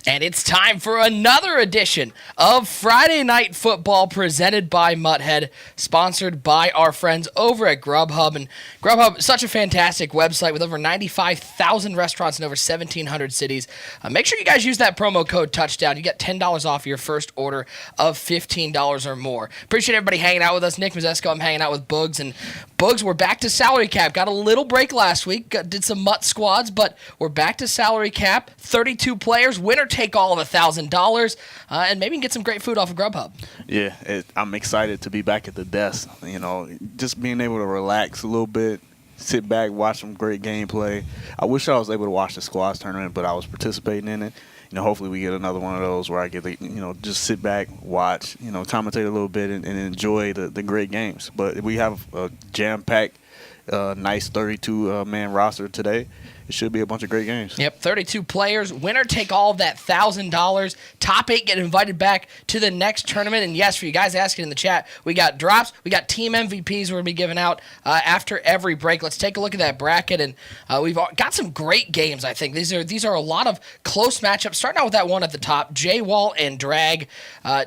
And it's time for another edition of Friday Night Football presented by Mutthead, sponsored by our friends over at Grubhub. And Grubhub is such a fantastic website with over 95,000 restaurants in over 1,700 cities. Make sure you guys use that promo code TOUCHDOWN. You get $10 off your first order of $15 or more. Appreciate everybody hanging out with us. Nick Mazesco, I'm hanging out with Bugs. And Bugs, we're back to salary cap. Got a little break last week. Did some mutt squads, but we're back to salary cap. 32 players. Winner take all of $1,000, and maybe get some great food off of Grubhub. Yeah, I'm excited to be back at the desk. You know, just being able to relax a little bit, sit back, watch some great gameplay. I wish I was able to watch the squads tournament, but I was participating in it. You know, hopefully we get another one of those where I get to, just sit back, watch, commentate a little bit and enjoy the great games. But we have a jam-packed, nice 32-man roster today. It should be a bunch of great games. Yep, 32 players. Winner take all of that $1,000. Top 8 get invited back to the next tournament. And yes, for you guys asking in the chat, we got drops. We got team MVPs we're going to be giving out after every break. Let's take a look at that bracket. And we've got some great games, I think. These are a lot of close matchups. Starting out with that one at the top, J-Wall and Drag.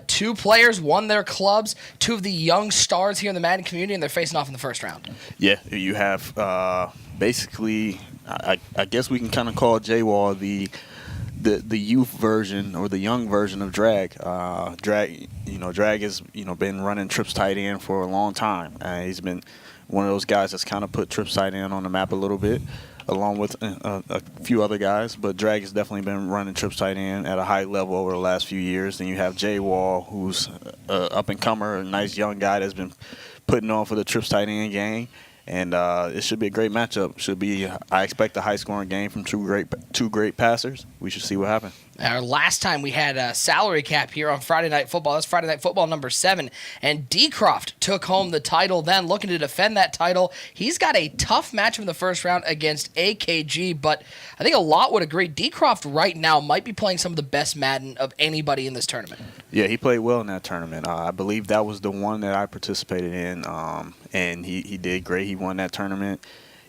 Two players won their clubs. Two of the young stars here in the Madden community, and they're facing off in the first round. Yeah, you have basically... I guess we can kind of call J-Wall the youth version or the young version of Drag. Drag has been running Trips tight end for a long time. He's been one of those guys that's kind of put Trips tight end on the map a little bit, along with a few other guys. But Drag has definitely been running Trips tight end at a high level over the last few years. Then you have J-Wall, who's an up-and-comer, a nice young guy that's been putting on for the Trips tight end game. And it should be a great matchup. I expect a high-scoring game from two great passers. We should see what happens. Our last time we had a salary cap here on Friday Night Football. That's Friday Night Football number 7. And Decroft took home the title then, looking to defend that title. He's got a tough match in the first round against AKG, but I think a lot would agree Decroft right now might be playing some of the best Madden of anybody in this tournament. Yeah, he played well in that tournament. I believe that was the one that I participated in, and he did great. He won that tournament.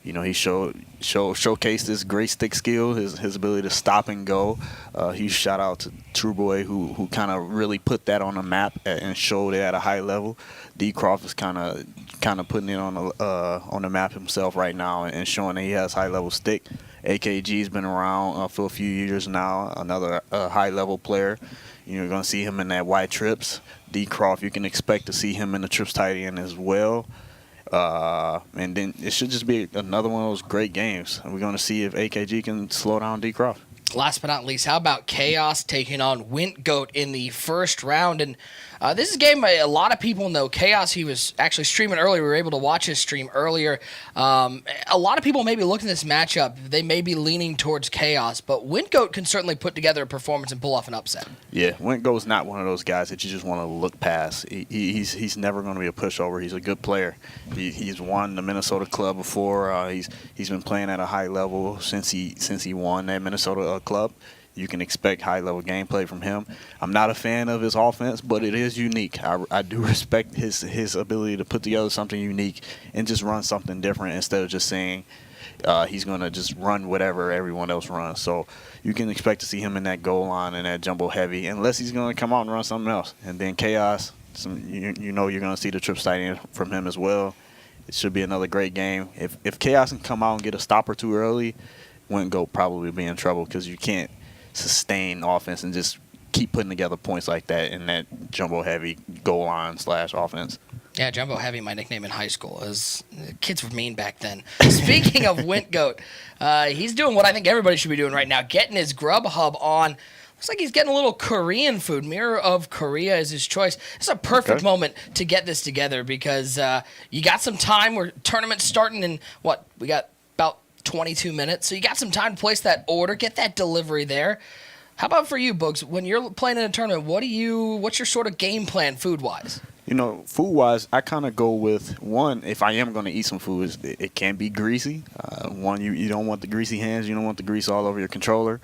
He showcased his great stick skill, his ability to stop and go. Huge shout out to True Boy who kind of really put that on the map and showed it at a high level. D. Croft is kind of putting it on the map himself right now and showing that he has high level stick. AKG's been around for a few years now, another high level player. You're going to see him in that white trips. D. Croft, you can expect to see him in the trips tight end as well. And then it should just be another one of those great games. We're going to see if AKG can slow down D. Croft. Last but not least, how about Chaos taking on Wint Goat in the first round? And this is a game a lot of people know. Chaos, he was actually streaming earlier. We were able to watch his stream earlier. A lot of people may be looking at this matchup. They may be leaning towards Chaos, but Wint Goat can certainly put together a performance and pull off an upset. Yeah, Wint Goat's not one of those guys that you just want to look past. He's never going to be a pushover. He's a good player. He's won the Minnesota club before. He's been playing at a high level since he won that Minnesota club. You can expect high-level gameplay from him. I'm not a fan of his offense, but it is unique. I do respect his ability to put together something unique and just run something different instead of just saying he's going to just run whatever everyone else runs. So you can expect to see him in that goal line and that jumbo heavy, unless he's going to come out and run something else. And then Chaos, you're going to see the trip tight end from him as well. It should be another great game. If Chaos can come out and get a stop or two early, Wint Goat probably be in trouble because you can't sustain offense and just keep putting together points like that in that jumbo heavy goal line / offense. Yeah, Jumbo Heavy, my nickname in high school. Kids were mean back then. Speaking of Wint Goat, he's doing what I think everybody should be doing right now, getting his Grubhub on. Looks like he's getting a little Korean food. Mirror of Korea is his choice. It's a perfect moment to get this together because you got some time. Tournament's starting in, we got about 22 minutes. So you got some time to place that order, get that delivery there. How about for you, Boogs? When you're playing in a tournament, what's your sort of game plan food-wise? Food-wise, I kind of go with, one, if I am going to eat some food, it can be greasy. One, you don't want the greasy hands. You don't want the grease all over your controller.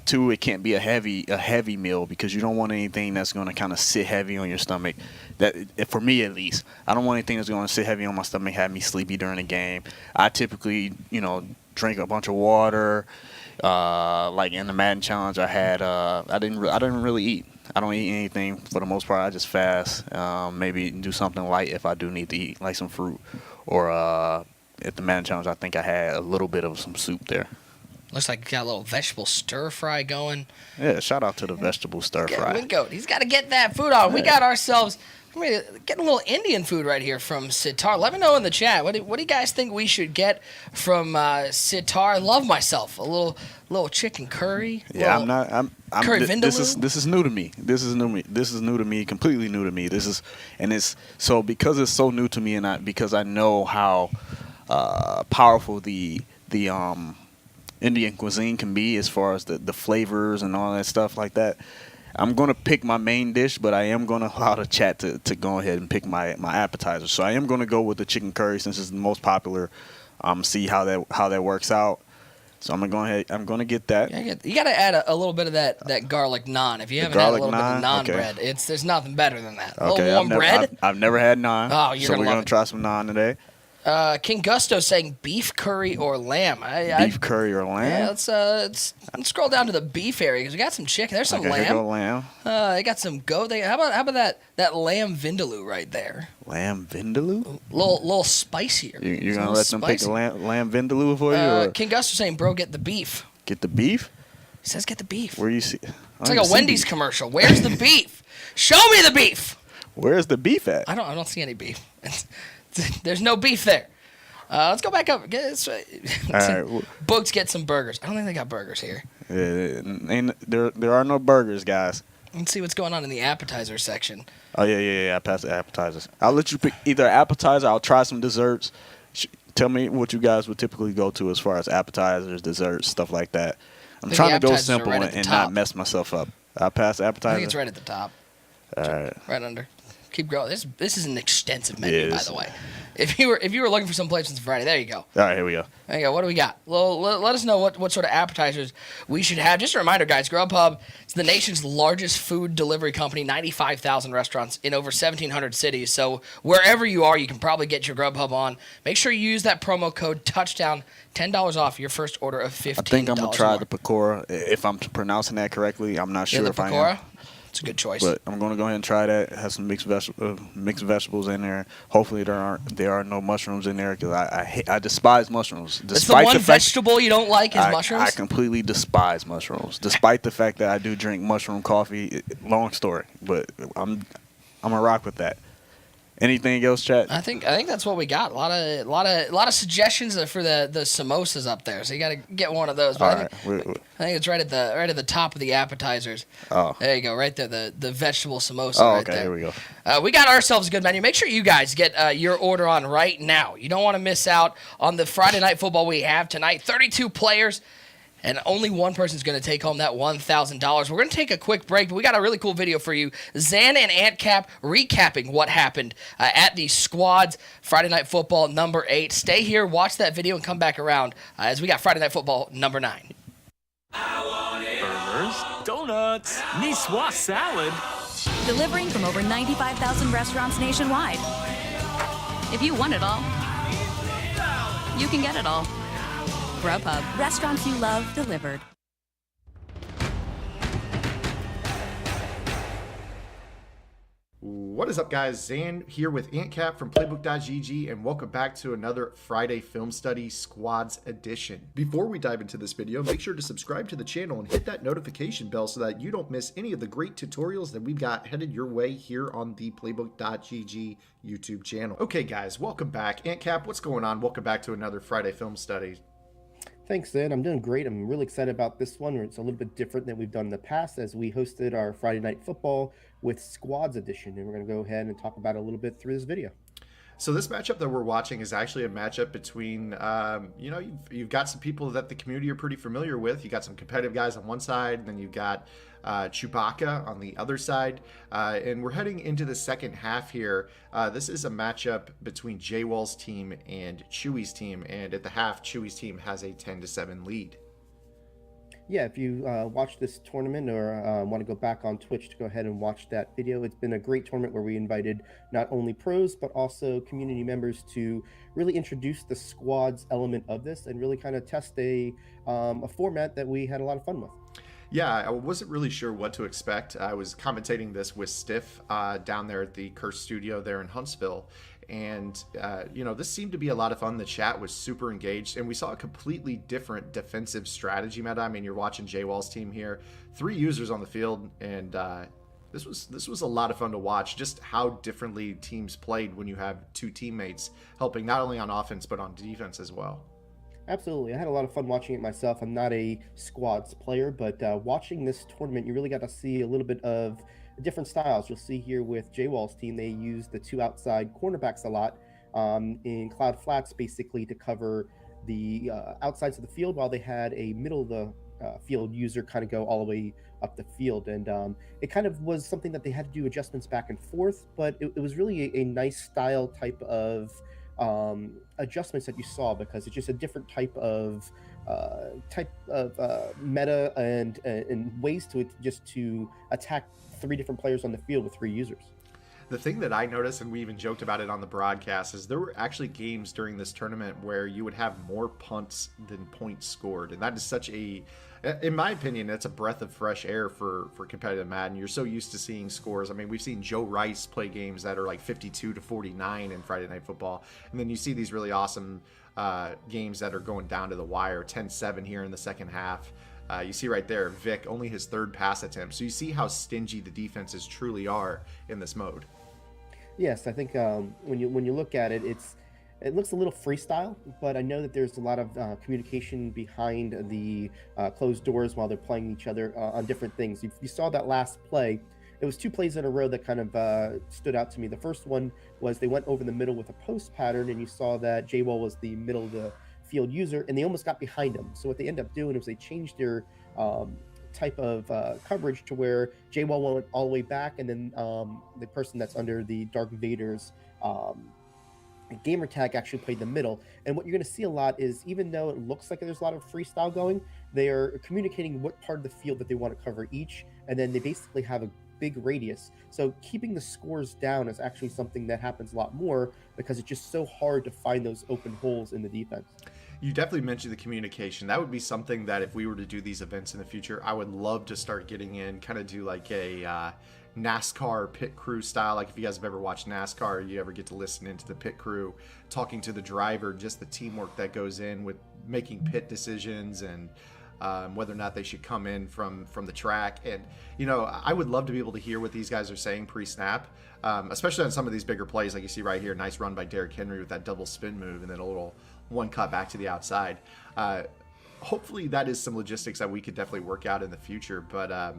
Two, it can't be a heavy meal because you don't want anything that's going to kind of sit heavy on your stomach. That, for me at least, I don't want anything that's going to sit heavy on my stomach, have me sleepy during the game. I typically, drink a bunch of water. Like in the Madden challenge, I had I didn't really eat. I don't eat anything for the most part. I just fast. Maybe do something light if I do need to eat, like some fruit. Or at the Madden challenge, I think I had a little bit of some soup there. Looks like you got a little vegetable stir fry going. Yeah, shout out to the vegetable stir fry. Wint Goat, he's got to get that food on. We got ourselves getting a little Indian food right here from Sitar. Let me know in the chat. What do you guys think we should get from Sitar? I love myself a little chicken curry. Yeah, I'm curry vindaloo. This is new to me. This is new to me. Completely new to me. Because it's so new to me, and because I know how powerful the Indian cuisine can be as far as the flavors and all that stuff like that. I'm going to pick my main dish, but I am going to allow the chat to go ahead and pick my appetizer. So I am going to go with the chicken curry since it's the most popular. See how that works out. So I'm going to get that. Yeah, you got to add a little bit of that garlic naan. If you haven't had a little bit of naan bread, there's nothing better than that. A little warm bread. I've never had naan. Oh, you're so we're going to try some naan today. King Gusto saying beef curry or lamb. Beef curry or lamb? Yeah, let's scroll down to the beef area because we got some chicken. There's some lamb. Here go lamb. They got some goat. How about that lamb vindaloo right there? Lamb vindaloo? Little spicier. You're gonna let them pick the lamb vindaloo for you? Or? King Gusto saying, bro, get the beef. Get the beef? He says get the beef. Where you see? It's like a Wendy's commercial. Where's the beef? Show me the beef. Where's the beef at? I don't see any beef. There's no beef there. Let's go back up. All right. Books get some burgers. I don't think they got burgers here. There are no burgers, guys. Let's see what's going on in the appetizer section. Oh, yeah. I passed the appetizers. I'll let you pick either appetizer. I'll try some desserts. Tell me what you guys would typically go to as far as appetizers, desserts, stuff like that. I'm trying to go simple and not mess myself up. I'll pass the appetizer. I think it's right at the top. All right. Right under. Keep growing. This is an extensive menu, It by is. the way. If you were looking for some places for Friday, there you go. All right, here we go. There you go. What do we got? Well, let us know what sort of appetizers we should have. Just a reminder, guys, Grubhub is the nation's largest food delivery company, 95,000 restaurants in over 1,700 cities. So wherever you are, you can probably get your Grubhub on. Make sure you use that promo code TOUCHDOWN, $10 off your first order of $15. I think I'm going to try the pakora. If I'm pronouncing that correctly, I'm not sure the if pakora? I am. It's a good choice. But I'm going to go ahead and try that. It has some mixed vegetables in there. Hopefully there are no mushrooms in there because I despise mushrooms. It's the one vegetable you don't like is mushrooms? I completely despise mushrooms, despite the fact that I do drink mushroom coffee. Long story, but I'm going to rock with that. Anything else, chat? I think that's what we got. A lot of suggestions for the samosas up there. So you got to get one of those. But I think it's right at the top of the appetizers. Oh, there you go, right there, the vegetable samosa. Oh, right okay, there. here we go. We got ourselves a good menu. Make sure you guys get your order on right now. You don't want to miss out on the Friday night football we have tonight. 32 players. And only one person's going to take home that $1,000. We're going to take a quick break, but we got a really cool video for you. Zan and AntCap recapping what happened at the Squads Friday Night Football number 8. Stay here, watch that video, and come back around as we got Friday Night Football number 9. Burgers, donuts, Niçoise salad. Delivering from over 95,000 restaurants nationwide. If you want it all, you can get it all. Grubhub, restaurants you love delivered. What is up, guys? Zan here with AntCap from Playbook.gg, and welcome back to another Friday Film Study Squads edition. Before we dive into this video, make sure to subscribe to the channel and hit that notification bell so that you don't miss any of the great tutorials that we've got headed your way here on the Playbook.gg YouTube channel. Okay, guys, welcome back. AntCap, what's going on? Welcome back to another Friday Film Study. Thanks, Ed. I'm doing great. I'm really excited about this one. It's a little bit different than we've done in the past as we hosted our Friday Night Football with Squads Edition. And we're going to go ahead and talk about it a little bit through this video. So this matchup that we're watching is actually a matchup between, you've got some people that the community are pretty familiar with. You got some competitive guys on one side, and then you've got Chewbacca on the other side. And we're heading into the second half here. This is a matchup between J-Wall's team and Chewy's team. And at the half, Chewy's team has a 10-7 lead. Yeah, if you watch this tournament or want to go back on Twitch to go ahead and watch that video, it's been a great tournament where we invited not only pros, but also community members to really introduce the squads element of this and really kind of test a format that we had a lot of fun with. Yeah, I wasn't really sure what to expect. I was commentating this with Stiff down there at the Curse Studio there in Huntsville. And, this seemed to be a lot of fun. The chat was super engaged, and we saw a completely different defensive strategy meta. I mean, you're watching J-Wall's team here. 3 users on the field, and this was a lot of fun to watch, just how differently teams played when you have 2 teammates helping not only on offense, but on defense as well. Absolutely. I had a lot of fun watching it myself. I'm not a squads player, but watching this tournament, you really got to see a little bit of different styles. You'll see here with J-Wall's team, they use the 2 outside cornerbacks a lot in cloud flats, basically to cover the outsides of the field, while they had a middle of the field user kind of go all the way up the field. And it kind of was something that they had to do adjustments back and forth, but it was really a nice style type of adjustments that you saw, because it's just a different type of meta and ways to just to attack 3 different players on the field with 3 users. The thing that I noticed, and we even joked about it on the broadcast, is there were actually games during this tournament where you would have more punts than points scored. And that is such a, in my opinion, that's a breath of fresh air for competitive Madden. You're so used to seeing scores. I mean, we've seen Joe Rice play games that are like 52-49 in Friday Night Football. And then you see these really awesome games that are going down to the wire, 10-7 here in the second half. You see right there, Vic, only his 3rd pass attempt. So you see how stingy the defenses truly are in this mode. Yes, I think when you look at it, it looks a little freestyle, but I know that there's a lot of communication behind the closed doors while they're playing each other on different things. You saw that last play. It was 2 plays in a row that kind of stood out to me. The first one was they went over the middle with a post pattern, and you saw that J-Wall was the middle of the field user, and they almost got behind him. So what they ended up doing was they changed their type of coverage to where J-Wall went all the way back, and then the person that's under the Dark Vader's gamer tag actually played the middle. And what you're going to see a lot is, even though it looks like there's a lot of freestyle going, they are communicating what part of the field that they want to cover each, and then they basically have a big radius. So keeping the scores down is actually something that happens a lot more, because it's just so hard to find those open holes in the defense. You definitely mentioned the communication. That would be something that if we were to do these events in the future, I would love to start getting in, kind of do like a NASCAR pit crew style. Like if you guys have ever watched NASCAR, you ever get to listen into the pit crew talking to the driver, just the teamwork that goes in with making pit decisions, and whether or not they should come in from the track. And I would love to be able to hear what these guys are saying pre-snap, especially on some of these bigger plays, like you see right here. Nice run by Derrick Henry with that double spin move, and then a little one cut back to the outside. Hopefully that is some logistics that we could definitely work out in the future, but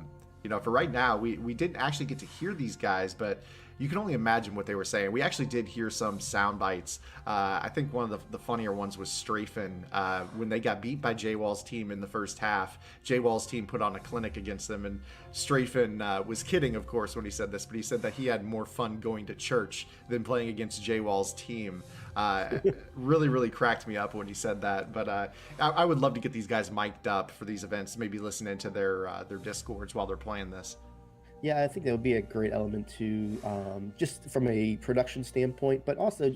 for right now, we didn't actually get to hear these guys, but you can only imagine what they were saying. We actually did hear some sound bites. I think one of the funnier ones was Strafen. When they got beat by J-Wall's team in the first half, J-Wall's team put on a clinic against them, and Strafen was kidding, of course, when he said this, but he said that he had more fun going to church than playing against J-Wall's team. Really, really cracked me up when he said that. But I would love to get these guys mic'd up for these events, maybe listen into their Discords while they're playing this. Yeah, I think that would be a great element to, just from a production standpoint, but also,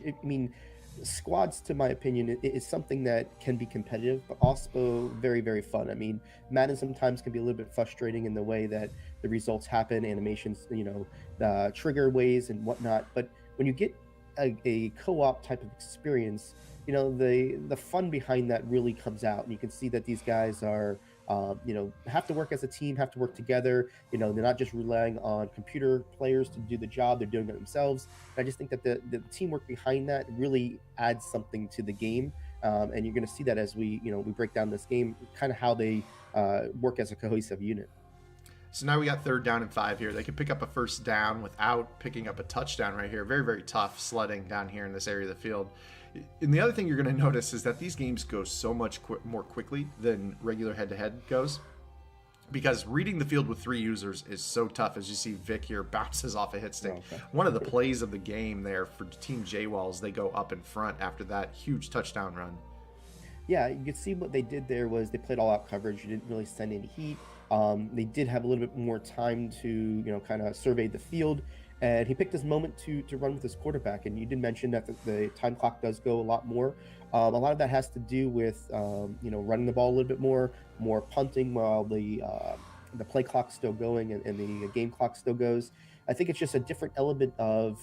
squads, to my opinion, is something that can be competitive, but also very, very fun. Madden sometimes can be a little bit frustrating in the way that the results happen, animations, the trigger ways and whatnot. But when you get a co-op type of experience, the fun behind that really comes out, and you can see that these guys are have to work as a team, have to work together. They're not just relying on computer players to do the job, they're doing it themselves. And I just think that the teamwork behind that really adds something to the game, and you're going to see that as we break down this game, kind of how they work as a cohesive unit. So now we got 3rd down and 5 here. They can pick up a first down without picking up a touchdown right here. Very, very tough sledding down here in this area of the field. And the other thing you're going to notice is that these games go so much more quickly than regular head-to-head goes, because reading the field with 3 users is so tough. As you see, Vic here bounces off a hit stick. Okay. One of the plays of the game there for Team J-Walls, they go up in front after that huge touchdown run. Yeah, you could see what they did there was they played all-out coverage. You didn't really send any heat. They did have a little bit more time to kind of survey the field, and he picked his moment to run with his quarterback. And you did mention that the time clock does go a lot more. A lot of that has to do with running the ball a little bit more punting while the play clock's still going and the game clock still goes. I think it's just a different element of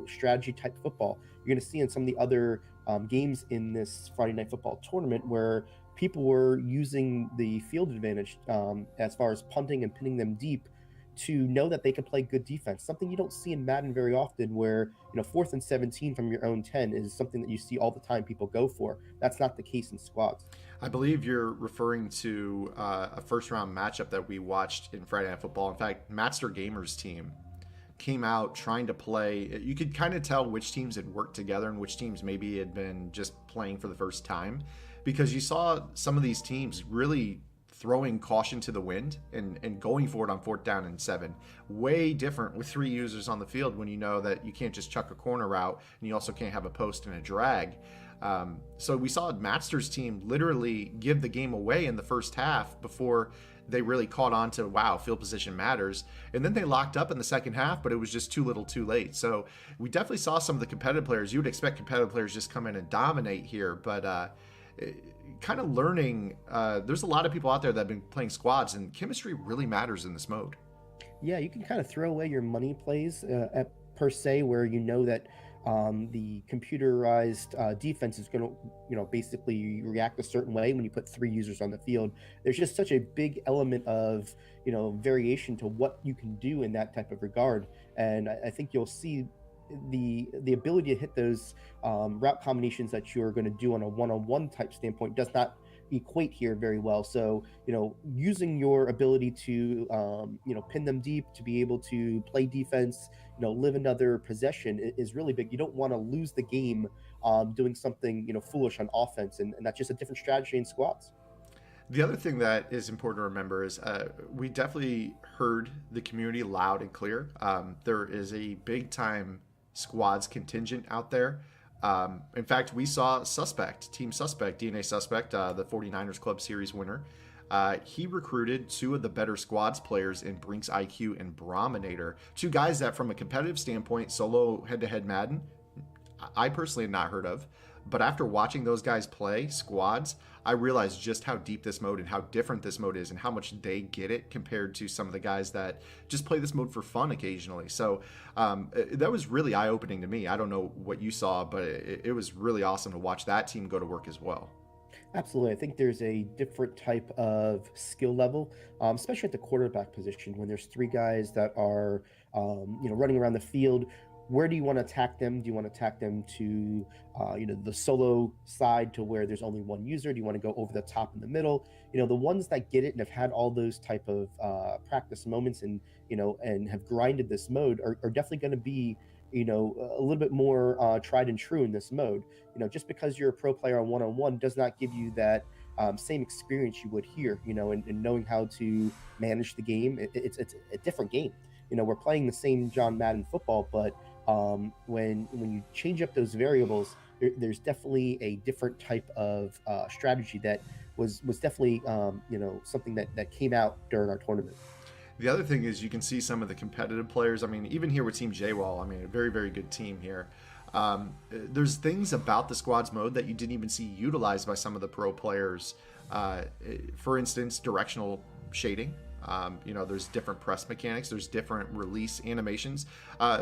strategy type football. You're going to see in some of the other games in this Friday Night Football tournament where people were using the field advantage as far as punting and pinning them deep to know that they can play good defense. Something you don't see in Madden very often, where 4th and 17 from your own 10 is something that you see all the time people go for. That's not the case in squads. I believe you're referring to a first-round matchup that we watched in Friday Night Football. In fact, Master Gamer's team came out trying to play. You could kind of tell which teams had worked together and which teams maybe had been just playing for the first time, because you saw some of these teams really throwing caution to the wind and going for it on 4th down and 7. Way different with 3 users on the field, when you know that you can't just chuck a corner route and you also can't have a post and a drag. So we saw Master's team literally give the game away in the first half before they really caught on to, wow, field position matters. And then they locked up in the second half, but it was just too little too late. So we definitely saw some of the competitive players. You would expect competitive players just come in and dominate here, but kind of learning, there's a lot of people out there that have been playing squads, and chemistry really matters in this mode. Yeah, you can kind of throw away your money plays per se, where that the computerized defense is going to basically react a certain way when you put 3 users on the field. There's just such a big element of variation to what you can do in that type of regard, and I think you'll see the ability to hit those route combinations that you're going to do on a one-on-one type standpoint does not equate here very well. So using your ability to pin them deep, to be able to play defense, live another possession is really big. You don't want to lose the game doing something foolish on offense, and that's just a different strategy in squads. The other thing that is important to remember is we definitely heard the community loud and clear. There is a big time squads contingent out there. In fact, we saw Team Suspect, DNA Suspect, the 49ers Club Series winner. He recruited two of the better squads players in Brinks IQ and Brominator, two guys that from a competitive standpoint, solo head-to-head Madden, I personally had not heard of. But after watching those guys play squads, I realized just how deep this mode and how different this mode is and how much they get it compared to some of the guys that just play this mode for fun occasionally. So that was really eye-opening to me. I don't know what you saw, but it was really awesome to watch that team go to work as well. Absolutely. I think there's a different type of skill level, especially at the quarterback position when there's three guys that are, running around the field. Where do you want to attack them? Do you want to attack them to, the solo side to where there's only one user? Do you want to go over the top in the middle? The ones that get it and have had all those type of practice moments and have grinded this mode are definitely going to be, a little bit more tried and true in this mode. Just because you're a pro player on one-on-one does not give you that same experience you would here, and knowing how to manage the game. It's a different game. We're playing the same John Madden football, but when you change up those variables, there's definitely a different type of strategy that was definitely something that came out during our tournament. The other thing is you can see some of the competitive players. I mean, even here with Team JWall, a very, very good team here. There's things about the squads mode that you didn't even see utilized by some of the pro players. For instance, directional shading. There's different press mechanics. There's different release animations.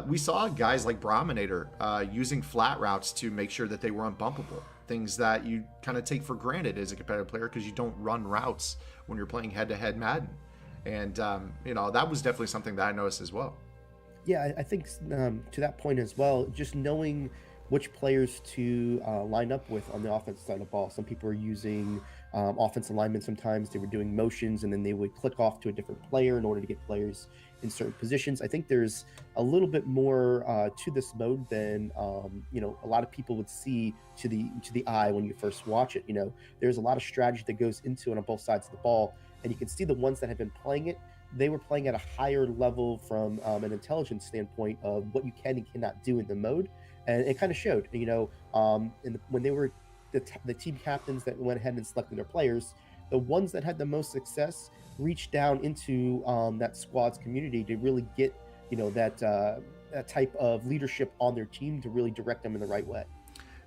We saw guys like Brominator using flat routes to make sure that they were unbumpable. Things that you kind of take for granted as a competitive player because you don't run routes when you're playing head-to-head Madden. And, that was definitely something that I noticed as well. Yeah, I think to that point as well, just knowing which players to line up with on the offensive side of the ball. Some people are using offensive alignment. Sometimes they were doing motions and then they would click off to a different player in order to get players in certain positions. I think there's a little bit more to this mode than a lot of people would see to the eye when you first watch it. There's a lot of strategy that goes into it on both sides of the ball, and you can see the ones that have been playing it. They were playing at a higher level from an intelligence standpoint of what you can and cannot do in the mode. And it kind of showed, when they were the team captains that went ahead and selected their players, the ones that had the most success reached down into that squad's community to really get, that type of leadership on their team to really direct them in the right way.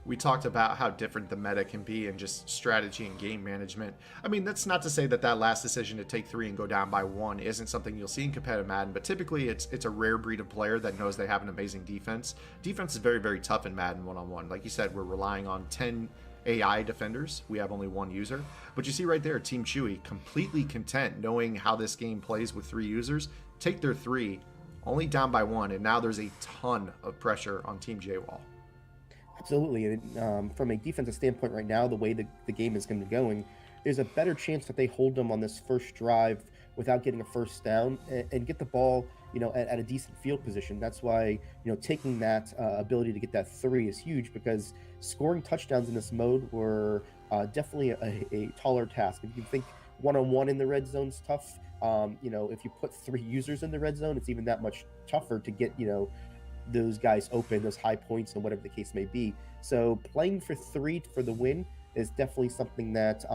We talked about how different the meta can be and just strategy and game management. That's not to say that last decision to take 3 and go down by 1 isn't something you'll see in competitive Madden, but typically it's a rare breed of player that knows they have an amazing defense. Defense is very, very tough in Madden one-on-one. Like you said, we're relying on 10 AI defenders. We have only one user. But you see right there, Team Chewy, completely content knowing how this game plays with 3 users, take their 3, only down by 1, and now there's a ton of pressure on Team JWall. Absolutely. And from a defensive standpoint right now, the way the game is going to be going, there's a better chance that they hold them on this first drive without getting a first down and get the ball, at a decent field position. That's why, taking that ability to get that 3 is huge, because scoring touchdowns in this mode were definitely a taller task. If you think one-on-one in the red zone is tough, if you put 3 users in the red zone, it's even that much tougher to get, those guys open, those high points, and whatever the case may be. So playing for 3 for the win is definitely something that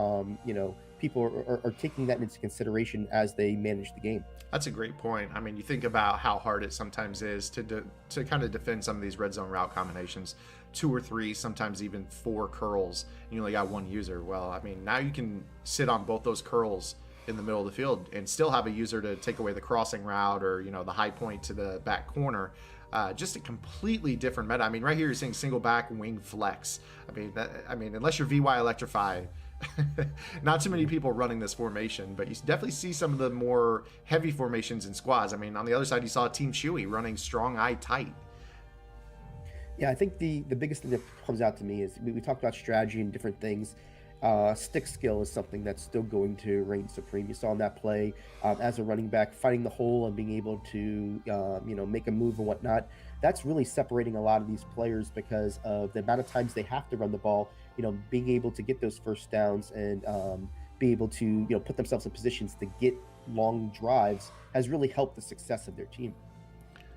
people are taking that into consideration as they manage the game. That's a great point. You think about how hard it sometimes is to kind of defend some of these red zone route combinations. 2 or 3, sometimes even 4 curls, and you only got 1 user. Well, now you can sit on both those curls in the middle of the field and still have a user to take away the crossing route or the high point to the back corner. Just a completely different meta. Right here you're seeing single back wing flex. Unless you're VY Electrify, not too many people running this formation, but you definitely see some of the more heavy formations in squads. On the other side, you saw Team Chewy running strong eye tight. Yeah, I think the biggest thing that comes out to me is we talked about strategy and different things. Stick skill is something that's still going to reign supreme. You saw in that play as a running back, finding the hole and being able to, make a move and whatnot. That's really separating a lot of these players because of the amount of times they have to run the ball, being able to get those first downs and be able to put themselves in positions to get long drives has really helped the success of their team.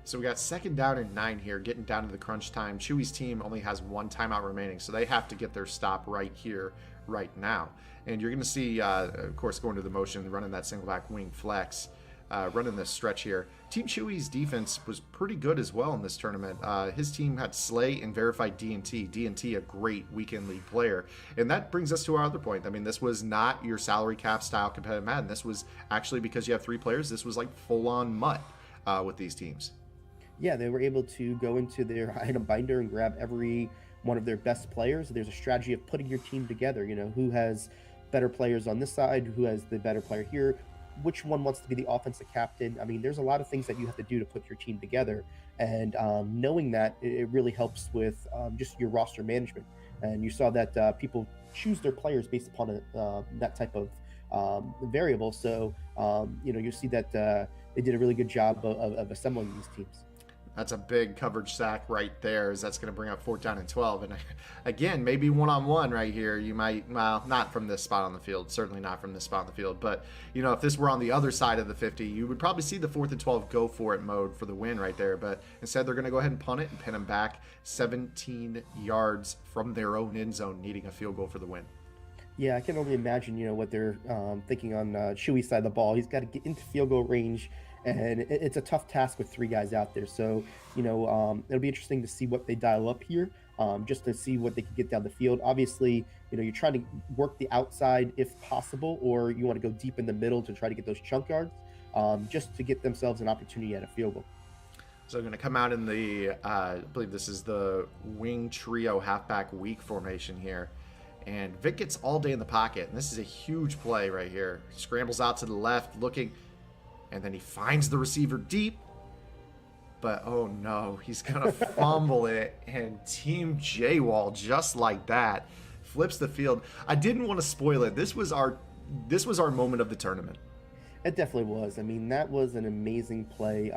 So we got 2nd down and 9 here, getting down to the crunch time. Chewy's team only has 1 timeout remaining, so they have to get their stop right here, right now. And you're going to see, of course, going to the motion, running that single back wing flex, running this stretch here. Team Chewy's defense was pretty good as well in this tournament. His team had Slay and verified D&T. D&T, a great weekend league player. And that brings us to our other point. I mean, this was not your salary cap style competitive Madden. This was actually, because you have 3 players, this was like full-on MUT with these teams. Yeah, they were able to go into their item binder and grab every one of their best players. There's a strategy of putting your team together. Who has better players on this side, who has the better player here, which one wants to be the offensive captain. I mean, there's a lot of things that you have to do to put your team together. And knowing that, it really helps with just your roster management. And you saw that people choose their players based upon that type of variable. So, you see that they did a really good job of assembling these teams. That's a big coverage sack right there, as that's going to bring up 4th down and 12. And again, maybe one-on-one right here, you might, well, not from this spot on the field, certainly not from this spot on the field. But, if this were on the other side of the 50, you would probably see the 4th and 12 go for it mode for the win right there. But instead, they're going to go ahead and punt it and pin them back 17 yards from their own end zone, needing a field goal for the win. Yeah, I can only imagine, what they're thinking on Chewy's side of the ball. He's got to get into field goal range, and it's a tough task with 3 guys out there. So, it'll be interesting to see what they dial up here, just to see what they can get down the field. Obviously, you're trying to work the outside if possible, or you want to go deep in the middle to try to get those chunk yards, just to get themselves an opportunity at a field goal. So going to come out in the, I believe this is the wing trio halfback weak formation here. And Vic gets all day in the pocket, and this is a huge play right here. Scrambles out to the left, looking, and then he finds the receiver deep. But, oh no, he's going to fumble it, and Team J-Wall, just like that, flips the field. I didn't want to spoil it. This was our moment of the tournament. It definitely was. I mean, that was an amazing play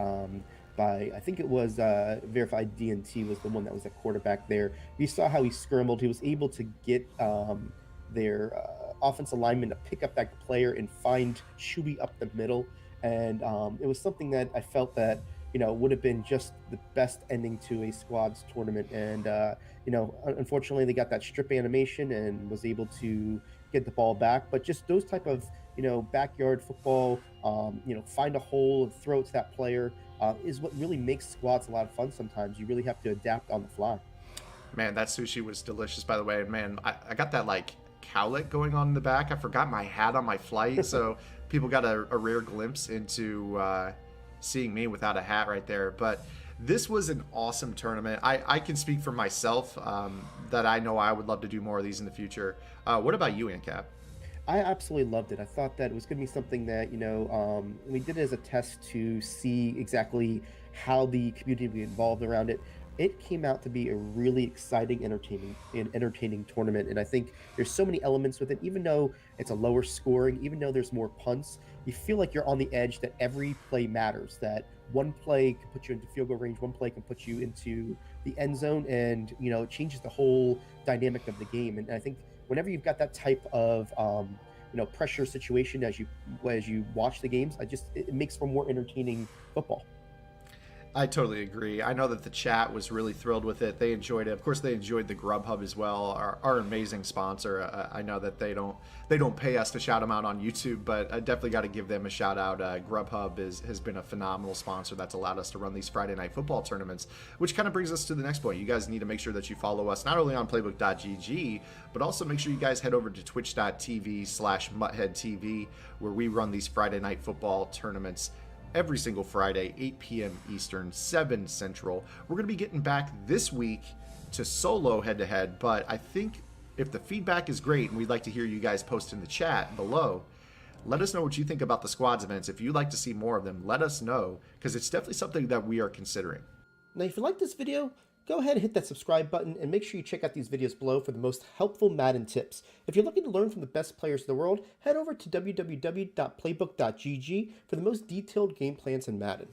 by, I think it was Verified D&T was the one that was at quarterback there. You saw how he scrambled. He was able to get their offensive lineman to pick up that player and find Chewy up the middle. And it was something that I felt that, would have been just the best ending to a squads tournament. And, unfortunately, they got that strip animation and was able to get the ball back. But just those type of, backyard football, find a hole and throw it to that player is what really makes squads a lot of fun sometimes. You really have to adapt on the fly. Man, that sushi was delicious, by the way. And, man, I got that, cowlick going on in the back. I forgot my hat on my flight, so people got a rare glimpse into seeing me without a hat right there. But this was an awesome tournament. I can speak for myself that I know I would love to do more of these in the future. What about you, ANCAP? I absolutely loved it. I thought that it was going to be something that, we did it as a test to see exactly how the community would be involved around it. It came out to be a really exciting, entertaining tournament. And I think there's so many elements with it, even though it's a lower scoring, even though there's more punts, you feel like you're on the edge, that every play matters, that one play can put you into field goal range, one play can put you into the end zone, and, it changes the whole dynamic of the game. And I think whenever you've got that type of, pressure situation as you watch the games, it makes for more entertaining football. I totally agree. I know that the chat was really thrilled with it. They enjoyed it. Of course, they enjoyed the Grubhub as well, our amazing sponsor. I know that they don't pay us to shout them out on YouTube, but I definitely got to give them a shout out. Grubhub has been a phenomenal sponsor that's allowed us to run these Friday night football tournaments, which kind of brings us to the next point. You guys need to make sure that you follow us not only on playbook.gg, but also make sure you guys head over to twitch.tv/MuttHeadTV, where we run these Friday night football tournaments every single Friday, 8 p.m. Eastern, 7 Central. We're going to be getting back this week to solo head-to-head, but I think if the feedback is great, and we'd like to hear you guys post in the chat below, let us know what you think about the squads events. If you'd like to see more of them, let us know, because it's definitely something that we are considering. Now, if you like this video, go ahead and hit that subscribe button, and make sure you check out these videos below for the most helpful Madden tips. If you're looking to learn from the best players in the world, head over to www.playbook.gg for the most detailed game plans in Madden.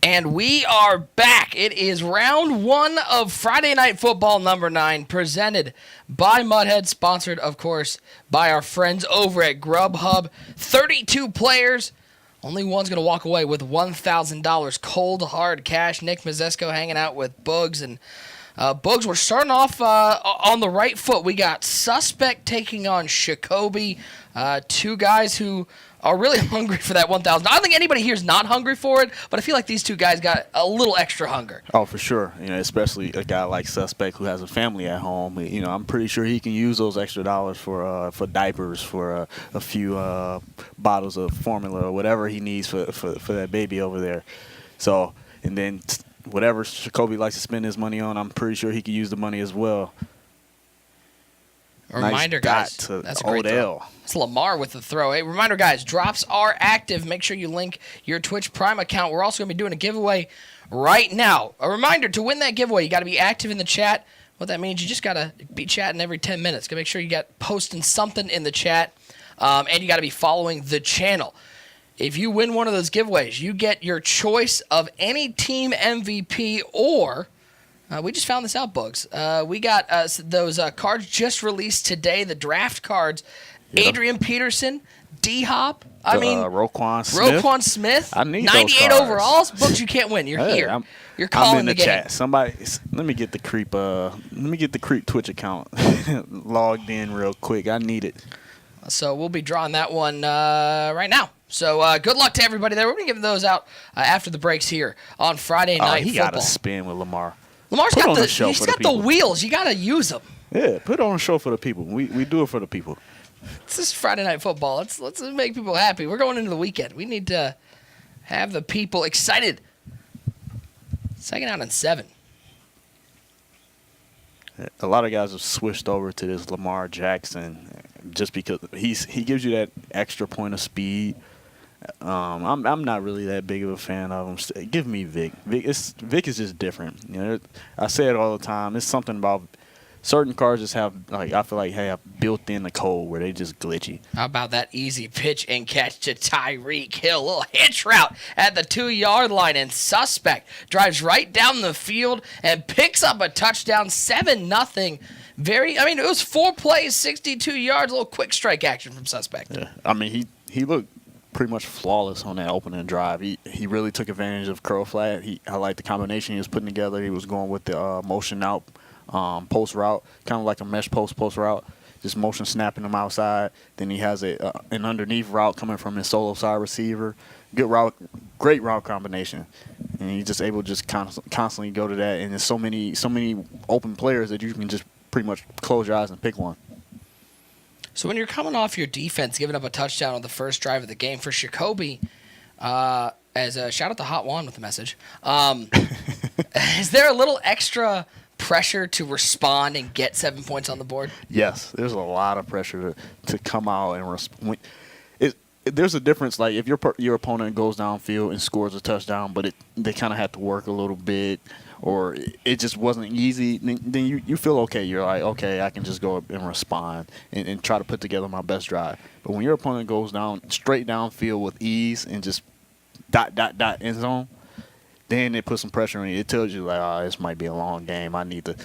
And we are back. It is round 1 of Friday Night Football number 9, presented by Mudhead, sponsored, of course, by our friends over at Grubhub. 32 players. Only one's going to walk away with $1,000 cold, hard cash. Nick Mazesco hanging out with Bugs. And Bugs, we're starting off on the right foot. We got Suspect taking on Jacoby. Two guys who are really hungry for that 1,000. I don't think anybody here is not hungry for it, but I feel like these two guys got a little extra hunger. Oh, for sure. Especially a guy like Suspect who has a family at home. I'm pretty sure he can use those extra dollars for diapers, for a few bottles of formula or whatever he needs for that baby over there. So, and then whatever Jacoby likes to spend his money on, I'm pretty sure he could use the money as well. A reminder, guys. That's a great throw. It's Lamar with the throw. Hey, reminder, guys, drops are active. Make sure you link your Twitch Prime account. We're also going to be doing a giveaway right now. A reminder, to win that giveaway, you got to be active in the chat. What that means, you just got to be chatting every 10 minutes. Got to make sure you got posting something in the chat, and you got to be following the channel. If you win one of those giveaways, you get your choice of any team MVP or... we just found this out, Bugs. We got those cards just released today, the draft cards. Yep. Adrian Peterson, D-Hop. Roquan Smith. I need 98 overalls. Bugs, you can't win. You're here. You're calling I'm in the game. chat. Somebody, let me get the creep Twitch account logged in real quick. I need it. So we'll be drawing that one right now. So good luck to everybody there. We're going to give those out after the breaks here on Friday Night Football. He got a spin with Lamar. Lamar's got the wheels. You got to use them. Yeah, put on a show for the people. We do it for the people. This is Friday Night Football. Let's make people happy. We're going into the weekend. We need to have the people excited. 2nd out and 7. A lot of guys have switched over to this Lamar Jackson just because he gives you that extra point of speed. I'm not really that big of a fan of him. Give me Vic. Vic is just different. I say it all the time. It's something about certain cars just have, I feel like have built-in the code where they just glitchy. How about that easy pitch and catch to Tyreek Hill? A little hitch route at the 2-yard line, and Suspect drives right down the field and picks up a touchdown, 7-0. It was 4 plays, 62 yards, a little quick strike action from Suspect. Yeah, he looked pretty much flawless on that opening drive. He really took advantage of curl flat. I like the combination he was putting together. He was going with the motion out post route, kind of like a mesh post route, just motion snapping him outside. Then he has an underneath route coming from his solo side receiver. Good route, great route combination, and he's just able to just constantly go to that. And there's so many open players that you can just pretty much close your eyes and pick one. So when you're coming off your defense, giving up a touchdown on the first drive of the game for Jacoby, as a shout out to Hot Juan with the message, is there a little extra pressure to respond and get 7 points on the board? Yes, there's a lot of pressure to come out and respond. There's a difference, like if your opponent goes downfield and scores a touchdown, but they kind of had to work a little bit, or it just wasn't easy, then you feel okay. You're like, okay, I can just go up and respond and try to put together my best drive. But when your opponent goes down straight downfield with ease and just ... end zone, then it puts some pressure on you. It tells you like, this might be a long game. I need to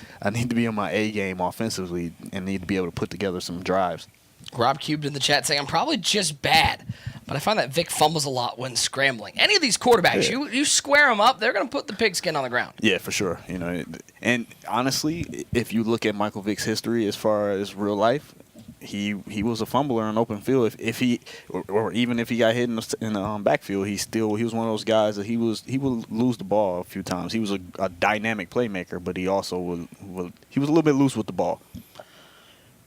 be on my A game offensively and need to be able to put together some drives. Rob Cubed in the chat saying, I'm probably just bad, but I find that Vic fumbles a lot when scrambling. Any of these quarterbacks, you square them up, they're going to put the pigskin on the ground. Yeah, for sure. And honestly, if you look at Michael Vick's history as far as real life, he was a fumbler in open field. If he or even if he got hit in the backfield, he was one of those guys that he would lose the ball a few times. He was a dynamic playmaker, but he also he was a little bit loose with the ball.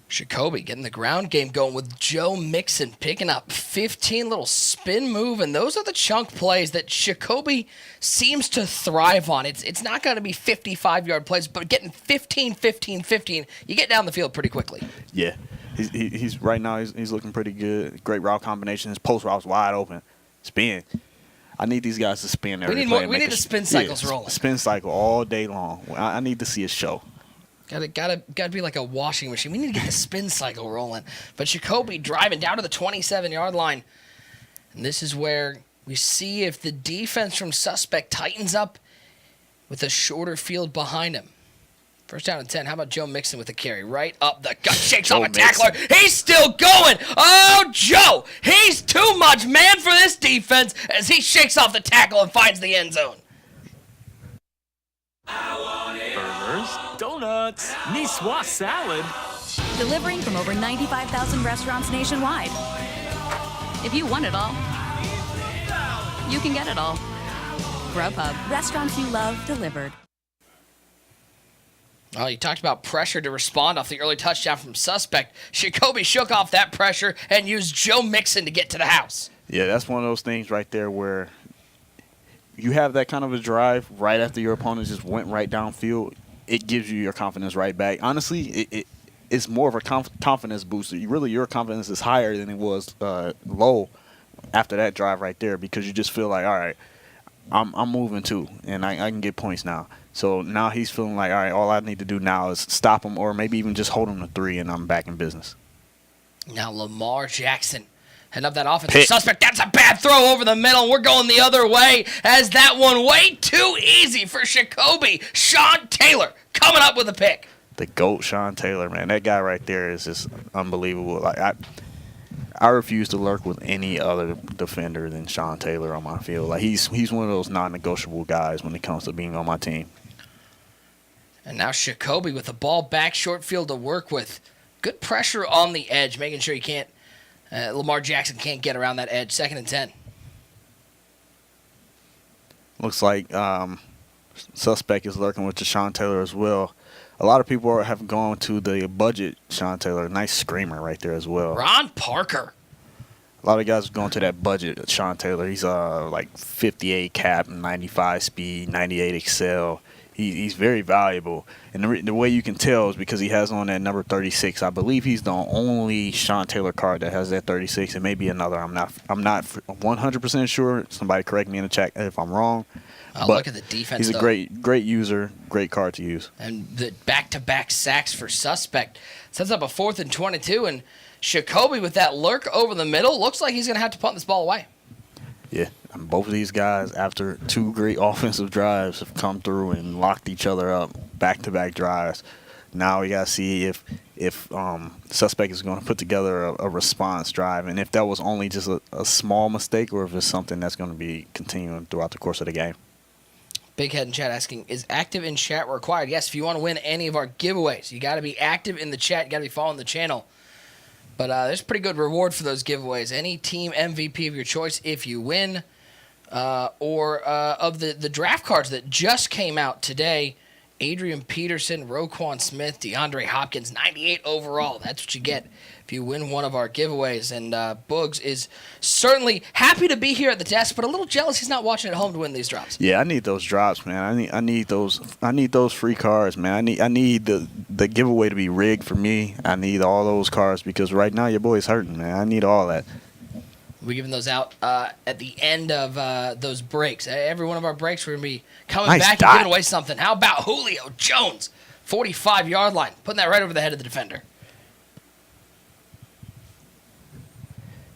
Jacoby getting the ground game going with Joe Mixon picking up 15, little spin move, and those are the chunk plays that Jacoby seems to thrive on. It's not going to be 55-yard plays, but getting 15, you get down the field pretty quickly. Yeah, he's right now he's looking pretty good. Great route combinations, post routes wide open, spin. I need these guys to spin every play. We need the spin cycles rolling. Spin cycle all day long. I need to see a show. Gotta be like a washing machine. We need to get the spin cycle rolling. But Jacoby driving down to the 27-yard line. And this is where We see if the defense from Suspect tightens up with a shorter field behind him. First down and 10. How about Joe Mixon with the carry? Right up the gut. Shakes off a tackler. He's still going. Oh, Joe. He's too much man for this defense as he shakes off the tackle and finds the end zone. Burgers, donuts, niçoise salad. Delivering from over 95,000 restaurants nationwide. If you want it all, you can get it all. Grubhub, restaurants you love delivered. Oh, you talked about pressure to respond off the early touchdown from Suspect. Jacoby shook off that pressure and used Joe Mixon to get to the house. Yeah, that's one of those things right there where you have that kind of a drive right after your opponent just went right downfield. It gives you your confidence right back. Honestly, it's more of a confidence booster. Your confidence is higher than it was low after that drive right there because you just feel like, all right, I'm moving too, and I can get points now. So now he's feeling like, all right, all I need to do now is stop him or maybe even just hold him to 3, and I'm back in business. Now Lamar Jackson heading up that offensive Suspect. That's a bad throw over the middle. We're going the other way as that one way too easy for Jacoby. Sean Taylor coming up with a pick. The GOAT, Sean Taylor, man. That guy right there is just unbelievable. Like I refuse to lurk with any other defender than Sean Taylor on my field. Like he's one of those non-negotiable guys when it comes to being on my team. And now Jacoby with the ball back, short field to work with. Good pressure on the edge, making sure you can't. Lamar Jackson can't get around that edge. 2nd and 10. Looks like Suspect is lurking with Sean Taylor as well. A lot of people have gone to the budget Sean Taylor. Nice screamer right there as well. Ron Parker. A lot of guys are going to that budget Sean Taylor. He's like 58 cap, 95 speed, 98 excel. He's very valuable. And the way you can tell is because he has on that number 36. I believe he's the only Sean Taylor card that has that 36. It may be another. I'm not 100% sure. Somebody correct me in the chat if I'm wrong. But look at the defense. He's a great user, great card to use. And the back-to-back sacks for Suspect sets up a 4th and 22. And Jacoby with that lurk over the middle looks like he's going to have to punt this ball away. Yeah, and both of these guys, after 2 great offensive drives, have come through and locked each other up, back-to-back drives. Now we got to see if Suspect is going to put together a response drive, and if that was only just a small mistake or if it's something that's going to be continuing throughout the course of the game. Big Head in chat asking, is active in chat required? Yes, if you want to win any of our giveaways, you got to be active in the chat. You got to be following the channel. But there's a pretty good reward for those giveaways. Any team MVP of your choice if you win, or of the draft cards that just came out today. Adrian Peterson, Roquan Smith, DeAndre Hopkins, 98 overall. That's what you get if you win one of our giveaways. And Boogs is certainly happy to be here at the desk, but a little jealous he's not watching at home to win these drops. Yeah, I need those drops, man. I need those free cards, man. I need the giveaway to be rigged for me. I need all those cards because right now your boy's hurting, man. I need all that. We're giving those out at the end of those breaks. Every one of our breaks, we're going to be coming back and giving away something. How about Julio Jones? 45-yard line. Putting that right over the head of the defender.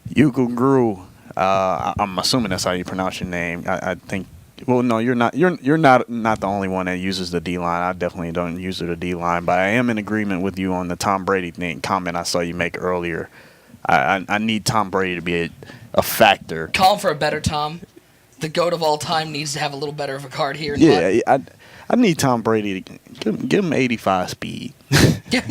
Yuko Gru. I'm assuming that's how you pronounce your name. I think. Well, no, you're not. You're not the only one that uses the D line. I definitely don't use the D line, but I am in agreement with you on the Tom Brady comment I saw you make earlier. I need Tom Brady to be a factor. Calling for a better Tom. The GOAT of all time needs to have a little better of a card here. Yeah, I need Tom Brady to give him 85 speed. Give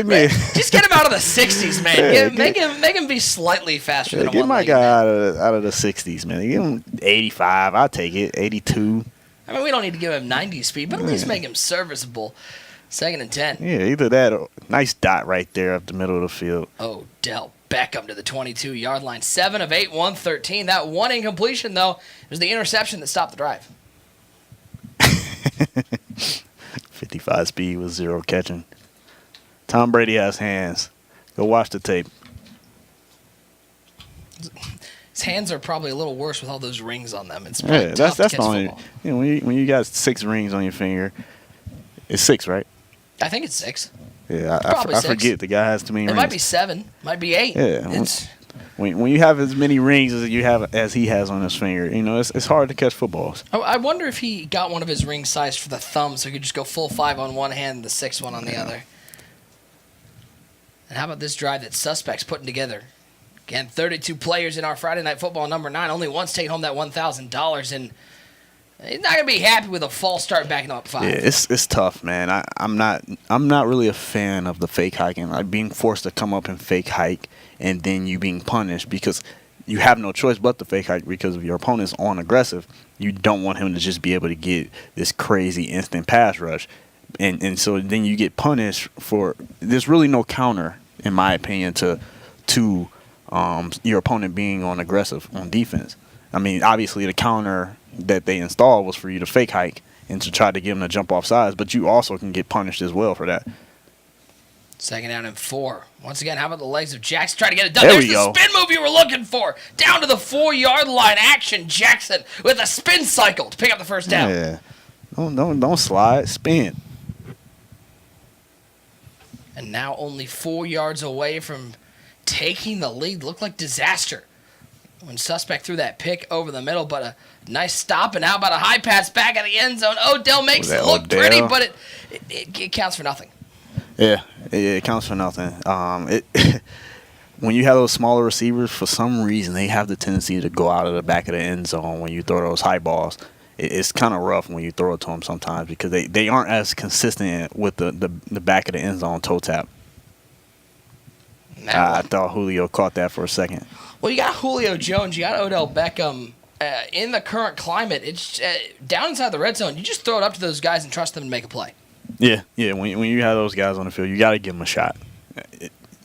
me just get him out of the 60s, man. Yeah, make him be slightly faster than a Get my guy out of the 60s, man. Give him 85. I'll take it. 82. I mean, we don't need to give him 90 speed, but at least make him serviceable. 2nd and 10. Yeah, either that or nice dot right there up the middle of the field. Odell Beckham to the 22-yard line. 7 of 8, 113. That one incompletion, though, was the interception that stopped the drive. 55 speed with 0 catching. Tom Brady has hands. Go watch the tape. His hands are probably a little worse with all those rings on them. It's that's to catch the only. You know, when you got 6 rings on your finger, it's 6, right? I think it's 6. Yeah, I forget. The guy has too many rings. It might be 7. Might be 8. Yeah. when you have as many rings as he has on his finger, it's hard to catch footballs. I wonder if he got one of his rings sized for the thumb, so he could just go full 5 on one hand and the 6 one on the other. And how about this drive that Suspect's putting together? Again, 32 players in our Friday Night Football number 9. Only one's taking home that $1,000, and he's not gonna be happy with a false start backing up 5. Yeah, it's tough, man. I'm not really a fan of the fake hiking, like being forced to come up and fake hike, and then you being punished because you have no choice but to fake hike because if your opponent's on aggressive, you don't want him to just be able to get this crazy instant pass rush, and so then you get punished for. There's really no counter, in my opinion, to your opponent being on aggressive on defense. I mean, obviously the counter that they installed was for you to fake hike and to try to get him to jump off sides, but you also can get punished as well for that. 2nd down and 4. Once again, how about the legs of Jackson? Try to get it done. There There's we the go. spin move you were looking for. Down to the 4-yard line. Action Jackson with a spin cycle to pick up the first down. Yeah, don't slide, spin. And now only 4 yards away from taking the lead. Looked like disaster when Suspect threw that pick over the middle, but a nice stop and how about a high pass back at the end zone. Odell makes it look pretty, but it counts for nothing. Yeah, it counts for nothing. When you have those smaller receivers, for some reason they have the tendency to go out of the back of the end zone when you throw those high balls. It's kind of rough when you throw it to them sometimes because they aren't as consistent with the back of the end zone toe tap. I thought Julio caught that for a second. Well, you got Julio Jones, you got Odell Beckham. In the current climate, it's down inside the red zone. You just throw it up to those guys and trust them to make a play. Yeah. When you have those guys on the field, you got to give them a shot.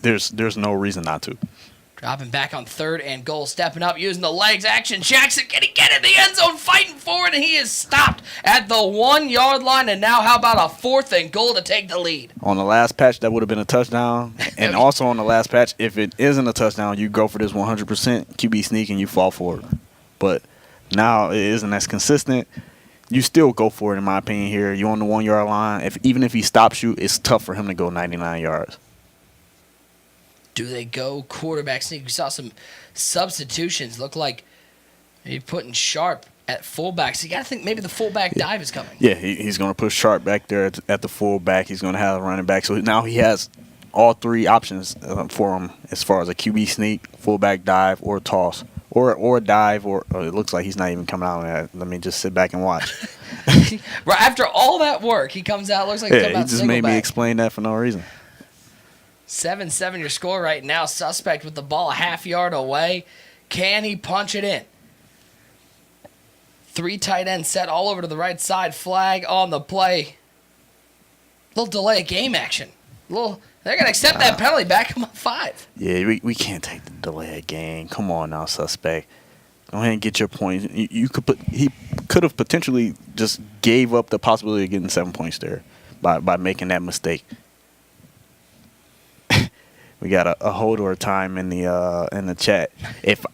There's no reason not to. Dropping back on 3rd and goal, stepping up, using the legs. Action Jackson, can he get in the end zone, fighting forward, and he is stopped at the 1-yard line. And now how about a 4th and goal to take the lead? On the last patch, that would have been a touchdown. And also on the last patch, if it isn't a touchdown, you go for this 100% QB sneak and you fall forward. But now it isn't as consistent. You still go for it, in my opinion, here. You're on the 1-yard line. Even if he stops you, it's tough for him to go 99 yards. Do they go quarterback sneak? We saw some substitutions. Look like maybe putting Sharp at fullback. So you got to think maybe the fullback dive is coming. Yeah, he's going to push Sharp back there at the fullback. He's going to have a running back. So now he has all 3 options for him as far as a QB sneak, fullback dive, or toss. Or a dive, or it looks like he's not even coming out on that. Let me just sit back and watch. Right after all that work, he comes out, looks like he's coming out he just made me back. explain that for no reason. 7-7 your score right now. Suspect with the ball a half-yard away. Can he punch it in? 3 tight ends set all over to the right side. Flag on the play. Little delay of game action. They're going to accept that penalty. Back him up 5. Yeah, we can't take the delay of game. Come on now, Suspect. Go ahead and get your point. He could have potentially just gave up the possibility of getting 7 points there by making that mistake. We got a Hodor time in the chat. If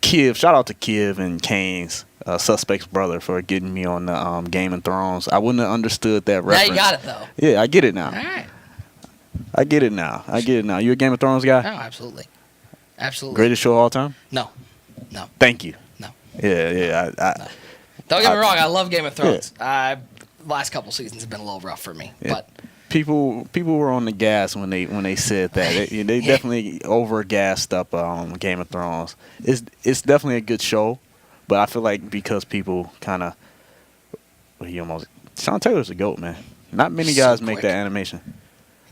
Kiv, shout out to Kiv and Kane's Suspect's brother for getting me on the Game of Thrones. I wouldn't have understood that reference. Now you got it though. Yeah, I get it now. All right. I get it now. You a Game of Thrones guy? No, absolutely. Absolutely. Greatest show of all time? No. Thank you. No. Yeah. No. Don't get me wrong. I love Game of Thrones. Last couple seasons have been a little rough for me, but people were on the gas when they said that. They definitely over-gassed up Game of Thrones. It's definitely a good show, but I feel like because people kind of Sean Taylor's a GOAT, man. Not many guys make that animation.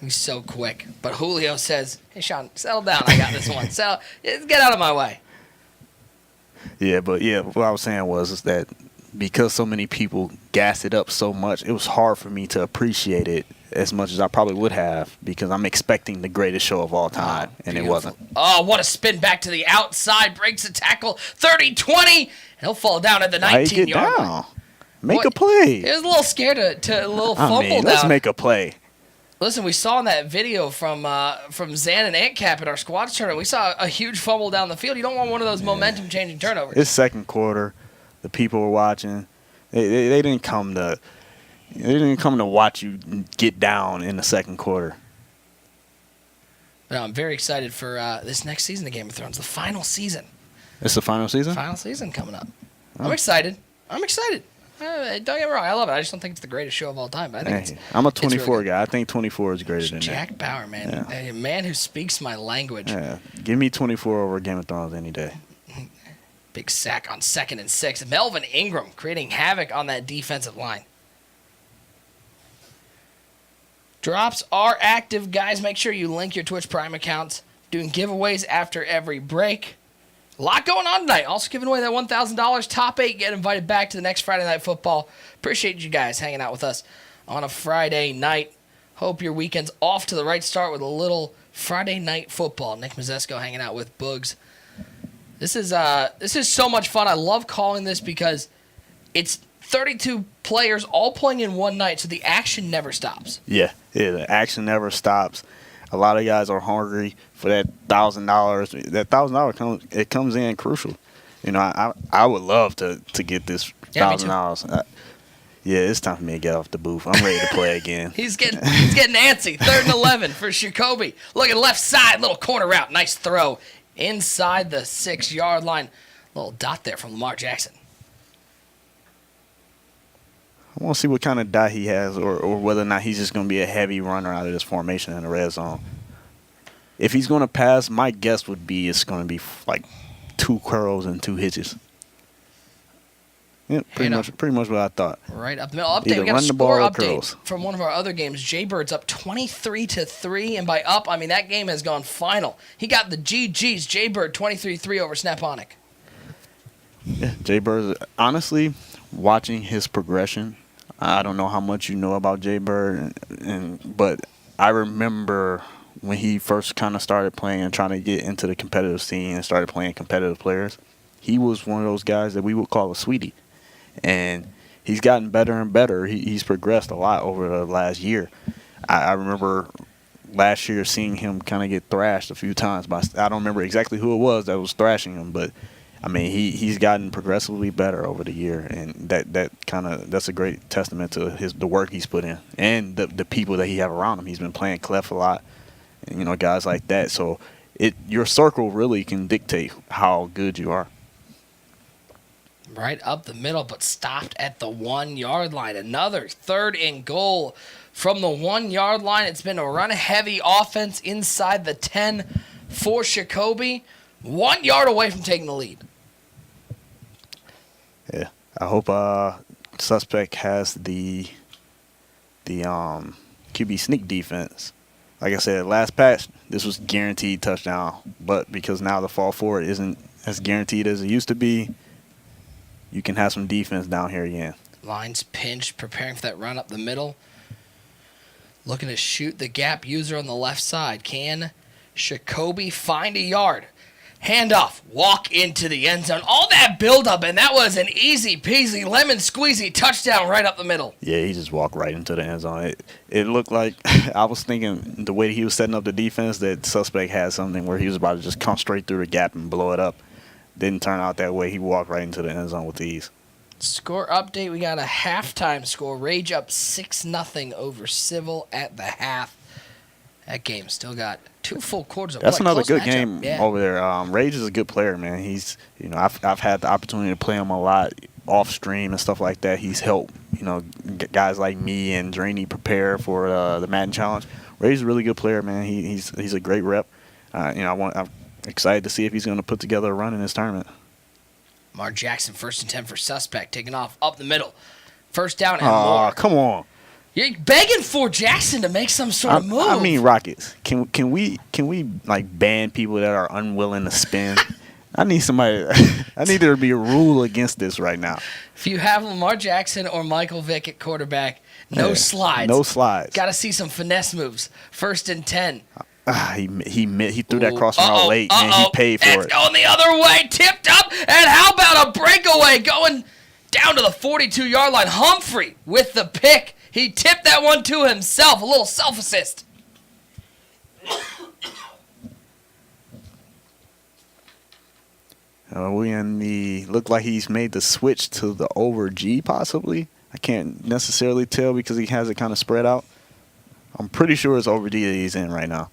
He's so quick. But Julio says, "Hey Sean, settle down. I got this one. Get out of my way." Yeah, but what I was saying was that because so many people gas it up so much, it was hard for me to appreciate it as much as I probably would have because I'm expecting the greatest show of all time, and it wasn't. Oh, what a spin back to the outside. Breaks a tackle. 30-20. And he'll fall down at the 19-yard line. Make a play. He was a little scared to a little fumble down. Let's make a play. Listen, we saw in that video from Zan and Antcap at our squads tournament, we saw a huge fumble down the field. You don't want one of those momentum-changing turnovers. It's second quarter. The people were watching. They didn't come to watch you get down in the second quarter. But I'm very excited for this next season of Game of Thrones, the final season. It's the final season? Final season coming up. I'm excited. Don't get me wrong, I love it. I just don't think it's the greatest show of all time. But I think I'm a it's really 24 good. guy. I think 24 is greater than Jack Bauer, man. Yeah. A man who speaks my language. that. Yeah. Give me 24 over Game of Thrones any day. Big sack on 2nd and 6. Melvin Ingram creating havoc on that defensive line. Drops are active, guys. Make sure you link your Twitch Prime accounts. Doing giveaways after every break. A lot going on tonight. Also giving away that $1,000. Top 8 get invited back to the next Friday Night Football. Appreciate you guys hanging out with us on a Friday night. Hope your weekend's off to the right start with a little Friday Night Football. Nick Mazesco hanging out with Boogs. This is so much fun. I love calling this because it's 32 players all playing in one night, so the action never stops. Yeah, the action never stops. A lot of guys are hungry for that $1,000. That $1,000 comes in crucial. You know, I would love to get this $1,000. Yeah, it's time for me to get off the booth. I'm ready to play again. He's getting antsy. 3rd and 11 for Jacoby. Looking left side, little corner route, nice throw inside the 6-yard line. Little dot there from Lamar Jackson. I want to see what kind of dot he has or whether or not he's just going to be a heavy runner out of this formation in the red zone. If he's going to pass, my guess would be it's going to be like 2 curls and 2 hitches. Yeah, pretty much what I thought. Right up the middle. Update. Either We got a run the ball score or update curls. from one of our other games. Jaybird's up 23-3, and by up, I mean that game has gone final. He got the GGs. Jaybird 23-3 over Snaponic. Yeah, Jaybird, honestly, watching his progression, I don't know how much you know about Jaybird, but I remember when he first kind of started playing and trying to get into the competitive scene and started playing competitive players, he was one of those guys that we would call a sweetie. And he's gotten better and better. He's progressed a lot over the last year. I remember last year seeing him kind of get thrashed a few times. I don't remember exactly who it was that was thrashing him, but I mean he's gotten progressively better over the year, and that's a great testament to the work he's put in and the people that he have around him. He's been playing Clef a lot, and, you know, guys like that. So your circle really can dictate how good you are. Right up the middle, but stopped at the 1-yard line. Another 3rd and goal from the 1-yard line. It's been a run-heavy offense inside the 10 for Jacoby. 1 yard away from taking the lead. Yeah, I hope Suspect has the QB sneak defense. Like I said, last patch, this was guaranteed touchdown, but because now the fall forward isn't as guaranteed as it used to be, you can have some defense down here again. Line's pinched, preparing for that run up the middle. Looking to shoot the gap user on the left side. Can Jacoby find a yard? Handoff, walk into the end zone. All that buildup, and that was an easy peasy, lemon squeezy touchdown right up the middle. Yeah, he just walked right into the end zone. It looked like, I was thinking the way he was setting up the defense, that Suspect had something where he was about to just come straight through the gap and blow it up. Didn't turn out that way. He walked right into the end zone with ease. Score update, we got a halftime score. Rage up 6-0 over Civil at the half. That game still got 2 full quarters of play. That's another Close good matchup. game over there. Rage is a good player, man. He's, you know, I've had the opportunity to play him a lot off stream and stuff like that. He's helped, you know, guys like me and Draney prepare for the Madden Challenge. Rage is a really good player, man. He's a great rep. You know, I'm excited to see if he's going to put together a run in this tournament. Lamar Jackson, 1st and 10 for Suspect, taking off up the middle. First down and Oh, more. come on. You're begging for Jackson to make some sort of move. I mean, Rockets. Can we like ban people that are unwilling to spin? I need somebody. I need there to be a rule against this right now. If you have Lamar Jackson or Michael Vick at quarterback, no slides. No slides. Got to see some finesse moves. 1st and 10. He threw that cross route late, and he paid for It's it. going the other way, tipped up, and how about a breakaway going down to the 42-yard line? Humphrey with the pick. He tipped that one to himself, a little self-assist. Look like he's made the switch to the over G possibly. I can't necessarily tell because he has it kind of spread out. I'm pretty sure it's over D that he's in right now.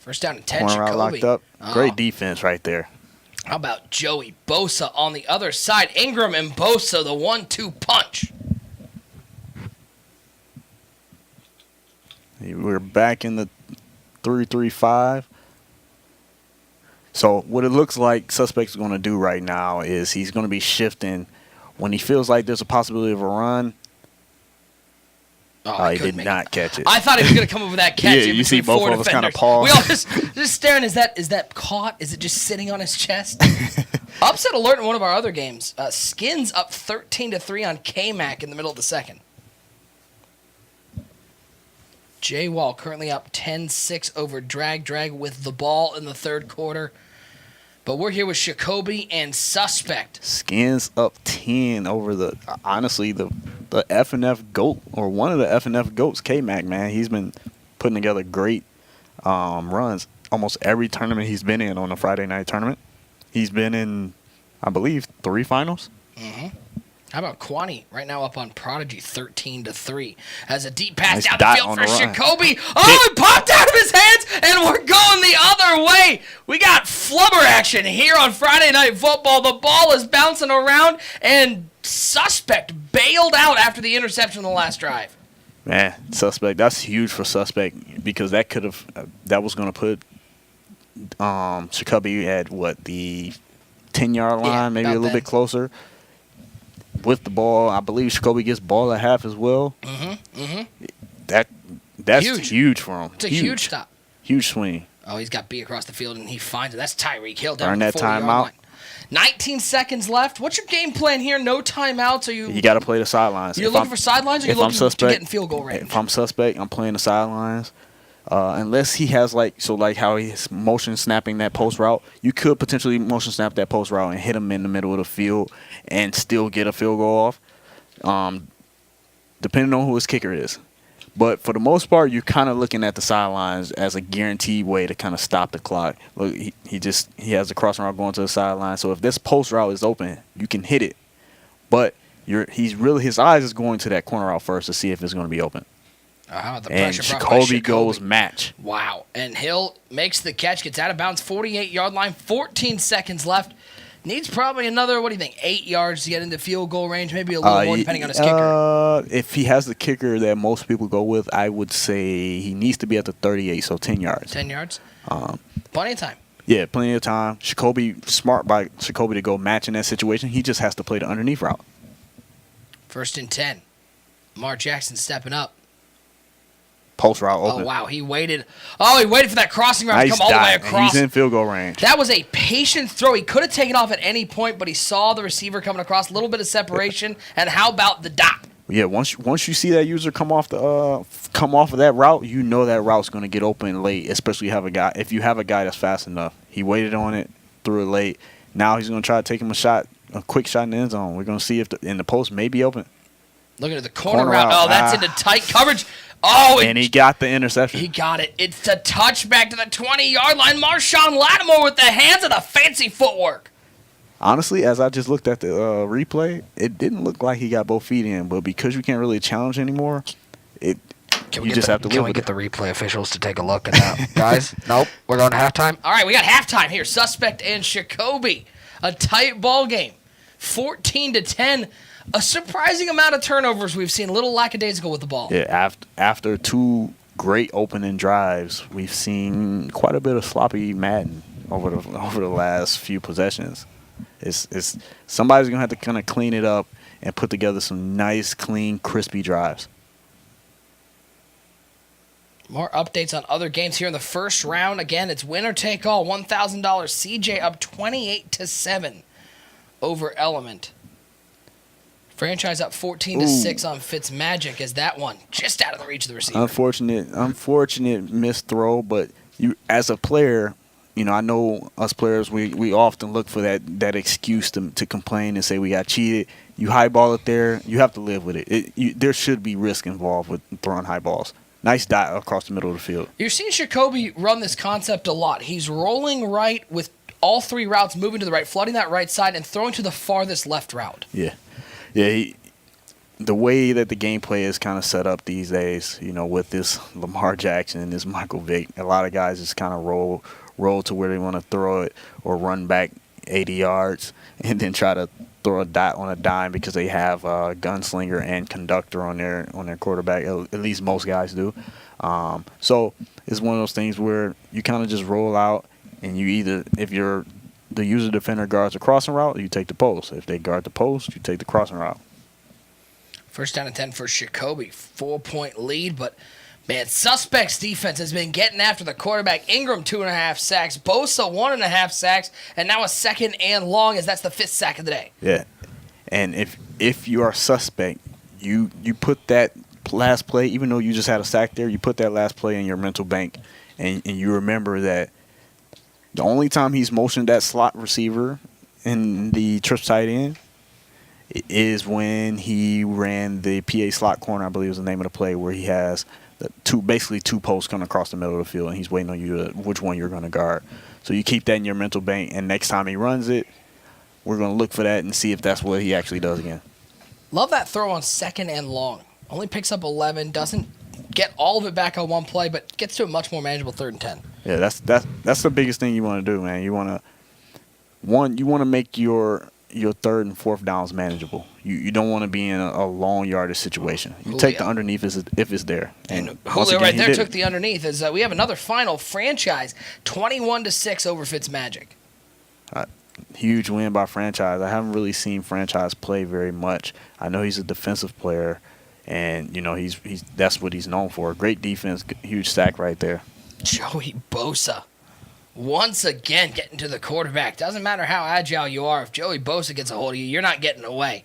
First down and 10, Corner route Jacoby. locked up. Oh. Great defense right there. How about Joey Bosa on the other side? Ingram and Bosa, the 1-2 punch. We're back in the 3-3-5. So what it looks like Suspect's going to do right now is he's going to be shifting when he feels like there's a possibility of a run. He did not catch it. I thought he was going to come up with that catch. Yeah, you see both of us kind of pause. We all just staring. Is that caught? Is it just sitting on his chest? Upset alert in one of our other games. Skins up 13-3 on K-Mac in the middle of the second. Jay Wall currently up 10-6 over Drag with the ball in the third quarter. But we're here with Jacoby and Suspect. Skins up 10 over the F&F GOAT, or one of the F&F GOATs, K-Mac, man. He's been putting together great runs. Almost every tournament he's been in on the Friday night tournament. He's been in, I believe, 3 finals. Mm-hmm. How about Kwani right now up on Prodigy 13-3 as a deep pass Nice down dot the field on for the run. Jacoby. Oh, it popped out of his hands, and we're going the other way. We got flubber action here on Friday Night Football. The ball is bouncing around, and Suspect bailed out after the interception on the last drive. Man, Suspect, that's huge for Suspect because that was going to put Jacoby at the 10-yard line, maybe a little bit closer. With the ball, I believe Jacoby gets ball at half as well. That's huge for him. It's a huge stop. Huge swing. Oh, he's got B across the field, and he finds it. That's Tyreek Hill down Earn the that 40-yard timeout. line. 19 seconds left. What's your game plan here? No timeouts? Are You got to play the sidelines. You're looking for sidelines, or you're looking to get in field goal range? If I'm Suspect, I'm playing the sidelines. Unless he has how he's motion snapping that post route, you could potentially motion snap that post route and hit him in the middle of the field and still get a field goal off, depending on who his kicker is. But for the most part, you're kind of looking at the sidelines as a guaranteed way to kind of stop the clock. Look, he has a crossing route going to the sideline, so if this post route is open, you can hit it. But his eyes is going to that corner route first to see if it's going to be open. How about the And pressure brought by Jacoby goes match. Wow. And Hill makes the catch, gets out of bounds, 48-yard line, 14 seconds left. Needs probably another, 8 yards to get into field goal range, maybe a little more depending on his kicker. If he has the kicker that most people go with, I would say he needs to be at the 38, so 10 yards. 10 yards? Plenty of time. Yeah, plenty of time. Smart by Jacoby to go match in that situation. He just has to play the underneath route. 1st and 10. Lamar Jackson stepping up. Post route open. Oh, wow. He waited for that crossing route to come all the way across. He's in field goal range. That was a patient throw. He could have taken off at any point, but he saw the receiver coming across, a little bit of separation. And how about the dot? Yeah, once you see that user come off of that route, you know that route's going to get open late, especially if you have a guy that's fast enough. He waited on it, threw it late. Now he's going to try to take him a quick shot in the end zone. We're going to see if in the post may be open. Looking at the corner route. Oh, that's into tight coverage. Oh, and he got the interception. He got it. It's a touchback to the 20-yard line. Marshawn Lattimore with the hands and the fancy footwork. Honestly, as I just looked at the replay, it didn't look like he got both feet in. But because you can't really challenge anymore, you just have to live with it. Can we get the replay officials to take a look at that? Guys, nope. We're going to halftime. All right, we got halftime here. Suspect and Jacoby. A tight ball game. 14-10. A surprising amount of turnovers we've seen. A little lackadaisical with the ball. Yeah, after 2 great opening drives, we've seen quite a bit of sloppy Madden over the last few possessions. It's somebody's gonna have to kind of clean it up and put together some nice, clean, crispy drives. More updates on other games here in the first round. Again, it's winner take all. $1,000. CJ up 28-7 over Element. Franchise up 14-6 on Fitzmagic as that one just out of the reach of the receiver. Unfortunate missed throw, but you as a player, I know us players we often look for that excuse to complain and say we got cheated. You high ball it there, you have to live with it. There should be risk involved with throwing high balls. Nice dot across the middle of the field. You're seeing Jacoby run this concept a lot. He's rolling right with all 3 routes, moving to the right, flooding that right side, and throwing to the farthest left route. Yeah, the way that the gameplay is kind of set up these days, with this Lamar Jackson and this Michael Vick, a lot of guys just kind of roll to where they want to throw it or run back 80 yards and then try to throw a dot on a dime because they have a gunslinger and conductor on their quarterback. At least most guys do. So it's one of those things where you kind of just roll out, and you either, if the user defender guards a crossing route, you take the post. If they guard the post, you take the crossing route. First down and 10 for Jacoby. 4-point lead, but man, Suspects defense has been getting after the quarterback. Ingram 2.5 sacks, Bosa 1.5 sacks, and now a 2nd and long, as that's the 5th sack of the day. Yeah, and if you are Suspect, you put that last play, even though you just had a sack there, you put that last play in your mental bank, and you remember that the only time he's motioned that slot receiver in the trips tight end is when he ran the PA slot corner, I believe was the name of the play, where he has basically two posts coming across the middle of the field, and he's waiting on you to which one you're going to guard. So you keep that in your mental bank, and next time he runs it, we're going to look for that and see if that's what he actually does again. Love that throw on 2nd and long. Only picks up 11, doesn't get all of it back on one play, but gets to a much more manageable 3rd and 10. Yeah, that's the biggest thing you want to do, man. You want to make your 3rd and 4th downs manageable. You don't want to be in a long yardage situation. You take the underneath if it's there. And Julio right there took the underneath. As we have another final franchise, 21-6 over Fitzmagic. Huge win by franchise. I haven't really seen franchise play very much. I know he's a defensive player, and he's that's what he's known for. Great defense, huge sack right there. Joey Bosa. Once again, getting to the quarterback. Doesn't matter how agile you are. If Joey Bosa gets a hold of you, you're not getting away.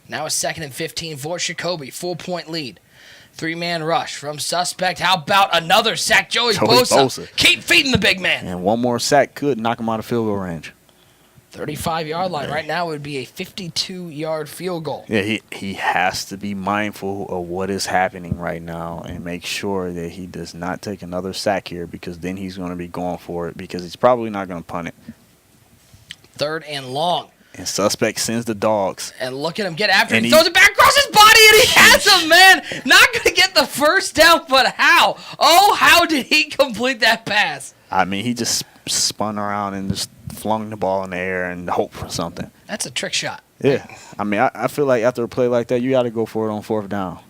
Now a 2nd and 15 for Jacoby. 4-point lead. 3-man rush from Suspect. How about another sack? Joey Bosa. Keep feeding the big man. And one more sack could knock him out of field goal range. 35-yard line. Right now it would be a 52-yard field goal. Yeah, he has to be mindful of what is happening right now and make sure that he does not take another sack here, because then he's going to be going for it, because he's probably not going to punt it. 3rd and long. And Suspect sends the dogs. And look at him get after it. He throws it back across his body, and he has him, man. Not going to get the first down, but how? Oh, how did he complete that pass? I mean, he just spun around and just flung the ball in the air and hope for something. That's a trick shot. Yeah. I mean, I feel like after a play like that, you got to go for it on 4th down.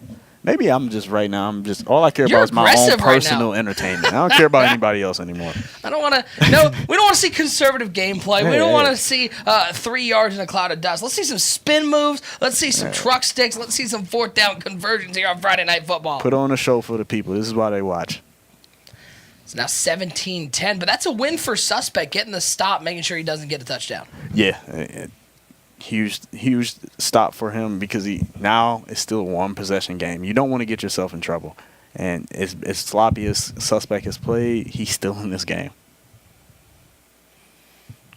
Maybe all I care about is my own personal entertainment. I don't care about anybody else anymore. We don't want to see conservative gameplay. We don't want to see 3 yards in a cloud of dust. Let's see some spin moves. Let's see some truck sticks. Let's see some 4th down conversions here on Friday Night Football. Put on a show for the people. This is why they watch. It's now 17-10, but that's a win for Suspect, getting the stop, making sure he doesn't get a touchdown. Yeah, huge stop for him, because now it's still a one-possession game. You don't want to get yourself in trouble. And as sloppy as Suspect has played, he's still in this game.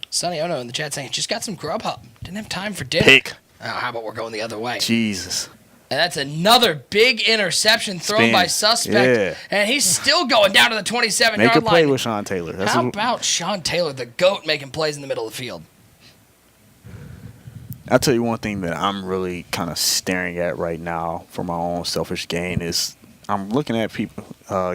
Sonny Ono in the chat saying, just got some Grubhub. Didn't have time for dinner. Pick. Oh, how about we're going the other way? Jesus. And that's another big interception thrown by Suspect. Yeah. And he's still going down to the 27-yard line. Make a play with Sean Taylor. How about Sean Taylor, the GOAT, making plays in the middle of the field? I'll tell you one thing that I'm really kind of staring at right now for my own selfish gain is I'm looking at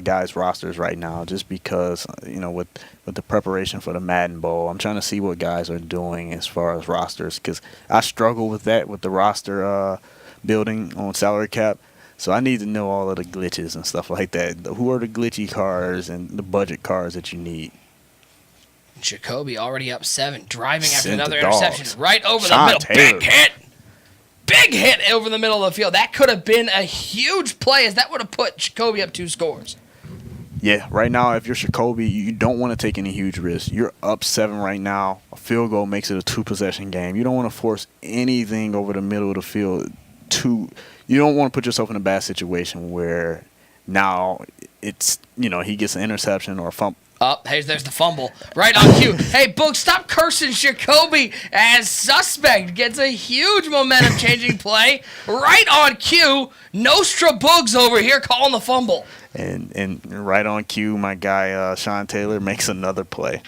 guys' rosters right now, just because, with the preparation for the Madden Bowl, I'm trying to see what guys are doing as far as rosters, because I struggle with that, with the roster building on salary cap. So I need to know all of the glitches and stuff like that. Who are the glitchy cards and the budget cards that you need? Jacoby already up 7, driving after Send another the dogs. interception right over Sean the middle. Taylor. Big hit over the middle of the field. That could have been a huge play, as that would have put Jacoby up 2 scores. Yeah, right now, if you're Jacoby, you don't want to take any huge risks. You're up 7 right now. A field goal makes it a 2-possession game. You don't want to force anything over the middle of the field. You don't want to put yourself in a bad situation where now it's, he gets an interception or a fumble. There's the fumble. Right on cue. Hey, Boog, stop cursing Jacoby, as Suspect gets a huge momentum-changing play. Right on cue. Nostra Boogs over here calling the fumble. And right on cue, my guy Sean Taylor makes another play.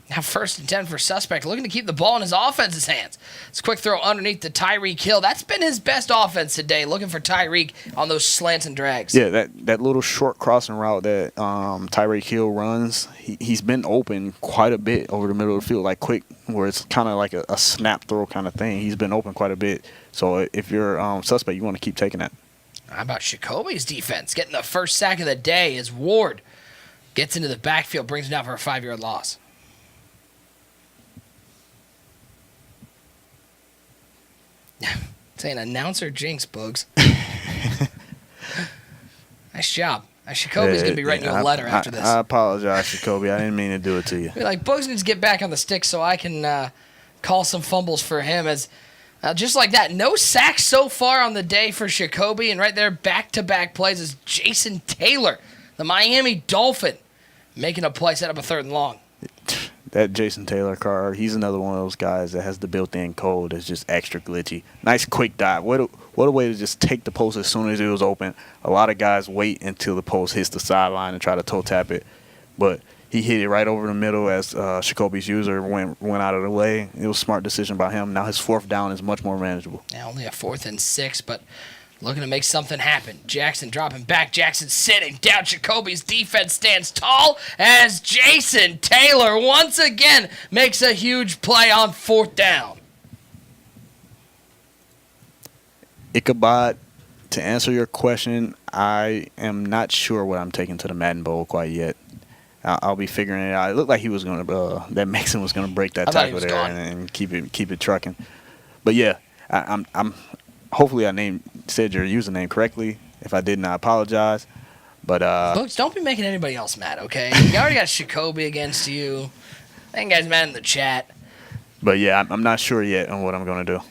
Now 1st and 10 for Suspect, looking to keep the ball in his offense's hands. It's a quick throw underneath to Tyreek Hill. That's been his best offense today, looking for Tyreek on those slants and drags. Yeah, that little short crossing route that Tyreek Hill runs, he's been open quite a bit over the middle of the field, like quick, where it's kind of like a snap throw kind of thing. He's been open quite a bit. So if you're Suspect, you want to keep taking that. How about Jacoby's defense? Getting the first sack of the day as Ward gets into the backfield, brings him down for a 5-yard loss. Saying announcer jinx, Bugs. Nice job. Jacoby's going to be writing you a letter after this. I apologize, Jacoby. I didn't mean to do it to you. Be like, Bugs needs to get back on the stick so I can call some fumbles for him. As just like that, no sacks so far on the day for Jacoby. And right there, back-to-back plays is Jason Taylor, the Miami Dolphin, making a play, set up a 3rd and long. That Jason Taylor card, he's another one of those guys that has the built-in code that's just extra glitchy. Nice quick dive. What a way to just take the post as soon as it was open. A lot of guys wait until the post hits the sideline and try to toe tap it. But he hit it right over the middle as Jacoby's user went out of the way. It was a smart decision by him. Now his 4th down is much more manageable. Now only a 4th and 6, but looking to make something happen. Jackson dropping back. Jackson sitting down. Jacoby's defense stands tall as Jason Taylor once again makes a huge play on 4th down. Ichabod, to answer your question, I am not sure what I'm taking to the Madden Bowl quite yet. I'll be figuring it out. It looked like he was going to that Mixon was going to break that tackle there and keep it trucking. But yeah, I'm hopefully I said your username correctly. If I didn't, I apologize. But Books, don't be making anybody else mad, okay? You already got Jacoby against you. That guy's mad in the chat. But yeah, I'm not sure yet on what I'm going to do. All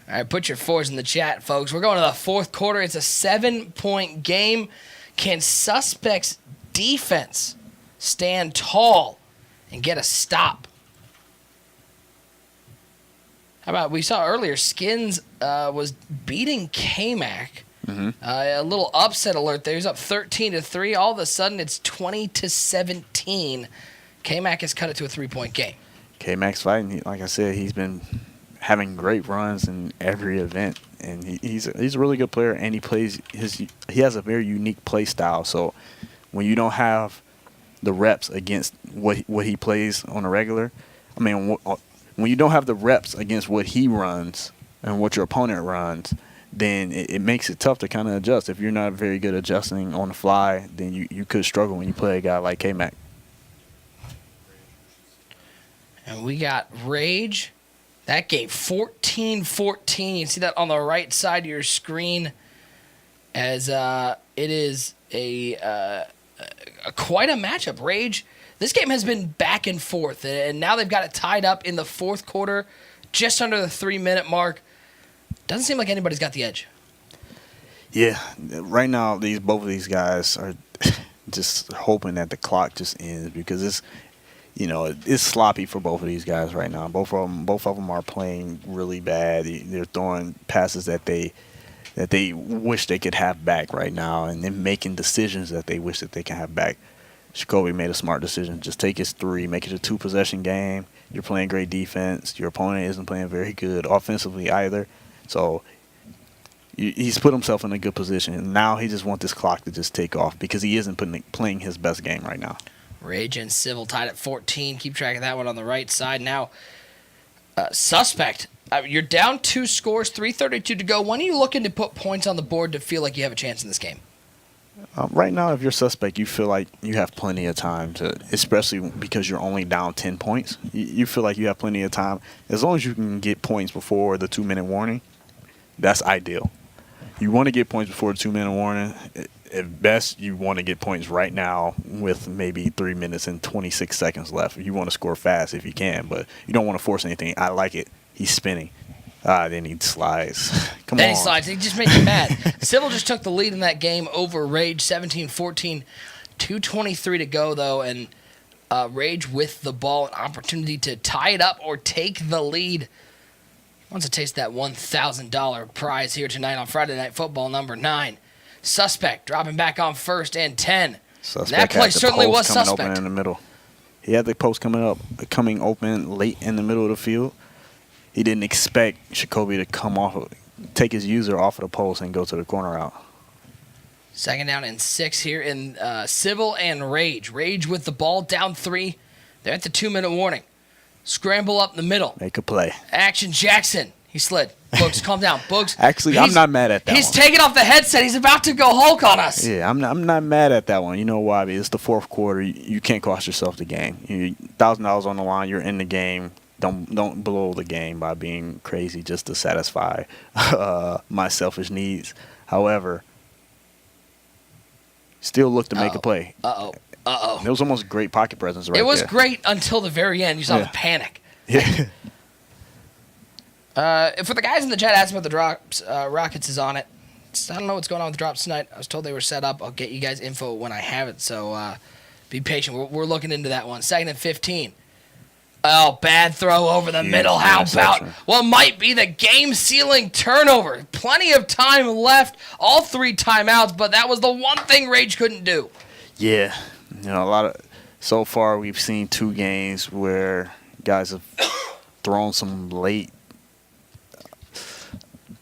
right, put your 4s in the chat, folks. We're going to the 4th quarter. It's a 7-point game. Can Suspect's defense stand tall and get a stop? How about we saw earlier Skins was beating K-Mac. Mm-hmm. A little upset alert there. He's up 13-3. All of a sudden, it's 20-17. K-Mac has cut it to a 3-point game. K-Mac's fighting. Like I said, he's been having great runs in every event, and he's a really good player. And he has a very unique play style. So when you don't have the reps against what he plays on a regular, when you don't have the reps against what he runs and what your opponent runs, then it makes it tough to kind of adjust. If you're not very good adjusting on the fly, then you could struggle when you play a guy like K-Mac. And we got Rage. That gave 14-14. You see that on the right side of your screen as it is quite a matchup. Rage, this game has been back and forth, and now they've got it tied up in the 4th quarter, just under the 3-minute mark. Doesn't seem like anybody's got the edge. Yeah, right now both of these guys are just hoping that the clock just ends because it's sloppy for both of these guys right now. Both of them are playing really bad. They're throwing passes that they wish they could have back right now, and then making decisions that they wish that they can have back. Jacoby made a smart decision. Just take his 3, make it a 2-possession game. You're playing great defense. Your opponent isn't playing very good offensively either. So he's put himself in a good position. And now he just wants this clock to just take off because he isn't playing his best game right now. Rage and Civil tied at 14. Keep track of that one on the right side. Now, Suspect, you're down 2 scores, 3:32 to go. When are you looking to put points on the board to feel like you have a chance in this game? Right now, if you're Suspect, you feel like you have plenty of time to, especially because you're only down 10 points. You feel like you have plenty of time. As long as you can get points before the 2-minute warning, that's ideal. You want to get points before the 2-minute warning. At best, you want to get points right now with maybe 3 minutes and 26 seconds left. You want to score fast if you can, but you don't want to force anything. I like it. He's spinning. Then he slides. Come on. Then he slides. He just made you mad. Civil just took the lead in that game over Rage, 17-14. 2:23 to go, though, and Rage with the ball, an opportunity to tie it up or take the lead. Wants to taste that $1,000 prize here tonight on Friday Night Football number 9. Suspect dropping back on 1st and 10. Suspect that play certainly was coming suspect. open in the middle. He had the post coming open late in the middle of the field. He didn't expect Jacoby to take his user off of the post and go to the corner route. 2nd down and 6 here in Civil and Rage. Rage with the ball down 3. They're at the 2-minute warning. Scramble up the middle. Make a play. Action Jackson. He slid. Boogs, calm down. Boogs. Actually, I'm not mad at that one. He's taking off the headset. He's about to go Hulk on us. Yeah, I'm not mad at that one. You know why? It's the 4th quarter. You can't cost yourself the game. $1,000 on the line. You're in the game. Don't blow the game by being crazy just to satisfy my selfish needs. However, still look to make a play. It was almost great pocket presence right there. It was great until the very end. You saw the panic. Yeah. For the guys in the chat asking about the drops, Rockets is on it. I don't know what's going on with the drops tonight. I was told they were set up. I'll get you guys info when I have it, so be patient. We're looking into that one. 2nd and 15. Oh, bad throw over the middle. How about what might be the game-sealing turnover? Plenty of time left. All 3 timeouts, but that was the one thing Rage couldn't do. Yeah. So far we've seen 2 games where guys have thrown some late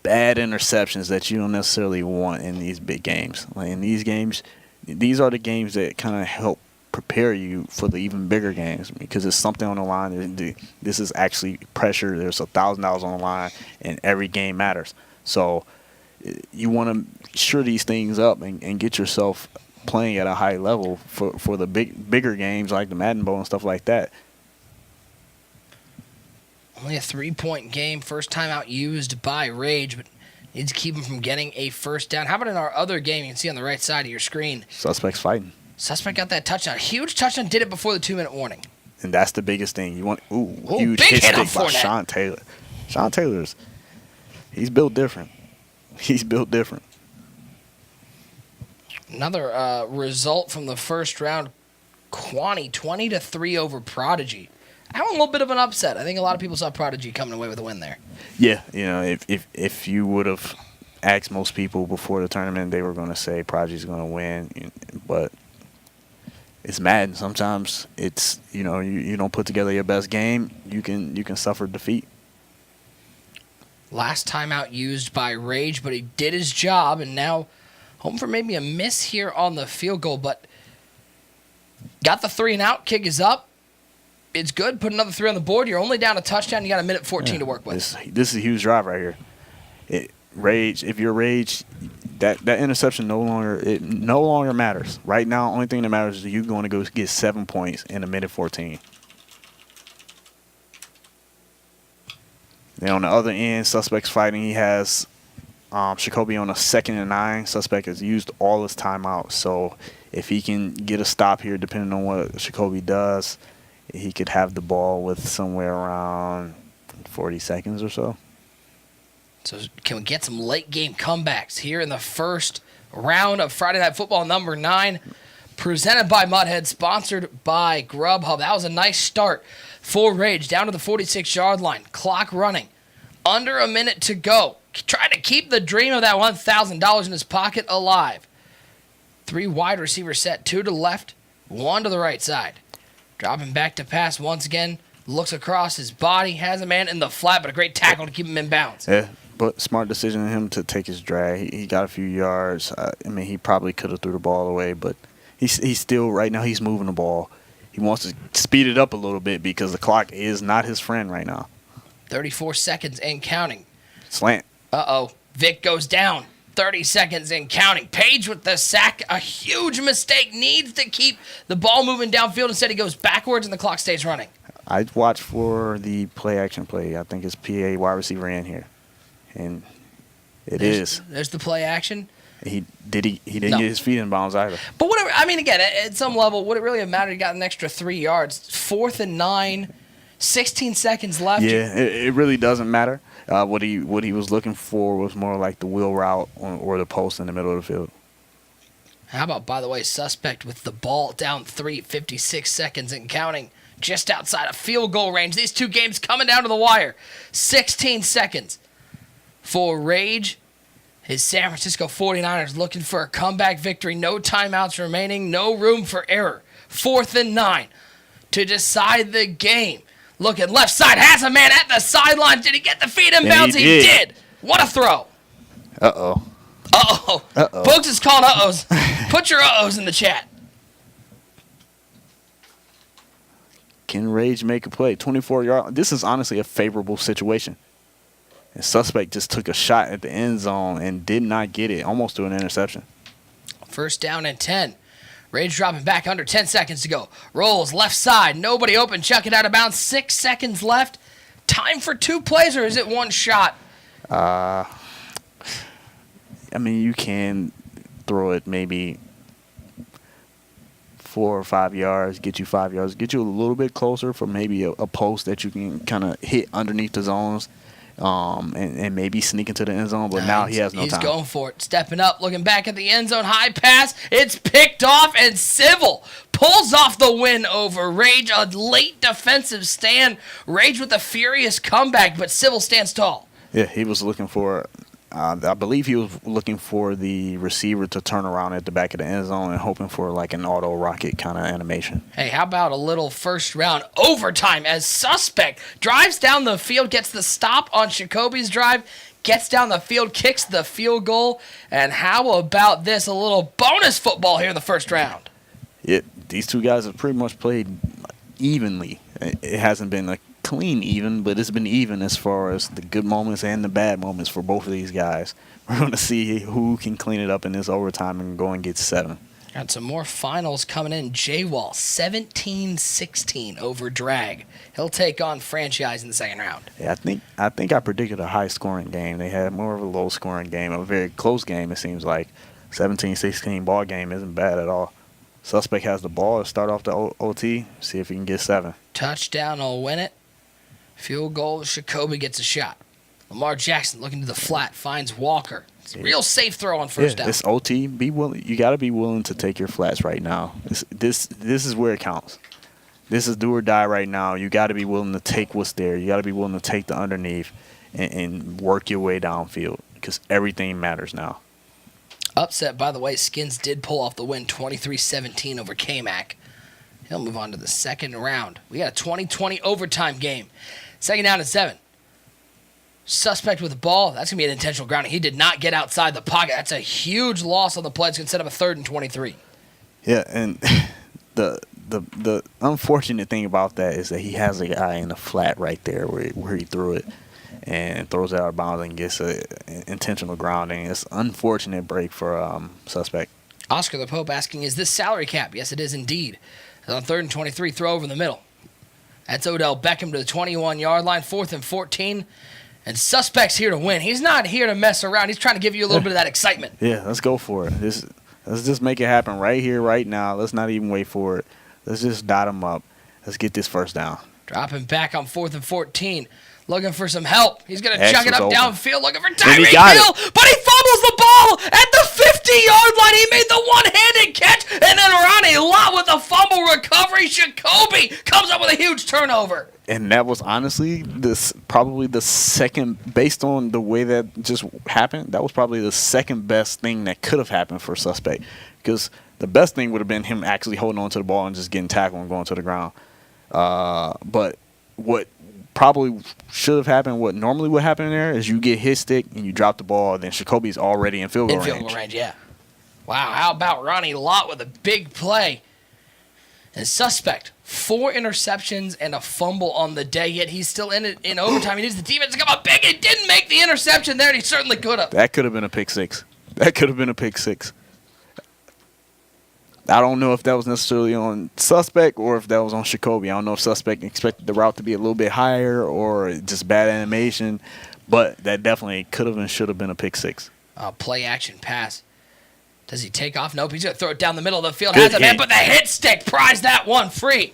bad interceptions that you don't necessarily want in these big games. Like in these games, these are the games that kind of help prepare you for the even bigger games because there's something on the line. This is actually pressure. There's $1,000 on the line, and every game matters. So you want to shore these things up and get yourself playing at a high level for the bigger games like the Madden Bowl and stuff like that. Only a 3-point game. First time out used by Rage, but needs to keep him from getting a first down. How about in our other game? You can see on the right side of your screen. Suspects fighting. Suspect got that touchdown. Huge touchdown. Did it before the 2-minute warning. And that's the biggest thing. You want huge hit stick by Sean Taylor. Sean Taylor's he's built different. He's built different. Another result from the first round. Quaney 20-3 over Prodigy. That was a little bit of an upset. I think a lot of people saw Prodigy coming away with a win there. Yeah, if you would have asked most people before the tournament, they were going to say Prodigy's going to win, but it's Madden. Sometimes it's you don't put together your best game, you can suffer defeat. Last time out used by Rage, but he did his job, and now home for maybe a miss here on the field goal, but got the 3-and-out. Kick is up. It's good. Put another 3 on the board. You're only down a touchdown. You got a minute 14 to work with. This is a huge drive right here. Rage. If you're Rage, that interception no longer matters. Right now, only thing that matters is you going to go get 7 points in a minute 14. Then on the other end, Suspect's fighting. He has Jacoby on a 2nd and 9. Suspect has used all his timeout. So if he can get a stop here, depending on what Jacoby does, he could have the ball with somewhere around 40 seconds or so. So can we get some late game comebacks here in the first round of Friday Night Football number 9, presented by Mudhead, sponsored by Grubhub. That was a nice start for Rage, down to the 46-yard line. Clock running. Under a minute to go. Trying to keep the dream of that $1,000 in his pocket alive. 3 wide receiver set, 2 to the left, 1 to the right side. Dropping back to pass once again. Looks across his body. Has a man in the flat, but a great tackle to keep him in bounds. Yeah, but smart decision of him to take his drag. He got a few yards. He probably could have threw the ball away, but he's still, right now, he's moving the ball. He wants to speed it up a little bit because the clock is not his friend right now. 34 seconds and counting. Slant. Vic goes down. 30 seconds and counting. Page with the sack. A huge mistake. Needs to keep the ball moving downfield. Instead, he goes backwards and the clock stays running. I watched for the play-action play. I think it's PA wide receiver in here. And there's the play action. He didn't get his feet in bounds either. But whatever. Again, at some level, would it really have mattered? He got an extra 3 yards. 4th and 9. 16 seconds left. Yeah, it really doesn't matter. What he was looking for was more like the wheel route or the post in the middle of the field. How about, by the way, Suspect with the ball down 3, 56 seconds and counting, just outside of field goal range. These 2 games coming down to the wire. 16 seconds for Rage. His San Francisco 49ers looking for a comeback victory. No timeouts remaining. No room for error. 4th and 9. to decide the game. Looking left side, has a man at the sideline. Did he get the feet in bounds? He did. What a throw. Uh-oh. Books is calling uh-ohs. Put your uh-ohs in the chat. Can Rage make a play? 24-yard. This is honestly a favorable situation. And suspect just took a shot at the end zone and did not get it. Almost to an interception. First down and 10. Rage dropping back under 10 seconds to go. Rolls left side. Nobody open. Chuck it out of bounds. 6 seconds left. Time for 2 plays, or is it one shot? I mean, you can throw it maybe 4 or 5 yards, get you 5 yards, get you a little bit closer for maybe a post that you can kind of hit underneath the zones. And maybe sneak into the end zone, but now he has no time. He's going for it. Stepping up, looking back at the end zone. High pass. It's picked off, and Civil pulls off the win over Rage. A late defensive stand. Rage with a furious comeback, but Civil stands tall. Yeah, he was looking for I believe he was looking for the receiver to turn around at the back of the end zone and hoping for like an auto rocket kind of animation. Hey, how about a little first round overtime as Suspect drives down the field, gets the stop on Jacoby's drive, gets down the field, kicks the field goal, and how about this, a little bonus football here in the first round? These two guys have pretty much played evenly. It hasn't been a clean even, but it's been even as far as the good moments and the bad moments for both of these guys. We're going to see who can clean it up in this overtime and go and get 7. Got some more finals coming in. J-Wall 17-16 over Drag. He'll take on Franchise in the second round. Yeah, I think I predicted a high-scoring game. They had more of a low-scoring game, a very close game, it seems like. 17-16 ball game isn't bad at all. Suspect has the ball to start off the OT, see if he can get 7. Touchdown will win it. Field goal, Jacoby gets a shot. Lamar Jackson looking to the flat, finds Walker. It's a real safe throw on first down. It's OT. Be willing. You got to be willing to take your flats right now. This is where it counts. This is do or die right now. You got to be willing to take what's there. You got to be willing to take the underneath and work your way downfield because everything matters now. Upset, by the way, Skins did pull off the win 23-17 over K-Mac. He'll move on to the second round. We got a 20-20 overtime game. Second down and 7. Suspect with the ball. That's going to be an intentional grounding. He did not get outside the pocket. That's a huge loss on the play. It's going to set up a 3rd and 23. Yeah, and the unfortunate thing about that is that he has a guy in the flat right there where he threw it and throws it out of bounds and gets an intentional grounding. It's an unfortunate break for Suspect. Oscar the Pope asking, is this salary cap? Yes, it is indeed. On 3rd and 23, throw over the middle. That's Odell Beckham to the 21-yard line, 4th and 14. And Suspect's here to win. He's not here to mess around. He's trying to give you a little bit of that excitement. Yeah, let's go for it. Let's just make it happen right here, right now. Let's not even wait for it. Let's just dot him up. Let's get this first down. Dropping back on 4th and 14. Looking for some help. He's going to chuck it up downfield, looking for Tyreek Hill, but he fumbles the ball at the 50-yard line. He made the one-handed catch, and then Ronnie Lott with a fumble recovery. Jacoby comes up with a huge turnover. And that was honestly probably the second, based on the way that just happened, that was probably the second best thing that could have happened for Suspect. Because the best thing would have been him actually holding on to the ball and just getting tackled and going to the ground. But what probably should have happened, what normally would happen there, is you get his stick and you drop the ball, then Jacoby's already in field goal range. In field goal range, yeah. Wow, how about Ronnie Lott with a big play? And Suspect, 4 interceptions and a fumble on the day, yet he's still in it in overtime. He needs the defense to come up big. He didn't make the interception there, and he certainly could have. That could have been a pick 6. I don't know if that was necessarily on Suspect or if that was on Jacoby. I don't know if Suspect expected the route to be a little bit higher or just bad animation, but that definitely could have and should have been a pick 6. Play action pass. Does he take off? Nope. He's going to throw it down the middle of the field. Has a man, but the hit stick pries that one free.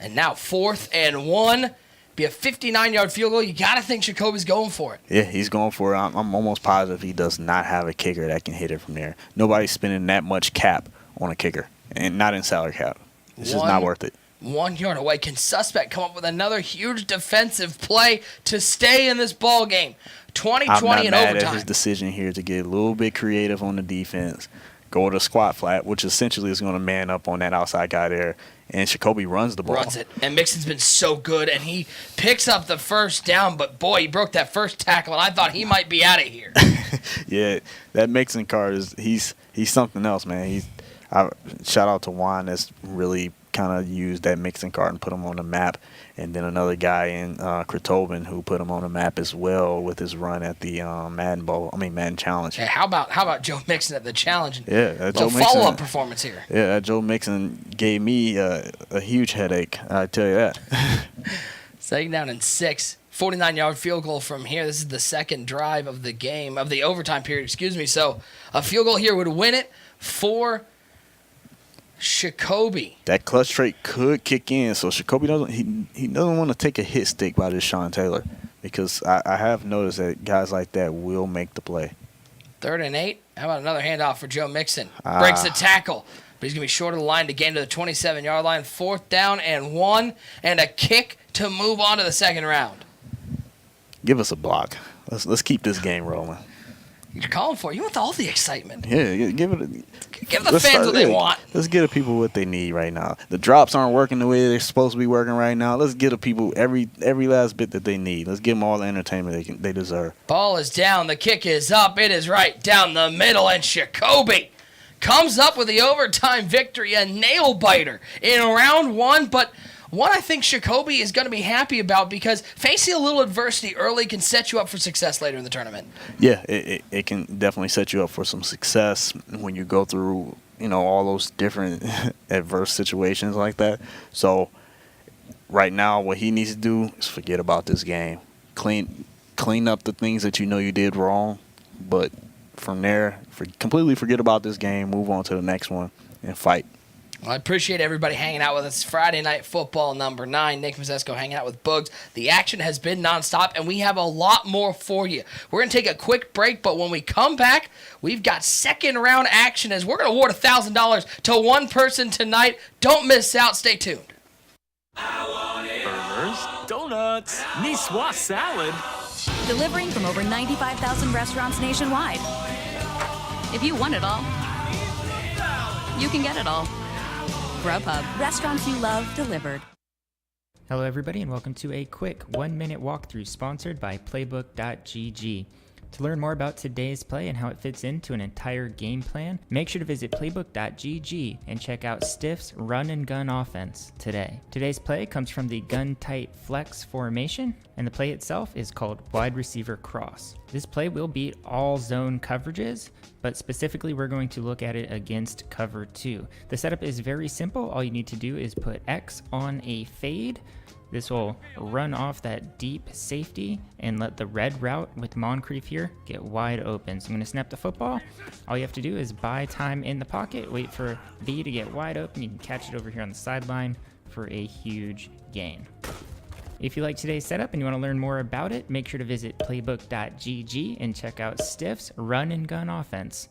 And now 4th and 1. Be a 59-yard field goal. You got to think Jacoby's going for it. Yeah, he's going for it. I'm almost positive he does not have a kicker that can hit it from there. Nobody's spending that much cap on a kicker, and not in salary cap. It's just not worth it. 1 yard away. Can Suspect come up with another huge defensive play to stay in this ball game? 20-20 in overtime. I'm not mad at his decision here to get a little bit creative on the defense, go to squat flat, which essentially is going to man up on that outside guy there, and Jacoby runs the ball. Runs it. And Mixon's been so good, and he picks up the first down, but boy, he broke that first tackle, and I thought he might be out of here. Yeah, that Mixon card he's something else, man. Shout out to Juan that's really kind of used that Mixon card and put him on the map, and then another guy in Kratoven who put him on the map as well with his run at the Madden Challenge. Hey, how about Joe Mixon at the challenge? Yeah, that Joe Mixon follow-up performance here. Yeah, that Joe Mixon gave me a huge headache. I tell you that. Second down and 6. 49-yard field goal from here. This is the second drive of the game, of the overtime period, So a field goal here would win it for Jacoby. That clutch trait could kick in, so Jacoby doesn't want to take a hit stick by this Sean Taylor, because I have noticed that guys like that will make the play. 3rd and 8. How about another handoff for Joe Mixon? Breaks the tackle, but he's going to be short of the line to gain to the 27-yard line. 4th down and 1, and a kick to move on to the second round. Give us a block. Let's keep this game rolling. You're calling for it. You want all the excitement. Yeah, give the fans what they want. Let's get the people what they need right now. The drops aren't working the way they're supposed to be working right now. Let's get the people every last bit that they need. Let's give them all the entertainment they deserve. Ball is down. The kick is up. It is right down the middle, and Jacoby comes up with the overtime victory, a nail-biter in round 1, but one I think Jacoby is going to be happy about, because facing a little adversity early can set you up for success later in the tournament. Yeah, it can definitely set you up for some success when you go through, all those different adverse situations like that. So right now what he needs to do is forget about this game. Clean up the things that you did wrong, but from there, completely forget about this game, move on to the next one, and fight. Well, I appreciate everybody hanging out with us. Friday Night Football number 9. Nick Mazesco hanging out with Bugs. The action has been nonstop, and we have a lot more for you. We're going to take a quick break, but when we come back, we've got second-round action as we're going to award $1,000 to one person tonight. Don't miss out. Stay tuned. Burgers, donuts, Niçoise salad. Delivering from over 95,000 restaurants nationwide. If you want it all, you can get it all. Grubhub, restaurants you love delivered. Hello everybody and welcome to a quick 1-minute walkthrough sponsored by Playbook.gg. To learn more about today's play and how it fits into an entire game plan, make sure to visit Playbook.gg and check out Stiff's run and gun offense today. Today's play comes from the gun tight flex formation, and the play itself is called wide receiver cross. This play will beat all zone coverages, but specifically we're going to look at it against cover 2. The setup is very simple. All you need to do is put X on a fade. This will run off that deep safety and let the red route with Moncrief here get wide open. So I'm going to snap the football. All you have to do is buy time in the pocket, wait for B to get wide open. You can catch it over here on the sideline for a huge gain. If you like today's setup and you want to learn more about it, make sure to visit Playbook.gg and check out Stiff's run and gun offense.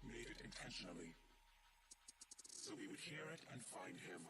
made it intentionally. So we would hear it and find him.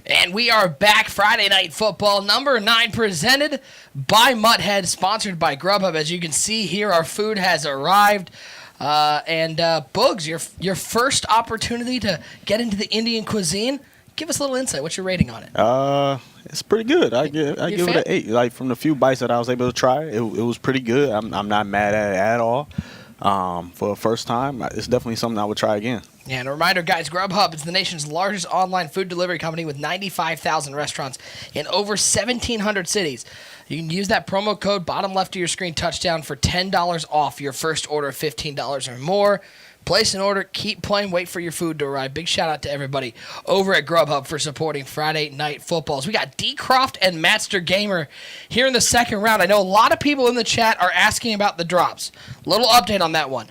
And we are back. Friday Night Football number 9 presented by Mutthead, sponsored by Grubhub. As you can see here, our food has arrived. Boogs, your first opportunity to get into the Indian cuisine. Give us a little insight. What's your rating on it? It's pretty good. I give it an 8. Like from the few bites that I was able to try, it was pretty good. I'm not mad at it at all. For the first time, it's definitely something I would try again. Yeah, and a reminder, guys, Grubhub is the nation's largest online food delivery company with 95,000 restaurants in over 1,700 cities. You can use that promo code bottom left of your screen, touchdown, for $10 off your first order of $15 or more. Place an order, keep playing, wait for your food to arrive. Big shout out to everybody over at Grubhub for supporting Friday Night Footballs. We got D. Croft and Master Gamer here in the second round. I know a lot of people in the chat are asking about the drops. Little update on that one.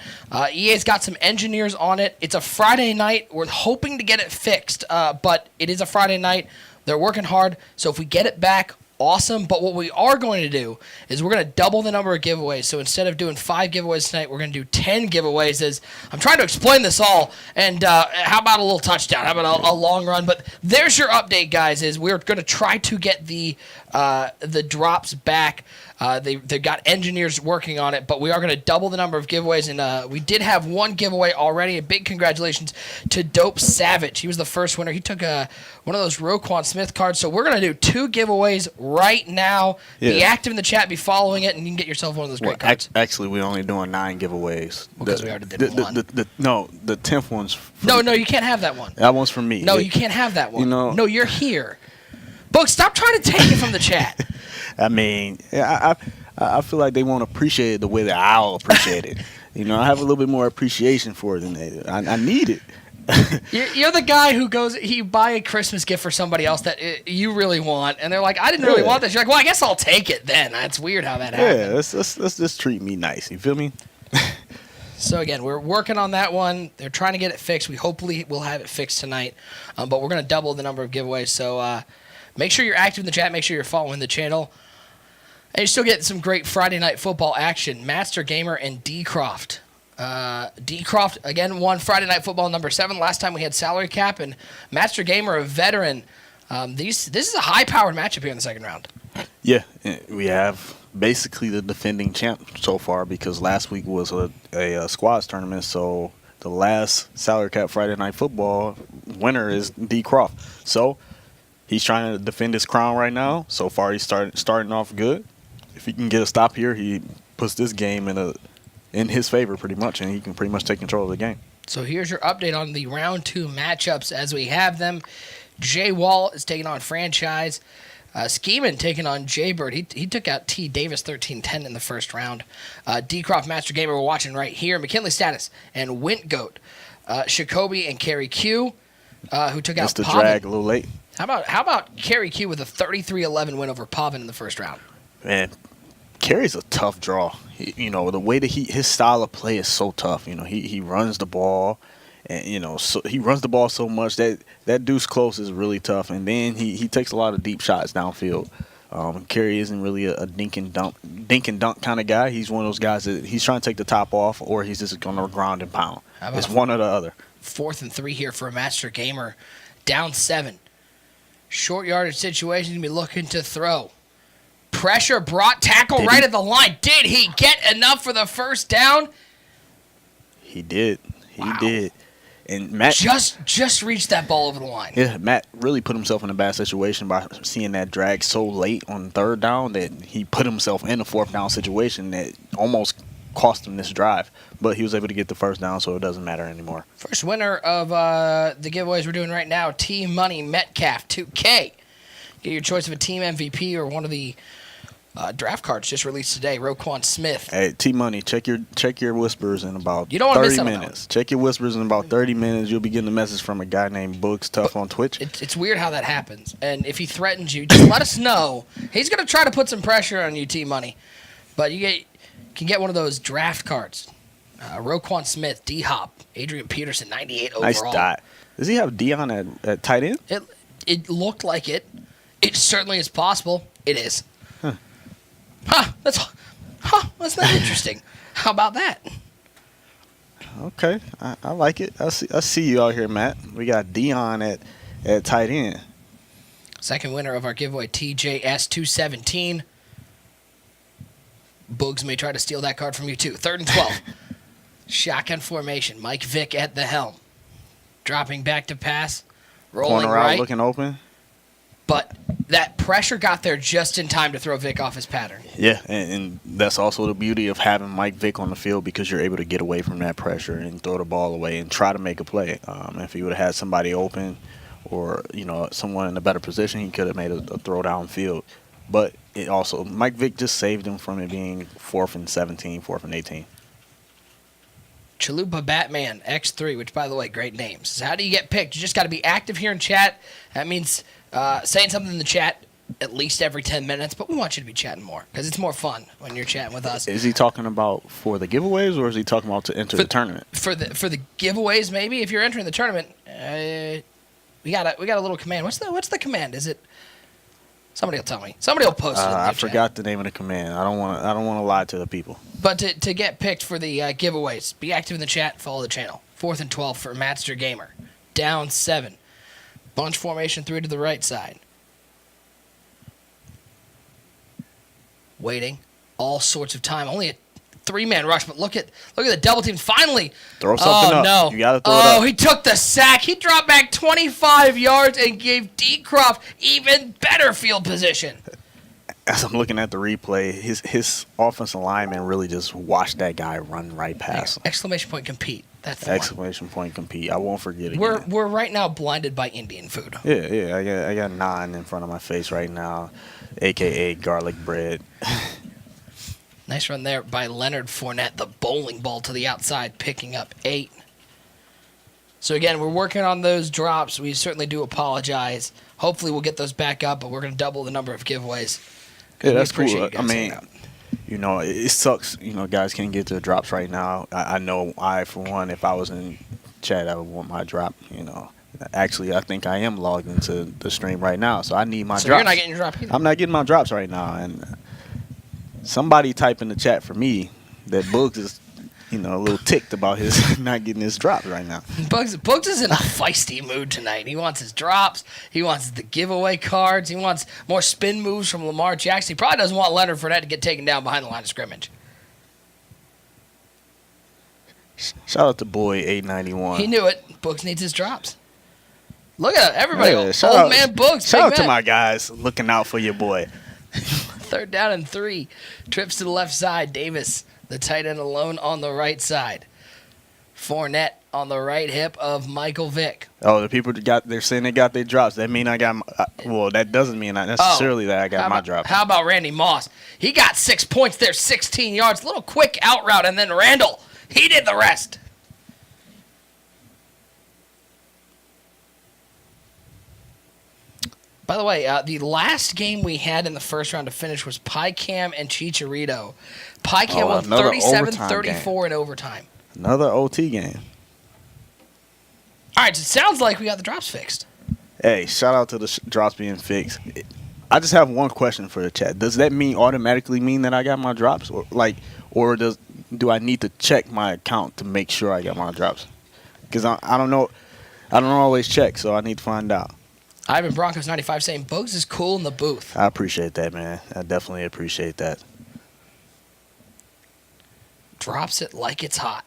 EA's got some engineers on it. It's a Friday night. We're hoping to get it fixed, but it is a Friday night. They're working hard, so if we get it back, awesome. But what we are going to do is we're going to double the number of giveaways. So instead of doing 5 giveaways tonight, we're going to do 10 giveaways. As I'm trying to explain this all. And how about a little touchdown? How about a long run? But there's your update, guys. Is we're going to try to get the drops back. They've got engineers working on it, but we are going to double the number of giveaways. And we did have one giveaway already. A big congratulations to Dope Savage. He was the first winner. He took one of those Roquan Smith cards. So we're going to do 2 giveaways right now. Yeah. Be active in the chat, be following it, and you can get yourself one of those great cards. Actually, we're only doing 9 giveaways. Because we already did one. The 10th one's for No, you can't have that one. That one's for me. No, you can't have that one. No, you're here. Book, stop trying to take it from the chat. I mean, I feel like they won't appreciate it the way that I'll appreciate it. I have a little bit more appreciation for it than they. I need it. You're the guy who goes, you buy a Christmas gift for somebody else that you really want, and they're like, I didn't really want this. You're like, well, I guess I'll take it then. That's weird how that happened. Yeah, let's just treat me nice. You feel me? So, again, we're working on that one. They're trying to get it fixed. We hopefully will have it fixed tonight, but we're going to double the number of giveaways. So make sure you're active in the chat. Make sure you're following the channel. And you still get some great Friday Night Football action. Master Gamer and D. Croft. D. Croft, again, won Friday Night Football number 7. Last time we had salary cap. And Master Gamer, a veteran. This is a high-powered matchup here in the second round. Yeah, we have basically the defending champ so far because last week was a squads tournament. So the last salary cap Friday Night Football winner is D. Croft. So he's trying to defend his crown right now. So far, he's starting off good. If he can get a stop here, he puts this game in his favor pretty much, and he can pretty much take control of the game. So here's your update on the round 2 matchups as we have them. Jay Wall is taking on Franchise. Skeeman taking on Jaybird. He took out T. Davis 13-10 in the first round. D. Croft, Master Gamer, we're watching right here. McKinley Status and Wint Goat. Shakobi and Kerry Q, who took out Missed the Pavin. drag a little late. How about Kerry Q with a 33-11 win over Pavin in the first round? Man, Kerry's a tough draw. The way that his style of play is so tough. He runs the ball, and so he runs the ball so much that deuce close is really tough. And then he takes a lot of deep shots downfield. Kerry isn't really a dink and dunk kind of guy. He's one of those guys that he's trying to take the top off, or he's just going to ground and pound. It's one or the other. 4th and 3 here for a Master Gamer, down 7. Short yardage situation, gonna be looking to throw. Pressure brought tackle right at the line. Did he get enough for the first down? He did. He Wow. did. And Matt just reached that ball over the line. Yeah, Matt really put himself in a bad situation by seeing that drag so late on 3rd down that he put himself in a 4th down situation that almost cost him this drive. But he was able to get the first down, so it doesn't matter anymore. First winner of the giveaways we're doing right now, Team Money Metcalf 2K. Get your choice of a team MVP or one of the draft cards just released today. Roquan Smith. Hey, T-Money, check your whispers in about You don't wanna miss 30 out on minutes. Check your whispers in about 30 minutes. You'll be getting a message from a guy named Books Tough on Twitch. It's weird how that happens. And if he threatens you, just let us know. He's going to try to put some pressure on you, T-Money. But you can get one of those draft cards. Roquan Smith, D-Hop, Adrian Peterson, 98 overall. Nice dot. Does he have Dion at tight end? It looked like it. It certainly is possible. It is. That's not interesting. How about that? Okay, I like it. I see you out here, Matt. We got Dion at tight end. Second winner of our giveaway, TJS 217. Boogs may try to steal that card from you too. 3rd and 12. Shotgun formation. Mike Vick at the helm. Dropping back to pass. Rolling Corner right. out, looking open. But that pressure got there just in time to throw Vick off his pattern. Yeah, and that's also the beauty of having Mike Vick on the field, because you're able to get away from that pressure and throw the ball away and try to make a play. If he would have had somebody open or, someone in a better position, he could have made a throw downfield. But it also, Mike Vick just saved him from it being 4th and 17, 4th and 18. Chalupa Batman X3, which, by the way, great names. So how do you get picked? You just got to be active here in chat. That means saying something in the chat at least every 10 minutes, but we want you to be chatting more because it's more fun when you're chatting with us. Is he talking about for the giveaways, or is he talking about to enter the tournament? For the giveaways, maybe. If you're entering the tournament, we got a little command. What's the command? Is it? Somebody will tell me. Somebody will post it. In the I chat. forgot the name of the command. I don't want to lie to the people. But to get picked for the giveaways, be active in the chat, follow the channel. 4th and 12 for Master Gamer. Down 7. Bunch formation 3 to the right side. Waiting. All sorts of time. Only a 3-man rush, but look at the double teams. Finally. Throw something up. No. You got to throw it up. Oh, he took the sack. He dropped back 25 yards and gave D. Croft even better field position. As I'm looking at the replay, his offensive lineman really just watched that guy run right past him. Exclamation point compete. That's the one. Exclamation point compete. I won't forget it. We're right now blinded by Indian food. Yeah. I got 9 in front of my face right now, a.k.a. garlic bread. Nice run there by Leonard Fournette. The bowling ball to the outside, picking up 8. So again, we're working on those drops. We certainly do apologize. Hopefully we'll get those back up, but we're going to double the number of giveaways. Yeah, that's cool. I mean, it sucks. Guys can't get their drops right now. I know for one, if I was in chat, I would want my drop. Actually, I think I am logged into the stream right now, so I need my drops. So you're not getting your drop either? I'm not getting my drops right now, and somebody type in the chat for me that Boogs is, a little ticked about his not getting his drops right now. Boogs is in a feisty mood tonight. He wants his drops. He wants the giveaway cards. He wants more spin moves from Lamar Jackson. He probably doesn't want Leonard Fournette to get taken down behind the line of scrimmage. Shout out to boy 891. He knew it. Boogs needs his drops. Look at everybody. Shout Old man Boogs. Shout out to my guys looking out for your boy. 3rd down and 3. Trips to the left side. Davis, the tight end, alone on the right side. Fournette on the right hip of Michael Vick. Oh, the people they're saying they got their drops. That mean I got that doesn't mean necessarily that I got my drops. How about Randy Moss? He got 6 points there, 16 yards. Little quick out route, and then Randall, he did the rest. By the way, the last game we had in the first round to finish was Pycam and Chicharito. Pycam won 37-34 in overtime. Another OT game. All right, so it sounds like we got the drops fixed. Hey, shout out to the drops being fixed. I just have one question for the chat. Does that automatically mean that I got my drops, or do I need to check my account to make sure I got my drops? Because I don't know. I don't always check, so I need to find out. Ivan Broncos 95 saying Boogs is cool in the booth. I appreciate that, man. I definitely appreciate that. Drops it like it's hot.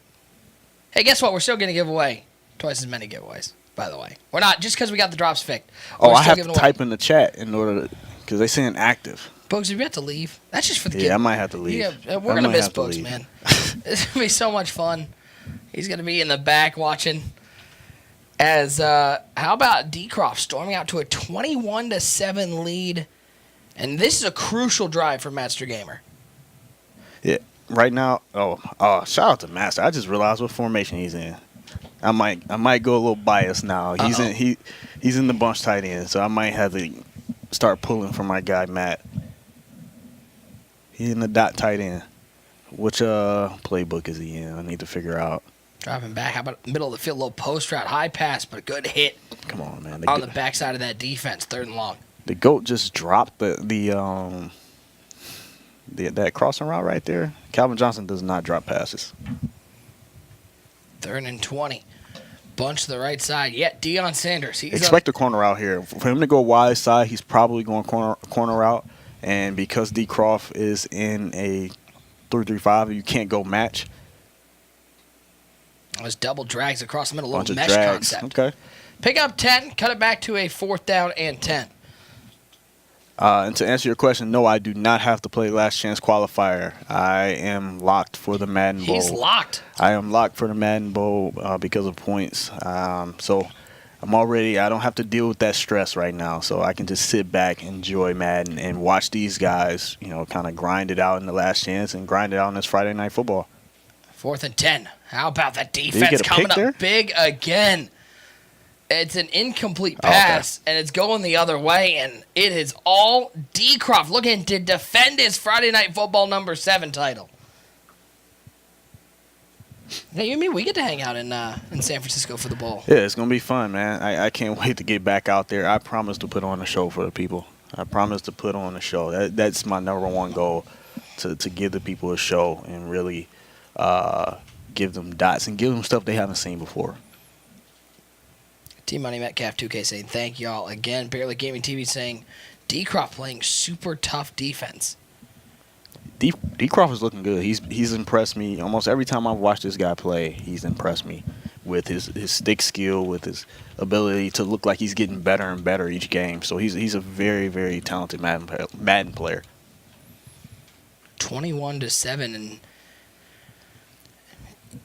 Hey, guess what? We're still going to give away twice as many giveaways, by the way. We're not, just because we got the drops fixed. I have to type in the chat in order to, because they saying active. Boogs, have you have to leave? That's just for the giveaway. Yeah, I might have to leave. Yeah, we're going to miss Boogs, man. It's going to be so much fun. He's going to be in the back watching. How about D. Croft storming out to a 21-7 lead? And this is a crucial drive for Master Gamer. Yeah, right now. Shout out to Master. I just realized what formation he's in. I might go a little biased now. He's in the bunch tight end, so I might have to start pulling for my guy Matt. He's in the dot tight end. Which playbook is he in? I need to figure out. Dropping back. How about middle of the field, little post route, high pass, but a good hit. Come on, man. On the backside of that defense, 3rd and long. The GOAT just dropped that crossing route right there. Calvin Johnson does not drop passes. 3rd and 20. Bunch to the right side. Yeah, Deion Sanders. Expect a corner out here. For him to go wide side, he's probably going corner out. And because D. Croft is in a 3-3-5, you can't go match. Those double drags across the middle, a Bunch little of mesh drags. concept. Okay. Pick up 10, cut it back to a 4th down and 10. And to answer your question, no, I do not have to play last chance qualifier. I am locked for the Madden Bowl. He's locked. I am locked for the Madden Bowl because of points. So I don't have to deal with that stress right now. So I can just sit back, enjoy Madden, and watch these guys, kind of grind it out in the last chance and grind it out in this Friday Night Football. 4th and 10. How about that Did he defense get a coming pick up there? big again? It's an incomplete pass, and it's going the other way, and it is all D. Croft looking to defend his Friday Night Football number 7 title. Hey, you and me, we get to hang out in San Francisco for the bowl. Yeah, it's going to be fun, man. I can't wait to get back out there. I promise to put on a show for the people. I promise to put on a show. That's my number one goal, to give the people a show and really give them dots and give them stuff they haven't seen before. Team Money Metcalf 2K saying thank y'all again. Barely Gaming TV saying D. Croft playing super tough defense. D. Croft is looking good. He's impressed me almost every time I've watched this guy play. He's impressed me with his stick skill, with his ability to look like he's getting better and better each game. So he's a very, very talented Madden player. 21-7, and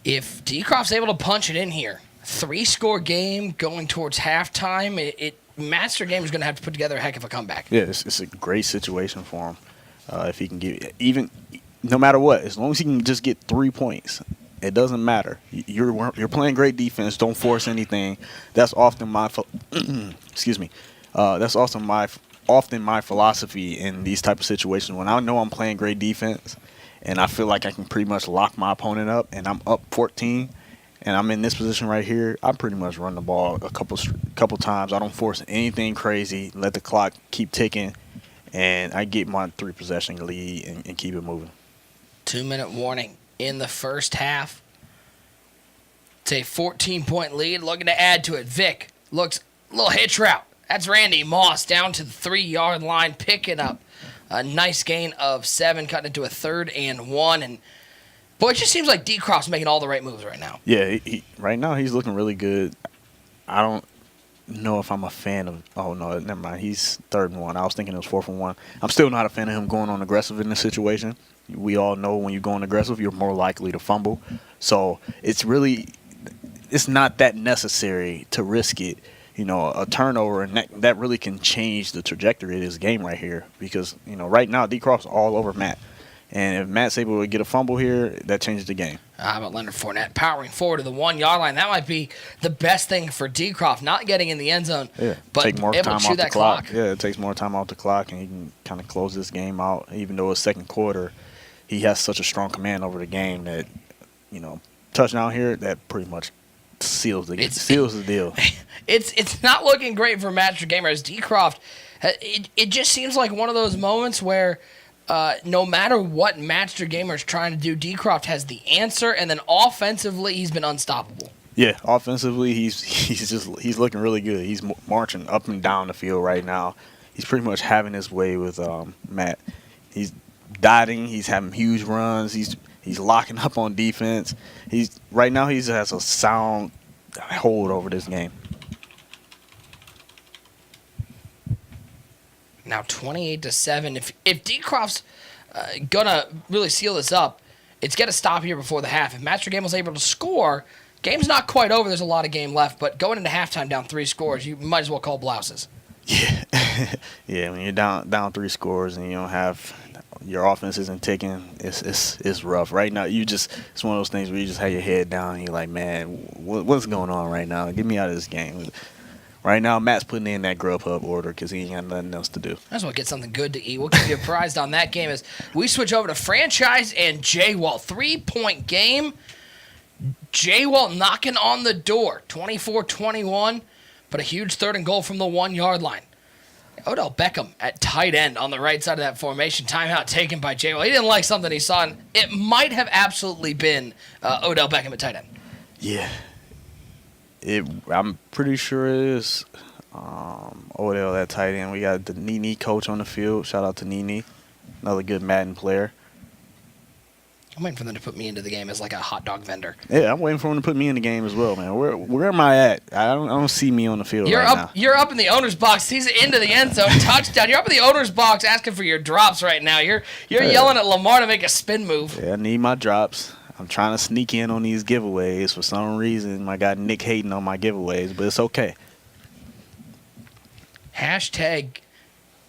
if D. Croft's able to punch it in here, 3-score game going towards halftime, Master Game is going to have to put together a heck of a comeback. Yeah, it's a great situation for him. If he can get, even no matter what, as long as he can just get 3 points, it doesn't matter. You're playing great defense. Don't force anything. That's often my excuse me. That's often my philosophy in these type of situations. When I know I'm playing great defense, and I feel like I can pretty much lock my opponent up, and I'm up 14. And I'm in this position right here, I pretty much run the ball a couple times. I don't force anything crazy, let the clock keep ticking, and I get my 3-possession lead and keep it moving. 2-minute warning in the first half. It's a 14-point lead, looking to add to it. Vic looks a little hitch route. That's Randy Moss down to the 3-yard line, picking up a nice gain of 7, cutting it to a 3rd and 1. And boy, it just seems like D. Croft's making all the right moves right now. Yeah, right now he's looking really good. I don't know if I'm a fan of. Oh no, never mind. He's 3rd and 1. I was thinking it was 4th and 1. I'm still not a fan of him going on aggressive in this situation. We all know when you're going aggressive, you're more likely to fumble. So it's not that necessary to risk it. A turnover, and that really can change the trajectory of this game right here. Because right now D. Croft's all over Matt. And if Matt's able to get a fumble here, that changes the game. How about Leonard Fournette powering forward to the 1-yard line? That might be the best thing for D. Croft, not getting in the end zone, but take more able time to chew off the that clock. clock. Yeah, it takes more time off the clock, and he can kind of close this game out. Even though it's second quarter, he has such a strong command over the game that, touchdown here, that pretty much seals the deal. It's not looking great for Master Gamer as D. Croft. It just seems like one of those moments where no matter what Master Gamer is trying to do, D. Croft has the answer, and then offensively, he's been unstoppable. Yeah, offensively, he's looking really good. He's marching up and down the field right now. He's pretty much having his way with Matt. He's dotting. He's having huge runs. He's locking up on defense. Right now he has a sound hold over this game. Now 28-7. If D. Croft's gonna really seal this up, it's got to stop here before the half. If Master Game was able to score, game's not quite over. There's a lot of game left, but going into halftime down 3 scores, you might as well call blouses. Yeah, yeah. When you're down 3 scores and you don't have your offense isn't ticking, it's rough. Right now, it's one of those things where you just have your head down and you're like, man, what's going on right now? Get me out of this game. Right now, Matt's putting in that Grubhub order because he ain't got nothing else to do. Might as well get something good to eat. We'll keep you apprised on that game as we switch over to franchise and J-Wall. 3-point game. J-Wall knocking on the door. 24-21, but a huge 3rd and goal from the 1-yard line. Odell Beckham at tight end on the right side of that formation. Timeout taken by J-Wall. He didn't like something he saw, and it might have absolutely been Odell Beckham at tight end. Yeah. I'm pretty sure it is Odell at tight end. We got the Nene coach on the field. Shout out to Nene, another good Madden player. I'm waiting for them to put me into the game as like a hot dog vendor. Yeah, I'm waiting for them to put me in the game as well, man. Where am I at? I don't see me on the field now. You're up in the owner's box. He's into the end zone, touchdown. You're up in the owner's box asking for your drops right now. You're yelling at Lamar to make a spin move. Yeah, I need my drops. I'm trying to sneak in on these giveaways. For some reason, I got Nick hating on my giveaways, but it's okay. Hashtag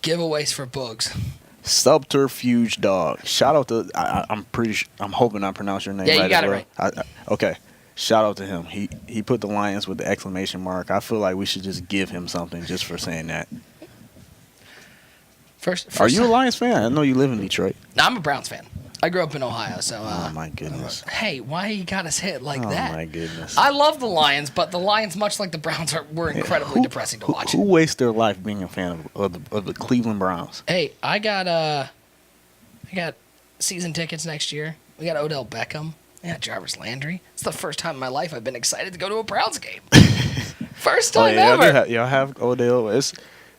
giveaways for Boogs. Subterfuge dog. Shout out to I'm hoping I pronounced your name right. Yeah, you got as it well. right. Okay. Shout out to him. He put the Lions with the exclamation mark. I feel like we should just give him something just for saying that. First Are you a Lions fan? I know you live in Detroit. No, I'm a Browns fan. I grew up in Ohio, so. Oh my goodness. Hey, why you got us hit like that? Oh my goodness. I love the Lions, but the Lions, much like the Browns, were incredibly depressing to watch. Who wastes their life being a fan of the Cleveland Browns? Hey, I got season tickets next year. We got Odell Beckham. We got Jarvis Landry. It's the first time in my life I've been excited to go to a Browns game. First time ever. Y'all have Odell.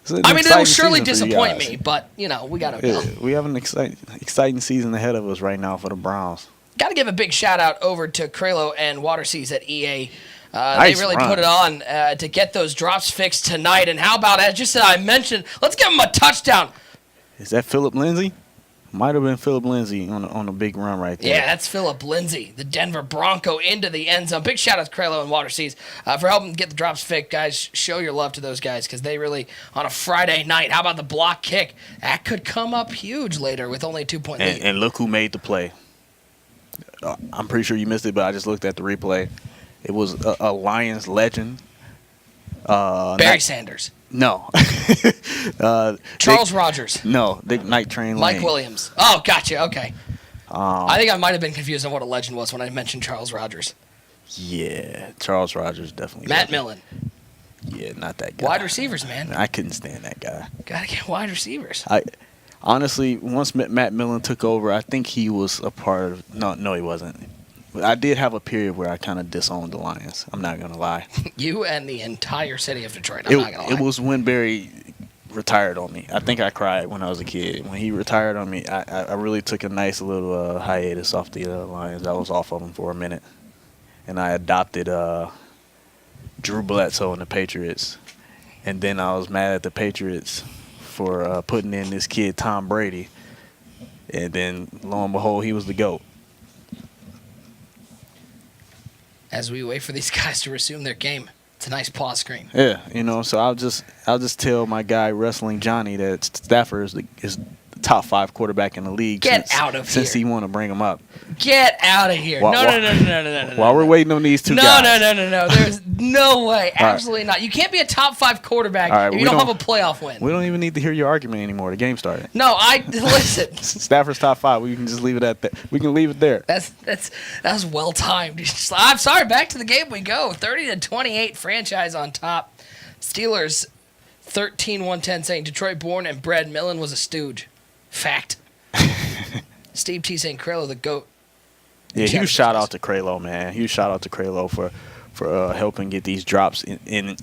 I mean, it'll surely disappoint me, but, we got Odell. Yeah, we have an exciting season ahead of us right now for the Browns. Got to give a big shout-out over to Kralo and Waterseas at EA. Nice they really run. put it on to get those drops fixed tonight. And how about, as just I mentioned, let's give him a touchdown. Is that Philip Lindsay? Might have been Philip Lindsay on a big run right there. Yeah, that's Philip Lindsay, the Denver Bronco, into the end zone. Big shout out to Kralo and Waterseas for helping get the drops fixed. Guys, show your love to those guys because they really, on a Friday night, how about the block kick? That could come up huge later with only a 2-point lead. And look who made the play. I'm pretty sure you missed it, but I just looked at the replay. It was a Lions legend. Barry Sanders. No. Charles Rogers. No, Dick Night Train Lane. Mike Williams. Oh, gotcha. Okay. I think I might have been confused on what a legend was when I mentioned Charles Rogers. Yeah, Charles Rogers definitely. Matt Millen. Yeah, not that guy. Wide receivers, man. I couldn't stand that guy. Gotta get wide receivers. Honestly, once Matt Millen took over, I think he was a part of. No, he wasn't. I did have a period where I kind of disowned the Lions. I'm not gonna lie. You and the entire city of Detroit. I'm not gonna lie. It was when Barry retired on me. I think I cried when I was a kid. When he retired on me, I really took a nice little hiatus off the Lions. I was off of them for a minute, and I adopted Drew Bledsoe and the Patriots. And then I was mad at the Patriots for putting in this kid Tom Brady, and then lo and behold, he was the GOAT. As we wait for these guys to resume their game, it's a nice pause screen. Yeah, so I'll just tell my guy Wrestling Johnny that Stafford is the top 5 quarterback in the league. Get out of here. Since he want to bring him up. Get out of here. No. While we're waiting on these two guys. No. There's no way. Absolutely not. You can't be a top 5 quarterback if you don't have a playoff win. We don't even need to hear your argument anymore. The game started. No, listen. Stafford's top 5. We can just leave it at that. We can leave it there. That was well timed. I'm sorry. Back to the game we go. 30-28 franchise on top. Steelers 13-110 saying Detroit born and bred Millen was a stooge. Fact. Steve T saying Kralo the GOAT. Yeah, huge shout out to Kralo, man. Huge shout out to Kralo for helping get these drops in.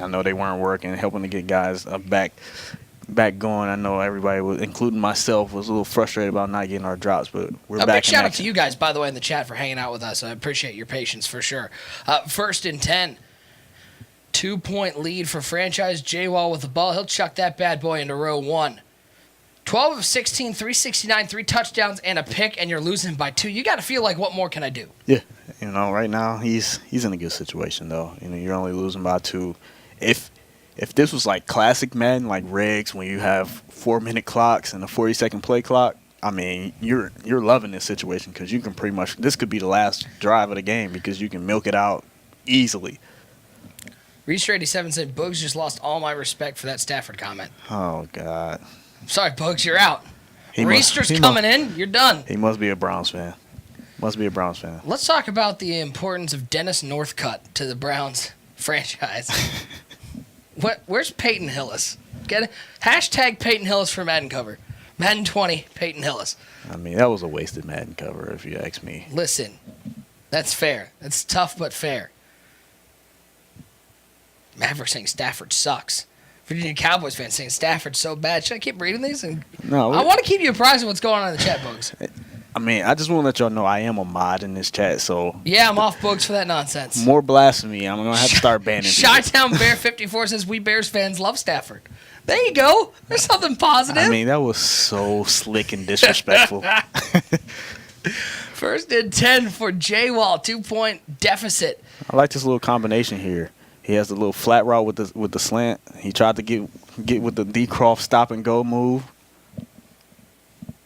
I know they weren't working, helping to get guys back going. I know everybody, including myself, was a little frustrated about not getting our drops, but we're back. A big shout out to you guys, by the way, in the chat for hanging out with us. I appreciate your patience for sure. 1st and 10. 2-point lead for franchise. J-Wall with the ball. He'll chuck that bad boy into row 1. 12 of 16, 369, 3 touchdowns, and a pick, and you're losing by 2. You got to feel like, what more can I do? Yeah. Right now, he's in a good situation, though. You're only losing by 2. If this was like classic Madden, like regs, when you have 4-minute clocks and a 40-second play clock, I mean, you're loving this situation because you can pretty much – this could be the last drive of the game because you can milk it out easily. Reacher87 said, Boogs just lost all my respect for that Stafford comment. Oh, God. Sorry, Bugs, you're out. Reister's coming in. You're done. He must be a Browns fan. Let's talk about the importance of Dennis Northcutt to the Browns franchise. Where's Peyton Hillis? Get it? Hashtag Peyton Hillis for Madden cover. Madden 20, Peyton Hillis. I mean, that was a wasted Madden cover, if you ask me. Listen, that's fair. That's tough but fair. Maverick saying Stafford sucks. Virginia Cowboys fans saying Stafford's so bad. Should I keep reading these? No. I want to keep you apprised of what's going on in the chat, Bugs. I mean, I just want to let y'all know I am a mod in this chat, so Yeah, I'm off Bugs for that nonsense. more blasphemy. I'm going to have to start banning people. Chi-Town Bear 54 says we Bears fans love Stafford. There you go. There's something positive. I mean, that was so slick and disrespectful. First and 10 for J-Wall, 2-point deficit. I like this little combination here. He has the little flat route with the slant. He tried to get with the D. Croft stop and go move.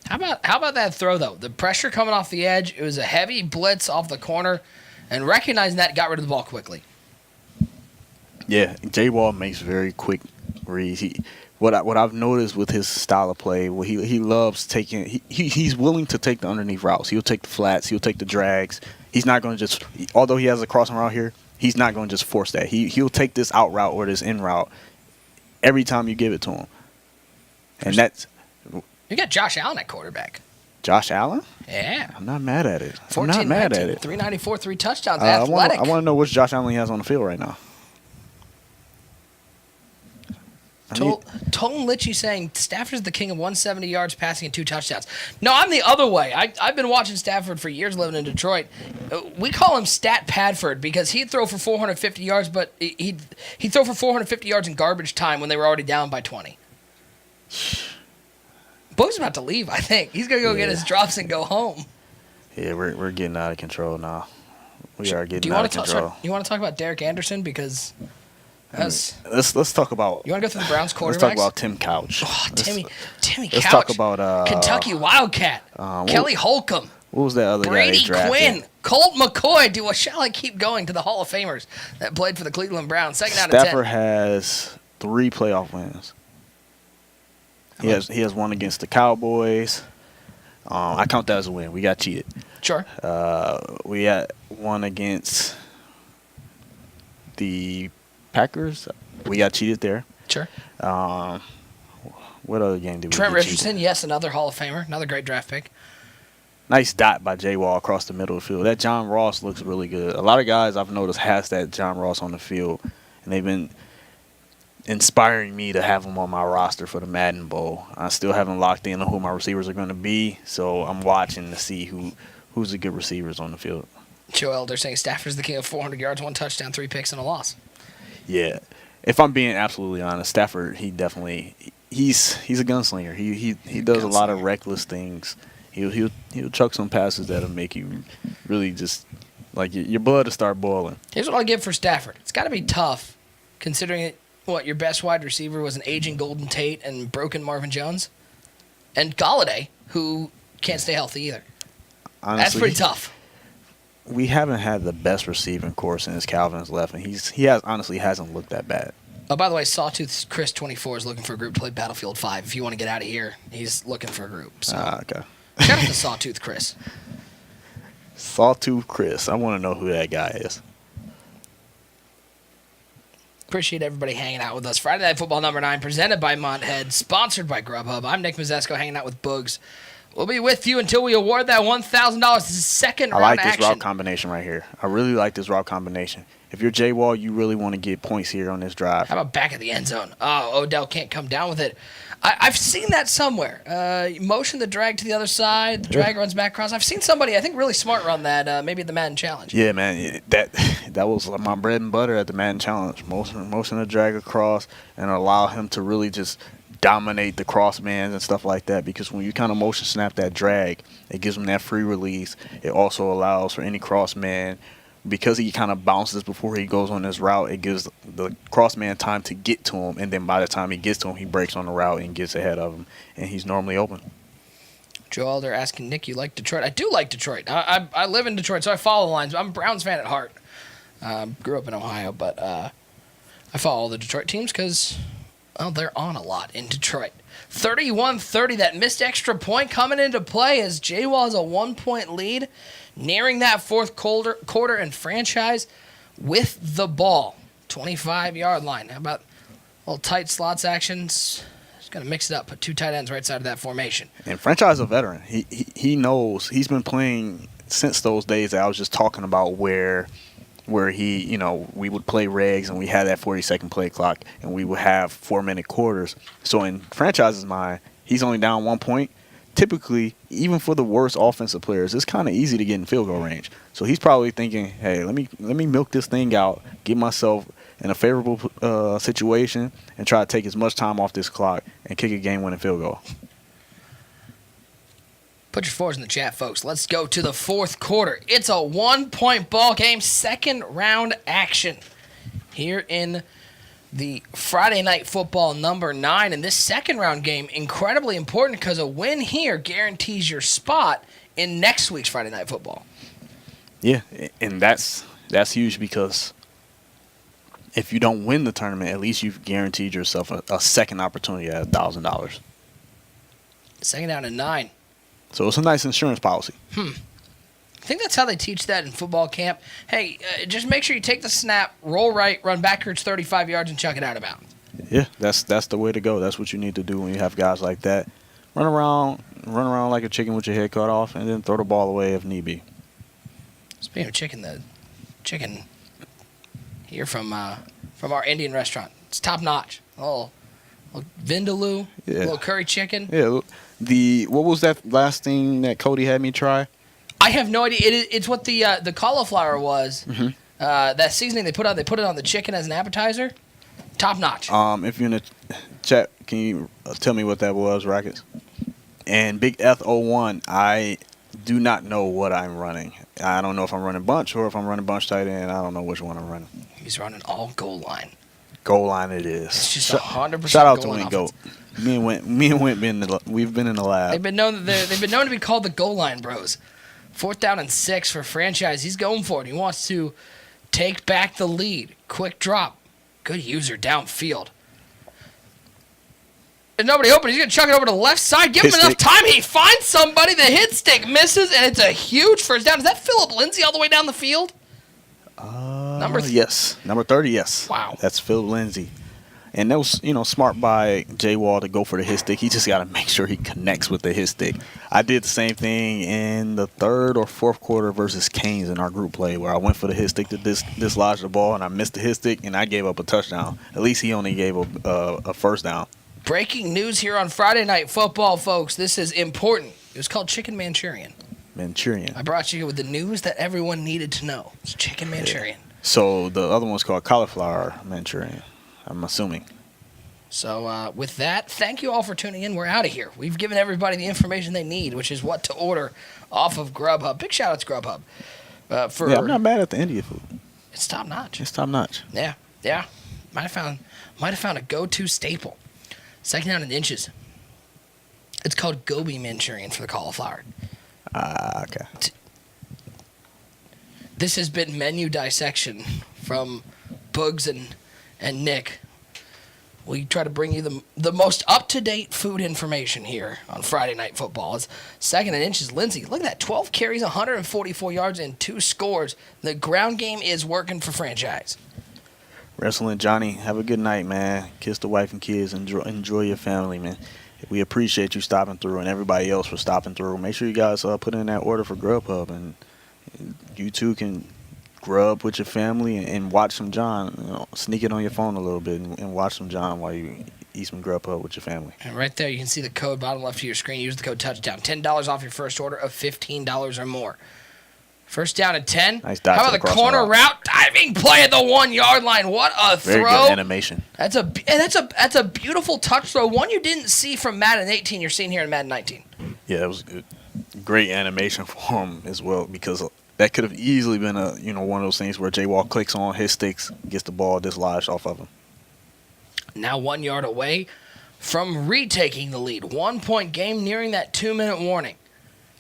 How about that throw, though? The pressure coming off the edge. It was a heavy blitz off the corner, and recognizing that, got rid of the ball quickly. Yeah, J-Wall makes very quick reads. What I've noticed with his style of play, he loves taking. He's willing to take the underneath routes. He'll take the flats. He'll take the drags. He's not going to just. Although he has a crossing route here, he's not going to just force that. He'll take this out route or this in route every time you give it to him. And that's. You got Josh Allen at quarterback. Josh Allen? Yeah. I'm not mad at it. 14, I'm not mad 19, at it. 394, 3 touchdowns. I Athletic. want to know which Josh Allen he has on the field right now. Tone Litchie saying Stafford's the king of 170 yards passing and 2 touchdowns. No, I'm the other way. I've been watching Stafford for years living in Detroit. We call him Stat Padford because he'd throw for 450 yards, but he'd throw for 450 yards in garbage time when they were already down by 20. Boog's about to leave, I think. He's going to go get his drops and go home. Yeah, we're getting out of control now. We are getting out of control. You want to talk about Derek Anderson? Because let's talk about. You want to go through the Browns quarterbacks? Let's talk about Tim Couch. Oh, Timmy Couch. Let's talk about Kentucky Wildcat. Kelly Holcomb. What was that other guy Brady they drafted? Quinn. Colt McCoy. Shall I keep going to the Hall of Famers that played for the Cleveland Browns? Second out of 10. Stafford has 3 playoff wins. He has one against the Cowboys. I count that as a win. We got cheated. Sure. We had one against the Packers. We got cheated there. Sure. What other game did we Trent get Richardson, cheated? yes, another Hall of Famer, another great draft pick. Nice dot by J-Wall across the middle of the field. That John Ross looks really good. A lot of guys I've noticed has that John Ross on the field, and they've been inspiring me to have him on my roster for the Madden Bowl. I still haven't locked in on who my receivers are going to be, so I'm watching to see who's the good receivers on the field. Joe Elder saying Stafford's the king of 400 yards, 1 touchdown, 3 picks, and a loss. Yeah. If I'm being absolutely honest, Stafford, he's a gunslinger. He does a lot of reckless things. He'll chuck some passes that'll make you really just like your blood to start boiling. Here's what I'll give for Stafford. It's got to be tough, considering your best wide receiver was an aging Golden Tate and broken Marvin Jones, and Galladay, who can't stay healthy either. Honestly, that's pretty tough. We haven't had the best receiving core since Calvin's left, and he hasn't looked that bad. Oh, by the way, Sawtooth Chris 24 is looking for a group to play Battlefield 5. If you want to get out of here, he's looking for a group. So. Okay. Shout out to Sawtooth Chris. Sawtooth Chris. I want to know who that guy is. Appreciate everybody hanging out with us. Friday Night Football number 9, presented by Monthead, sponsored by Grubhub. I'm Nick Mazesco, hanging out with Boogs. We'll be with you until we award that $1,000. This is second round action. I like this route combination right here. I really like this route combination. If you're J-Wall, you really want to get points here on this drive. How about back of the end zone? Oh, Odell can't come down with it. I've seen that somewhere. Motion the drag to the other side. The drag runs back across. I've seen somebody, I think, really smart run that, maybe at the Madden Challenge. Yeah, man. That was my bread and butter at the Madden Challenge. Motion the drag across and allow him to really just dominate the crossmans and stuff like that, because when you kind of motion snap that drag, it gives him that free release. It also allows for any crossman, because he kind of bounces before he goes on this route, it gives the crossman time to get to him, and then by the time he gets to him, he breaks on the route and gets ahead of him, and he's normally open. Joe Elder asking, Nick, you like Detroit? I do like Detroit. I live in Detroit, so I follow the lines. I'm a Browns fan at heart. Grew up in Ohio, but I follow all the Detroit teams because, well, they're on a lot in Detroit. 31-30, that missed extra point coming into play as J-Wall has a 1-point lead, nearing that fourth quarter and franchise with the ball. 25-yard line. How about a little tight slots actions? Just going to mix it up. Put 2 tight ends right side of that formation. And franchise a veteran. He knows. He's been playing since those days that I was just talking about where where we would play regs and we had that 40-second play clock and we would have 4-minute quarters. So in franchise's mind, he's only down 1 point. Typically, even for the worst offensive players, it's kind of easy to get in field goal range. So he's probably thinking, hey, let me milk this thing out, get myself in a favorable situation, and try to take as much time off this clock and kick a game-winning field goal. Put your fours in the chat, folks. Let's go to the fourth quarter. It's a 1-point ball game, second round action here in the Friday Night Football number 9. And this second round game, incredibly important because a win here guarantees your spot in next week's Friday Night Football. Yeah, and that's huge because if you don't win the tournament, at least you've guaranteed yourself a second opportunity at $1,000. Second down and 9. So it's a nice insurance policy. I think that's how they teach that in football camp. Hey, just make sure you take the snap, roll right, run backwards 35 yards, and chuck it out of bounds. Yeah, that's the way to go. That's what you need to do when you have guys like that. Run around like a chicken with your head cut off, and then throw the ball away if need be. Speaking of chicken, the chicken here from our Indian restaurant, it's top notch. A little vindaloo, a little curry chicken. Yeah. What was that last thing that Cody had me try? I have no idea. It's what the cauliflower was. Mm-hmm. That seasoning they put it on the chicken as an appetizer. Top notch. If you're in the chat, can you tell me what that was, Rackets? And Big F01, I do not know what I'm running. I don't know if I'm running bunch or if I'm running bunch tight end. I don't know which one I'm running. He's running all goal line. Goal line it is. It's just 100%. Shout out to goal Win line Goat. offense. Me and Wint we've been in the lab. They've been known to be called the goal line bros. 4th down and 6 for franchise. He's going for it. He wants to take back the lead. Quick drop. Good user downfield. And nobody open. He's going to chuck it over to the left side. Give him enough time. He finds somebody. The hit stick misses, and it's a huge first down. Is that Philip Lindsay all the way down the field? Yes. Number 30, yes. Wow. That's Phil Lindsay. And that was, smart by J Wall to go for the hit stick. He just got to make sure he connects with the hit stick. I did the same thing in the third or fourth quarter versus Canes in our group play where I went for the hit stick to dislodge the ball, and I missed the hit stick, and I gave up a touchdown. At least he only gave a first down. Breaking news here on Friday Night Football, folks. This is important. It was called Chicken Manchurian. I brought you with the news that everyone needed to know. It's Chicken Manchurian. Yeah. So the other one's called Cauliflower Manchurian, I'm assuming. So with that, thank you all for tuning in. We're out of here. We've given everybody the information they need, which is what to order off of Grubhub. Big shout out to Grubhub. I'm not mad at the India food. It's top notch. Yeah. Might have found a go-to staple. Second down and inches. It's called Gobi Manchurian for the cauliflower. Okay. This has been Menu Dissection from Bugs and Nick. We try to bring you the most up-to-date food information here on Friday Night Football. It's second and inches. Lindsay, look at that. 12 carries, 144 yards, and 2 scores. The ground game is working for franchise. Wrestling Johnny, have a good night, man. Kiss the wife and kids. Enjoy your family, man. We appreciate you stopping through and everybody else for stopping through. Make sure you guys put in that order for Grubhub, and you too can grub with your family and watch some John. Sneak it on your phone a little bit and watch some John while you eat some Grubhub with your family. And right there, you can see the code bottom left of your screen. Use the code touchdown. $10 off your first order of $15 or more. First down and 10. Nice How about the corner route? Diving play at the 1 yard line. What a throw. Very good animation. That's a beautiful touch throw. One you didn't see from Madden 18. You're seeing here in Madden 19. Yeah, it was good. Great animation for him as well, because that could have easily been one of those things where J Wall clicks on his sticks, gets the ball dislodged off of him. Now 1 yard away from retaking the lead. 1 point game nearing that 2-minute warning.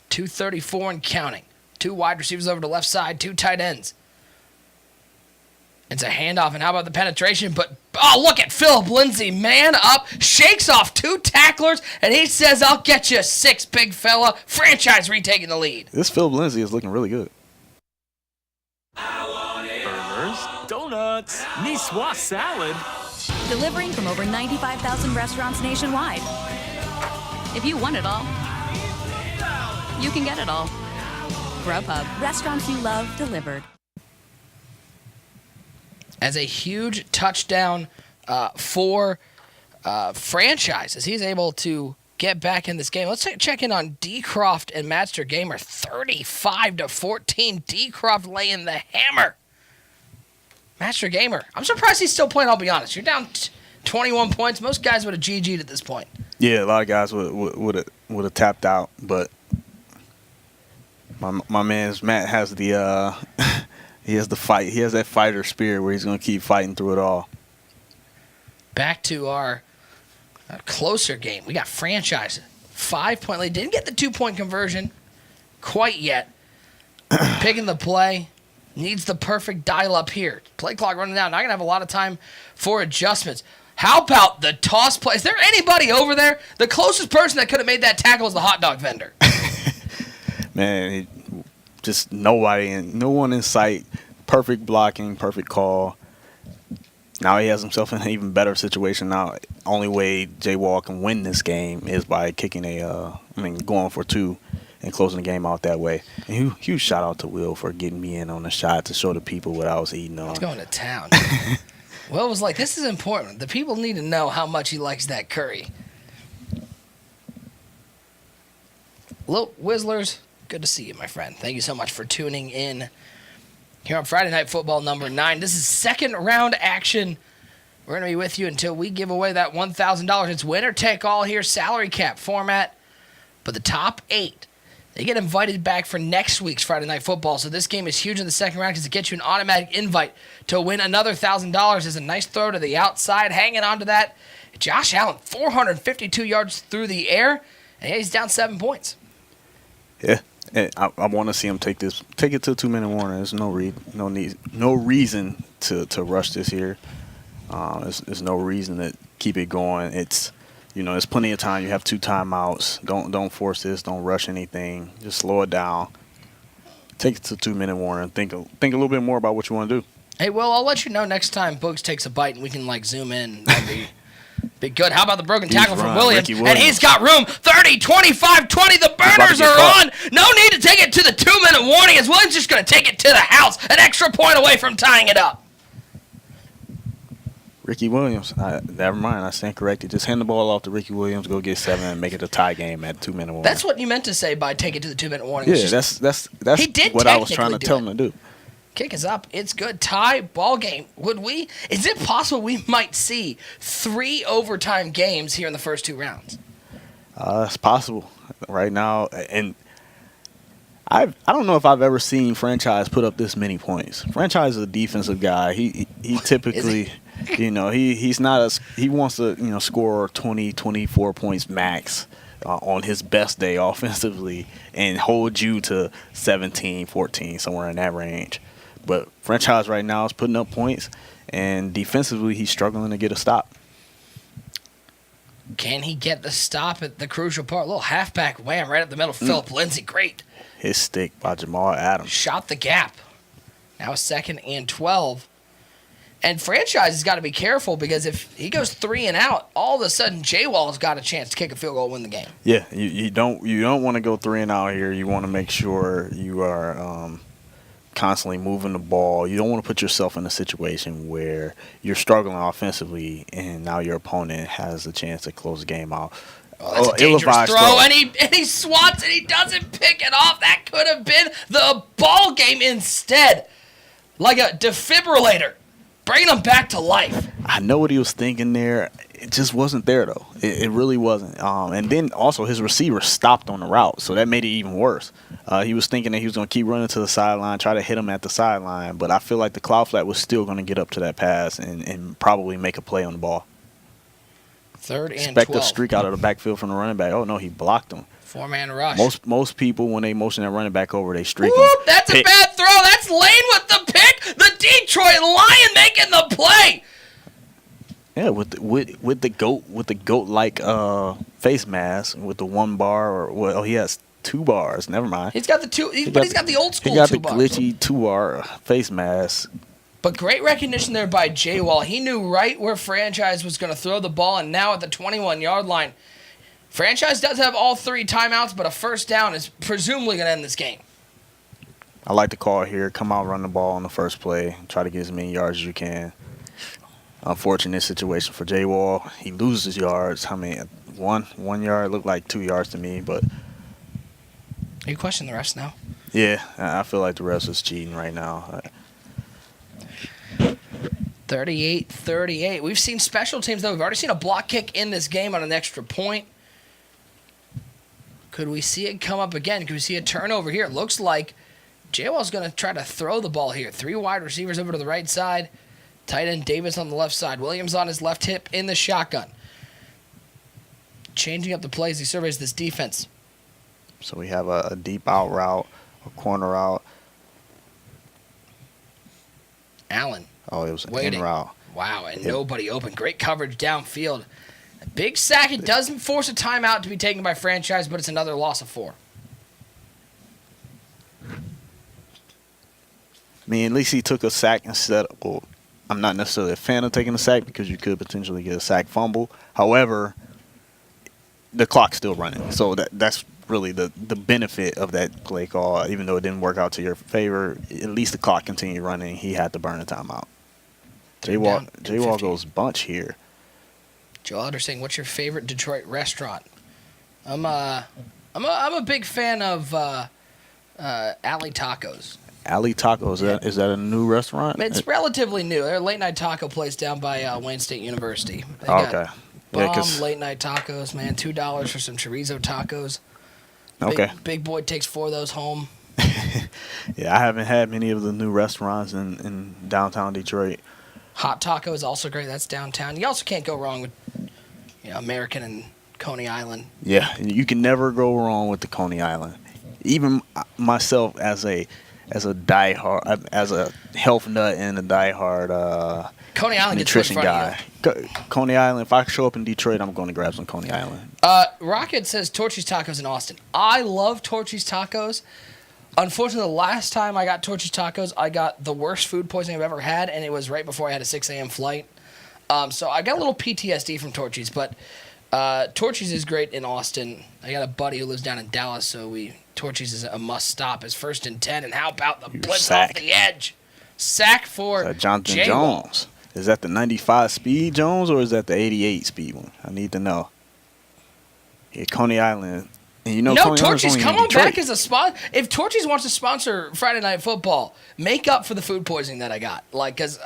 2:34 and counting. 2 wide receivers over to the left side, 2 tight ends. It's a handoff, and how about the penetration? But, look at Philip Lindsay, man up, shakes off 2 tacklers, and he says, I'll get you 6, big fella. Franchise retaking the lead. This Philip Lindsay is looking really good. Burgers, donuts, Niçoise salad. Delivering from over 95,000 restaurants nationwide. If you want it all, you can get it all. Grubhub, restaurants you love delivered. as a huge touchdown for Franchise as he's able to get back in this game. Let's check in on D. Croft and Master Gamer. 35-14. D. Croft laying the hammer. Master Gamer. I'm surprised he's still playing, I'll be honest. You're down 21 points. Most guys would have GG'd at this point. Yeah, a lot of guys would have tapped out, but my man's Matt has the he has the fight. He has that fighter spirit where he's going to keep fighting through it all. Back to our closer game. We got Franchise 5-point lead. Didn't get the 2-point conversion quite yet. Picking the play. Needs the perfect dial up here. Play clock running down. Not going to have a lot of time for adjustments. How about the toss play? Is there anybody over there? The closest person that could have made that tackle is the hot dog vendor. Man, just nobody, no one in sight. Perfect blocking, perfect call. Now he has himself in an even better situation now. Only way Jay Wall can win this game is by kicking going for 2 and closing the game out that way. And huge shout out to Will for getting me in on the shot to show the people what I was eating on. He's going to town. Will was like, this is important. The people need to know how much he likes that curry. Little Whizzlers, good to see you, my friend. Thank you so much for tuning in here on Friday Night Football number 9. This is second round action. We're going to be with you until we give away that $1,000. It's winner take all here, salary cap format. But the top 8, they get invited back for next week's Friday Night Football. So this game is huge in the second round because it gets you an automatic invite to win another $1,000. Is a nice throw to the outside. Hanging on to that, Josh Allen, 452 yards through the air. And yeah, he's down 7 points. Yeah, and I want to see him take it to a 2-minute warning. There's no reason to rush this here. There's no reason to keep it going. It's there's plenty of time. You have 2 timeouts. Don't force this. Don't rush anything. Just slow it down. Take it to a 2-minute warning. Think a little bit more about what you want to do. Hey, Will, I'll let you know next time Boogs takes a bite and we can zoom in. That'd be good. How about the broken tackle from Williams? And he's got room. 30, 25, 20. The burners are on. No need to take it to the 2-minute warning as Williams just going to take it to the house. An extra point away from tying it up. Ricky Williams. Never mind. I stand corrected. Just hand the ball off to Ricky Williams. Go get 7 and make it a tie game at 2-minute warning. That's what you meant to say by take it to the 2-minute warning. Yeah, that's what I was trying to tell him to do. Kick is up. It's good. Tie ball game. Is it possible we might see 3 overtime games here in the first 2 rounds? It's possible right now. And I don't know if I've ever seen Franchise put up this many points. Franchise is a defensive guy. He typically, he's not he wants to, score 20, 24 points max on his best day offensively and hold you to 17, 14, somewhere in that range. But Franchise right now is putting up points, and defensively he's struggling to get a stop. Can he get the stop at the crucial part? A little halfback wham right up the middle. Philip Lindsay, great. His stick by Jamal Adams. Shot the gap. Now 2nd and 12. And Franchise has got to be careful because if he goes 3 and out, all of a sudden J-Wall's got a chance to kick a field goal and win the game. Yeah, you don't want to go 3 and out here. You want to make sure you are constantly moving the ball. You don't want to put yourself in a situation where you're struggling offensively and now your opponent has a chance to close the game out. Oh, that's a dangerous throw. And he swats and he doesn't pick it off. That could have been the ball game instead. Like a defibrillator. Bringing him back to life. I know what he was thinking there. It just wasn't there, though. It really wasn't. And then also his receiver stopped on the route, so that made it even worse. He was thinking that he was going to keep running to the sideline, try to hit him at the sideline, but I feel like the cloud flat was still going to get up to that pass and probably make a play on the ball. 3rd and 12. Expect a streak out of the backfield from the running back. Oh, no, he blocked him. 4-man rush. Most people, when they motion that running back over, they streak him. Whoop, that's a bad throw. That's Lane with the pick. The Detroit Lion making the play. Yeah, with the goat like face mask with the 1 bar he has 2 bars. Never mind. He's got the 2, but he's got the old school 2 bars. He bar. got the glitchy 2-bar face mask. But great recognition there by Jay Wall. He knew right where Franchise was going to throw the ball, and now at the 21-yard line, Franchise does have all 3 timeouts, but a first down is presumably going to end this game. I like the call here. Come out, run the ball on the first play. Try to get as many yards as you can. Unfortunate situation for J Wall. He loses yards. How many? 1 yard. Looked like 2 yards to me, but Are you questioning the refs now? yeah, I feel like the refs is cheating right now. 38-38. We've seen special teams, though. We've already seen a block kick in this game on an extra point. Could we see it come up again? Could we see a turnover here? It looks like J-Wall's going to try to throw the ball here. 3 wide receivers over to the right side. Tight end Davis on the left side. Williams on his left hip in the shotgun. Changing up the plays. He surveys this defense. So we have a deep out route, a corner route. Allen. Oh, it was an waiting. in route. Wow, and nobody open. Great coverage downfield. A big sack. It doesn't force a timeout to be taken by franchise, but it's another loss of 4. I mean, at least he took a sack instead of, well, I'm not necessarily a fan of taking a sack because you could potentially get a sack fumble. However, the clock's still running. So that's really the benefit of that play call. Even though it didn't work out to your favor, at least the clock continued running. He had to burn a timeout. J-Wall goes bunch here. Joe Elder saying, "What's your favorite Detroit restaurant?" I'm a big fan of Alley Tacos. Alley Tacos, is that a new restaurant? It's relatively new. They're a late night taco place down by Wayne State University. They Okay. Bomb late night tacos, man. $2 for some chorizo tacos. Okay. Big boy takes 4 of those home. Yeah, I haven't had many of the new restaurants in downtown Detroit. Hot Taco is also great. That's downtown. You also can't go wrong with American and Coney Island. Yeah, you can never go wrong with the Coney Island. Even myself as a diehard, as a health nut and a diehard Coney Island nutrition gets right in front of guy. Coney Island. If I show up in Detroit, I'm going to grab some Coney Island. Rocket says Torchy's Tacos in Austin. I love Torchy's Tacos. Unfortunately, the last time I got Torchy's Tacos, I got the worst food poisoning I've ever had, and it was right before I had a 6 a.m. flight. So I got a little PTSD from Torchy's, but Torchy's is great in Austin. I got a buddy who lives down in Dallas, so Torchy's is a must-stop. It's 1st and 10, and how about the blitz off the edge? Sack for Jonathan J-Wall. Jones. Is that the 95 speed Jones or is that the 88 speed one? I need to know. Yeah, Coney Island. And No, Coney Torchy's, Island's come only on in Detroit. back as a sponsor. If Torchy's wants to sponsor Friday Night Football, make up for the food poisoning that I got. Because,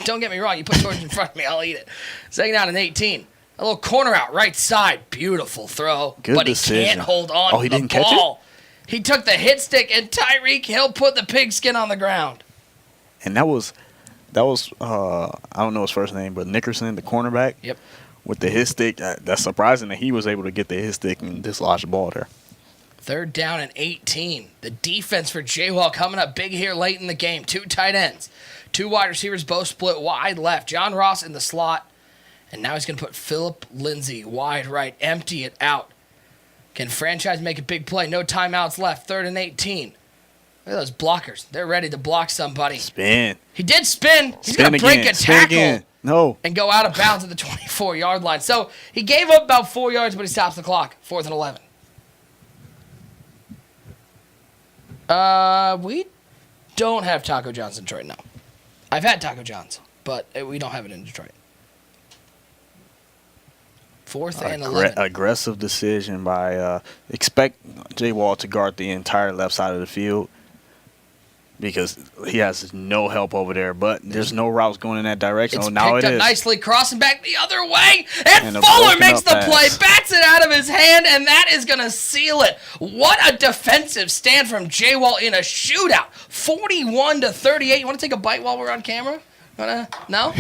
don't get me wrong, you put Torchy's in front of me, I'll eat it. 2nd down and 18. A little corner out, right side. Beautiful throw. Good but decision. he can't hold on to he the didn't catch ball. He took the hit stick, and Tyreek Hill put the pigskin on the ground. And that was I don't know his first name, but Nickerson, the cornerback. Yep. With the hit stick, that's surprising that he was able to get the hit stick and dislodge the ball there. 3rd down and 18. The defense for J-Wall coming up big here late in the game. 2 tight ends. 2 wide receivers, both split wide left. John Ross in the slot. And now he's going to put Philip Lindsay wide right. Empty it out. Can franchise make a big play? No timeouts left. 3rd and 18. Look at those blockers. They're ready to block somebody. Spin. He did spin. He's Spin going to break again. a Spin tackle. again. No. And go out of bounds at the 24-yard line. So he gave up about 4 yards, but he stops the clock. 4th and 11. We don't have Taco John's in Detroit, no. I've had Taco John's, but we don't have it in Detroit. 4th and 11. Aggressive decision by expect J Wall to guard the entire left side of the field because he has no help over there. But there's no routes going in that direction. It's now picked it up is. nicely, crossing back the other way, and a Fuller broken makes up the play, pass. bats it out of his hand, and that is going to seal it. What a defensive stand from J Wall in a shootout, 41-38. You want to take a bite while we're on camera? No,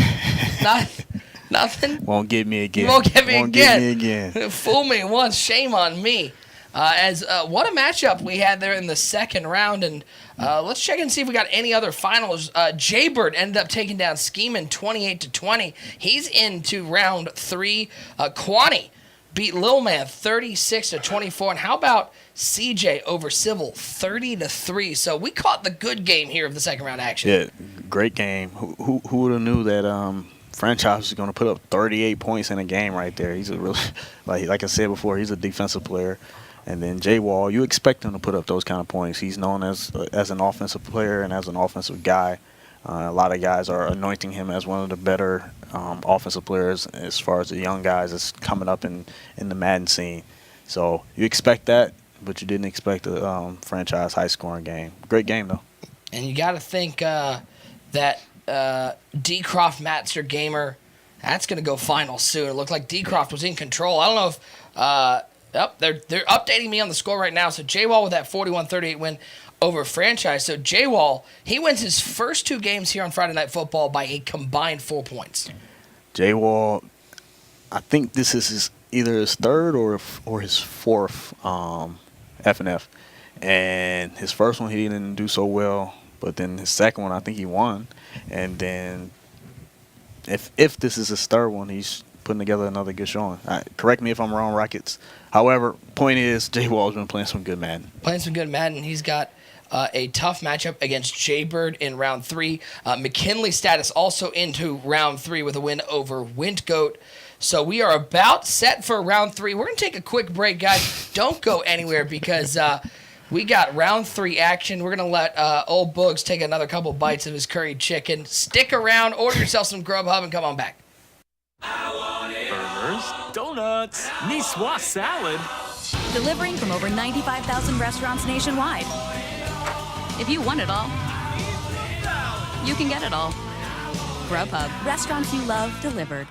not. Nothing? Won't get me again. You won't get me again. Get me again. Fool me once, shame on me. What a matchup we had there in the 2nd round. And let's check and see if we got any other finals. Jaybird ended up taking down Skeeman 28-20. He's into round 3. Kwani beat Lil Man 36-24. And how about CJ over Civil 30-3? So we caught the good game here of the 2nd round action. Yeah, great game. Who would have knew that franchise is going to put up 38 points in a game right there? He's a really, like I said before, he's a defensive player. And then Jay Wall, you expect him to put up those kind of points. He's known as an offensive player and as an offensive guy. A lot of guys are anointing him as one of the better offensive players as far as the young guys that's coming up in the Madden scene. So you expect that, but you didn't expect a franchise high-scoring game. Great game, though. And you got to think that D. Croft Matzer Gamer, that's going to go final soon. It looked like D. Croft was in control. I don't know if they're updating me on the score right now. So J-Wall with that 41-38 win over franchise. So J-Wall, he wins his first 2 games here on Friday Night Football by a combined 4 points. J-Wall, I think this is either his third or his fourth F&F. And his first one, he didn't do so well. But then his second one, I think he won. And then if this is his third one, he's putting together another good showing. Correct me if I'm wrong, Rockets. However, point is, J Wall's been playing some good Madden. He's got a tough matchup against Jaybird in round 3. McKinley status also into round 3 with a win over Wintgoat. So we are about set for round 3. We're going to take a quick break, guys. Don't go anywhere because we got round 3 action. We're going to let old Boogs take another couple bites of his curried chicken. Stick around, order yourself some Grubhub, and come on back. Burgers, donuts, Niçoise salad. Delivering from over 95,000 restaurants nationwide. If you want it all, you can get it all. Grubhub, restaurants you love delivered.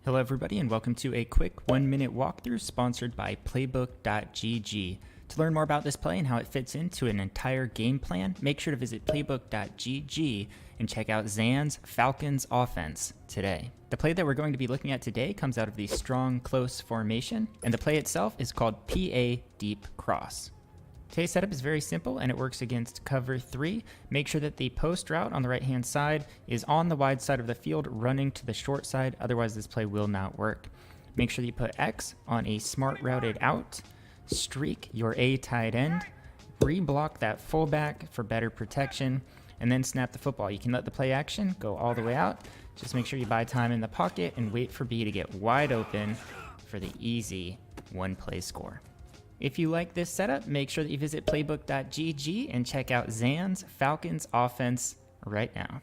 Hello, everybody, and welcome to a quick 1-minute walkthrough sponsored by Playbook.gg. To learn more about this play and how it fits into an entire game plan, make sure to visit Playbook.gg and check out Zan's Falcons offense today. The play that we're going to be looking at today comes out of the strong close formation, and the play itself is called PA Deep Cross. Today's setup is very simple and it works against cover 3. Make sure that the post route on the right hand side is on the wide side of the field running to the short side, otherwise this play will not work. Make sure that you put X on a smart routed out, streak your A tight end, reblock that fullback for better protection, and then snap the football. You can let the play action go all the way out. Just make sure you buy time in the pocket and wait for B to get wide open for the easy 1-play score. If you like this setup, make sure that you visit Playbook.gg and check out Zan's Falcons offense right now.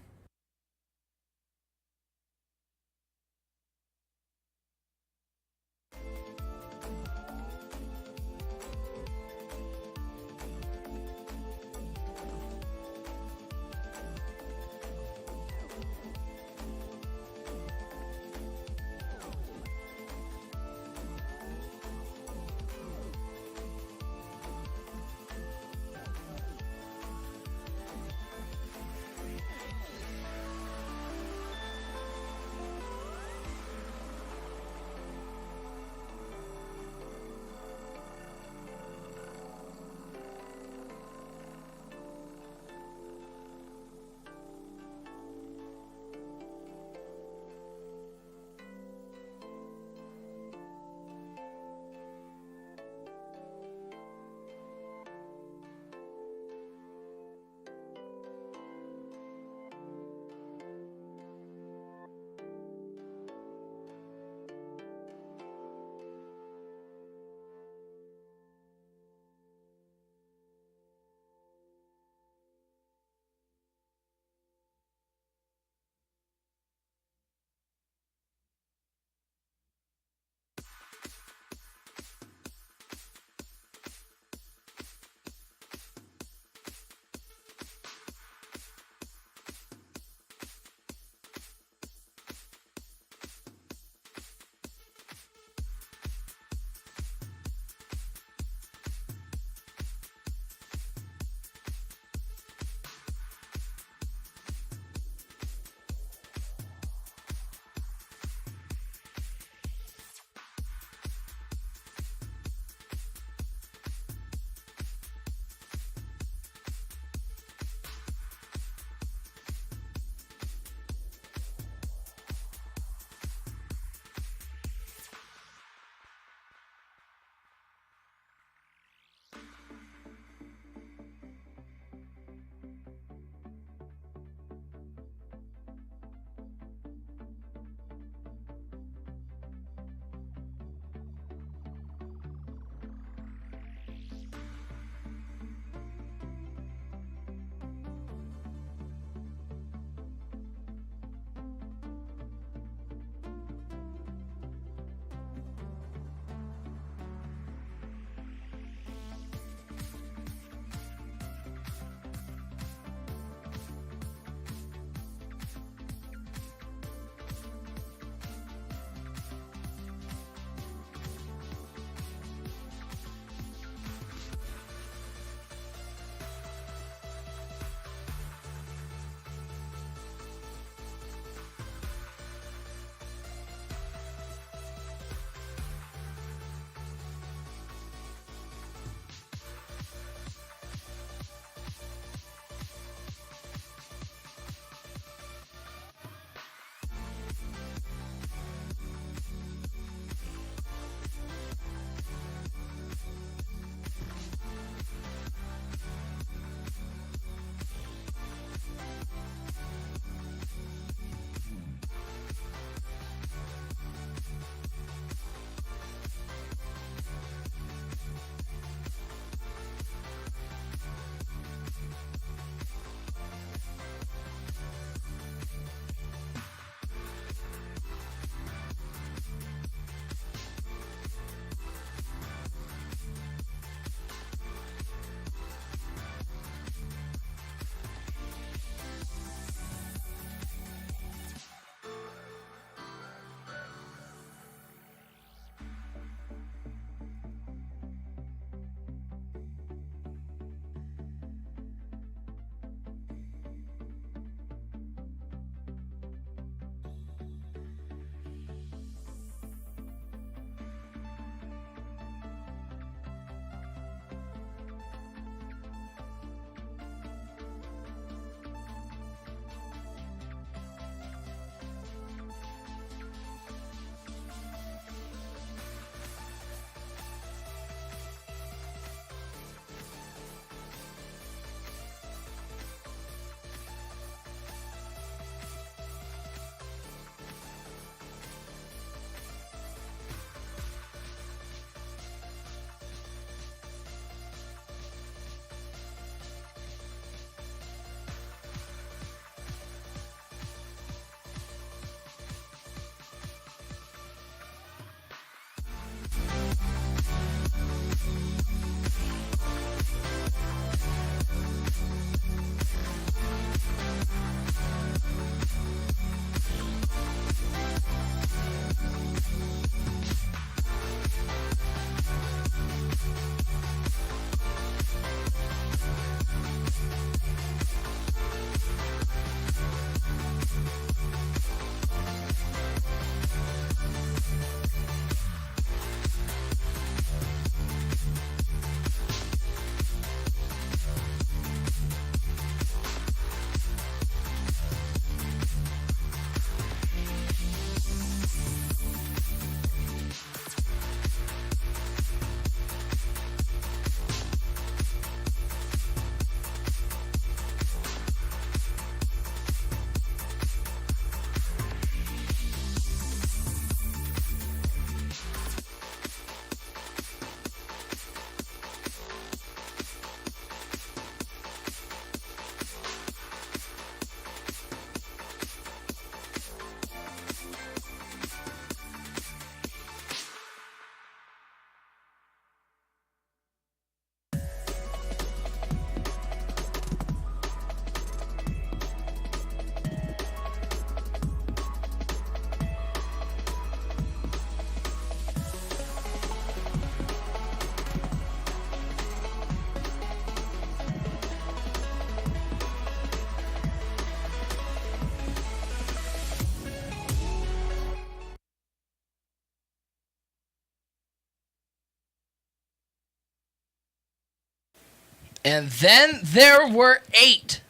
And then there were 8.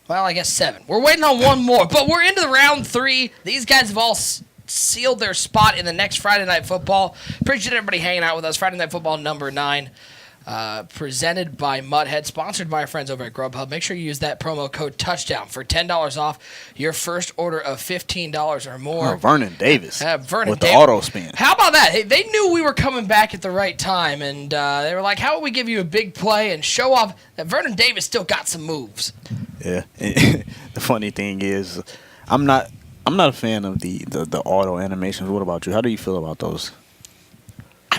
Well, I guess 7. We're waiting on one more, but we're into the round 3. These guys have all sealed their spot in the next Friday Night Football. Appreciate everybody hanging out with us. Friday Night Football number 9. Presented by Mudhead, sponsored by our friends over at Grubhub. Make sure you use that promo code TOUCHDOWN for $10 off your first order of $15 or more. Oh, Vernon Davis Vernon with Davis. the auto spin. How about that? Hey, they knew we were coming back at the right time, and they were like, how about we give you a big play and show off that Vernon Davis still got some moves. Yeah. The funny thing is, I'm not a fan of the auto animations. What about you? How do you feel about those?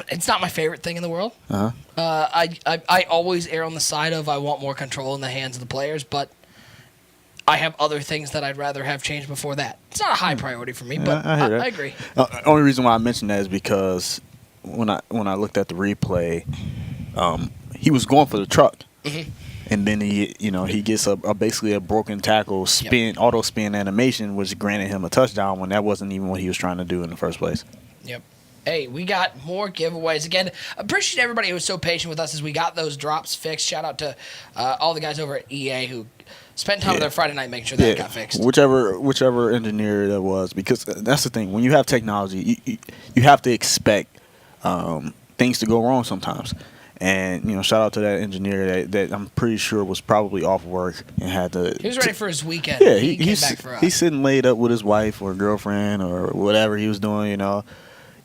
It's not my favorite thing in the world. Uh-huh. I always err on the side of I want more control in the hands of the players, but I have other things that I'd rather have changed before that. It's not a high priority for me, but I agree. Only reason why I mentioned that is because when I looked at the replay, he was going for the truck, and then he gets basically a broken tackle spin, auto spin animation, which granted him a touchdown when that wasn't even what he was trying to do in the first place. Yep. Hey, we got more giveaways. Again, appreciate everybody who was so patient with us as we got those drops fixed. Shout out to all the guys over at EA who spent time with their Friday night making sure that got fixed. Whichever engineer that was, because that's the thing. When you have technology, you have to expect things to go wrong sometimes. And shout out to that engineer that I'm pretty sure was probably off work and had to. He was ready for his weekend. Yeah, he came back for us. He's sitting laid up with his wife or girlfriend or whatever he was doing.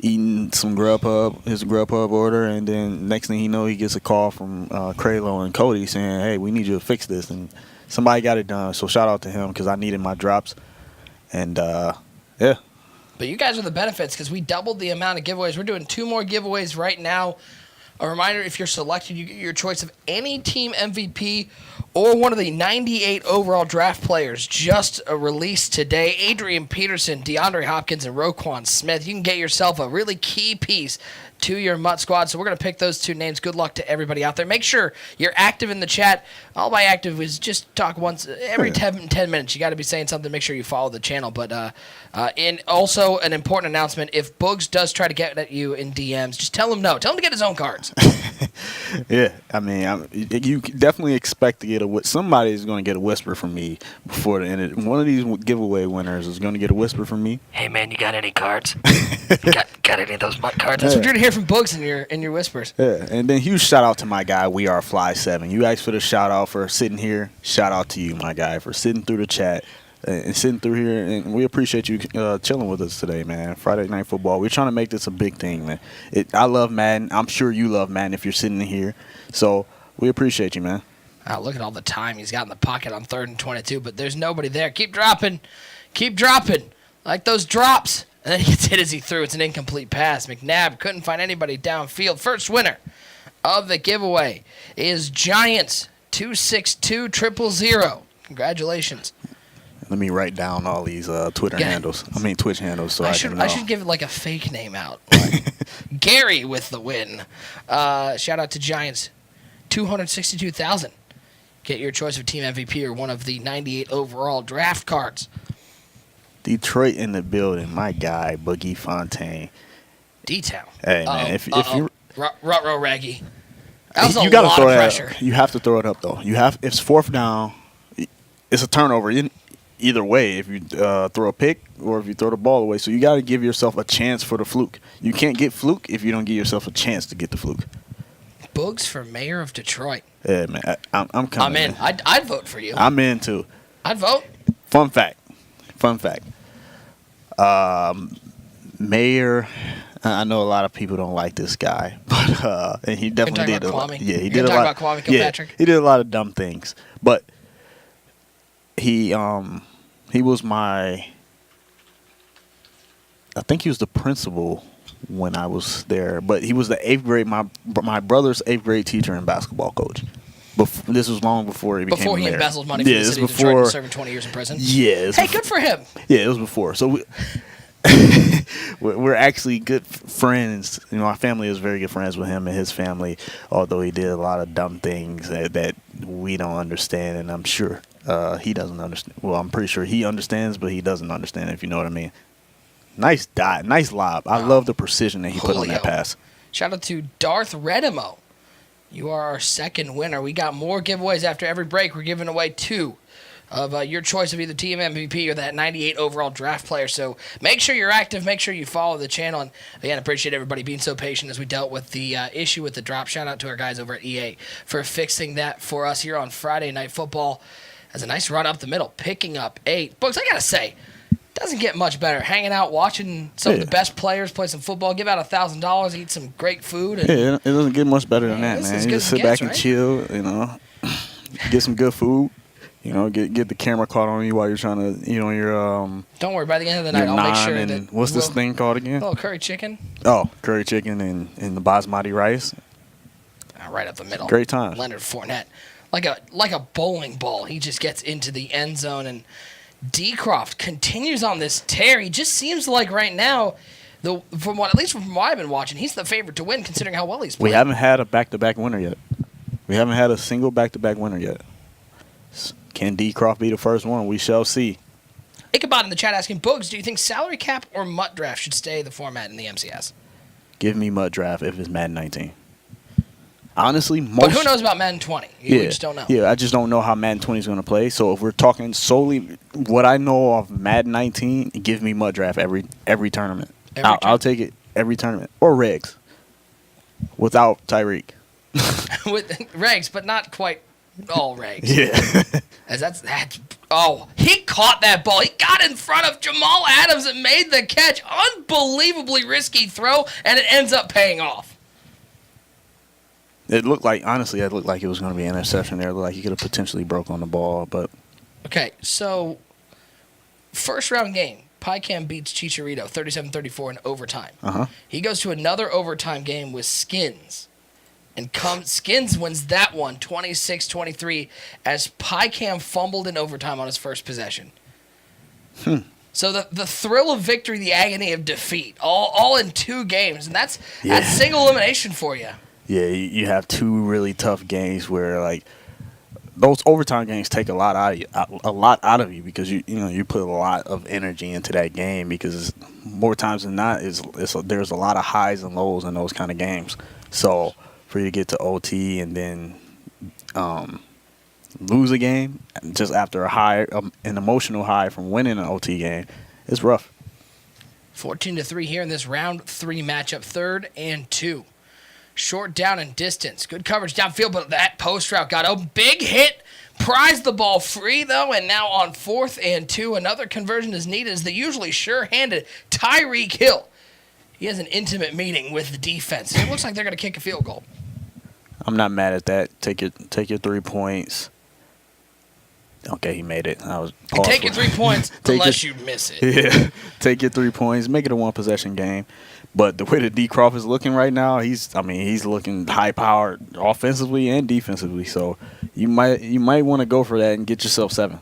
Eating some his Grubhub order, and then next thing he know, he gets a call from Kralo and Cody saying, "Hey, we need you to fix this," and somebody got it done. So shout out to him because I needed my drops, and yeah. But you guys are the benefits because we doubled the amount of giveaways. We're doing 2 more giveaways right now. A reminder, if you're selected, you get your choice of any team MVP or one of the 98 overall draft players just released today. Adrian Peterson, DeAndre Hopkins, and Roquan Smith. You can get yourself a really key piece to your Mutt squad. So we're going to pick those 2 names. Good luck to everybody out there. Make sure you're active in the chat. All by active is just talk once every 10 minutes. You got to be saying something. Make sure you follow the channel. But and also an important announcement, if Boogs does try to get at you in DMs, just tell him no. Tell him to get his own cards. Yeah, I mean, you definitely expect to get somebody is going to get a whisper from me before the end. One of these giveaway winners is going to get a whisper from me. Hey man, you got any cards? got any of those Mutt cards? That's what you're going to hear from Boogs in your whispers. Yeah, and then huge shout out to my guy, We Are Fly 7. You asked for the shout out for sitting here. Shout out to you, my guy, for sitting through the chat and sitting through here. And we appreciate you chilling with us today, man. Friday Night Football. We're trying to make this a big thing, man. I love Madden. I'm sure you love Madden if you're sitting here. So we appreciate you, man. Oh, look at all the time he's got in the pocket on 3rd and 22, but there's nobody there. Keep dropping. Like those drops. And then he gets hit as he threw. It's an incomplete pass. McNabb couldn't find anybody downfield. First winner of the giveaway is Giants 262000. Congratulations. Let me write down all these Twitch handles, so I can know. I should give it like a fake name out. Like Gary with the win. Shout out to Giants 262,000. Get your choice of team MVP or one of the 98 overall draft cards. Detroit in the building, my guy Boogie Fontaine. D-Town. Hey man, if you Ruh-roh Raggy. That was you a gotta lot throw of that pressure. up. You have to throw it up though. It's 4th down. It's a turnover. Either way, if you throw a pick or if you throw the ball away. So you got to give yourself a chance for the fluke. You can't get fluke if you don't give yourself a chance to get the fluke. Boogs for mayor of Detroit. Yeah, man. I'm coming. I'm in. Man. I'd vote for you. I'm in, too. I'd vote. Fun fact. Mayor, I know a lot of people don't like this guy, but and he definitely did a lot. Yeah, he did a lot. About Kwame Kilpatrick? He did a lot of dumb things, but he was I think he was the principal when I was there, but he was the 8th grade, my brother's 8th grade teacher and basketball coach. This was long before he became Before he mayor. embezzled money from the city of Detroit and serving 20 years in prison. Yeah. Hey, good for him. Yeah, it was before. So we're actually good friends. My family is very good friends with him and his family, although he did a lot of dumb things that we don't understand, and I'm sure he doesn't understand. Well, I'm pretty sure he understands, but he doesn't understand, if you know what I mean. Nice dot, nice lob. I love the precision that he put on that pass. Shout out to Darth Redimo. You are our second winner. We got more giveaways after every break. We're giving away 2 of your choice of either team MVP or that 98 overall draft player. So make sure you're active. Make sure you follow the channel. And again, appreciate everybody being so patient as we dealt with the issue with the drop. Shout out to our guys over at EA for fixing that for us here on Friday Night Football. As a nice run up the middle, picking up 8. Books, I got to say, doesn't get much better. Hanging out, watching some of the best players play some football, give out $1,000, eat some great food. And, it doesn't get much better than that, man. You just sit back and chill, get some good food. Get the camera caught on you while you're trying to, your don't worry, by the end of the night, I'll make sure that. What's this thing called again? Oh, curry chicken. Oh, curry chicken and the basmati rice. Right up the middle. Great time. Leonard Fournette, like a bowling ball, he just gets into the end zone, and Decroft continues on this tear. He just seems like right now, from what I've been watching, he's the favorite to win considering how well he's playing. We haven't had a back-to-back winner yet. We haven't had a single back-to-back winner yet. Can Decroft be the first one? We shall see. Ichabod in the chat asking, Boogs, do you think salary cap or MUT draft should stay the format in the MCS? Give me MUT draft if it's Madden 19. Honestly, but who knows about Madden 20? We just don't know. Yeah, I just don't know how Madden 20 is going to play. So if we're talking solely what I know of Madden 19, give me MUT draft every tournament. I'll take it every tournament. Or regs. Without Tyreek. With regs, but not quite all regs. Yeah. He caught that ball. He got in front of Jamal Adams and made the catch. Unbelievably risky throw, and it ends up paying off. It looked like it was going to be an interception there. It looked like he could have potentially broke on the ball, but. Okay, so first round game, PyCam beats Chicharito 37-34 in overtime. He goes to another overtime game with Skins. And Skins wins that one 26-23 as PyCam fumbled in overtime on his first possession. So the thrill of victory, the agony of defeat, all in 2 games. And that's single elimination for you. Yeah, you have 2 really tough games where, those overtime games take a lot out of you because you put a lot of energy into that game because more times than not there's a lot of highs and lows in those kind of games. So for you to get to OT and then lose a game just after an emotional high from winning an OT game, it's rough. 14-3 here in this round 3 matchup, 3rd and 2. Short down and distance. Good coverage downfield, but that post route got a big hit. Prized the ball free, though, and now on 4th and 2, another conversion is needed as the usually sure-handed Tyreek Hill. He has an intimate meeting with the defense. It looks like they're going to kick a field goal. I'm not mad at that. Take your 3 points. Okay, he made it. Take your 3 points unless you miss it. Yeah, take your 3 points. Make it a 1-possession game. But the way that Decroft is looking right now, he's looking high-powered offensively and defensively. So you might want to go for that and get yourself 7.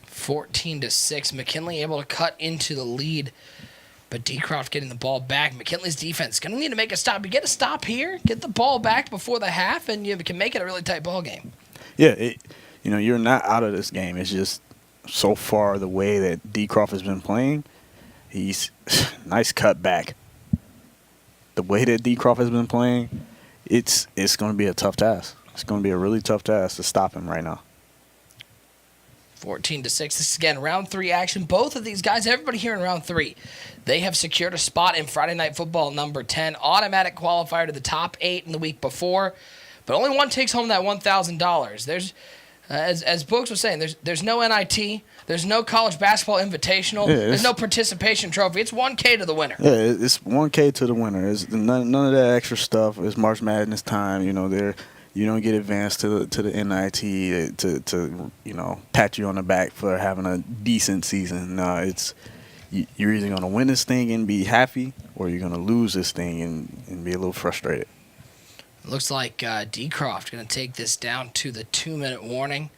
14-6. McKinley able to cut into the lead, but Decroft getting the ball back. McKinley's defense going to need to make a stop. You get a stop here, get the ball back before the half, and you can make it a really tight ball game. Yeah, you're not out of this game. It's just so far the way that Decroft has been playing. He's nice cut back. The way that Decroft has been playing, it's going to be a tough task. It's going to be a really tough task to stop him right now. 14-6. This is, again, round 3 action. Both of these guys, everybody here in round 3, they have secured a spot in Friday Night Football number 10. Automatic qualifier to the top 8 in the week before. But only one takes home that $1,000. There's, as Books was saying, there's no NIT. There's no college basketball invitational. There's no participation trophy. It's $1K to the winner. Yeah, it's $1K to the winner. It's none of that extra stuff. It's March Madness time. You don't get advanced to the NIT to pat you on the back for having a decent season. No, you're either going to win this thing and be happy, or you're going to lose this thing and be a little frustrated. Looks like Decroft going to take this down to the 2-minute warning.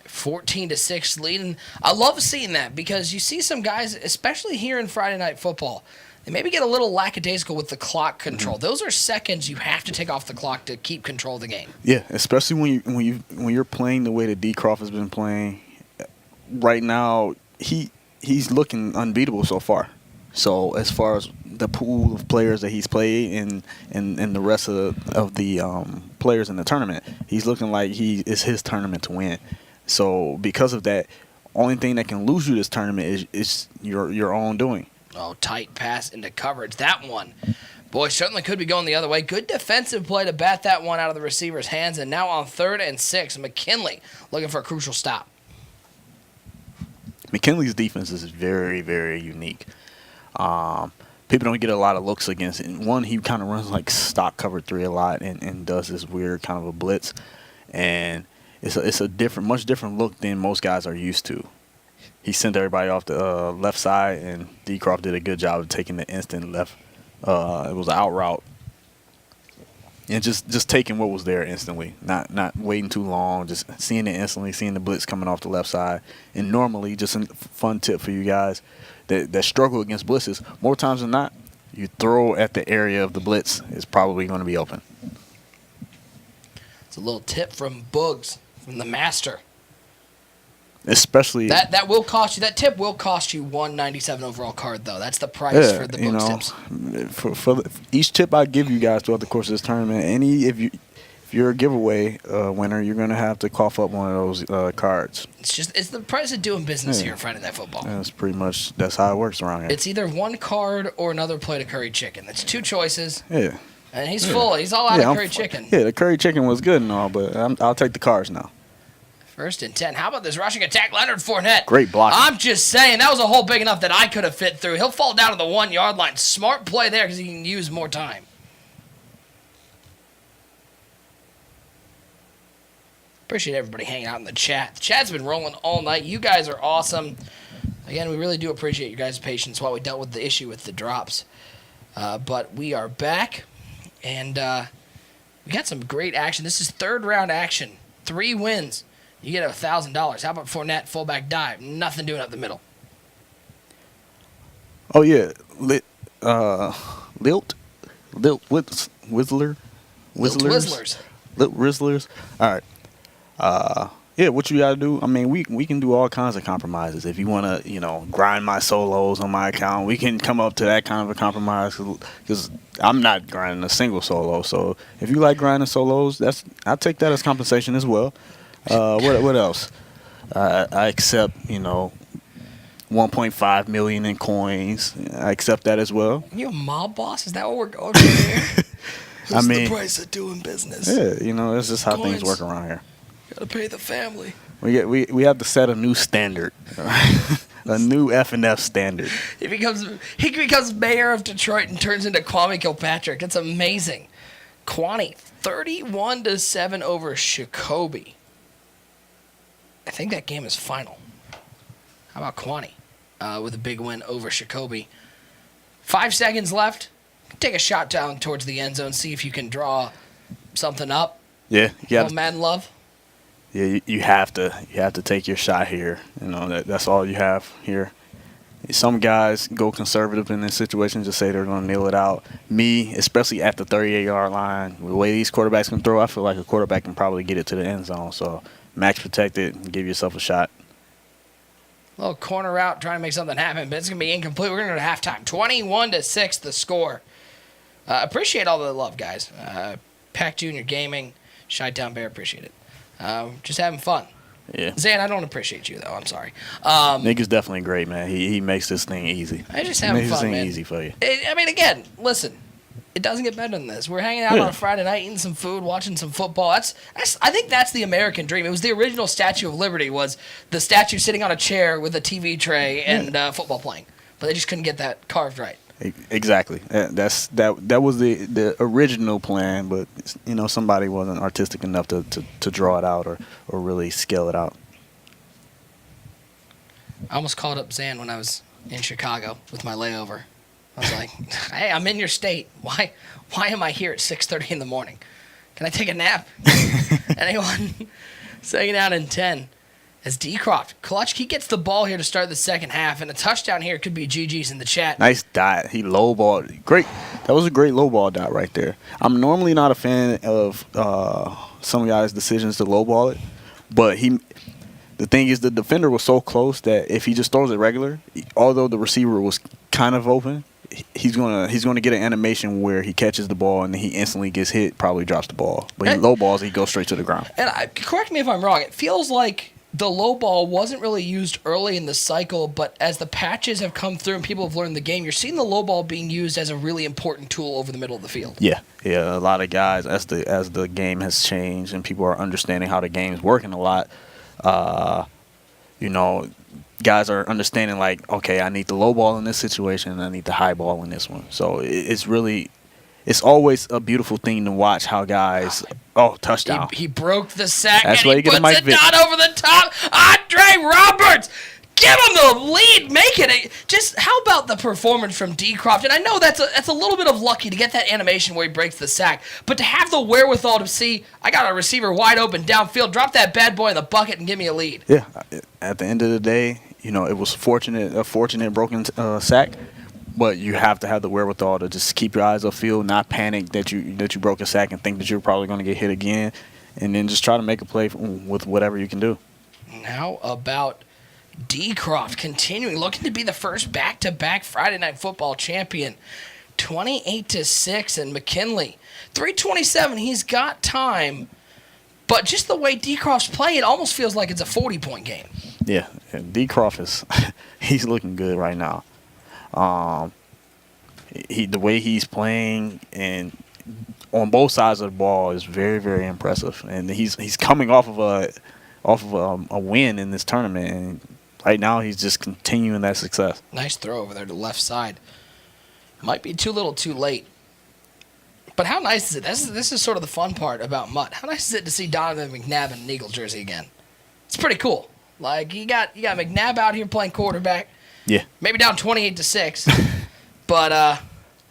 14-6 lead, and I love seeing that because you see some guys, especially here in Friday Night Football, they maybe get a little lackadaisical with the clock control. Those are seconds you have to take off the clock to keep control of the game. Yeah, especially when you're playing the way that Decroft has been playing right now. He's looking unbeatable so far. So as far as the pool of players that he's played and the rest of the players in the tournament, he's looking like it's his tournament to win. So because of that, only thing that can lose you this tournament is your own doing. Oh, tight pass into coverage. That one, boy, certainly could be going the other way. Good defensive play to bat that one out of the receiver's hands. And now on 3rd and 6, McKinley looking for a crucial stop. McKinley's defense is very, very unique. People don't get a lot of looks against it. One, he kind of runs like stock cover 3 a lot and does this weird kind of a blitz. And it's a much different look than most guys are used to. He sent everybody off the left side, and D. Croft did a good job of taking the instant left. It was an out route. And just taking what was there instantly, not waiting too long, just seeing it instantly, seeing the blitz coming off the left side. And normally, just a fun tip for you guys that struggle against blitzes, more times than not, you throw at the area of the blitz, it's probably going to be open. It's a little tip from Boogs, from the master. Especially that will cost you. That tip will cost you 197 overall card, though. That's the price for the Boogs tips. For each tip I give you guys throughout the course of this tournament, if you're a giveaway winner, you're gonna have to cough up one of those cards. It's the price of doing business here in Friday Night Football. That's how it works around here. It's either one card or another plate of curry chicken. That's 2 choices. Yeah. And he's full. He's all out of curry chicken. Yeah, the curry chicken was good and all, but I'll take the cards now. 1st and 10. How about this rushing attack, Leonard Fournette? Great blocking. I'm just saying, that was a hole big enough that I could have fit through. He'll fall down to the 1-yard line. Smart play there because he can use more time. Appreciate everybody hanging out in the chat. The chat's been rolling all night. You guys are awesome. Again, we really do appreciate your guys' patience while we dealt with the issue with the drops. But we are back, and we got some great action. This is 3rd round action. 3 wins. You get $1,000. How about Fournette, fullback dive? Nothing doing up the middle. Oh, yeah. Lilt Whistler? Twizzlers. Lilt Rizzlers. All right. Yeah, what you got to do, I mean, we can do all kinds of compromises. If you want to, grind my solos on my account, we can come up to that kind of a compromise because I'm not grinding a single solo. So if you like grinding solos, I'll take that as compensation as well. What else? I accept, 1.5 million in coins. I accept that as well. You a mob boss? Is that what we're going for here? That's the price of doing business. Yeah, that's just how things work around here. Gotta pay the family. We have to set a new standard, a new F&F standard. He becomes mayor of Detroit and turns into Kwame Kilpatrick. It's amazing. Kwame, 31-7 over Shikobi. I think that game is final. How about Kwame with a big win over Shikobi? 5 seconds left. Take a shot down towards the end zone. See if you can draw something up. Yeah, Madden love. Yeah, you have to take your shot here. That's all you have here. Some guys go conservative in this situation, just say they're going to nail it out. Me, especially at the 38-yard line, the way these quarterbacks can throw, I feel like a quarterback can probably get it to the end zone. So max protect it and give yourself a shot. A little corner route, trying to make something happen, but it's going to be incomplete. We're going to go to halftime. 21-6, the score. Appreciate all the love, guys. Pac Junior Gaming, Chi-Town Bear, appreciate it. Just having fun. Yeah. Zan, I don't appreciate you, though. I'm sorry. Nick is definitely great, man. He makes this thing easy. I just having fun, man. He makes this thing easy for you. Again, listen. It doesn't get better than this. We're hanging out on a Friday night, eating some food, watching some football. I think that's the American dream. It was the original Statue of Liberty, was the statue sitting on a chair with a TV tray and football playing. But they just couldn't get that carved right. Exactly. That was the original plan, but somebody wasn't artistic enough to draw it out or really scale it out. I almost called up Zan when I was in Chicago with my layover. I was like, "Hey, I'm in your state. Why am I here at 6:30 in the morning? Can I take a nap?" Anyone? Second out and 10. As D. Croft, clutch, he gets the ball here to start the second half, and a touchdown here could be GG's in the chat. Nice dot. He lowballed. Great. That was a great lowball dot right there. I'm normally not a fan of some guys' decisions to lowball it, but the thing is the defender was so close that if he just throws it regular, although the receiver was kind of open, he's gonna get an animation where he catches the ball and then he instantly gets hit, probably drops the ball. But he low balls, he goes straight to the ground. And correct me if I'm wrong. It feels like the low ball wasn't really used early in the cycle, but as the patches have come through and people have learned the game, you're seeing the low ball being used as a really important tool over the middle of the field. Yeah. A lot of guys, as the game has changed and people are understanding how the game's working a lot, guys are understanding like, okay, I need the low ball in this situation and I need the high ball in this one. So it's always a beautiful thing to watch how guys. Touchdown! He broke the sack That's and why he you get a puts Mike it Vick. down over the top. Andre Roberts, give him the lead, making it. Just how about the performance from D. Croft? And I know that's a little bit of lucky to get that animation where he breaks the sack, but to have the wherewithal to see, I got a receiver wide open downfield, drop that bad boy in the bucket and give me a lead. Yeah. At the end of the day, it was a fortunate broken sack. But you have to have the wherewithal to just keep your eyes upfield, not panic that you broke a sack and think that you're probably going to get hit again, and then just try to make a play with whatever you can do. How about D. Croft continuing, looking to be the first back-to-back Friday Night Football champion, 28-6, and McKinley 327. He's got time, but just the way D. Croft's playing, it almost feels like it's a 40-point game. Yeah, D. Croft he's looking good right now. The way he's playing and on both sides of the ball is very, very impressive. And he's coming off of a win in this tournament, and right now he's just continuing that success. Nice throw over there to the left side. Might be too little, too late. But how nice is it? This is sort of the fun part about Mutt. How nice is it to see Donovan McNabb in an Eagles jersey again? It's pretty cool. Like you got McNabb out here playing quarterback. Yeah. Maybe down 28-6. But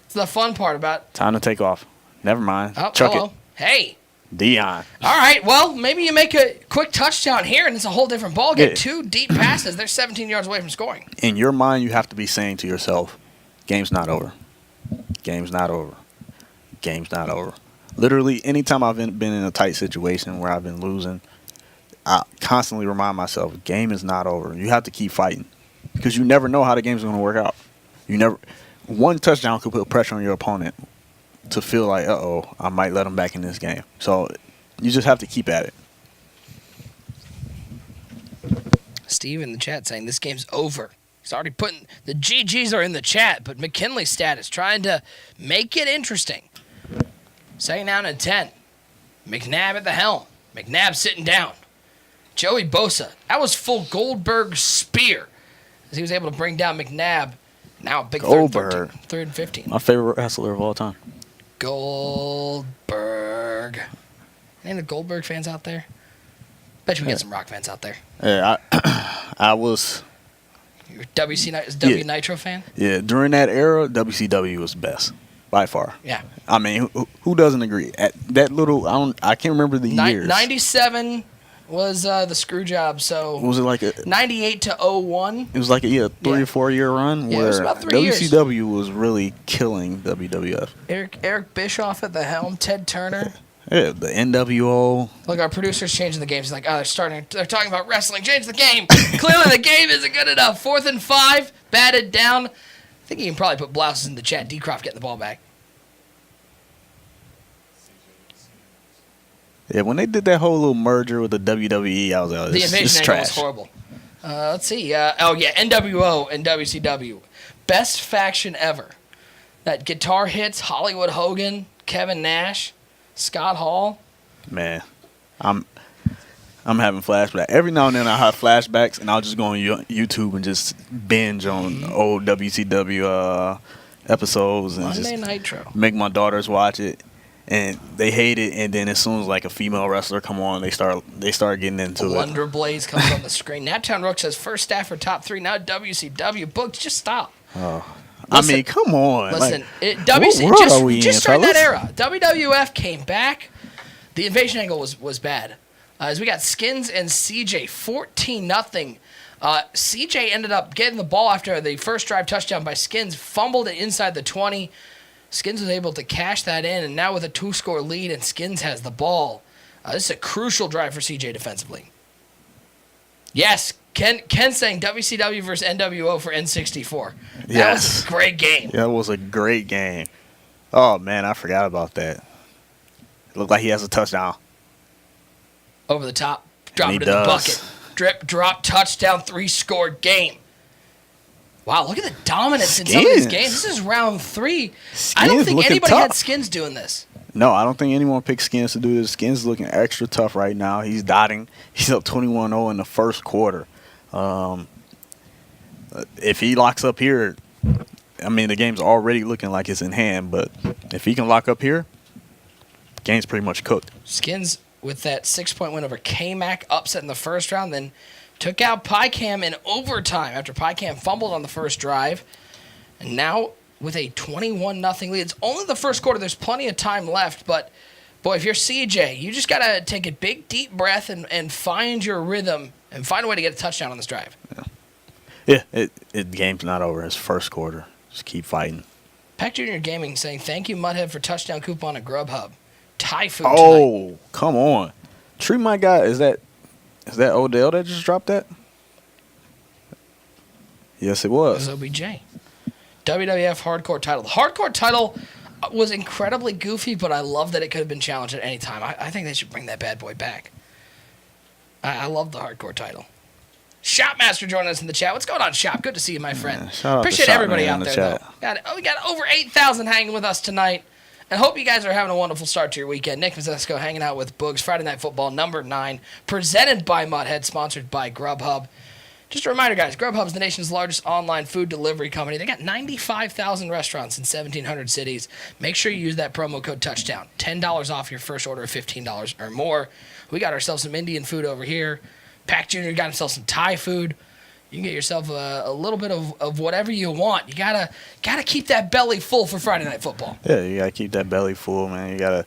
it's the fun part about. Time to take off. Never mind. Oh, Chuck hello. it. Hey. Dion. All right. Well, maybe you make a quick touchdown here, and it's a whole different ball game. Yeah. 2 deep passes. They're 17 yards away from scoring. In your mind, you have to be saying to yourself, game's not over. Game's not over. Game's not over. Literally, anytime I've been in a tight situation where I've been losing, I constantly remind myself, game is not over. You have to keep fighting. Because you never know how the game's going to work out. One touchdown could put pressure on your opponent to feel like, I might let him back in this game. So you just have to keep at it. Steve in the chat saying this game's over. He's already putting the GGs are in the chat, but McKinley's status trying to make it interesting. 2nd down and 10. McNabb at the helm. McNabb sitting down. Joey Bosa. That was full Goldberg spear. As he was able to bring down McNabb. Now a big Goldberg. 3rd and 15. My favorite wrestler of all time. Goldberg. Any of the Goldberg fans out there? Bet you we get some Rock fans out there. Yeah, I was. You're a W Nitro fan? Yeah, during that era, WCW was the best by far. Yeah. I mean, who doesn't agree? At that little, I can't remember the years. 97 was the screw job. So Was it like a 98 to 01? It was like a 3 or 4 year run Yeah, it where was about 3 years. WCW was really killing WWF. Eric Bischoff at the helm. Ted Turner. Yeah, the NWO. Look, our producer's changing the games. He's like, they're talking about wrestling. Change the game. Clearly, the game isn't good enough. 4th and 5, batted down. I think you can probably put blouses in the chat. D. Croft getting the ball back. Yeah, when they did that whole little merger with the WWE, I was like, The this invasion is angle was trash. horrible. Let's see. NWO and WCW. Best faction ever. That guitar hits Hollywood Hogan, Kevin Nash, Scott Hall. Man, I'm having flashbacks. Every now and then I have flashbacks, and I'll just go on YouTube and just binge on old WCW episodes and Monday just Nitro. make my daughters watch it. And they hate it, and then as soon as like a female wrestler come on, they start getting into it. Wonder Blaze comes on the screen. Naptown Rook says first staffer top 3. Now WCW. Books, just stop. I Listen, mean, come on. Listen, like, WC what world are we just in, during that fellas? era, WWF came back. The invasion angle was bad. As we got Skins and CJ 14-0. CJ ended up getting the ball after the first drive touchdown by Skins, fumbled it inside the 20. Skins was able to cash that in, and now with a 2-score lead, and Skins has the ball. This is a crucial drive for CJ defensively. Yes, Ken saying WCW versus NWO for N64. That Yes. was a great game. That was a great game. Oh, man, I forgot about that. It looked like he has a touchdown. Over the top. Drop And it he in the does. bucket. Drip, drop, touchdown, 3-score game. Wow, look at the dominance in some of these Skins. games. This is round 3. I Skins don't think looking anybody had tough. Skins doing this. No, I don't think anyone picked Skins to do this. Skins looking extra tough right now. He's dotting. He's up 21-0 in the first quarter. If he locks up here, I mean, the game's already looking like it's in hand, but if he can lock up here, game's pretty much cooked. Skins with that 6-point win over K-Mac, upset in the first round, then took out PyCam in overtime after PyCam fumbled on the first drive. And now with a 21-0 lead. It's only the first quarter. There's plenty of time left, but boy, if you're CJ, you just got to take a big, deep breath and find your rhythm and find a way to get a touchdown on this drive. Yeah, the game's not over. It's first quarter. Just keep fighting. Pack Junior Gaming saying, thank you, Mudhead, for touchdown coupon at Grubhub. Thai food tonight. Oh, come on. Treat my guy. Is that Odell that just dropped that? Yes, it It was. was OBJ. WWF Hardcore title. The Hardcore title was incredibly goofy, but I love that it could have been challenged at any time. I think they should bring that bad boy back. I love the Hardcore title. Shopmaster joining us in the chat. What's going on, Shop? Good to see you, my friend. Yeah, shout out to Appreciate Shop everybody Man out in the there, chat. though. We got over 8,000 hanging with us tonight. And hope you guys are having a wonderful start to your weekend. Nick Mazesco hanging out with Boogs. Friday Night Football number 9, presented by Mudhead, sponsored by Grubhub. Just a reminder, guys, Grubhub is the nation's largest online food delivery company. They got 95,000 restaurants in 1,700 cities. Make sure you use that promo code TOUCHDOWN. $10 off your first order of $15 or more. We got ourselves some Indian food over here. Pac Jr. got himself some Thai food. You can get yourself a little bit of whatever you want. You gotta keep that belly full for Friday Night Football. Yeah, you gotta keep that belly full, man.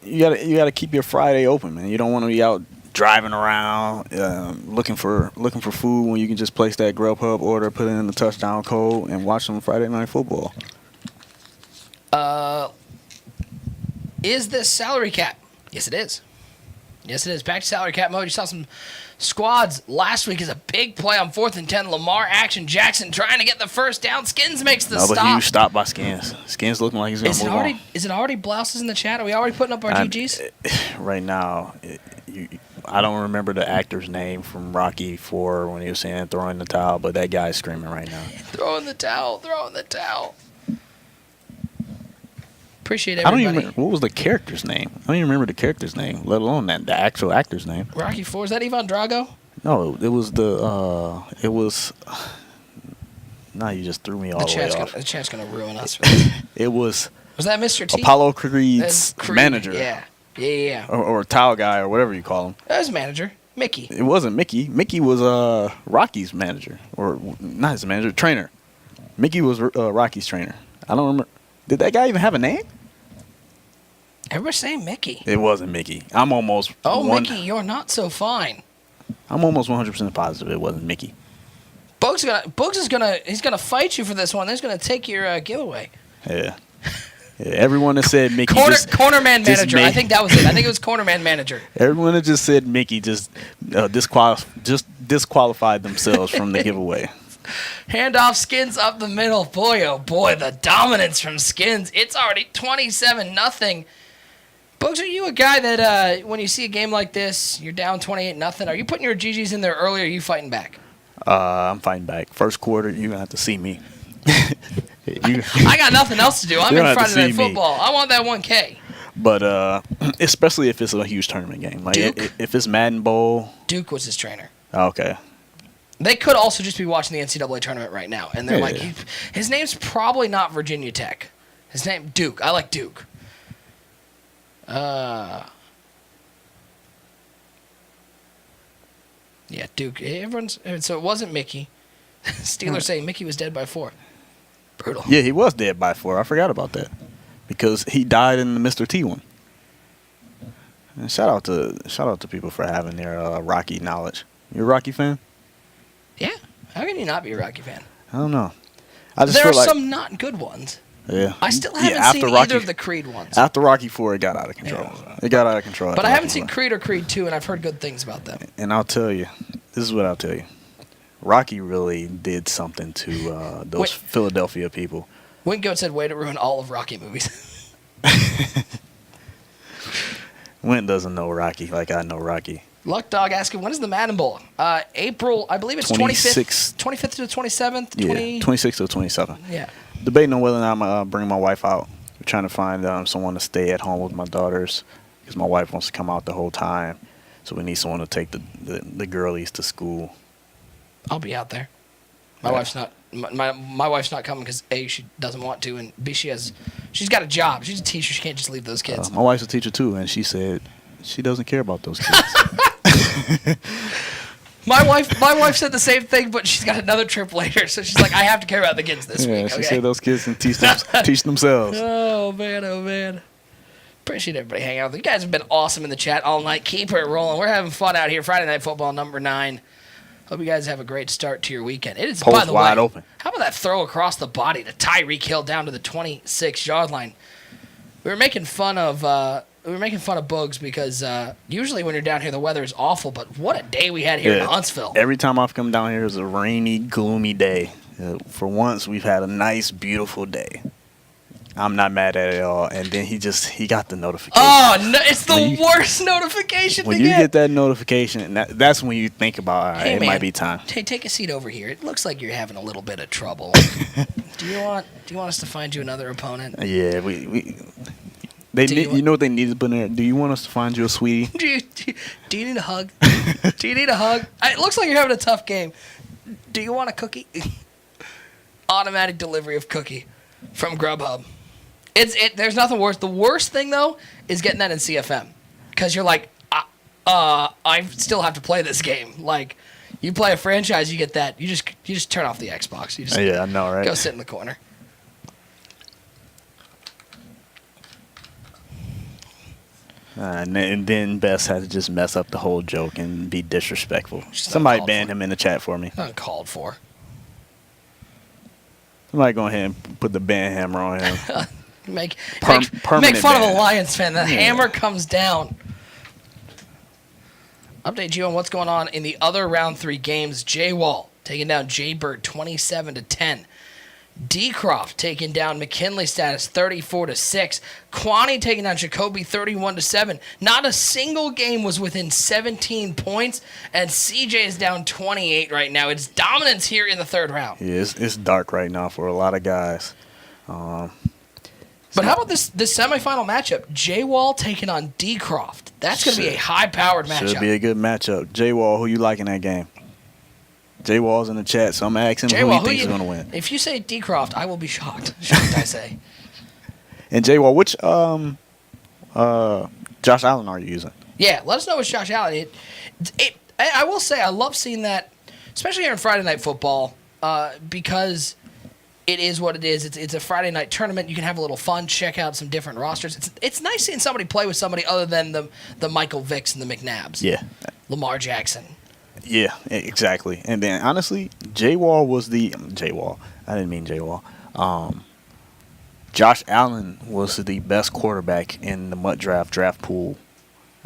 You gotta keep your Friday open, man. You don't want to be out driving around looking for food when you can just place that Grubhub order, put in the touchdown code, and watch some Friday Night Football. Is this salary cap? Yes, it is. Yes, it is. Back to salary cap mode. You saw some squads last week. Is a big play on 4th and 10. Lamar action. Jackson trying to get the first down. Skins makes the Another stop. huge stop by Skins. Skins looking like he's gonna move on. Is it already blouses in the chat? Are we already putting up our GGs? Right now, I don't remember the actor's name from Rocky IV when he was saying throwing the towel, but that guy's screaming right now. Throwing the towel. Throwing the towel. Appreciate I don't everybody. even remember, what was the character's name? I don't even remember the character's name, let alone the actual actor's name. Rocky IV. Is that Ivan Drago? No, it was now you just threw me all the way off. The chat's gonna ruin us. It was that Mr. T? Apollo Creed's Creed, manager. Yeah. Or towel guy or whatever you call him. That was manager. Mickey. It wasn't Mickey. Mickey was Rocky's manager. Or not his manager, trainer. Mickey was Rocky's trainer. I don't remember. Did that guy even have a name? Everybody's saying Mickey. It wasn't Mickey. I'm almost Mickey, you're not so fine. I'm almost 100% positive it wasn't Mickey. Bugs is gonna fight you for this one. He's gonna take your giveaway. Yeah. Everyone that said Mickey Cornerman manager. I think that was it. I think it was cornerman manager. Everyone that just said Mickey just disqualified themselves from the giveaway. Handoff. Skins up the middle. Boy, oh boy, the dominance from Skins. It's already 27-0. Bugs, are you a guy that when you see a game like this, you're down 28-0, are you putting your GGs in there early or are you fighting back? I'm fighting back. First quarter, you're going to have to see me. I got nothing else to do. I'm in Friday Night Football. I want that 1K. But especially if it's a huge tournament game. Like if it's Madden Bowl. Duke was his trainer. Okay. They could also just be watching the NCAA tournament right now. And they're like, his name's probably not Virginia Tech. His name, Duke. I like Duke. Yeah, Duke. So it wasn't Mickey. Steelers saying Mickey was dead by 4. Brutal. Yeah, he was dead by 4. I forgot about that because he died in the Mr. T one. And shout out to people for having their Rocky knowledge. You a Rocky fan? Yeah. How can you not be a Rocky fan? I don't know. I just there feel are like, some not good ones. Yeah. I still haven't seen either of the Creed ones. After Rocky IV, it got out of control. Yeah. It got out of control. But I haven't seen Creed or Creed 2, and I've heard good things about them. And I'll tell you, this is what I'll tell you. Rocky really did something to those Philadelphia people. Winggoat said, way to ruin all of Rocky movies. Wynn doesn't know Rocky like I know Rocky. Luck Dog asking, when is the Madden Bowl? April, I believe it's 25th to the 27th? Yeah, 26th to 27th. Yeah. Debating on whether or not I'm going to bring my wife out. We're trying to find someone to stay at home with my daughters because my wife wants to come out the whole time. So we need someone to take the girlies to school. I'll be out there. My wife's not. My wife's not coming because A, she doesn't want to, and B, she's got a job. She's a teacher. She can't just leave those kids. My wife's a teacher too, and she said she doesn't care about those kids. My wife said the same thing, but she's got another trip later, so she's like, I have to care about the kids this week. She said those kids can teach themselves. Oh man. Appreciate everybody hanging out with you guys. Have been awesome in the chat all night. Keep it rolling. We're having fun out here. Friday Night Football number 9. Hope you guys have a great start to your weekend. It is, by the way, wide open. How about that throw across the body to Tyreek Hill down to the 26-yard line? We were making fun of Bugs because usually when you're down here the weather is awful, but what a day we had here in Huntsville. Every time I've come down here, it's a rainy, gloomy day. For once, we've had a nice, beautiful day. I'm not mad at it at all. And then he got the notification. Oh, no, it's the worst notification to get. When you get that notification, that's when you think about, all right, it might be time. Hey, take a seat over here. It looks like you're having a little bit of trouble. Do you want us to find you another opponent? Yeah, you know what they need to put in there? Do you want us to find you a sweetie? Do you need a hug? Do you need a hug? It looks like you're having a tough game. Do you want a cookie? Automatic delivery of cookie from Grubhub. There's nothing worse. The worst thing, though, is getting that in CFM. Because you're like, I still have to play this game. Like, you play a franchise, you get that. You just turn off the Xbox. You just I know, right? Go sit in the corner. And then Bess had to just mess up the whole joke and be disrespectful. Somebody ban him in the chat for me. Uncalled for. Somebody go ahead and put the ban hammer on him. Make fun ban. of a Lions fan. The hammer comes down. Update you on what's going on in the other round 3 games. Jay Wall taking down Jay Bird 27-10. D. Croft taking down McKinley Status 34-6. Kwani taking down Jacoby 31-7. Not a single game was within 17 points, and CJ is down 28 right now. It's dominance here in the 3rd round. Yeah, it's dark right now for a lot of guys. But how about this semifinal matchup? Jay Wall taking on D. Croft. That's going to be a high-powered matchup. Should be a good matchup. Jay Wall, who you like in that game? Jay Wall's in the chat, so I'm going to ask him who he thinks is going to win. If you say D. Croft, I will be shocked. Shocked, I say. And Jay Wall, which Josh Allen are you using? Yeah, let us know which Josh Allen. I will say I love seeing that, especially here in Friday Night Football, because it is what it is. It's a Friday night tournament. You can have a little fun, check out some different rosters. It's nice seeing somebody play with somebody other than the Michael Vicks and the McNabbs. Yeah. Lamar Jackson. Yeah, exactly. And then, honestly, Jay Wall was Jay Wall. I didn't mean Jay Wall. Josh Allen was the best quarterback in the MUT draft pool.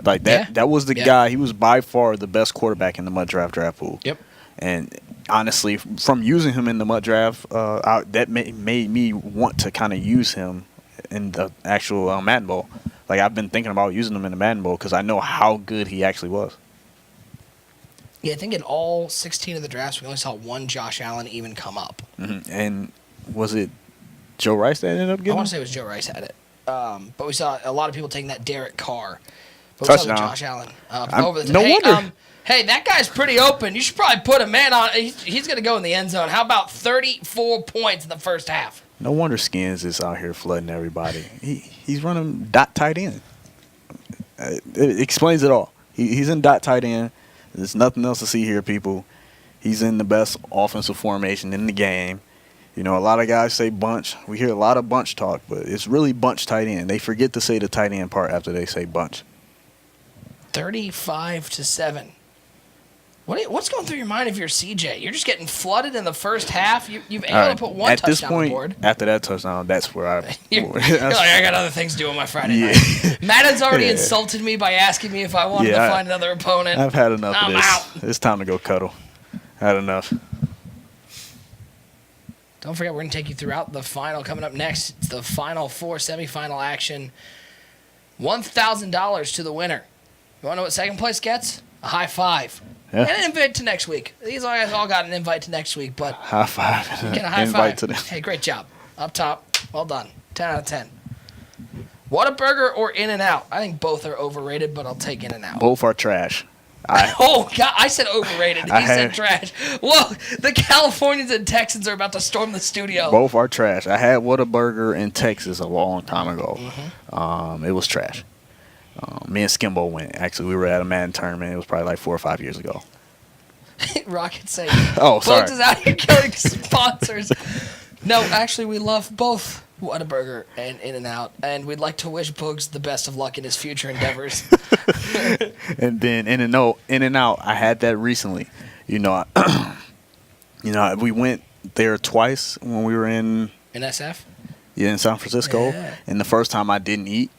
Like that. Yeah. That was the guy. He was by far the best quarterback in the MUT draft pool. Yep. And honestly, from using him in the MUT draft, that made me want to kind of use him in the actual Madden Bowl. Like, I've been thinking about using him in the Madden Bowl because I know how good he actually was. Yeah, I think in all 16 of the drafts, we only saw one Josh Allen even come up. Mm-hmm. And was it Joe Rice that ended up getting I want to say it was Joe Rice had it. But we saw a lot of people taking that Derek Carr. But Touchdown. We saw Josh Allen over the No wonder. Hey, that guy's pretty open. You should probably put a man on. He's going to go in the end zone. How about 34 points in the first half? No wonder Skins is out here flooding everybody. He's running dot tight end. It explains it all. He's in dot tight end. There's nothing else to see here, people. He's in the best offensive formation in the game. You know, a lot of guys say bunch. We hear a lot of bunch talk, but it's really bunch tight end. They forget to say the tight end part after they say bunch. 35-7. What's going through your mind if you're CJ? You're just getting flooded in the first half. You've been able to put one At touchdown this point, on the board. after that touchdown, that's where I. You're like, I got other things to do on my Friday night. Madden's already insulted me by asking me if I wanted to find another opponent. I've had enough of this. Out. It's time to go cuddle. Had enough. Don't forget, we're going to take you throughout the final. Coming up next, it's the Final Four semifinal action. $1,000 to the winner. You want to know what second place gets? A high five. Yeah. And an invite to next week. These guys all got an invite to next week, but High five. get a high Invite five. to them. Hey, great job. Up top. Well done. 10 out of 10. Whataburger or In-N-Out? I think both are overrated, but I'll take In-N-Out. Both are trash. Oh, God. I said overrated. He said trash. Whoa. The Californians and Texans are about to storm the studio. Both are trash. I had Whataburger in Texas a long time ago. It was trash. Me and Skimbo went. Actually, we were at a Madden tournament. It was probably like 4 or 5 years ago. Rocket saying, Oh, sorry. Bugs is out here killing sponsors. No, actually, we love both Whataburger and In-N-Out, and we'd like to wish Bugs the best of luck in his future endeavors. And then In-N-Out, I had that recently. We went there twice when we were in SF? in San Francisco. Yeah. And the first time I didn't eat.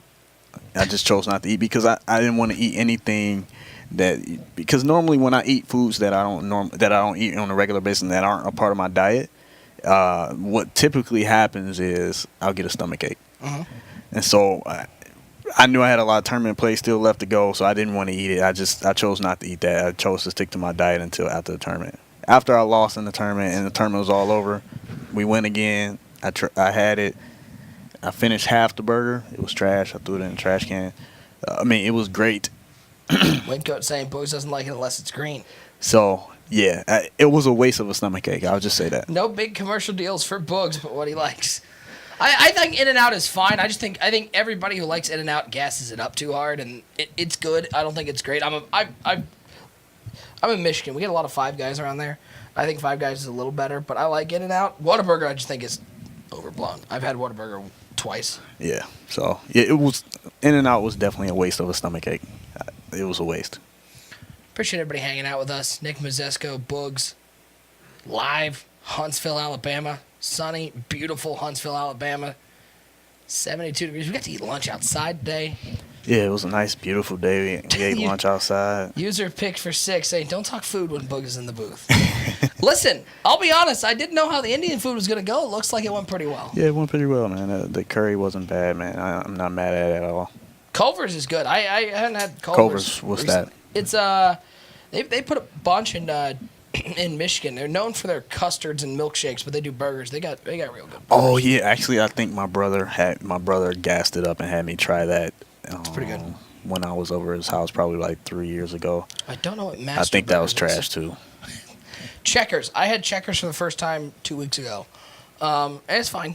I just chose not to eat because I didn't want to eat anything because normally when I eat foods that I don't eat on a regular basis and that aren't a part of my diet, what typically happens is I'll get a stomach ache. And so I knew I had a lot of tournament play still left to go, so I didn't want to eat it. I chose not to eat that. I chose to stick to my diet until after the tournament. After I lost in the tournament and the tournament was all over, we went again. I had it. I finished half the burger. It was trash. I threw it in the trash can. It was great. Windcoat saying Bugs doesn't like it unless it's green. So, yeah, it was a waste of a stomach ache. I'll just say that. No big commercial deals for Bugs, but what he likes. I think In-N-Out is fine. I think everybody who likes In-N-Out gasses it up too hard, and it's good. I don't think it's great. I'm in Michigan. We get a lot of Five Guys around there. I think Five Guys is a little better, but I like In-N-Out. Whataburger, I just think is overblown. I've had Whataburger twice. Yeah. So it was In-N-Out was definitely a waste of a stomach ache. It was a waste. Appreciate everybody hanging out with us. Nick Mazesco, Bugs, live, Huntsville, Alabama. Sunny, beautiful Huntsville, Alabama. 72 degrees. We got to eat lunch outside today. Yeah, it was a nice, beautiful day. We ate lunch outside. User picked for 6 saying, don't talk food when Bugs is in the booth. Listen, I'll be honest. I didn't know how the Indian food was going to go. It looks like it went pretty well. Yeah, it went pretty well, man. The curry wasn't bad, man. I'm not mad at it at all. Culver's is good. I haven't had Culver's. Culver's, what's recently. that? It's they put a bunch in Michigan. They're known for their custards and milkshakes, but they do burgers. They got real good burgers. Oh yeah, actually, I think my brother gassed it up and had me try that. It's pretty good. When I was over at his house, probably like 3 years ago. I don't know what Master I think that was Burgers trash is. too. Checkers. I had Checkers for the first time 2 weeks ago. And it's fine.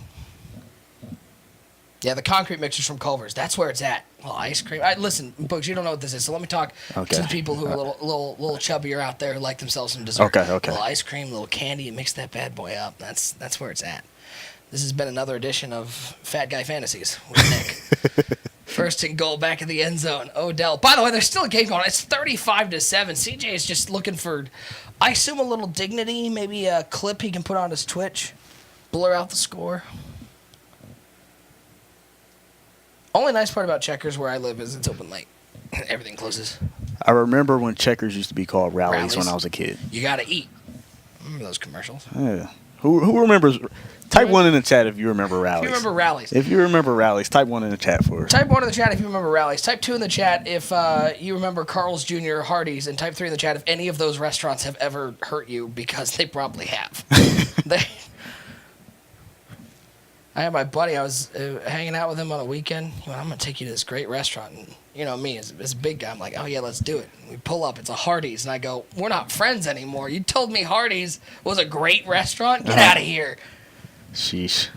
Yeah, the concrete mixers from Culver's. That's where it's at. Well, ice cream. Listen, Bugs, you don't know what this is, so let me talk to the people who are a little chubbier out there who like themselves some dessert. Okay. Little ice cream, little candy, mix that bad boy up. That's where it's at. This has been another edition of Fat Guy Fantasies with Nick. First and goal back in the end zone. Odell. By the way, there's still a game going on. It's 35-7. CJ is just looking for, I assume, a little dignity, maybe a clip he can put on his Twitch, blur out the score. Only nice part about Checkers where I live is it's open late. Everything closes. I remember when Checkers used to be called Rallies when I was a kid. You gotta eat. Remember those commercials? Yeah. Who remembers? Type 1 in the chat if you remember Rallies. If you remember Rallies. If you remember Rallies, type 1 in the chat for us. Type 1 in the chat if you remember Rallies. Type 2 in the chat if you remember Carl's Jr. Hardee's. And type 3 in the chat if any of those restaurants have ever hurt you, because they probably have. I had my buddy, I was hanging out with him on a weekend. He went, I'm going to take you to this great restaurant. And, you know, me, as a big guy, I'm like, oh, yeah, let's do it. And we pull up. It's a Hardee's. And I go, we're not friends anymore. You told me Hardee's was a great restaurant? Get out of here. Sheesh.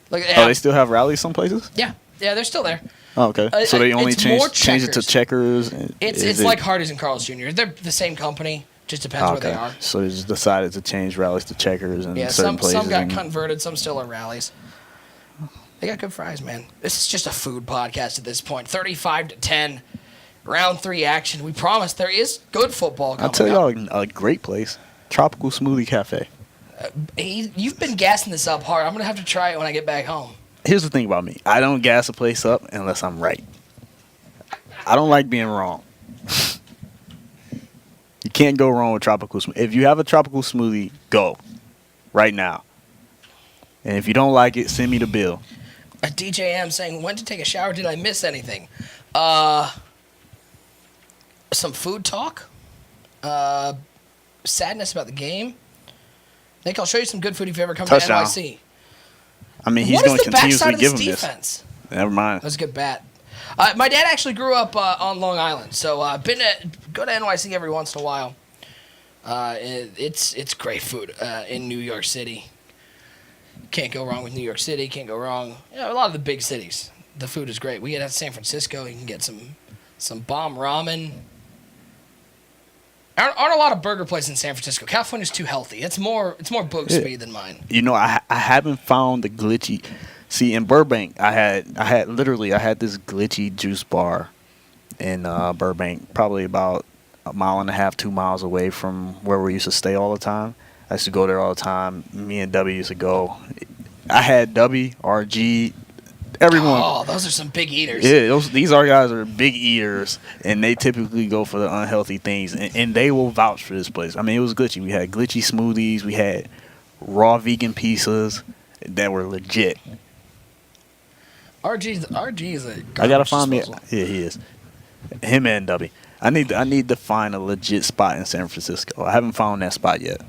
Look, they still have Rallies some places? Yeah, they're still there. Oh, okay. So they only changed it to Checkers? It's like Hardee's and Carl's Jr. They're the same company. Just depends where they are. So they just decided to change Rallies to Checkers in certain places. Some got converted. Some still are Rallies. They got good fries, man. This is just a food podcast at this point. 35-10. round 3 action. We promise there is good football coming I'll tell up. y'all a great place. Tropical Smoothie Cafe. You've been gassing this up hard. I'm going to have to try it when I get back home. Here's the thing about me. I don't gas a place up unless I'm right. I don't like being wrong. You can't go wrong with tropical smoothie. If you have a tropical smoothie, go right now. And if you don't like it, send me the bill. A DJM saying, went to take a shower. Did I miss anything? Some food talk. Sadness about the game. Nick, I'll show you some good food if you ever come Touchdown. to NYC. I mean, he's What is going to the backside continuously of give this him this. defense? Never mind. That was a good bat. My dad actually grew up on Long Island, so go to NYC every once in a while. It's great food in New York City. Can't go wrong with New York City. Can't go wrong. A lot of the big cities. The food is great. We get out to San Francisco. You can get some bomb ramen. Aren't a lot of burger places in San Francisco. California's too healthy. It's more book speed than mine. You know, I haven't found the glitchy. See, in Burbank, I had this glitchy juice bar in Burbank, probably about a mile and a half, 2 miles away from where we used to stay all the time. I used to go there all the time. Me and W used to go. I had W, RG, everyone. Oh, those are some big eaters. Yeah, these are guys are big eaters, and they typically go for the unhealthy things, and they will vouch for this place. I mean, it was glitchy. We had glitchy smoothies. We had raw vegan pizzas that were legit. RG is a I gotta garbage find me. disposal. Yeah, he is. Him and W. I need to find a legit spot in San Francisco. I haven't found that spot yet.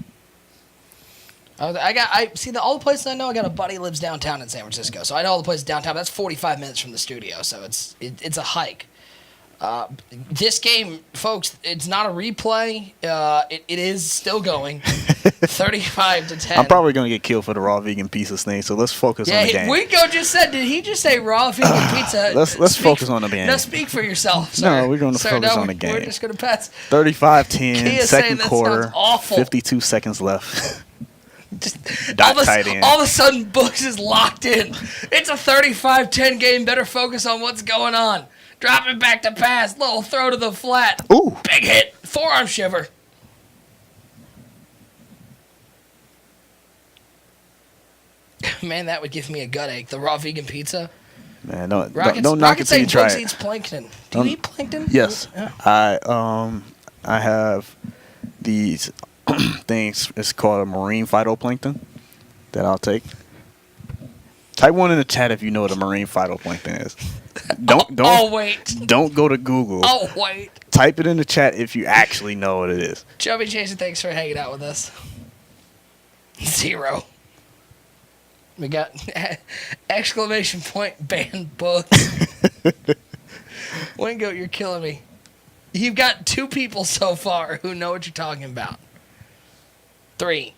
All the places I know. I got a buddy who lives downtown in San Francisco, so I know all the places downtown. That's 45 minutes from the studio, so it's a hike. This game, folks, it's not a replay. It is still going, 35-10. I'm probably gonna get killed for the raw vegan pizza thing. So let's focus on the game. Winko just said. Did he just say raw vegan pizza? Let's focus on the game. No, speak for yourself, sir. No, we're going to focus on the We're game. just going to pass. 35-10, Kia's saying second that quarter, sounds awful. 52 seconds left. Tight end. All of a sudden, Books is locked in. It's a 35-10 game. Better focus on what's going on. Drop it back to pass. Little throw to the flat. Ooh. Big hit. Forearm shiver. Man, that would give me a gut ache. The raw vegan pizza. Man, don't knock it Rocket's till you saying try Books it. eats plankton. Do you eat plankton? Yes, Yeah. I have these things. It's called a marine phytoplankton that I'll take. Type 1 in the chat if you know what a marine phytoplankton is. Don't go to Google. Oh, wait. Type it in the chat if you actually know what it is. Chubby Jason, thanks for hanging out with us. 0. We got exclamation point ban Books. Wingo, you're killing me. You've got 2 people so far who know what you're talking about. 3.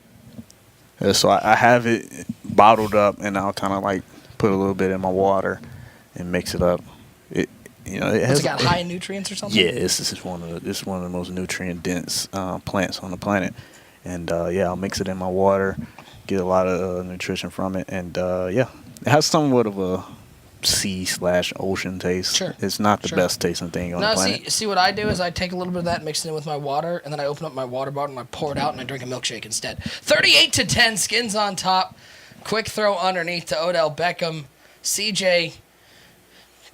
So I have it bottled up, and I'll kind of like put a little bit in my water and mix it up. It has Has it got high in nutrients or something? Yeah, this is one of the most nutrient dense plants on the planet, and I'll mix it in my water, get a lot of nutrition from it, and it has somewhat of a sea/ocean taste. Sure. It's not the best tasting thing on the planet. See what I do is I take a little bit of that, mix it in with my water, and then I open up my water bottle and I pour it out and I drink a milkshake instead. 38-10, Skins on top. Quick throw underneath to Odell Beckham. CJ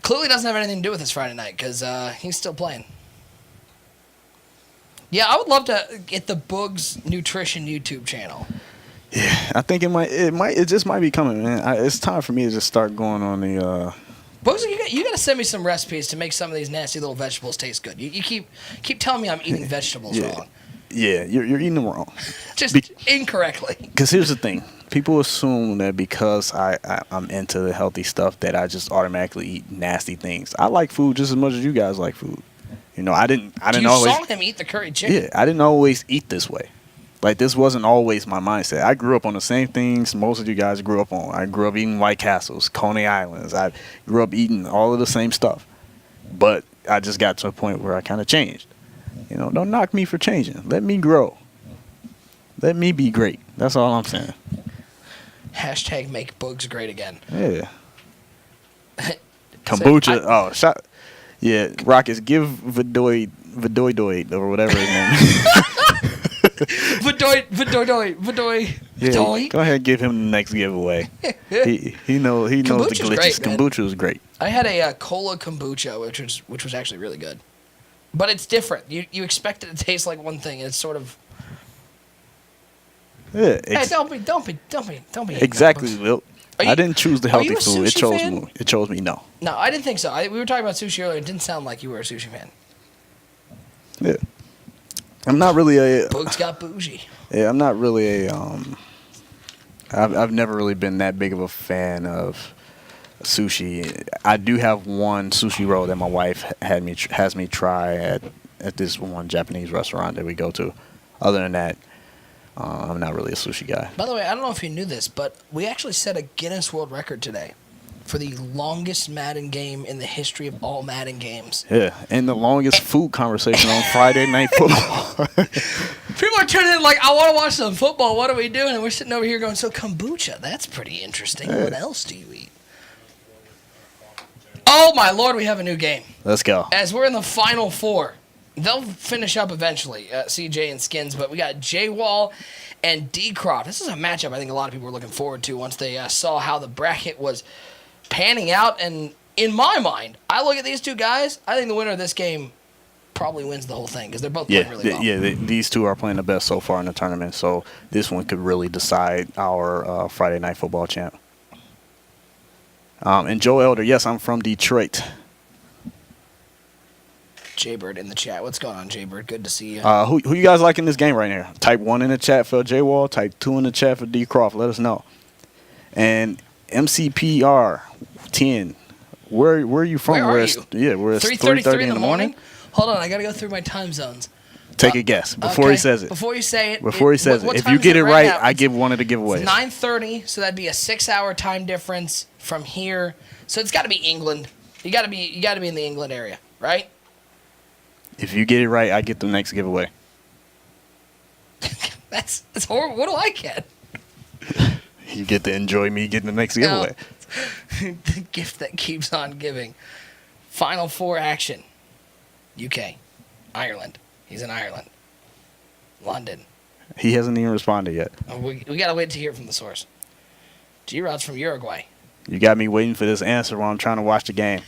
clearly doesn't have anything to do with this Friday night because he's still playing. Yeah, I would love to get the Boogs Nutrition YouTube channel. Yeah, I think it just might be coming, man. It's time for me to just start going on the. Boogs, you got to send me some recipes to make some of these nasty little vegetables taste good. You keep telling me I'm eating vegetables wrong. Yeah, you're eating them wrong. Just incorrectly. Because here's the thing. People assume that because I'm into the healthy stuff that I just automatically eat nasty things. I like food just as much as you guys like food. I didn't You always. saw him eat the curry chicken. Yeah, I didn't always eat this way. Like, this wasn't always my mindset. I grew up on the same things most of you guys grew up on. I grew up eating White Castles, Coney Islands. I grew up eating all of the same stuff. But I just got to a point where I kind of changed. Don't knock me for changing. Let me grow. Let me be great. That's all I'm saying. Hashtag make Boogs great again. Yeah. Kombucha. Yeah, Rockets, give Vidoy or whatever his name is. Vidoy. Yeah, go ahead and give him the next giveaway. he knows the Kombucha's glitches. great, man. Kombucha is great. I had a cola kombucha, which was actually really good, but it's different. You expect it to taste like one thing, and it's sort of. Yeah, Hey, don't be. exactly, Will. I didn't choose the are healthy you a food. It sushi chose fan? me. It chose me. No. No, I didn't think so. We were talking about sushi earlier. It didn't sound like you were a sushi fan. Yeah. I'm not really a. Boog's got bougie. Yeah, I'm not really a. I've never really been that big of a fan of sushi. I do have one sushi roll that my wife has me try at this one Japanese restaurant that we go to. Other than that, I'm not really a sushi guy. By the way, I don't know if you knew this, but we actually set a Guinness World Record today for the longest Madden game in the history of all Madden games. Yeah, and the longest food conversation on Friday Night Football. People are tuning in like, I want to watch some football. What are we doing? And we're sitting over here going, so kombucha, that's pretty interesting. What else do you eat? Oh, my Lord, we have a new game. Let's go. As we're in the final four. They'll finish up eventually, CJ and Skins, but we got J-Wall and D-Croft. This is a matchup I think a lot of people were looking forward to once they saw how the bracket was panning out. And in my mind, I look at these two guys, I think the winner of this game probably wins the whole thing because they're both playing really well. These two are playing the best so far in the tournament, so this one could really decide our Friday Night Football champ. And Joe Elder, yes, I'm from Detroit. Jaybird in the chat. What's going on, Jaybird? Good to see you. Who you guys like in this game right now? Type 1 in the chat for J-Wall. Type 2 in the chat for D. Croft. Let us know. And MCPR 10. Where are you from? Where are you? Yeah, we're at 3:33 in the morning. Hold on, I got to go through my time zones. Take a guess before he says it. Before you say it. If you get it right, I give one of the giveaways. It's 9:30, so that'd be a 6-hour time difference from here. So it's got to be England. You got to be in the England area, right? If you get it right, I get the next giveaway. That's horrible. What do I get? You get to enjoy me getting the next giveaway. The gift that keeps on giving. Final four action. UK. Ireland. He's in Ireland. London. He hasn't even responded yet. We got to wait to hear from the source. G-Rod's from Uruguay. You got me waiting for this answer while I'm trying to watch the game.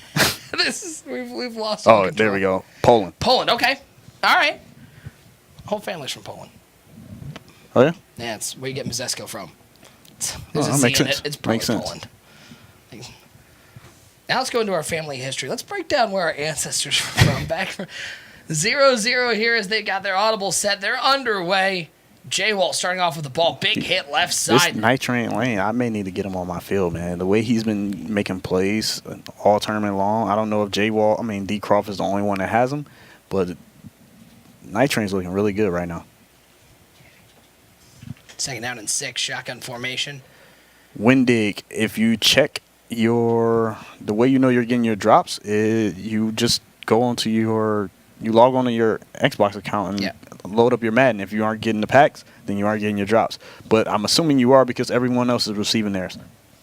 We've lost all control. There we go. Poland. Okay. All right. Whole family's from Poland. Oh, yeah? Yeah, it's where you get Mazesko from. There's a Z in it. It's probably Makes sense. Poland. Now let's go into our family history. Let's break down where our ancestors were from. Back from 0-0 here as they got their audible set. They're underway. J-Wall starting off with the ball. Big hit left side. This Night Train Lane, I may need to get him on my field, man. The way he's been making plays all tournament long, I don't know if D. Croft is the only one that has him, but Night Train's looking really good right now. Second down and 6, shotgun formation. Windig, if you check the way you know you're getting your drops, you just go onto you log onto your Xbox account and load up your Madden. If you aren't getting the packs, then you aren't getting your drops. But I'm assuming you are because everyone else is receiving theirs.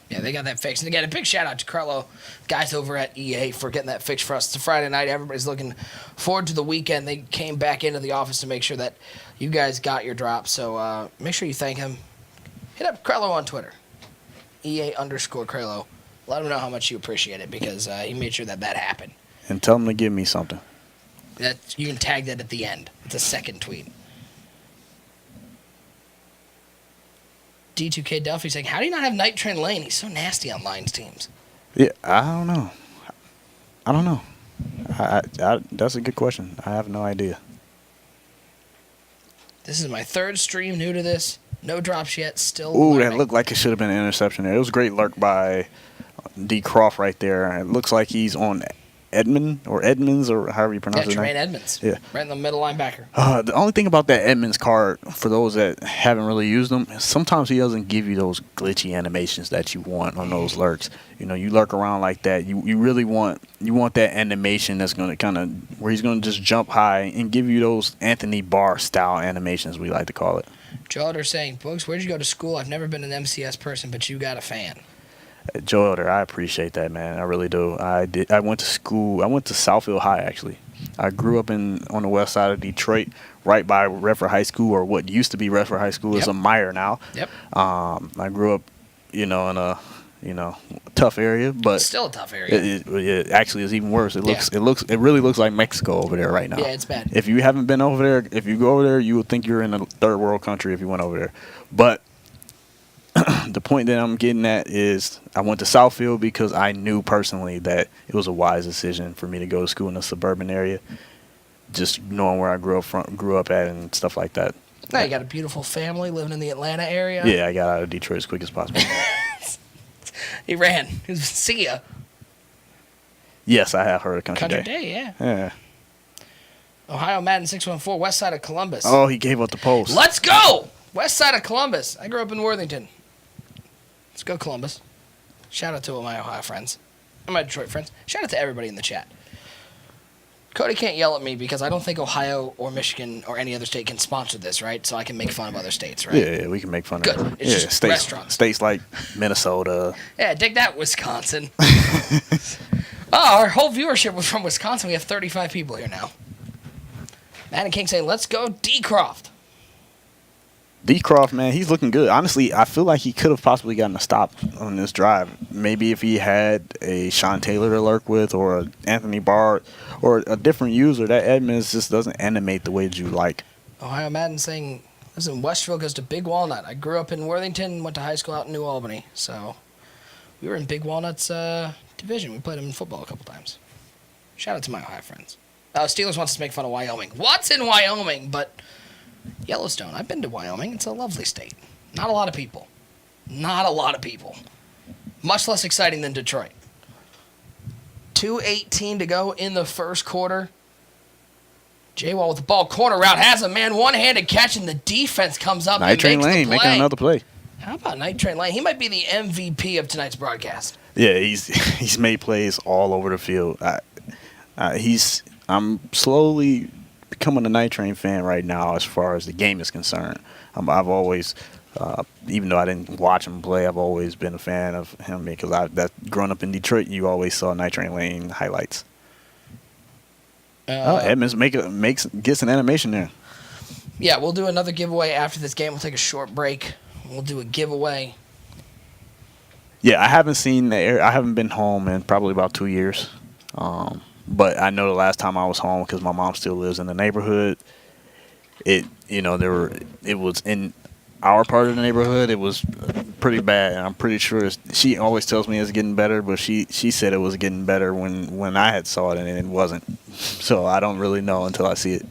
Yeah, they got that fixed. And again, a big shout out to Carlo, guys over at EA for getting that fixed for us. It's a Friday night. Everybody's looking forward to the weekend. They came back into the office to make sure that you guys got your drops. So make sure you thank him. Hit up Carlo on Twitter, EA_Carlo. Let him know how much you appreciate it because he made sure that happened. And tell him to give me something. You can tag that at the end. It's a second tweet. D2K Duffy saying, how do you not have Night Train Lane? He's so nasty on Lions teams. Yeah, I don't know. That's a good question. I have no idea. This is my third stream new to this. No drops yet. Still Ooh, learning. that looked like it should have been an interception there. It was a great lurk by D. Croft right there. It looks like he's on Edmonds or however you pronounce his name. Tremaine Edmonds. Yeah. Right in the middle linebacker. The only thing about that Edmonds card, for those that haven't really used them, sometimes he doesn't give you those glitchy animations that you want on those lurks. You know, you lurk around like that. You really want that animation that's going to kind of, where he's going to just jump high and give you those Anthony Barr style animations, we like to call it. Joder saying, Books, where'd you go to school? I've never been an MCS person, but you got a fan. Joe Elder, I appreciate that, man. I really do. I went to school. I went to Southfield High, actually. I grew up on the west side of Detroit, right by Redford High School, or what used to be Redford High School. It's a Meyer now. Yep. I grew up, in a tough area, but Still a tough area. It actually is even worse. It really looks like Mexico over there right now. Yeah, it's bad. If you haven't been over there, if you go over there, you would think you're in a third world country if you went over there. But the point that I'm getting at is I went to Southfield because I knew personally that it was a wise decision for me to go to school in a suburban area, just knowing where I grew up at and stuff like that. Now you got a beautiful family living in the Atlanta area. Yeah, I got out of Detroit as quick as possible. He ran. See ya. Yes, I have heard of Country Day, yeah. Yeah. Ohio Madden 614, west side of Columbus. Oh, he gave up the post. Let's go! West side of Columbus. I grew up in Worthington. Let's go, Columbus. Shout out to all my Ohio friends and my Detroit friends. Shout out to everybody in the chat. Cody can't yell at me because I don't think Ohio or Michigan or any other state can sponsor this, right? So I can make fun of other states, right? Yeah, we can make fun Good. of it. It's just states, restaurants. States like Minnesota. Yeah, dig that, Wisconsin. Our whole viewership was from Wisconsin. We have 35 people here now. Madden King saying, let's go, D. Croft. D. Croft, man, he's looking good. Honestly, I feel like he could have possibly gotten a stop on this drive. Maybe if he had a Sean Taylor to lurk with, or a Anthony Barr, or a different user. That Edmonds just doesn't animate the way that you like. Ohio Madden saying, listen, Westfield goes to Big Walnut. I grew up in Worthington, went to high school out in New Albany. So we were in Big Walnut's division. We played them in football a couple times. Shout out to my Ohio friends. Steelers wants to make fun of Wyoming. What's in Wyoming? But Yellowstone. I've been to Wyoming. It's a lovely state. Not a lot of people. Not a lot of people. Much less exciting than Detroit. 2:18 to go in the first quarter. J-Wall with the ball. Corner route. Has a man. One-handed catch, and the defense comes up Night Train and makes Lane the play. making another play. How about Night Train Lane? He might be the MVP of tonight's broadcast. Yeah, he's made plays all over the field. I'm slowly becoming a Night Train fan right now as far as the game is concerned. I've always, even though I didn't watch him play, I've always been a fan of him because growing up in Detroit, you always saw Night Train Lane highlights. Edmonds gets an animation there. Yeah, we'll do another giveaway after this game. We'll take a short break. We'll do a giveaway. Yeah, I haven't been home in probably about 2 years. But I know the last time I was home, because my mom still lives in the neighborhood, it was in our part of the neighborhood, it was pretty bad. And I'm pretty sure she always tells me it's getting better, but she said it was getting better when I had saw it, and it wasn't. So I don't really know until I see it.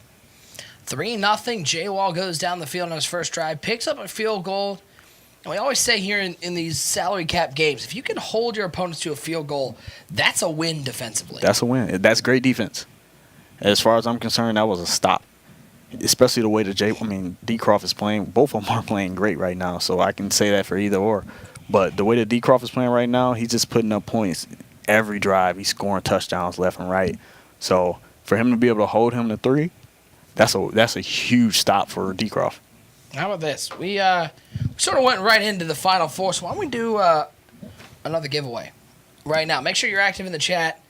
3-0. J-Wall goes down the field on his first drive, picks up a field goal. And we always say here in these salary cap games, if you can hold your opponents to a field goal, that's a win defensively. That's a win. That's great defense. As far as I'm concerned, that was a stop. Especially the way that D. Croft is playing. Both of them are playing great right now, so I can say that for either or. But the way that D. Croft is playing right now, he's just putting up points every drive. He's scoring touchdowns left and right. So for him to be able to hold him to 3, that's a huge stop for D. Croft. How about this? We sort of went right into the Final Four, so why don't we do another giveaway right now? Make sure you're active in the chat.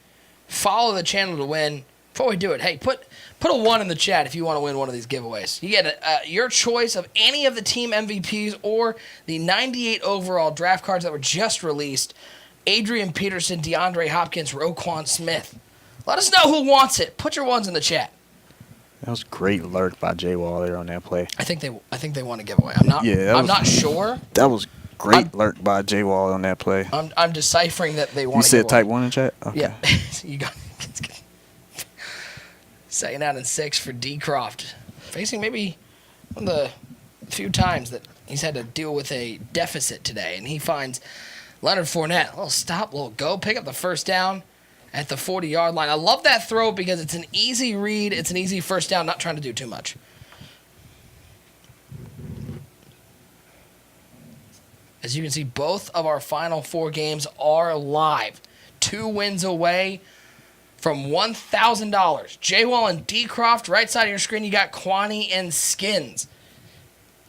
Follow the channel to win. Before we do it, hey, put a 1 in the chat if you want to win one of these giveaways. You get your choice of any of the team MVPs or the 98 overall draft cards that were just released. Adrian Peterson, DeAndre Hopkins, Roquan Smith. Let us know who wants it. Put your 1s in the chat. That was great lurk by J-Wall there on that play. I think they want a giveaway. I'm not sure. That was great lurk by J-Wall on that play. I'm deciphering that they want. You said type 1 in chat. Okay. Yeah, you got. Second out and 6 for D. Croft, facing maybe one of the few times that he's had to deal with a deficit today, and he finds Leonard Fournette. A little stop, little go, pick up the first down at the 40-yard line. I love that throw because it's an easy read. It's an easy first down, not trying to do too much. As you can see, both of our Final Four games are live. 2 wins away from $1,000. J-Wall and D. Croft, right side of your screen, you got Kwani and Skins.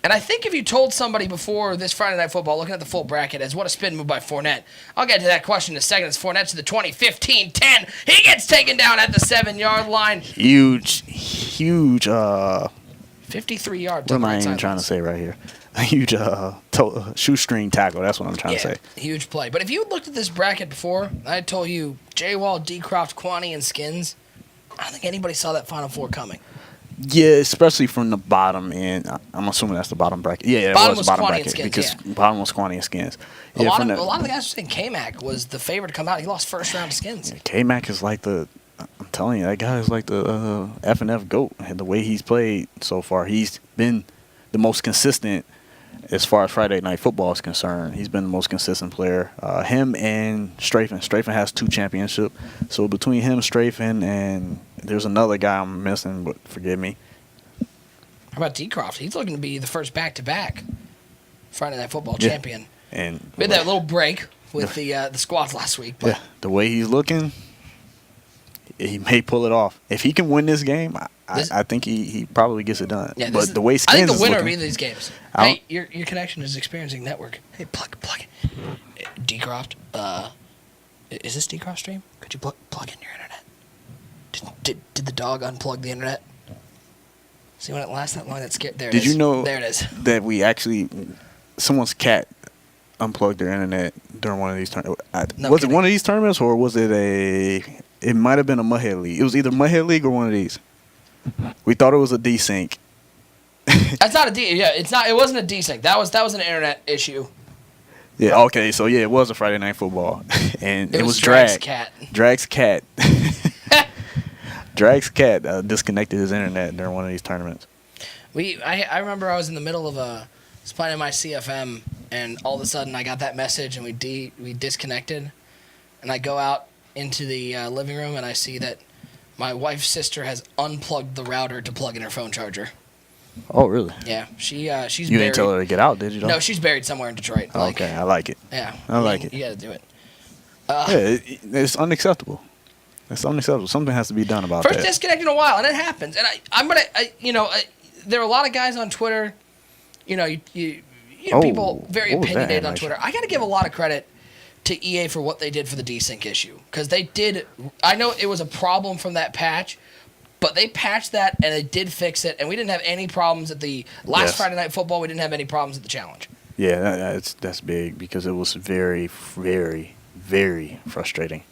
And I think if you told somebody before this Friday Night Football, looking at the full bracket, as what a spin move by Fournette, I'll get to that question in a second. It's Fournette to the 20, 15, 10. He gets taken down at the 7-yard line. Huge. 53-yard. What am I even trying to say right here? A huge shoestring tackle. That's what I'm trying to say. Huge play. But if you looked at this bracket before, I told you J-Wall, D-Croft, Kwani, and Skins, I don't think anybody saw that Final Four coming. Yeah, especially from the bottom end. I'm assuming that's the bottom bracket. Yeah, bottom it was the bottom Kwani bracket and Skins, because bottom was Kwani and Skins. A lot of the guys were saying K-Mac was the favorite to come out. He lost first round to Skins. K-Mac is like I'm telling you, that guy is like the F&F GOAT. And the way he's played so far, he's been the most consistent as far as Friday Night Football is concerned. He's been the most consistent player. Him and Strafen. Strafen has 2 championships. So between him, Strafen, and there's another guy I'm missing, but forgive me. How about D-Croft? He's looking to be the first back-to-back Friday Night Football champion. And we had that little break with the squads last week. But the way he's looking, he may pull it off. If he can win this game, I think he probably gets it done. Yeah, but the way Skins I think the winner is of looking, either of these games. Hey, your connection is experiencing network. Hey, plug it. D-Croft, is this D-Croft stream? Could you plug in your internet? Did the dog unplug the internet? See when it lasts that long, that scared. There it is. Did you know there it is. that we actually, someone's cat unplugged their internet during one of these tournaments? Was it one of these tournaments or was it it might have been a Mudhead League. It was either Mudhead League or one of these. We thought it was a desync. That's not a D. Yeah, it's not. It wasn't a desync. That was an internet issue. Yeah. Okay. So yeah, it was a Friday Night Football, and it was Drag's cat. Drag's cat. Drag's cat disconnected his internet during one of these tournaments. I remember I was in the middle of was playing my CFM, and all of a sudden I got that message, and we disconnected, and I go out into the living room, and I see that my wife's sister has unplugged the router to plug in her phone charger. Oh, really? Yeah, she's You buried. didn't tell her to get out, did you? No, she's buried somewhere in Detroit. Okay, I like it. Yeah, I like it. You got to do it. It's unacceptable. It's unacceptable. Something has to be done about First that. disconnect in a while, and it happens. And I'm gonna, there are a lot of guys on Twitter, people very opinionated on Twitter. I got to give a lot of credit to EA for what they did for the desync issue, because they did. I know it was a problem from that patch, but they patched that and they did fix it, and we didn't have any problems at the last Friday Night Football. We didn't have any problems at the challenge. Yeah, that's big because it was very, very, very frustrating.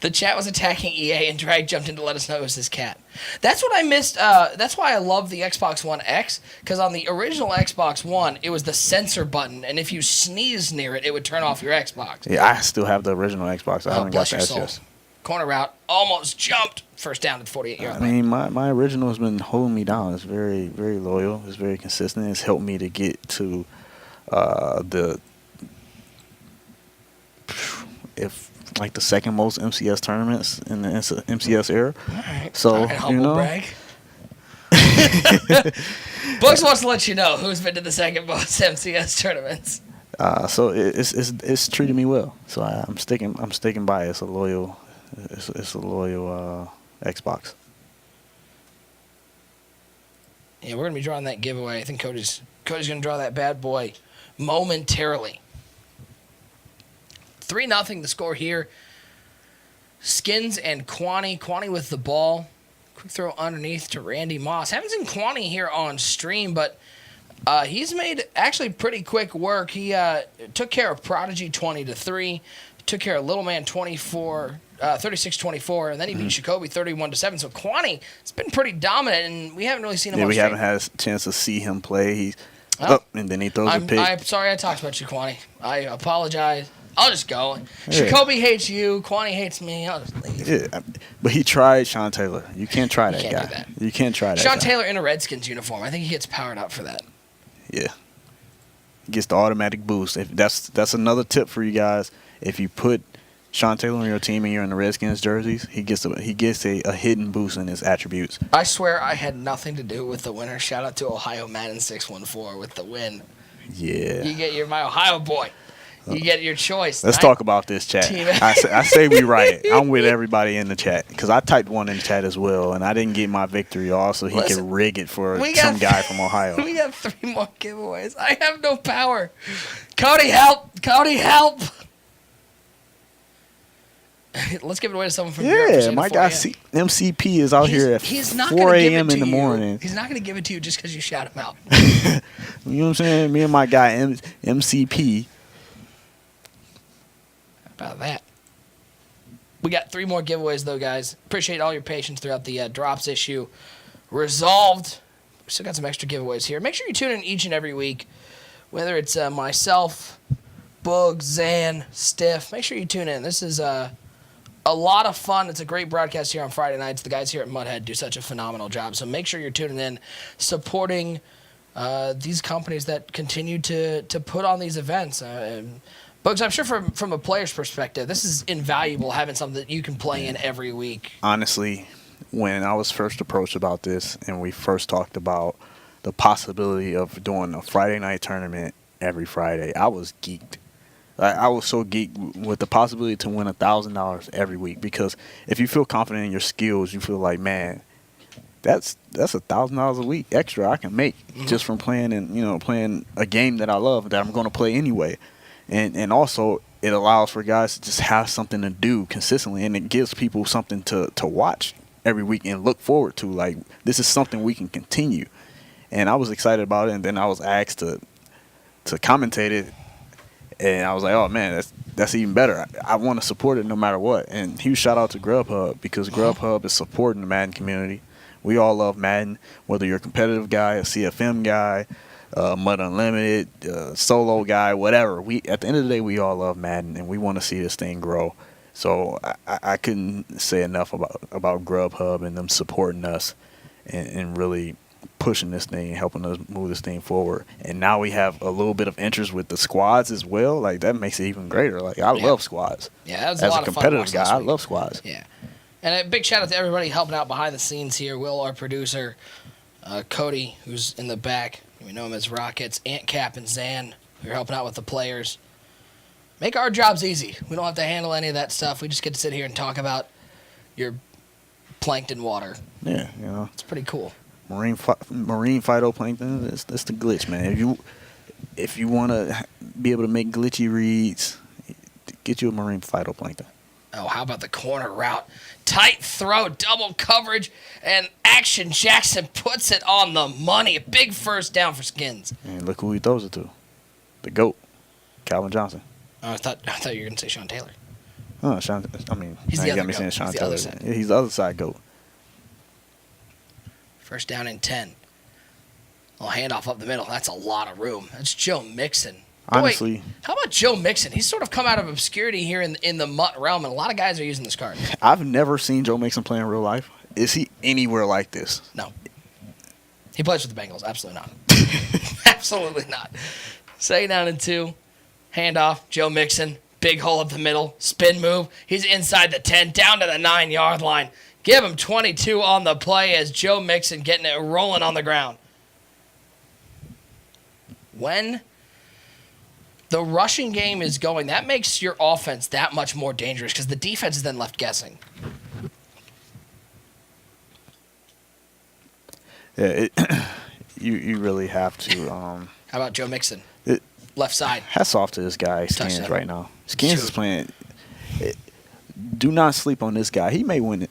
The chat was attacking EA, and Drag jumped in to let us know it was his cat. That's what I missed. That's why I love the Xbox One X, because on the original Xbox One, it was the sensor button, and if you sneeze near it, it would turn off your Xbox. Yeah, I still have the original Xbox. I haven't got the SS. Corner route, almost jumped. First down at the 48-yard line. I mean, my original has been holding me down. It's very, very loyal. It's very consistent. It's helped me to get to the the second most MCS tournaments in the MCS era. All right. So, humble brag. Books wants to let you know who's been to the second most MCS tournaments. So it's treated me well. So I'm sticking by it. It's a loyal Xbox. Yeah, we're gonna be drawing that giveaway. I think Cody's gonna draw that bad boy momentarily. 3-0 the score here. Skins and Kwani. Kwani with the ball. Quick throw underneath to Randy Moss. Haven't seen Kwani here on stream, but he's made actually pretty quick work. He took care of Prodigy 20-3. Took care of Little Man 36-24, and then he beat Jacoby 31-7. So Kwani has been pretty dominant, and we haven't really seen him on stream. We haven't had a chance to see him play. He's up, and then he throws a pick. I'm sorry I talked about you, Kwani. I apologize. I'll just go. Yeah. Jacoby hates you. Kwani hates me. I'll just leave. Yeah, but he tried Sean Taylor. You can't try that guy. Do that. You can't try that Sean guy. Taylor in a Redskins uniform. I think he gets powered up for that. Yeah. He gets the automatic boost. If that's another tip for you guys. If you put Sean Taylor on your team and you're in the Redskins jerseys, he gets a hidden boost in his attributes. I swear I had nothing to do with the winner. Shout out to Ohio Madden 614 with the win. Yeah. You're my Ohio boy. You get your choice. Let's talk about this chat. I say we right. I'm with everybody in the chat because I typed one in the chat as well, and I didn't get my victory off, so he can rig it for some guy from Ohio. We got 3 more giveaways. I have no power. Cody, help! Cody, help! Let's give it away to someone from Europe. Yeah, my guy MCP is out here at 4 a.m. in the morning. He's not going to give it to you just because you shout him out. You know what I'm saying? Me and my guy MCP. About that. We got 3 more giveaways, though, guys. Appreciate all your patience throughout the drops issue. Resolved. We still got some extra giveaways here. Make sure you tune in each and every week, whether it's myself, Boog, Zan, Stiff. Make sure you tune in. This is a lot of fun. It's a great broadcast here on Friday nights. The guys here at Mudhead do such a phenomenal job. So make sure you're tuning in, supporting these companies that continue to put on these events. Bugs, I'm sure from a player's perspective, this is invaluable having something that you can play in every week. Honestly, when I was first approached about this and we first talked about the possibility of doing a Friday night tournament every Friday, I was geeked. I was so geeked with the possibility to win $1,000 every week because if you feel confident in your skills, you feel like, man, that's $1,000 a week extra I can make just from playing playing a game that I love that I'm going to play anyway. And also, it allows for guys to just have something to do consistently, and it gives people something to watch every week and look forward to. Like, this is something we can continue. And I was excited about it, and then I was asked to commentate it, and I was like, oh, man, that's even better. I want to support it no matter what. And huge shout-out to Grubhub because Grubhub is supporting the Madden community. We all love Madden, whether you're a competitive guy, a CFM guy, Mud Unlimited, solo guy, whatever. At the end of the day, we all love Madden, and we want to see this thing grow. So I couldn't say enough about Grubhub and them supporting us and really pushing this thing, helping us move this thing forward. And now we have a little bit of interest with the squads as well. Like, that makes it even greater. Like, I love squads. Yeah, that was as a lot a of fun competitive guy, I love squads. Yeah. And a big shout out to everybody helping out behind the scenes here. Will, our producer, Cody, who's in the back. We know him as Rockets, Ant Cap, and Zan, who are helping out with the players. Make our jobs easy. We don't have to handle any of that stuff. We just get to sit here and talk about your plankton water. Yeah, you know. It's pretty cool. Marine phytoplankton, that's the glitch, man. If you want to be able to make glitchy reads, get you a marine phytoplankton. Oh, how about the corner route? Tight throw, double coverage, and Action Jackson puts it on the money. A big first down for Skins. And look who he throws it to. The GOAT, Calvin Johnson. Oh, I thought you were going to say Sean Taylor. Oh, Sean. I mean, he's the you other got me GOAT. saying Sean He's the Taylor. other side. Yeah, he's the other side GOAT. First down and 10. Little handoff up the middle. That's a lot of room. That's Joe Mixon. Honestly, how about Joe Mixon? He's sort of come out of obscurity here in the Mutt realm, and a lot of guys are using this card. I've never seen Joe Mixon play in real life. Is he anywhere like this? No. He plays for the Bengals. Absolutely not. Absolutely not. 2nd down and 2. Handoff. Joe Mixon. Big hole up the middle. Spin move. He's inside the 10, down to the 9-yard line. Give him 22 on the play as Joe Mixon getting it rolling on the ground. When the rushing game is going, that makes your offense that much more dangerous because the defense is then left guessing. Yeah, you really have to. How about Joe Mixon? Left side. Hats off to this guy, Skins, Touchdown. right now. Skins is playing. Do not sleep on this guy. He may win it.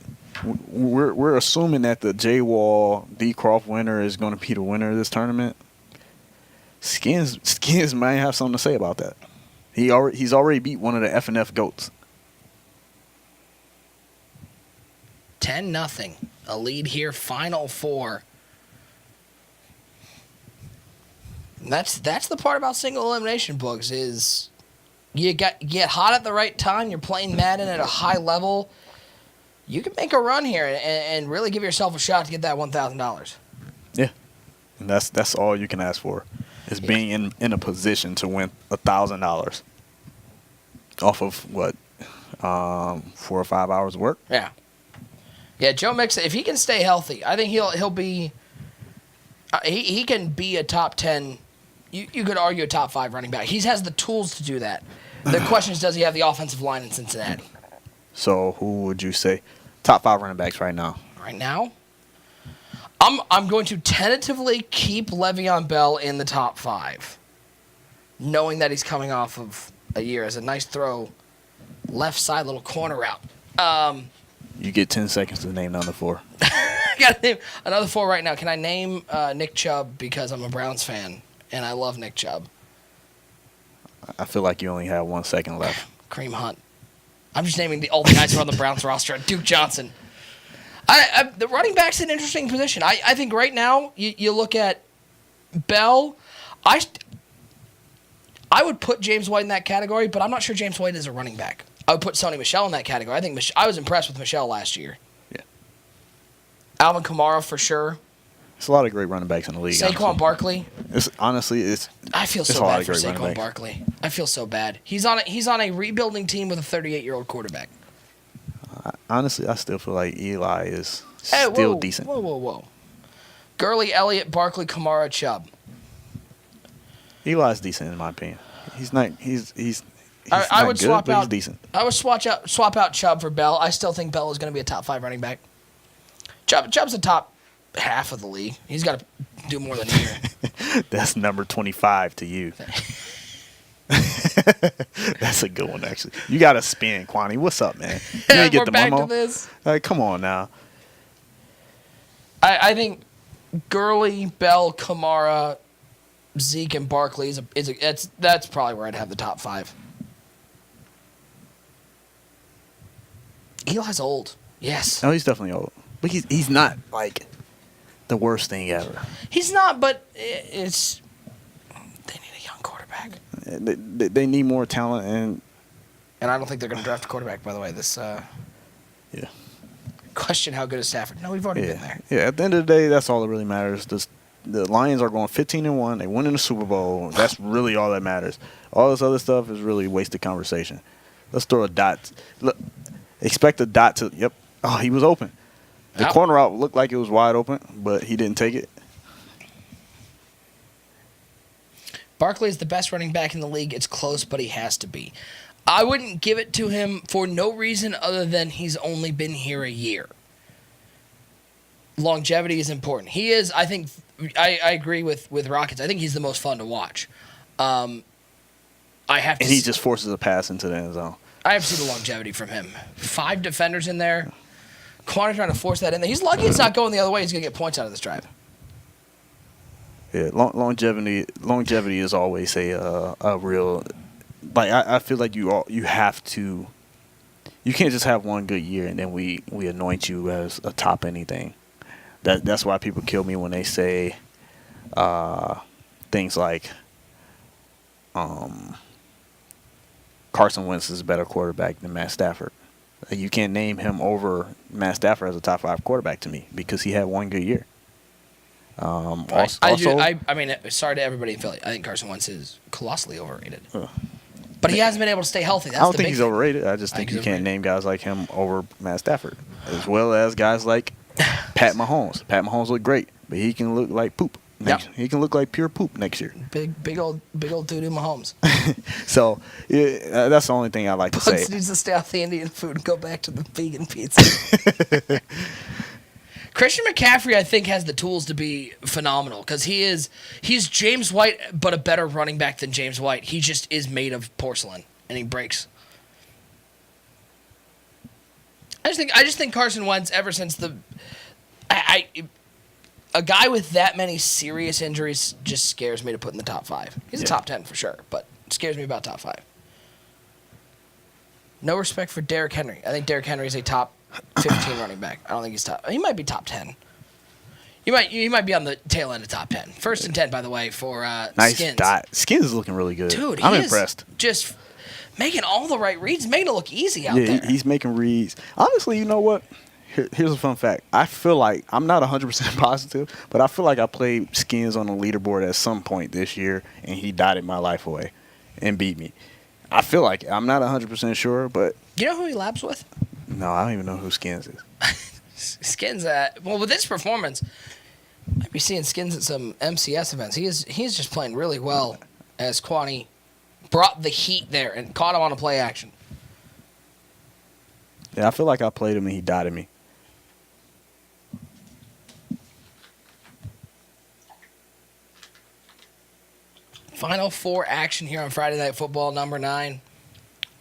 We're assuming that the J Wall D Croft winner is going to be the winner of this tournament. Skins might have something to say about that. He's already beat one of the FNF GOATs. 10-0. A lead here. Final 4. That's the part about single elimination books is you get hot at the right time. You're playing Madden at a high level. You can make a run here and really give yourself a shot to get that $1,000. Yeah, and that's all you can ask for is being in a position to win $1,000 off of what 4 or 5 hours of work. Yeah. Joe Mixon, if he can stay healthy, I think he'll be. He can be a top 10. You could argue a top 5 running back. He has the tools to do that. The question is, does he have the offensive line in Cincinnati? So who would you say top 5 running backs right now? Right now, I'm going to tentatively keep Le'Veon Bell in the top 5, knowing that he's coming off of a year as a nice throw, left side little corner route. You get 10 seconds to name another 4. I got to name another 4 right now. Can I name Nick Chubb because I'm a Browns fan and I love Nick Chubb? I feel like you only have 1 second left. Kareem Hunt. I'm just naming all the guys who are on the Browns roster. Duke Johnson. The running back's an interesting position. I think right now you look at Bell. I would put James White in that category, but I'm not sure James White is a running back. I would put Sony Michel in that category. I think I was impressed with Michel last year. Yeah. Alvin Kamara for sure. There's a lot of great running backs in the league. Saquon Barkley. I feel so bad for Saquon Barkley. I feel so bad. He's on a rebuilding team with a 38-year-old quarterback. Honestly, I still feel like Eli is still decent. Whoa. Gurley, Elliott, Barkley, Kamara, Chubb. Eli's decent in my opinion. He's not. He's I not would good, swap but out. he's decent. I would swap out Chubb for Bell. I still think Bell is going to be a top 5 running back. Chubb's the top half of the league. He's got to do more than a year. That's number 25 to you. That's a good one, actually. You got to spin, Kwani. What's up, man? You ain't get We're the back memo. to this. Come on now. I think Gurley, Bell, Kamara, Zeke, and Barkley that's probably where I'd have the top 5. Eli's old. Yes. No, he's definitely old. But he's not, like, the worst thing ever. He's not, but it's... They need a young quarterback. They need more talent, And I don't think they're going to draft a quarterback, by the way. This yeah. question, how good is Stafford? No, we've already been there. Yeah, at the end of the day, that's all that really matters. The Lions are going 15-1. They win in the Super Bowl. That's really all that matters. All this other stuff is really wasted conversation. Let's throw a dot. Look, expect a dot to. Yep. Oh, he was open. The corner out looked like it was wide open, but he didn't take it. Barkley is the best running back in the league. It's close, but he has to be. I wouldn't give it to him for no reason other than he's only been here a year. Longevity is important. He is, I think, I agree with Rockets. I think he's the most fun to watch. I have to. And he just forces a pass into the end zone. I have to see the longevity from him. 5 defenders in there. Quan trying to force that in there. He's lucky it's not going the other way. He's going to get points out of this drive. Yeah, longevity is always a real. Like I feel like you have to. You can't just have one good year and then we anoint you as a top anything. That's why people kill me when they say things like Carson Wentz is a better quarterback than Matt Stafford. You can't name him over Matt Stafford as a top 5 quarterback to me because he had one good year. Right. I mean, sorry to everybody in Philly. I think Carson Wentz is colossally overrated. But he hasn't been able to stay healthy. That's I don't the think big he's thing. overrated. I just think you can't name guys like him over Matt Stafford, as well as guys like Pat Mahomes. Pat Mahomes look great, but he can look like poop. He can look like pure poop next year. Big old doo-doo Mahomes. So yeah, that's the only thing I like to Bugs say. needs to stay off the Indian food and go back to the vegan pizza. Christian McCaffrey, I think, has the tools to be phenomenal because he's James White, but a better running back than James White. He just is made of porcelain and he breaks. I just think Carson Wentz, ever since a guy with that many serious injuries just scares me to put in the top 5. He's a top 10 for sure, but it scares me about top 5. No respect for Derrick Henry. I think Derrick Henry is a top 15 running back. I don't think he's top. He might be top 10. You might be on the tail end of top 10. First and 10, by the way, for Nice Skins. dot. Skins is looking really good. Dude, I'm impressed. Just making all the right reads, making it look easy out there. He's making reads. Honestly, you know what? Here's a fun fact. I feel like, I'm not 100% positive, but I feel like I played Skins on the leaderboard at some point this year, and he dotted my life away and beat me. I feel like it. I'm not 100% sure, but... Do you know who he laps with? No, I don't even know who Skins is. Skins, well, with this performance, might be seeing Skins at some MCS events. He's just playing really well, as Kwani brought the heat there and caught him on a play action. Yeah, I feel like I played him and he dotted me. Final four action here on Friday Night Football number 9.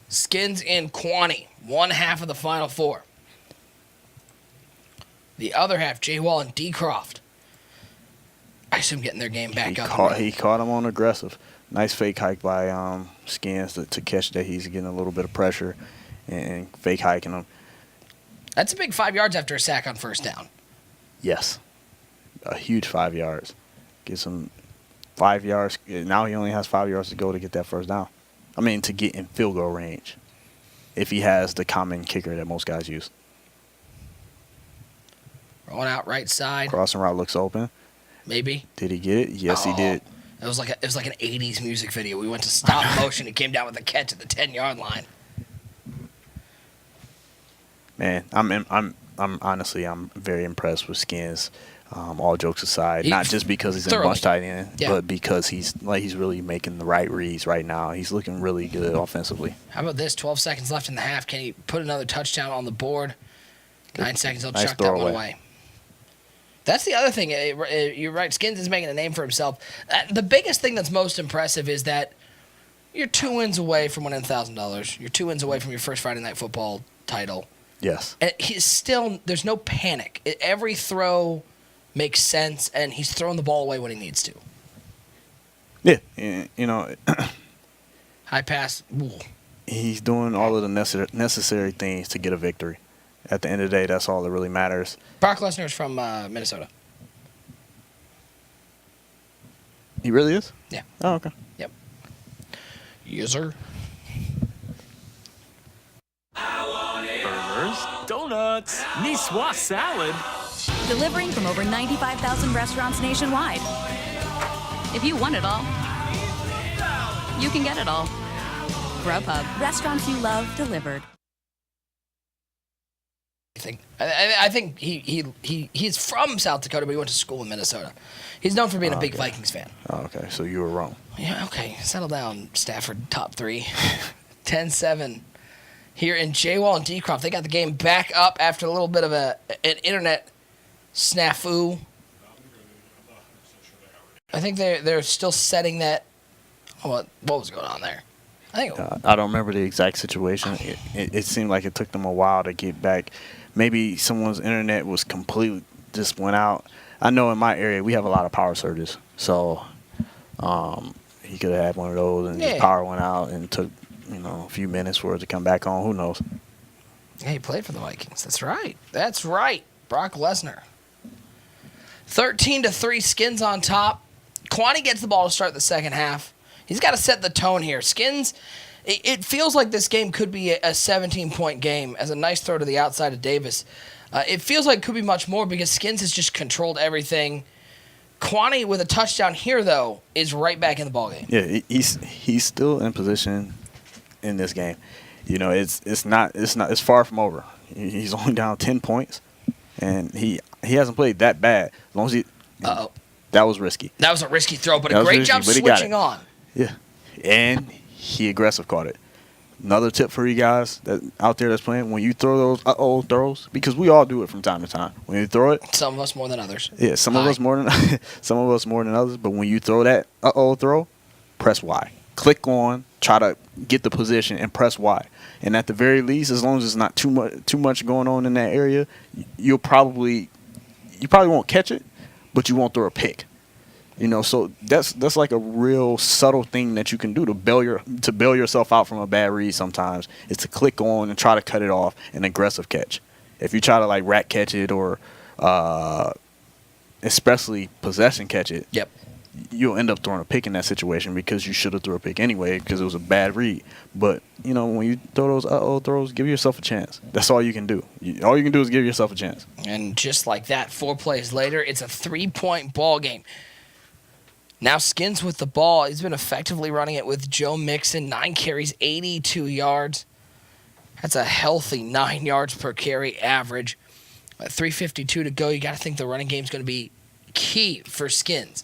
Skins and Quaney, one half of the Final Four. The other half, Jay Wall and D. Croft. I assume getting their game back up. He caught him on aggressive. Nice fake hike by Skins to catch that he's getting a little bit of pressure and fake hiking him. That's a big 5 yards after a sack on first down. Yes. A huge 5 yards. Gets him 5 yards. Now he only has 5 yards to go to get that first down. I mean, to get in field goal range. If he has the common kicker that most guys use. Rolling out right side. Crossing route looks open. Maybe. Did he get it? Yes, he did. It was like an 80s music video. We went to stop motion. It came down with a catch at the 10-yard line. Man, I'm honestly very impressed with Skins. All jokes aside, not just because he's in bunch tight end, but because he's really making the right reads right now. He's looking really good offensively. How about this? 12 seconds left in the half. Can he put another touchdown on the board? 9 seconds. He'll chuck that one away. That's the other thing. You're right. Skins is making a name for himself. The biggest thing that's most impressive is that you're 2 wins away from winning $1,000. You're 2 wins away from your first Friday Night Football title. Yes. And there's no panic. Every throw makes sense, and he's throwing the ball away when he needs to. Yeah. You know. High pass. Ooh. He's doing all of the necessary things to get a victory. At the end of the day, that's all that really matters. Brock Lesnar is from Minnesota. He really is? Yeah. Oh, okay. Yep. Yes, sir. Burgers, donuts, Niçoise salad. Delivering from over 95,000 restaurants nationwide. If you want it all, you can get it all. Grubhub, restaurants you love delivered. I think he's from South Dakota, but he went to school in Minnesota. He's known for being a big Vikings fan. Oh, okay. So you were wrong. Yeah, okay. Settle down, Stafford, top 3. 10-7 here in J-Wall and D-Croft. They got the game back up after a little bit of an internet snafu. I think they're still setting that. What was going on there? I don't remember the exact situation. It seemed like it took them a while to get back. Maybe someone's internet was completely just went out. I know in my area we have a lot of power surges, so he could have had one of those and his power went out and took a few minutes for it to come back on. Who knows? Yeah, he played for the Vikings. That's right. That's right. Brock Lesnar. 13-3, Skins on top. Quaney gets the ball to start the second half. He's got to set the tone here. Skins, it feels like this game could be a 17-point game as a nice throw to the outside of Davis. It feels like it could be much more because Skins has just controlled everything. Quaney with a touchdown here, though, is right back in the ballgame. Yeah, he's still in position in this game. It's far from over. He's only down 10 points, and he hasn't played that bad. As long as he. That was risky. That was a risky throw, but a great job switching on. Yeah, and he aggressive caught it. Another tip for you guys that out there that's playing: when you throw those throws, because we all do it from time to time. When you throw it, some of us more than others. Yeah, some of us more than others. But when you throw that throw, press Y. Click on, try to get the position, and press Y. And at the very least, as long as it's not too much going on in that area, you probably won't catch it, but you won't throw a pick. So that's like a real subtle thing that you can do to bail yourself out from a bad read sometimes, is to click on and try to cut it off an aggressive catch. If you try to like rat catch it or especially possession catch it, you'll end up throwing a pick in that situation because you should have thrown a pick anyway because it was a bad read. But, when you throw those throws, give yourself a chance. That's all you can do. All you can do is give yourself a chance. And just like that, 4 plays later, it's a 3-point ball game. Now Skins with the ball. He's been effectively running it with Joe Mixon. 9 carries, 82 yards. That's a healthy 9 yards per carry average. 3:52 to go. You got to think the running game's going to be key for Skins.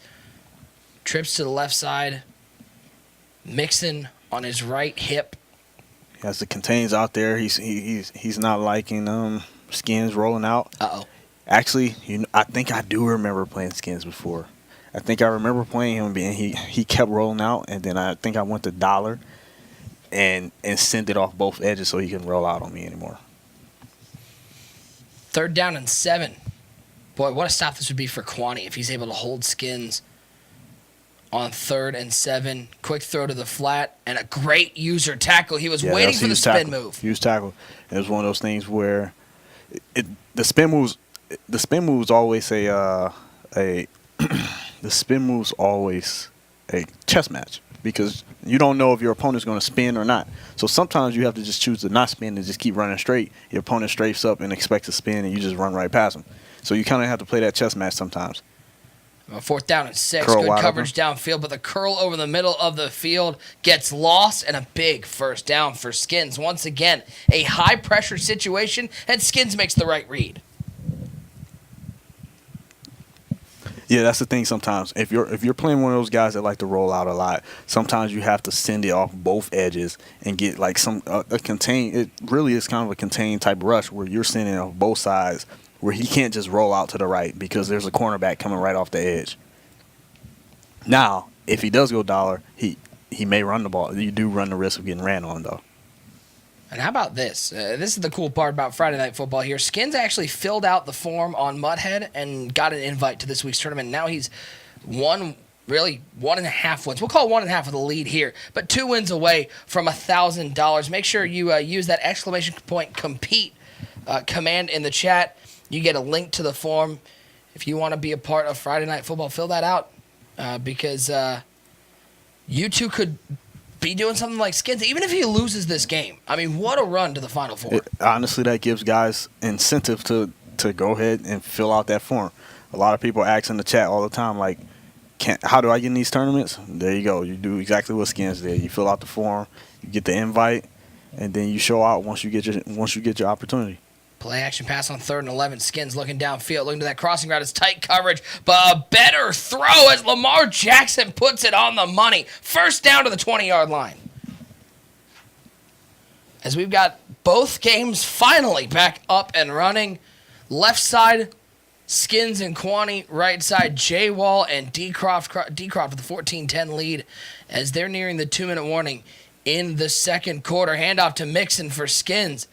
Trips to the left side. Mixon on his right hip. He has the contains out there. He's not liking Skins rolling out. Uh-oh. Actually, I think I do remember playing Skins before. I think I remember playing him being he kept rolling out, and then I think I went to dollar and sent it off both edges so he couldn't roll out on me anymore. 3rd down and 7. Boy, what a stop this would be for Kwani if he's able to hold Skins on 3rd and 7. Quick throw to the flat and a great user tackle. He was waiting for the spin move. Huge tackle. It was one of those things where the spin moves always the spin moves always a chess match because you don't know if your opponent's going to spin or not. So sometimes you have to just choose to not spin and just keep running straight. Your opponent strafes up and expects to spin, and you just run right past him. So you kind of have to play that chess match sometimes. 4th down and 6. Curl Good wide coverage downfield, but the curl over the middle of the field gets lost, and a big 1st down for Skins. Once again, a high-pressure situation, and Skins makes the right read. Yeah, that's the thing sometimes. If you're playing one of those guys that like to roll out a lot, sometimes you have to send it off both edges and get like a contain. It really is kind of a contained type rush where you're sending it off both sides where he can't just roll out to the right because there's a cornerback coming right off the edge. Now, if he does go dollar, he may run the ball. You do run the risk of getting ran on, though. And how about this? This is the cool part about Friday Night Football here. Skins actually filled out the form on Mudhead and got an invite to this week's tournament. Now he's 1.5 wins. We'll call 1.5 of the lead here, but 2 wins away from $1,000. Make sure you use that exclamation point compete command in the chat. You get a link to the form. If you want to be a part of Friday Night Football, fill that out because you two could be doing something like Skins, even if he loses this game. I mean, what a run to the Final Four. Honestly, that gives guys incentive to go ahead and fill out that form. A lot of people ask in the chat all the time, like, how do I get in these tournaments? There you go. You do exactly what Skins did. You fill out the form, you get the invite, and then you show out once you get your opportunity. Play action pass on 3rd and 11. Skins looking downfield, looking to that crossing route. It's tight coverage, but a better throw as Lamar Jackson puts it on the money. 1st down to the 20-yard line. As we've got both games finally back up and running. Left side, Skins and Kwani. Right side, J-Wall and D-Croft with a 14-10 lead as they're nearing the 2-minute warning in the 2nd quarter. Handoff to Mixon for Skins.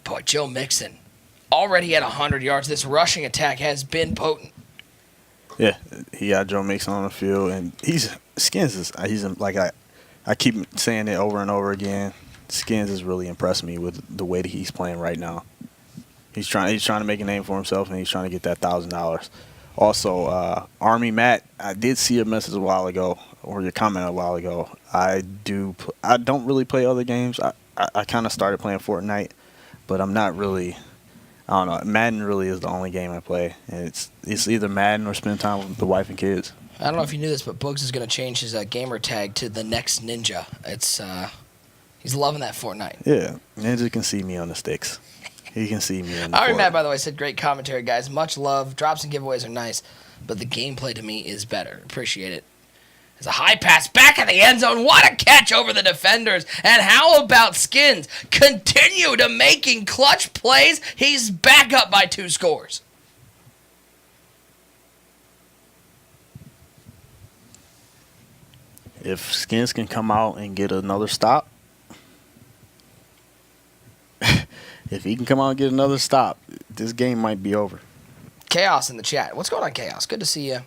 Boy, Joe Mixon already at 100 yards. This rushing attack has been potent. Yeah, he got Joe Mixon on the field, and Skins is like I keep saying it over and over again. Skins has really impressed me with the way that he's playing right now. He's trying to make a name for himself, and he's trying to get that $1,000. Also, Army Matt, I did see a message a while ago, or your comment a while ago. I don't really play other games. I kind of started playing Fortnite. But I'm not really, I don't know. Madden really is the only game I play. And it's either Madden or spend time with the wife and kids. I don't know if you knew this, but Bugs is going to change his gamer tag to the next Ninja. He's loving that Fortnite. Yeah, Ninja can see me on the sticks. He can see me on the Ari Matt, by the way, said great commentary, guys. Much love. Drops and giveaways are nice, but the gameplay to me is better. Appreciate it. It's a high pass back at the end zone. What a catch over the defenders. And how about Skins? Continue to making clutch plays. He's back up by 2 scores. If Skins can come out and get another stop, if he can come out and get another stop, this game might be over. Chaos in the chat. What's going on, Chaos? Good to see you.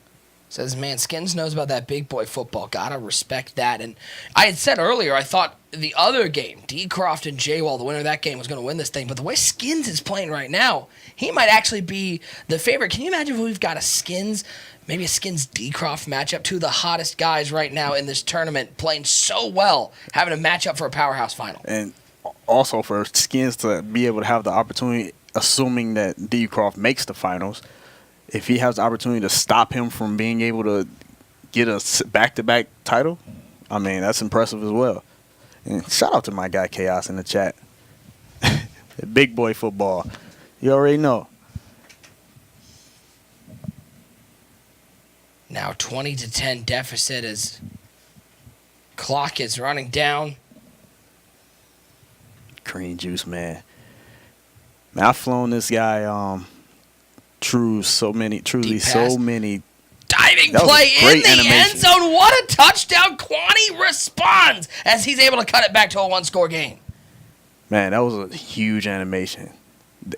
Says, man, Skins knows about that big boy football. Gotta respect that. And I had said earlier, I thought the other game, D-Croft and J-Wall, the winner of that game, was going to win this thing. But the way Skins is playing right now, he might actually be the favorite. Can you imagine if we've got maybe a Skins D-Croft matchup? 2 of the hottest guys right now in this tournament playing so well, having a matchup for a powerhouse final. And also for Skins to be able to have the opportunity, assuming that D-Croft makes the finals, if he has the opportunity to stop him from being able to get a back-to-back title, I mean, that's impressive as well. And shout out to my guy Chaos in the chat. Big boy football. You already know. Now 20-10 deficit as Clock is running down. Green juice, man. Man, I've flown this guy through so many Deep pass. Diving That was a play in great the animation. end zone. What a touchdown. Kwani responds as he's able to cut it back to a one-score game. Man, that was a huge animation.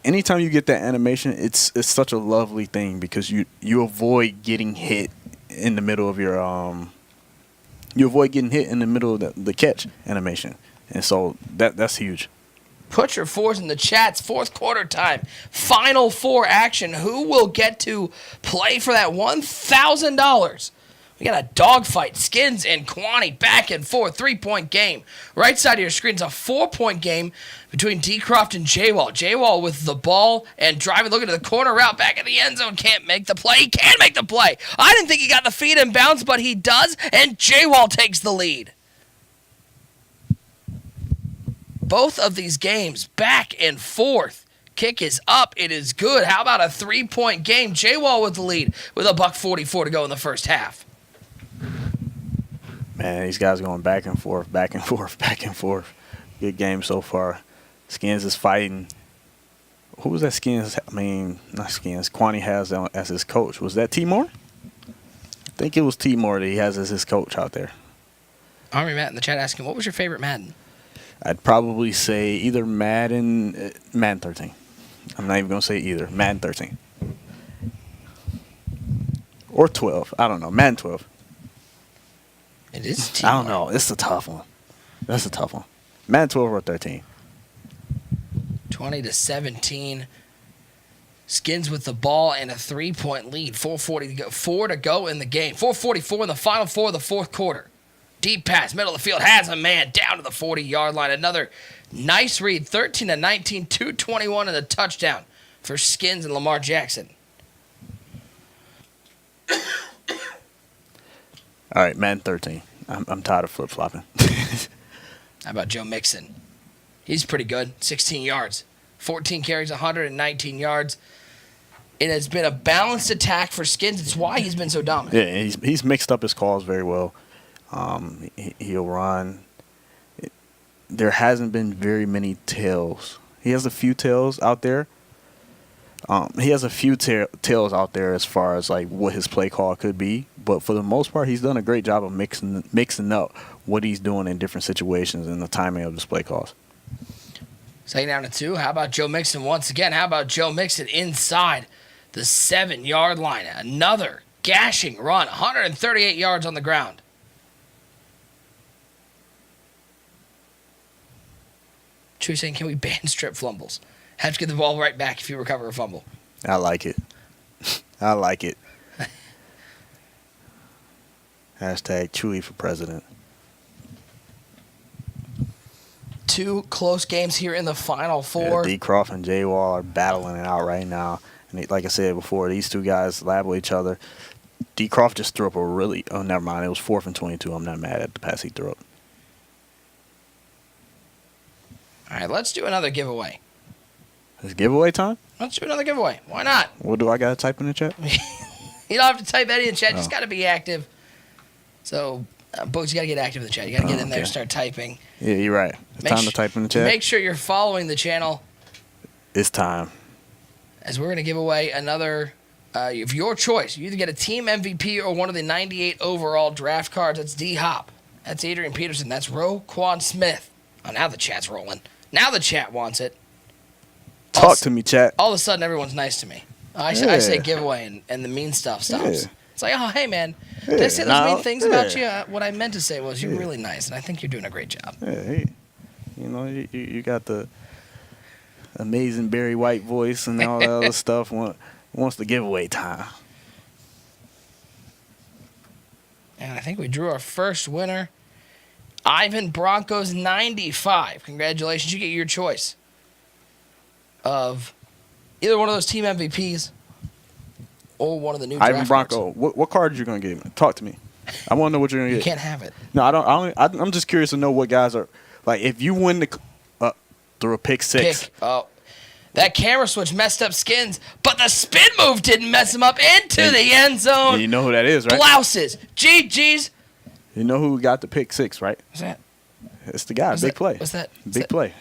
Anytime you get that animation, it's such a lovely thing because you avoid getting hit in the middle of your you avoid getting hit in the middle of the catch animation, and so that's huge. Put your fours in the chats. Fourth quarter time. Final four action. Who will get to play for that $1,000? We got a dogfight. Skins and Kwani back and forth. 3-point game. Right side of your screen is a 4-point game between D-Croft and J-Wall. J-Wall with the ball and driving, looking at the corner route back in the end zone. Can't make the play. He can make the play. I didn't think he got the feed in bounds, but he does, and J-Wall takes the lead. Both of these games back and forth. Kick is up. It is good. How about a 3-point game? J-Wall with the lead with $1:44 to go in the first half. Man, these guys going back and forth, back and forth, back and forth. Good game so far. Skins is fighting. Who was that Skins? I mean, not Skins. Kwani has as his coach. Was that T-Moore? I think it was T-Moore that he has as his coach out there. Army Matt in the chat asking, what was your favorite Madden? I'd probably say either Madden 13. I'm not even going to say either. Madden 13. Or 12. I don't know. Madden 12. It is T-Moore. I don't know. It's a tough one. That's a tough one. Madden 12 or 13. 20-17. Skins with the ball and a 3-point lead. 4:40 to go. 4 to go in the game. 4:44 in the final four of the fourth quarter. Deep pass, middle of the field, has a man down to the 40-yard line. Another nice read, 13-19, 2:21 and a touchdown for Skins and Lamar Jackson. All right, Madden 13. I'm tired of flip-flopping. How about Joe Mixon? He's pretty good, 16 yards. 14 carries, 119 yards. It has been a balanced attack for Skins. It's why he's been so dominant. Yeah, he's mixed up his calls very well. He'll run. There hasn't been very many tails. He has a few tails out there. Tails out there as far as like what his play call could be. But for the most part, he's done a great job of mixing up what he's doing in different situations and the timing of his play calls. Second down to 2. How about Joe Mixon once again? How about Joe Mixon inside the 7-yard line? Another gashing run, 138 yards on the ground. Chewy saying, can we ban strip fumbles? Have to get the ball right back if you recover a fumble. I like it. I like it. Hashtag Chewy for president. 2 close games here in the final four. Yeah, D-Croft and J-Wall are battling it out right now. And like I said before, these two guys lab with each other. D-Croft just threw up a really – oh, never mind. It was 4th and 22. I'm not mad at the pass he threw up. All right, let's do another giveaway. It's giveaway time? Let's do another giveaway. Why not? What do I got to type in the chat? You don't have to type any in the chat. Just got to be active. So, Books, you got to get active in the chat. You got to get in there and start typing. Yeah, you're right. It's time to type in the chat. Make sure you're following the channel. It's time. As we're going to give away another of your choice. You either get a team MVP or one of the 98 overall draft cards. That's D-Hop. That's Adrian Peterson. That's Roquan Smith. Oh, now the chat's rolling. Now the chat wants it. Talk to me, chat. All of a sudden, everyone's nice to me. I say giveaway, and the mean stuff stops. Yeah. It's like, oh, hey, man. Did I say those mean things about you? What I meant to say was you're really nice, and I think you're doing a great job. Yeah, hey. You know, you got the amazing Barry White voice and all that other stuff. Wants the giveaway time. And I think we drew our first winner. Ivan Broncos 95. Congratulations. You get your choice of either one of those team MVPs or one of the new Ivan draft Bronco. cards. What card are you going to get? Talk to me. I want to know what you're going to You get. can't have it. No, I don't. I'm just curious to know what guys are like. If you win the through a pick six. Oh, that camera switch messed up Skins, but the spin move didn't mess him up into the end zone. You know who that is, right? Blouses. GG's. You know who got the pick 6, right? What's that? It's the guy. Big play. What's that? Big play.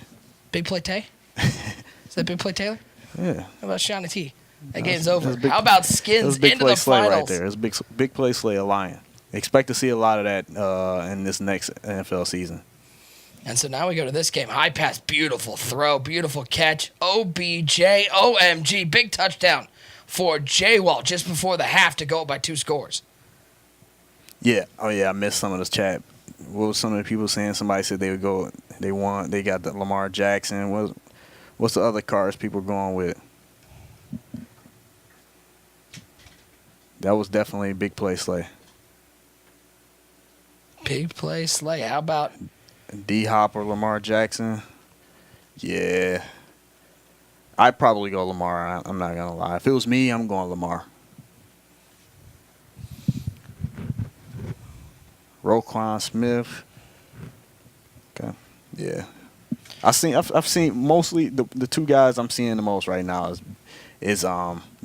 Big Play Tay? Is that Big Play Taylor? Yeah. How about Shawnee T? That game's over. Big, How about it Skins was big into play the Slay finals? right there. It was big play Slay a Lion. Expect to see a lot of that in this next NFL season. And so now we go to this game. High pass, beautiful throw, beautiful catch. OBJ, OMG, big touchdown for J-Wall just before the half to go up by 2 scores. Yeah. Oh, yeah, I missed some of this chat. What was some of the people saying? Somebody said they got the Lamar Jackson. What's the other cars people were going with? That was definitely a big play Slay. Big play Slay. How about D-Hop or Lamar Jackson? Yeah. I'd probably go Lamar. I'm not going to lie. If it was me, I'm going Lamar. Roquan Smith. Okay. Yeah. I've seen mostly the 2 guys I'm seeing the most right now is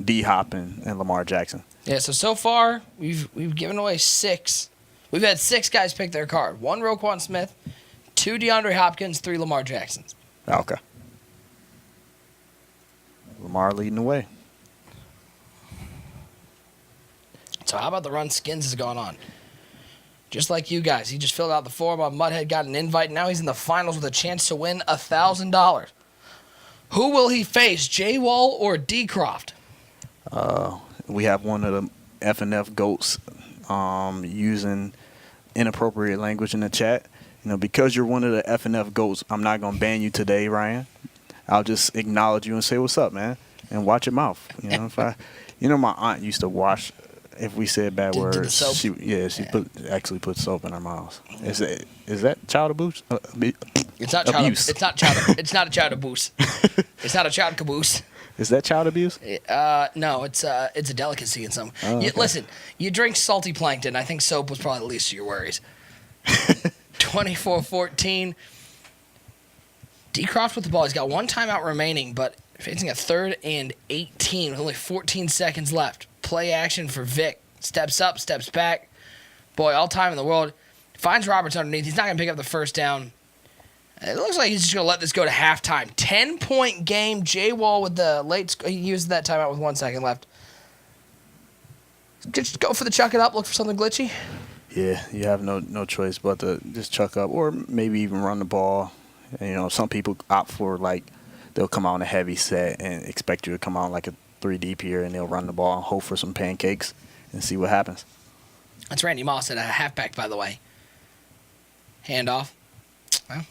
D-Hop and Lamar Jackson. Yeah, so far we've given away 6. We've had 6 guys pick their card. 1 Roquan Smith, 2 DeAndre Hopkins, 3 Lamar Jacksons. Okay. Lamar leading the way. So how about the run Skins has gone on? Just like you guys, he just filled out the form on Mudhead, got an invite. Now he's in the finals with a chance to win $1,000. Who will he face, J-Wall or D-Croft? We have one of the F&F goats using inappropriate language in the chat. Because you're one of the F&F goats, I'm not going to ban you today, Ryan. I'll just acknowledge you and say, what's up, man? And watch your mouth. My aunt used to wash, if we said bad Did the words, soap? she actually put soap in her mouth. Is that child abuse? It's not child abuse. It's not child. It's not a child abuse. It's not a child caboose. Is that child abuse? No, it's a delicacy in some. Oh, okay. Listen, you drink salty plankton. I think soap was probably the least of your worries. 24-14. D-Croft with the ball. He's got 1 timeout remaining, but facing a 3rd and 18 with only 14 seconds left. Play action for Vic. Steps up, steps back. Boy, all time in the world. Finds Roberts underneath. He's not going to pick up the first down. It looks like he's just going to let this go to halftime. 10-point game. J-Wall with the late he used that timeout with 1 second left. Just go for the chuck it up. Look for something glitchy. Yeah, you have no choice but to just chuck up or maybe even run the ball. Some people opt for, they'll come out in a heavy set and expect you to come out like a 3 deep here, and they'll run the ball and hope for some pancakes and see what happens. That's Randy Moss at a halfback, by the way. Handoff.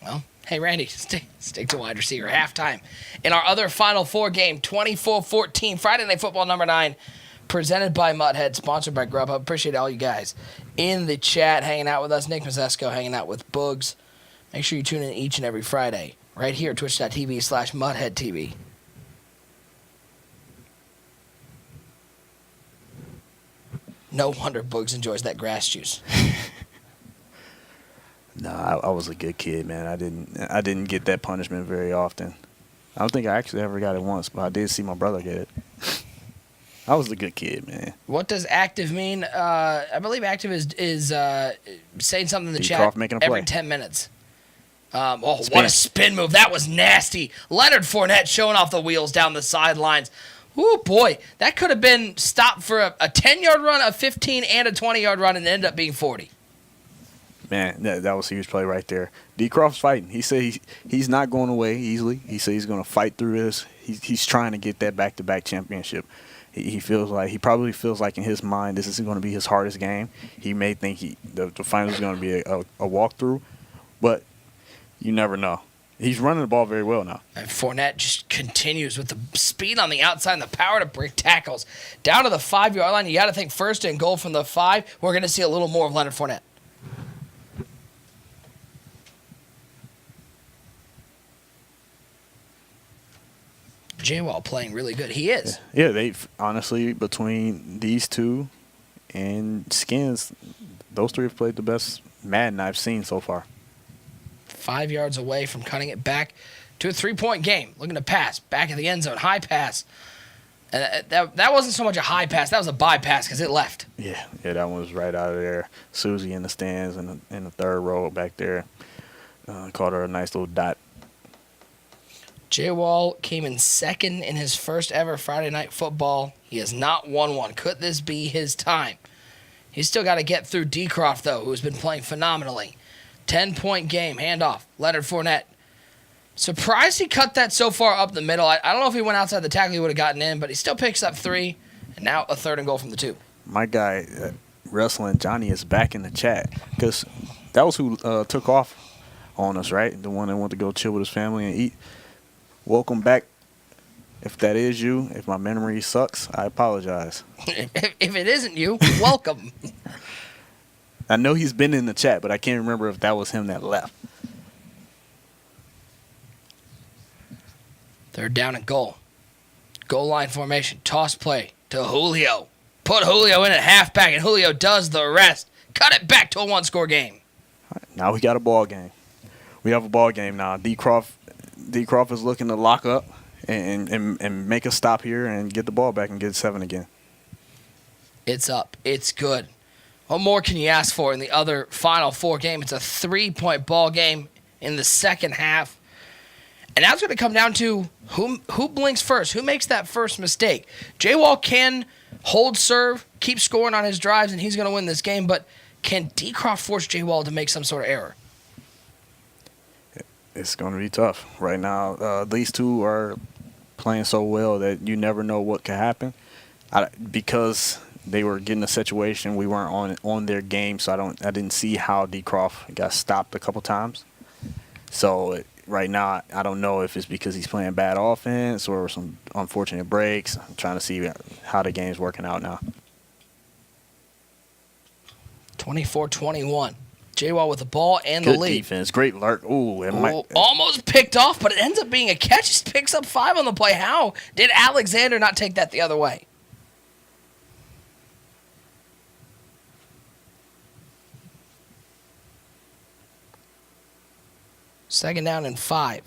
Well, hey, Randy, stick to wide receiver. Halftime. In our other Final Four game, 24-14, Friday Night Football number 9, presented by Mudhead, sponsored by Grubhub. Appreciate all you guys in the chat hanging out with us. Nick Mazesco hanging out with Boogs. Make sure you tune in each and every Friday right here, twitch.tv/MudheadTV. No wonder Boogs enjoys that grass juice. No, I was a good kid, man. I didn't get that punishment very often. I don't think I actually ever got it once, but I did see my brother get it. I was a good kid, man. What does active mean? I believe active is saying something in the chat Croft making a every play. 10 minutes. What a spin move. That was nasty. Leonard Fournette showing off the wheels down the sidelines. Ooh, boy. That could have been stopped for a 10-yard run, a 15, and a 20-yard run, and it ended up being 40. Man, that was a huge play right there. D. Croft's fighting. He said he's not going away easily. He said he's going to fight through this. He's trying to get that back-to-back championship. He probably feels like in his mind this is going to be his hardest game. He may think the final is going to be a walkthrough, but you never know. He's running the ball very well now. And Fournette just continues with the speed on the outside and the power to break tackles. Down to the 5-yard line, you got to think 1st and goal from the 5. We're going to see a little more of Leonard Fournette. J-Wall playing really good. He is. Yeah, they honestly, between these two and Skins, those 3 have played the best Madden I've seen so far. 5 yards away from cutting it back to a 3-point game. Looking to pass. Back of the end zone. High pass. And that wasn't so much a high pass. That was a bypass because it left. Yeah, that one was right out of there. Susie in the stands in the third row back there. Caught her a nice little dot. Jay Wall came in second in his first ever Friday Night Football. He has not won one. Could this be his time? He's still got to get through Decroft, though, who's been playing phenomenally. 10-point game, handoff, Leonard Fournette. Surprised he cut that so far up the middle. I don't know if he went outside the tackle, he would have gotten in, but he still picks up 3, and now a 3rd and goal from the 2. My guy, Wrestling Johnny, is back in the chat because that was who took off on us, right? The one that wanted to go chill with his family and eat. Welcome back. If that is you, if my memory sucks, I apologize. If it isn't you, welcome. I know he's been in the chat, but I can't remember if that was him that left. 3rd down and goal. Goal line formation. Toss play to Julio. Put Julio in at halfback, and Julio does the rest. Cut it back to a 1-score game. Right, now we got a ball game. We have a ball game now. Decroft is looking to lock up and make a stop here and get the ball back and get 7 again. It's up. It's good. What more can you ask for in the other final 4 game? It's a 3-point ball game in the second half. And now it's going to come down to who blinks first, who makes that first mistake. Jay Wall can hold serve, keep scoring on his drives, and he's going to win this game. But can Decroft force Jay Wall to make some sort of error? It's going to be tough right now. These two are playing so well that you never know what could happen. Because they were getting a situation, we weren't on their game, so I didn't see how Decroft got stopped a couple times. So right now, I don't know if it's because he's playing bad offense or some unfortunate breaks. I'm trying to see how the game's working out now. 24-21. Jay Wall with the ball and Good the lead. defense. Great lurk. Almost picked off, but it ends up being a catch. He picks up 5 on the play. How did Alexander not take that the other way? Second down and 5.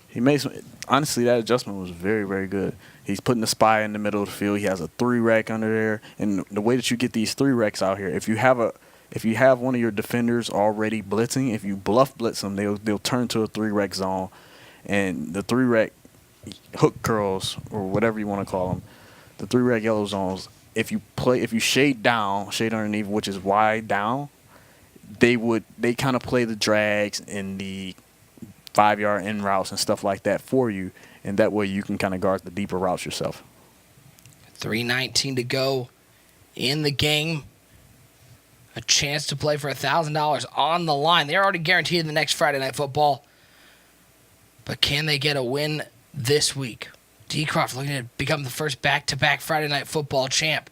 He made some. Honestly, that adjustment was very, very good. He's putting the spy in the middle of the field. He has a 3-rec under there, and the way that you get these 3-recs out here, if you have one of your defenders already blitzing, if you bluff blitz them, they'll turn to a 3-rec zone, and the 3-rec hook curls or whatever you want to call them, the 3-rec yellow zones. If you shade underneath, which is wide down, they kind of play the drags and the 5-yard in routes and stuff like that for you, and that way you can kind of guard the deeper routes yourself. 3:19 to go in the game. A chance to play for $1,000 on the line. They're already guaranteed in the next Friday Night Football. But can they get a win this week? Decroft looking to become the first back-to-back Friday Night Football champ.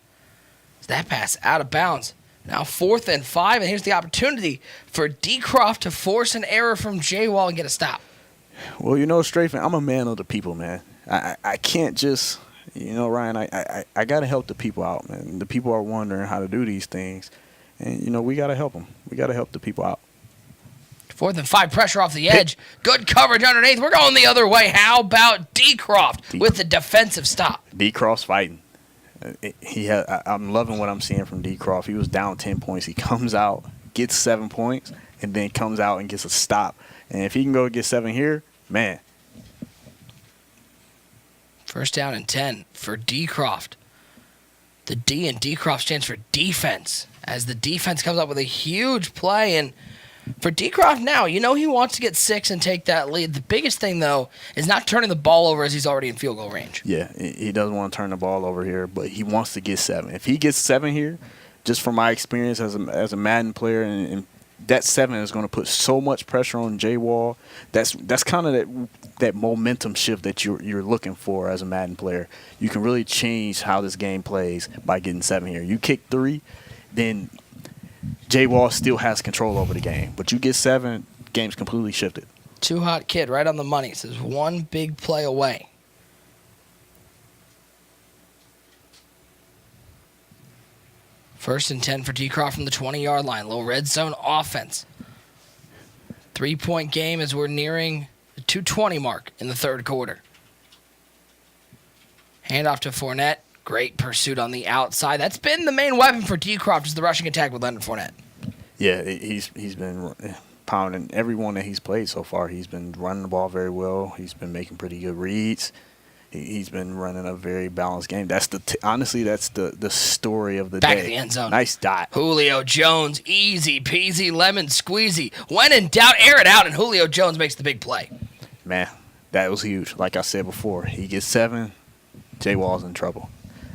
That pass out of bounds. Now 4th and 5, and here's the opportunity for Decroft to force an error from Jay Wall and get a stop. Well, Strafing, I'm a man of the people, man. I can't just, Ryan, I got to help the people out, man. The people are wondering how to do these things, and, we got to help them. We got to help the people out. 4th and 5, pressure off the edge. Good coverage underneath. We're going the other way. How about Decroft with the defensive stop? Decroft's fighting. I'm loving what I'm seeing from Decroft. He was down 10 points. He comes out, gets 7 points, and then comes out and gets a stop. And if he can go get 7 here, man. 1st down and 10 for Decroft. The D in Decroft stands for defense, as the defense comes up with a huge play. And for Decroft now, he wants to get 6 and take that lead. The biggest thing, though, is not turning the ball over as he's already in field goal range. Yeah, he doesn't want to turn the ball over here, but he wants to get 7. If he gets 7 here, just from my experience as a Madden player, and that 7 is going to put so much pressure on Jay Wall. That's kind of that momentum shift that you're looking for as a Madden player. You can really change how this game plays by getting 7 here. You kick 3, then Jay Wall still has control over the game. But you get 7, game's completely shifted. Too Hot Kid right on the money. Says one big play away. First and 10 for Decroft from the 20-yard line. Little red zone offense. 3-point game as we're nearing the 2:20 mark in the third quarter. Hand off to Fournette. Great pursuit on the outside. That's been the main weapon for Decroft is the rushing attack with Leonard Fournette. Yeah, he's been pounding everyone that he's played so far. He's been running the ball very well. He's been making pretty good reads. He's been running a very balanced game. That's honestly that's the story of the day. Back of the end zone. Nice dot. Julio Jones, easy peasy lemon squeezy. When in doubt, air it out, and Julio Jones makes the big play. Man, that was huge. Like I said before, he gets 7. J Wall's in trouble.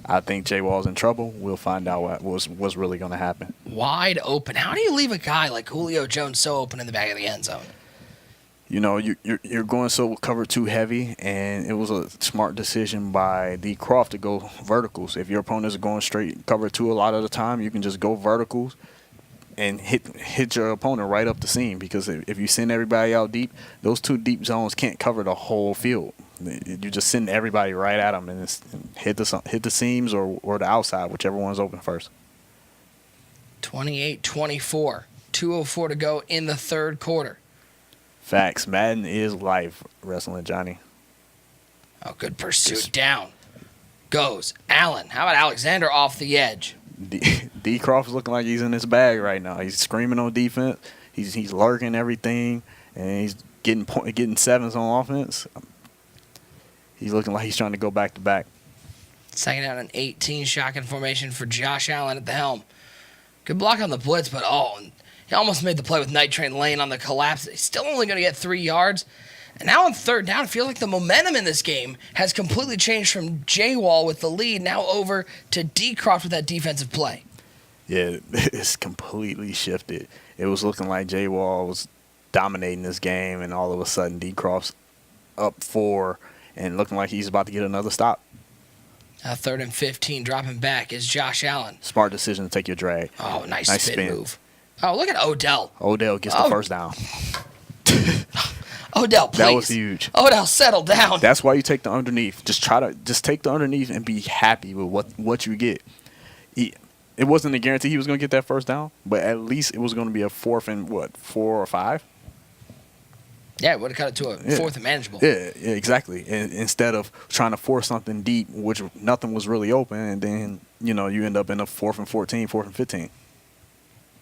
I think J Wall's in trouble. We'll find out what's really going to happen. Wide open. How do you leave a guy like Julio Jones so open in the back of the end zone? You know, you're going so cover 2 heavy, and it was a smart decision by Decroft to go verticals. If your opponents are going straight cover 2 a lot of the time, you can just go verticals and hit your opponent right up the seam, because if you send everybody out deep, those 2 deep zones can't cover the whole field. You just send everybody right at them and hit the seams or the outside, whichever one's open first. 28-24. 2:04 to go in the third quarter. Facts. Madden is life, Wrestling Johnny. Oh, good pursuit. Down goes Allen. How about Alexander off the edge? Decroft is looking like he's in his bag right now. He's screaming on defense. He's lurking everything, and he's getting 7s on offense. He's looking like he's trying to go back to back. Second down and 18, shotgun formation for Josh Allen at the helm. Good block on the blitz, but he almost made the play with Night Train Lane on the collapse. He's still only going to get 3 yards. And now on third down, I feel like the momentum in this game has completely changed from J-Wall with the lead now over to Decroft with that defensive play. Yeah, it's completely shifted. It was looking like J-Wall was dominating this game, and all of a sudden Decroft's up 4 and looking like he's about to get another stop. Now third and 15, dropping back is Josh Allen. Smart decision to take your drag. Oh, nice spin move. Oh, look at Odell. Odell gets the first down. Odell, please. That was huge. Odell, settle down. That's why you take the underneath. Just take the underneath and be happy with what you get. It wasn't a guarantee he was going to get that first down, but at least it was going to be a 4th and 4 or 5. Yeah, it would have cut it to a 4th and manageable. Yeah, exactly. And instead of trying to force something deep, which nothing was really open, and then you end up in a 4th and 14, 4th and 15.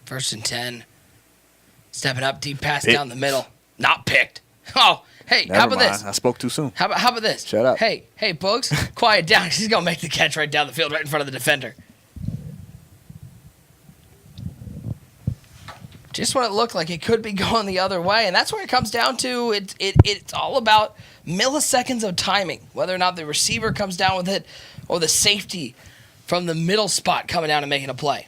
1st and 10. Stepping up, deep pass down the middle. Not picked. Oh, hey, Never how about mind. this? I spoke too soon. How about this? Shut up. Hey, Bugs, quiet down. He's going to make the catch right down the field, right in front of the defender. Just when it looked like it could be going the other way, and that's where it comes down to. It's all about milliseconds of timing, whether or not the receiver comes down with it or the safety from the middle spot coming down and making a play.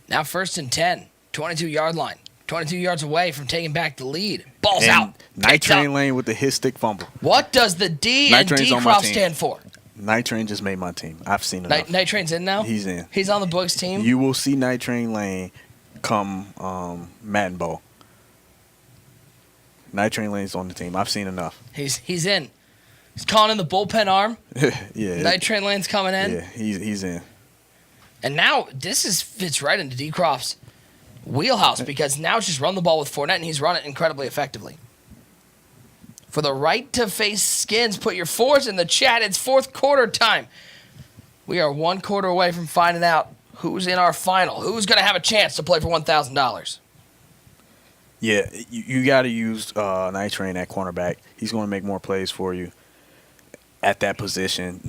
Now 1st and 10, 22-yard line. 22 yards away from taking back the lead. Ball's out. Night Train Lane with the his stick fumble. What does the D and Decroft stand for? Night Train just made my team. I've seen enough. Night Train's in now? He's in. He's on the Bugs team? You will see Night Train Lane come Madden Bowl. Night Train Lane's on the team. I've seen enough. He's in. He's calling in the bullpen arm. Yeah. Night Train Lane's coming in. Yeah, he's in. And now this fits right into Decroft's wheelhouse, because now it's just run the ball with Fournette, and he's run it incredibly effectively. For the right to face Skins, put your 4s in the chat. It's 4th quarter time. We are 1 quarter away from finding out who's in our final. Who's going to have a chance to play for $1,000? Yeah, you got to use Night Train at cornerback. He's going to make more plays for you at that position.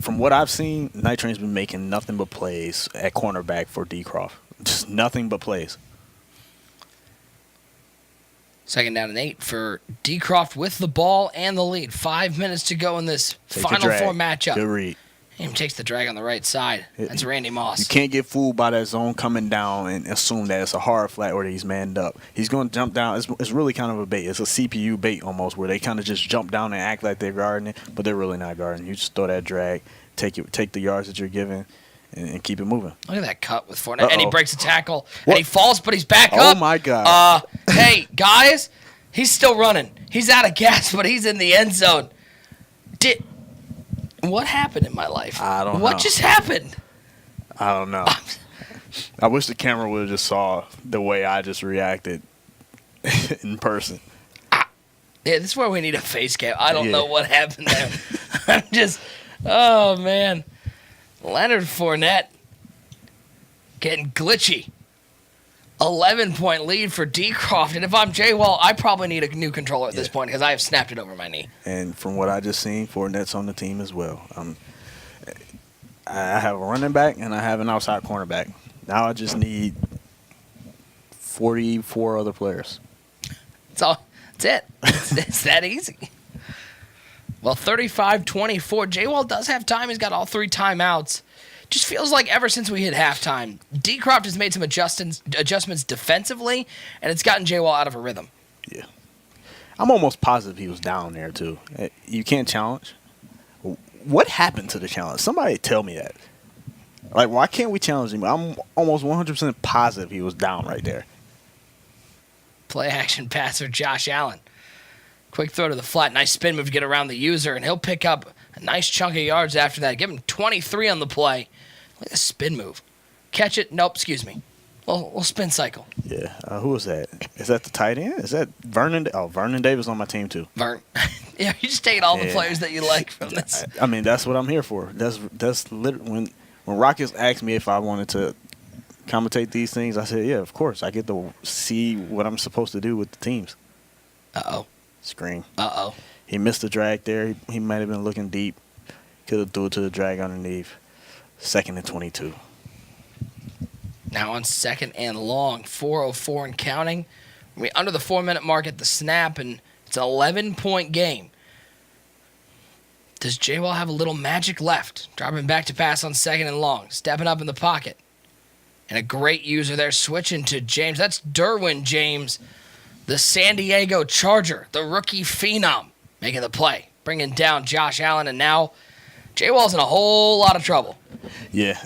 From what I've seen, Night Train's been making nothing but plays at cornerback for Decroft. Just nothing but plays. 2nd down and 8 for Decroft with the ball and the lead. 5 minutes to go in this Final Four matchup. Good read. He takes the drag on the right side. That's Randy Moss. You can't get fooled by that zone coming down and assume that it's a hard flat or that he's manned up. He's going to jump down. It's really kind of a bait. It's a CPU bait almost, where they kind of just jump down and act like they're guarding it, but they're really not guarding. You just throw that drag, take the yards that you're given, and keep it moving. Look at that cut with Fournette. And he breaks a tackle. And he falls, but he's back up. Oh, my God. Hey, guys, he's still running. He's out of gas, but he's in the end zone. What happened in my life? I don't know. What just happened? I don't know. I wish the camera would have just saw the way I just reacted in person. Yeah, this is where we need a face cam. I don't Yeah. know what happened there. I'm just, oh, man. Leonard Fournette getting glitchy. 11-point lead for D. Croft. And if I'm Jay Wall, I probably need a new controller at this point because I have snapped it over my knee. And from what I just seen, Fournette's on the team as well. I have a running back and I have an outside cornerback. Now I just need 44 other players. That's it. It's that easy. Well, 35-24. Jay Wall does have time. He's got all 3 timeouts. Just feels like ever since we hit halftime, D. Croft has made some adjustments defensively, and it's gotten Jay Wall out of a rhythm. Yeah. I'm almost positive he was down there, too. You can't challenge. What happened to the challenge? Somebody tell me that. Like, why can't we challenge him? I'm almost 100% positive he was down right there. Play action passer Josh Allen. Quick throw to the flat. Nice spin move to get around the user, and he'll pick up a nice chunk of yards after that. Give him 23 on the play. Look at the spin move. Catch it. Nope, excuse me. We'll spin cycle. Yeah. Who was that? Is that the tight end? Is that Vernon? Oh, Vernon Davis on my team, too. Vern. Yeah, you just taking all the players that you like from this. I mean, that's what I'm here for. That's literally when Rockets asked me if I wanted to commentate these things, I said, yeah, of course. I get to see what I'm supposed to do with the teams. Uh-oh. Screen. Uh-oh. He missed the drag there. He might have been looking deep. Could have threw it to the drag underneath. 2nd and 22. Now on 2nd and long, 4:04 and counting. We're under the 4-minute mark at the snap, and it's an 11-point game. Does Jay Wall have a little magic left? Dropping back to pass on 2nd and long. Stepping up in the pocket. And a great user there switching to James. That's Derwin James, the San Diego Charger, the rookie phenom, making the play. Bringing down Josh Allen, and now Jay Wall's in a whole lot of trouble. Yeah.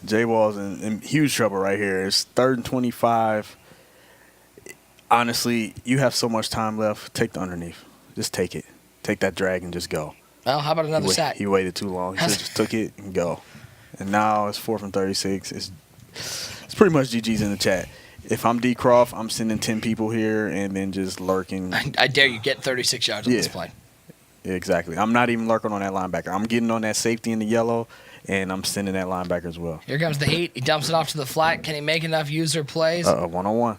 Jay Wall's in huge trouble right here. It's 3rd and 25. Honestly, you have so much time left. Take the underneath. Just take it. Take that drag and just go. Well, how about another sack? He waited too long. He should have just took it and go. And now it's 4th and 36. It's pretty much GG's in the chat. If I'm D. Croft, I'm sending 10 people here and then just lurking. I dare you get 36 yards on this play. Exactly. I'm not even lurking on that linebacker. I'm getting on that safety in the yellow, and I'm sending that linebacker as well. Here comes the heat. He dumps it off to the flat. Can he make enough user plays? One-on-one.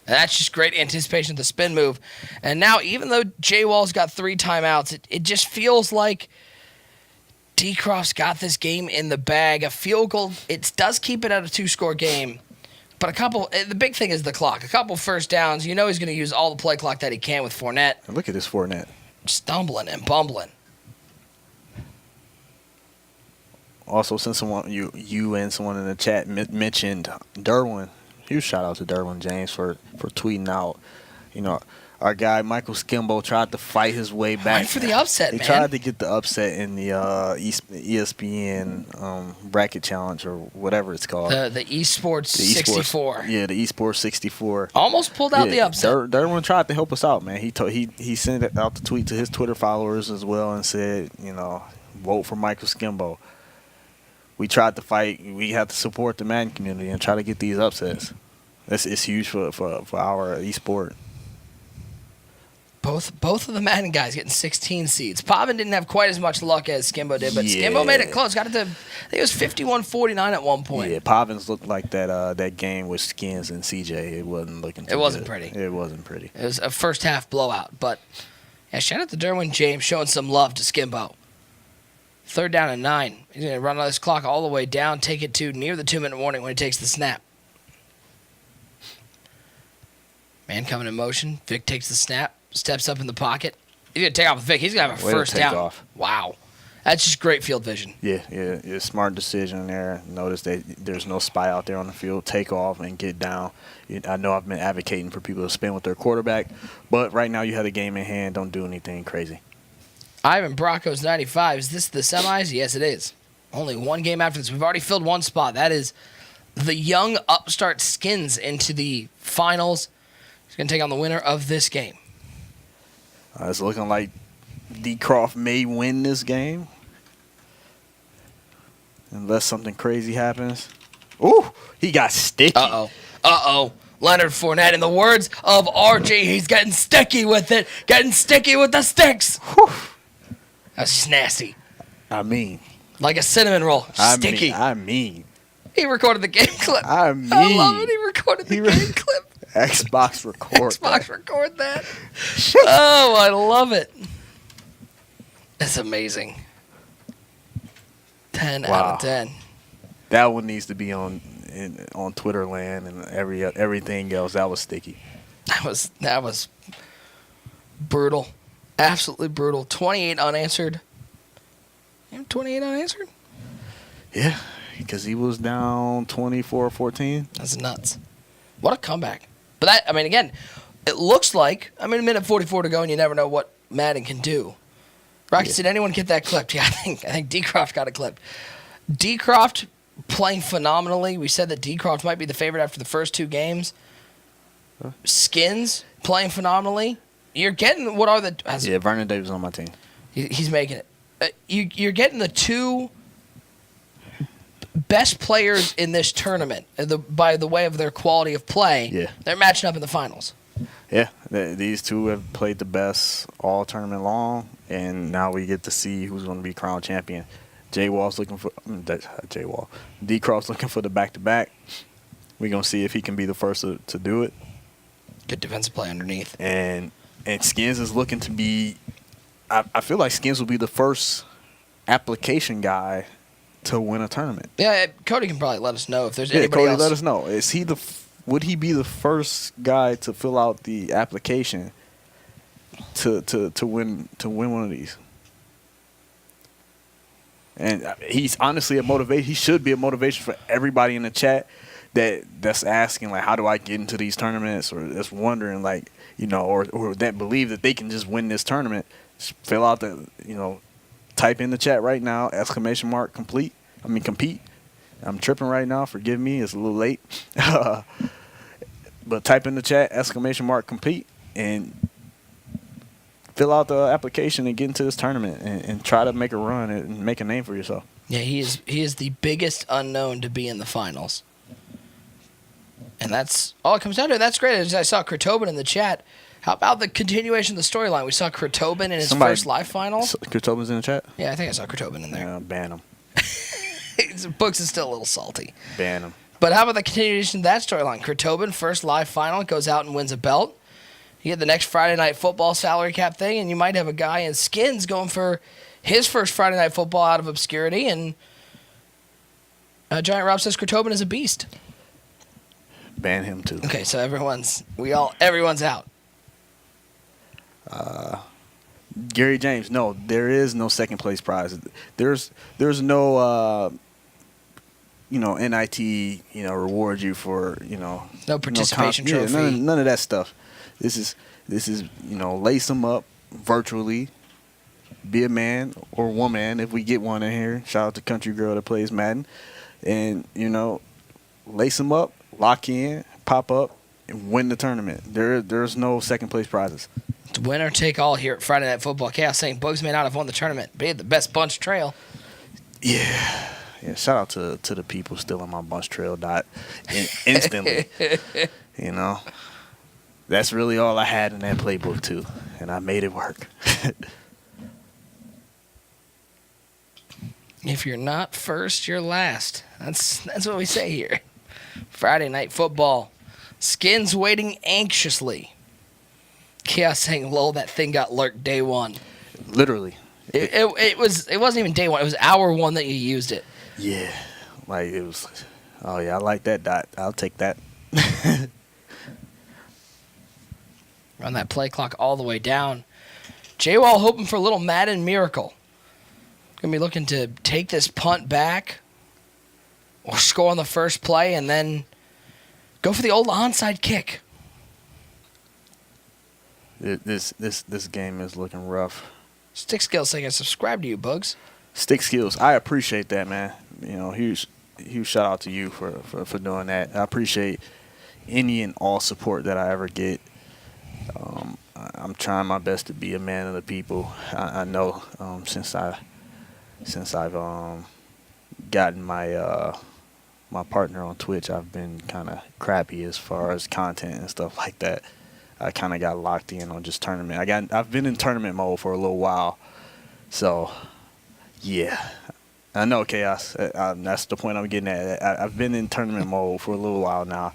And that's just great anticipation of the spin move. And now, even though Jay Wall's got 3 timeouts, it just feels like D. Croft's got this game in the bag. A field goal, it does keep it at a 2-score game. But the big thing is the clock. A couple first downs. You know he's going to use all the play clock that he can with Fournette. Look at this Fournette. Stumbling and bumbling. Also, since you and someone in the chat mentioned Derwin, huge shout out to Derwin James for tweeting out, our guy Michael Skimbo tried to fight his way back. Right for the upset, He man. tried to get the upset in the ESPN bracket challenge or whatever it's called. The eSports 64. Yeah, the eSports 64. Almost pulled out the upset. Derwin tried to help us out, man. He sent out the tweet to his Twitter followers as well and said, vote for Michael Skimbo. We tried to fight. We have to support the Madden community and try to get these upsets. It's huge for our esport. Both of the Madden guys getting 16 seeds. Pavin didn't have quite as much luck as Skimbo did, but Skimbo made it close. Got it to, I think it was 51-49 at one point. Yeah, Pavins looked like that game with Skins and CJ. It wasn't looking too It wasn't good. pretty. It wasn't pretty. It was a first half blowout. But yeah, shout out to Derwin James showing some love to Skimbo. 3rd down and 9. He's going to run this clock all the way down, take it to near the 2-minute warning when he takes the snap. Man coming in motion. Vic takes the snap, steps up in the pocket. He's going to take off with Vic. He's going to have a Way to first take down. off. Wow. That's just great field vision. Yeah, smart decision there. Notice that there's no spy out there on the field. Take off and get down. I know I've been advocating for people to spin with their quarterback, but right now you have the game in hand. Don't do anything crazy. Ivan Broncos 95. Is this the semis? Yes, it is. Only one game after this. We've already filled one spot. That is the young upstart Skins into the finals. He's going to take on the winner of this game. It's looking like D. Croft may win this game. Unless something crazy happens. Ooh, he got sticky. Uh-oh. Leonard Fournette. In the words of RG, he's getting sticky with it. Getting sticky with the sticks. Whew. That's nasty. I mean. Like a cinnamon roll. Sticky. I mean. He recorded the game clip. I mean. I love it. He recorded the game clip. Xbox record. Xbox record that. Oh, I love it. It's amazing. 10 out of 10. That one needs to be on Twitter land and everything else. That was sticky. That was brutal. Absolutely brutal. 28 unanswered. 28 unanswered? Yeah, because he was down 24-14. That's nuts. What a comeback. But that, I mean, again, it looks like, a minute 44 to go, and you never know what Madden can do. Rockets, did anyone get that clipped? Yeah, I think D-Croft got it clipped. D-Croft playing phenomenally. We said that D-Croft might be the favorite after the first 2 games. Huh? Skins playing phenomenally. You're getting what are the... Vernon Davis on my team. He's making it. You're getting the 2 best players in this tournament by the way of their quality of play. Yeah. They're matching up in the finals. Yeah, these 2 have played the best all tournament long, and now we get to see who's going to be crowned champion. D-Croft's looking for the back-to-back. We're going to see if he can be the first to do it. Good defensive play underneath. And Skins is looking to be – I feel like Skins will be the first application guy to win a tournament. Yeah, Cody can probably let us know if there's anybody Cody, else. let us know. Would he be the first guy to fill out the application to win one of these? And he's honestly a motivation. He should be a motivation for everybody in the chat that's asking, like, how do I get into these tournaments, or that's wondering, like, or that believe that they can just win this tournament. Just fill out type in the chat right now, ! Compete. I'm tripping right now. Forgive me. It's a little late. But type in the chat, ! Compete, and fill out the application and get into this tournament and try to make a run and make a name for yourself. Yeah, he is the biggest unknown to be in the finals. And that's all it comes down to. That's great. As I saw Krotobin in the chat. How about the continuation of the storyline? We saw Krotobin in his first live final. Krotobin's in the chat? Yeah, I think I saw Krotobin in there. Yeah, ban him. Books is still a little salty. Ban him. But how about the continuation of that storyline? Krotobin, first live final, goes out and wins a belt. You get the next Friday Night Football salary cap thing, and you might have a guy in Skins going for his first Friday Night Football out of obscurity, and Giant Rob says Krotobin is a beast. Ban him too. Okay, so everyone's out. Gary James, no, there is no second place prize. There's no NIT, reward you for, no participation trophy. None of that stuff. This is lace them up virtually. Be a man or woman if we get one in here. Shout out to Country Girl that plays Madden, and lace them up, lock in, pop up, and win the tournament. There's no second place prizes. It's winner take all here at Friday Night Football. Chaos saying Bugs may not have won the tournament, but he had the best bunch trail. Yeah. Shout out to the people still on my bunch trail dot instantly. That's really all I had in that playbook too, and I made it work. If you're not first, you're last. That's what we say here. Friday Night Football. Skins waiting anxiously. Chaos saying, lol, that thing got lurked day one. Literally. It wasn't even day one. It was hour one that you used it. Yeah. Like, it was, oh, yeah, I like that dot. I'll take that. Run that play clock all the way down. J-Wall hoping for a little Madden miracle. Going to be looking to take this punt back or score on the first play and then go for the old onside kick. This game is looking rough. Stick Skills saying I subscribe to you, Bugs. Stick Skills, I appreciate that, man. Huge shout out to you for doing that. I appreciate any and all support that I ever get. I'm trying my best to be a man of the people. I know since I've gotten my my partner on Twitch, I've been kind of crappy as far as content and stuff like that. I kind of got locked in on just tournament. I've been in tournament mode for a little while, so yeah. I know, Chaos. That's the point I'm getting at. I've been in tournament mode for a little while now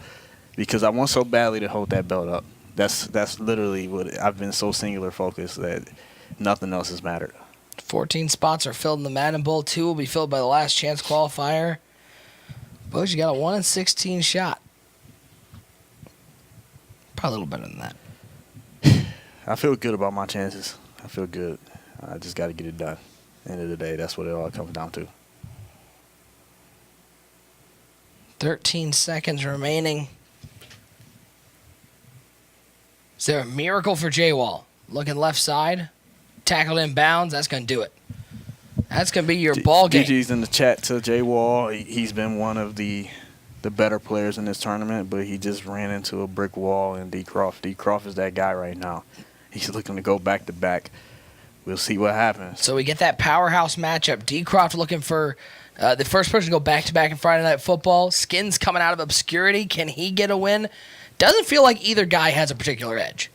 because I want so badly to hold that belt up. That's literally what I've been so singular focused that nothing else has mattered. 14 spots are filled in the Madden Bowl. 2 will be filled by the last chance qualifier. Bush, you got a 1 in 16 shot. Probably a little better than that. I feel good about my chances. I feel good. I just got to get it done. End of the day, that's what it all comes down to. 13 seconds remaining. Is there a miracle for J-Wall? Looking left side. Tackled in bounds. That's going to do it. That's going to be your ball game. DG's in the chat to J-Wall. He's been one of the better players in this tournament, but he just ran into a brick wall in D. Croft. D. Croft is that guy right now. He's looking to go back-to-back. We'll see what happens. So we get that powerhouse matchup. D. Croft looking for the first person to go back-to-back in Friday Night Football. Skins coming out of obscurity. Can he get a win? Doesn't feel like either guy has a particular edge.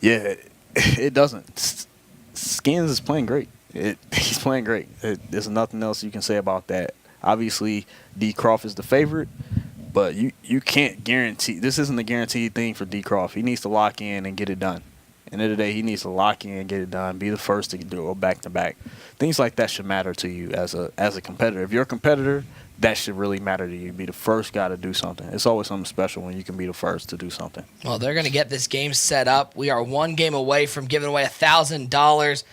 It doesn't. Skins is playing great. He's playing great. There's nothing else you can say about that. Obviously, D. Croft is the favorite, but you can't guarantee. This isn't a guaranteed thing for D. Croft. He needs to lock in and get it done. End of the day, he needs to lock in and get it done. Be the first to do it back to back. Things like that should matter to you as a competitor. If you're a competitor, that should really matter to you. Be the first guy to do something. It's always something special when you can be the first to do something. Well, they're going to get this game set up. We are one game away from giving away $1,000.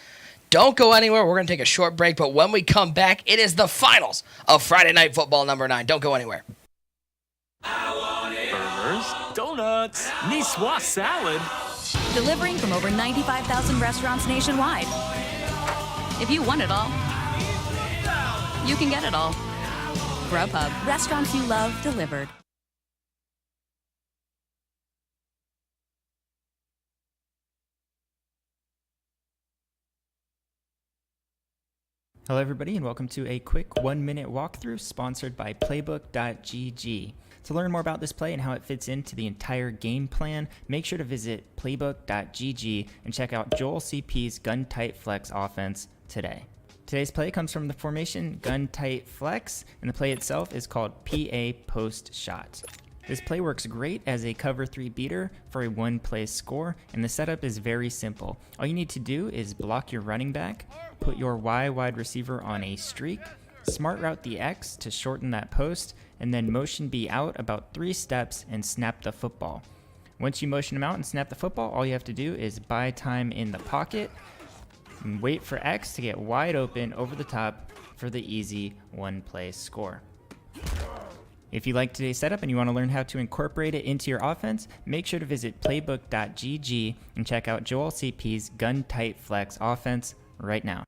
Don't go anywhere. We're going to take a short break, but when we come back, it is the finals of Friday Night Football number 9. Don't go anywhere. Burgers, donuts, Niçoise salad. Delivering from over 95,000 restaurants nationwide. If you want it all, you can get it all. Grubhub, restaurants you love delivered. Hello everybody and welcome to a quick 1-minute walkthrough sponsored by Playbook.gg. To learn more about this play and how it fits into the entire game plan, make sure to visit Playbook.gg and check out Joel CP's Gun Tight Flex offense today. Today's play comes from the formation Gun Tight Flex, and the play itself is called PA Post Shot. This play works great as a cover 3 beater for a 1-play score, and the setup is very simple. All you need to do is block your running back, put your Y wide receiver on a streak, smart route the X to shorten that post, and then motion B out about 3 steps and snap the football. Once you motion him out and snap the football, all you have to do is buy time in the pocket and wait for X to get wide open over the top for the easy 1-play score. If you like today's setup and you want to learn how to incorporate it into your offense, make sure to visit Playbook.gg and check out Joel CP's Gun Tight Flex offense right now.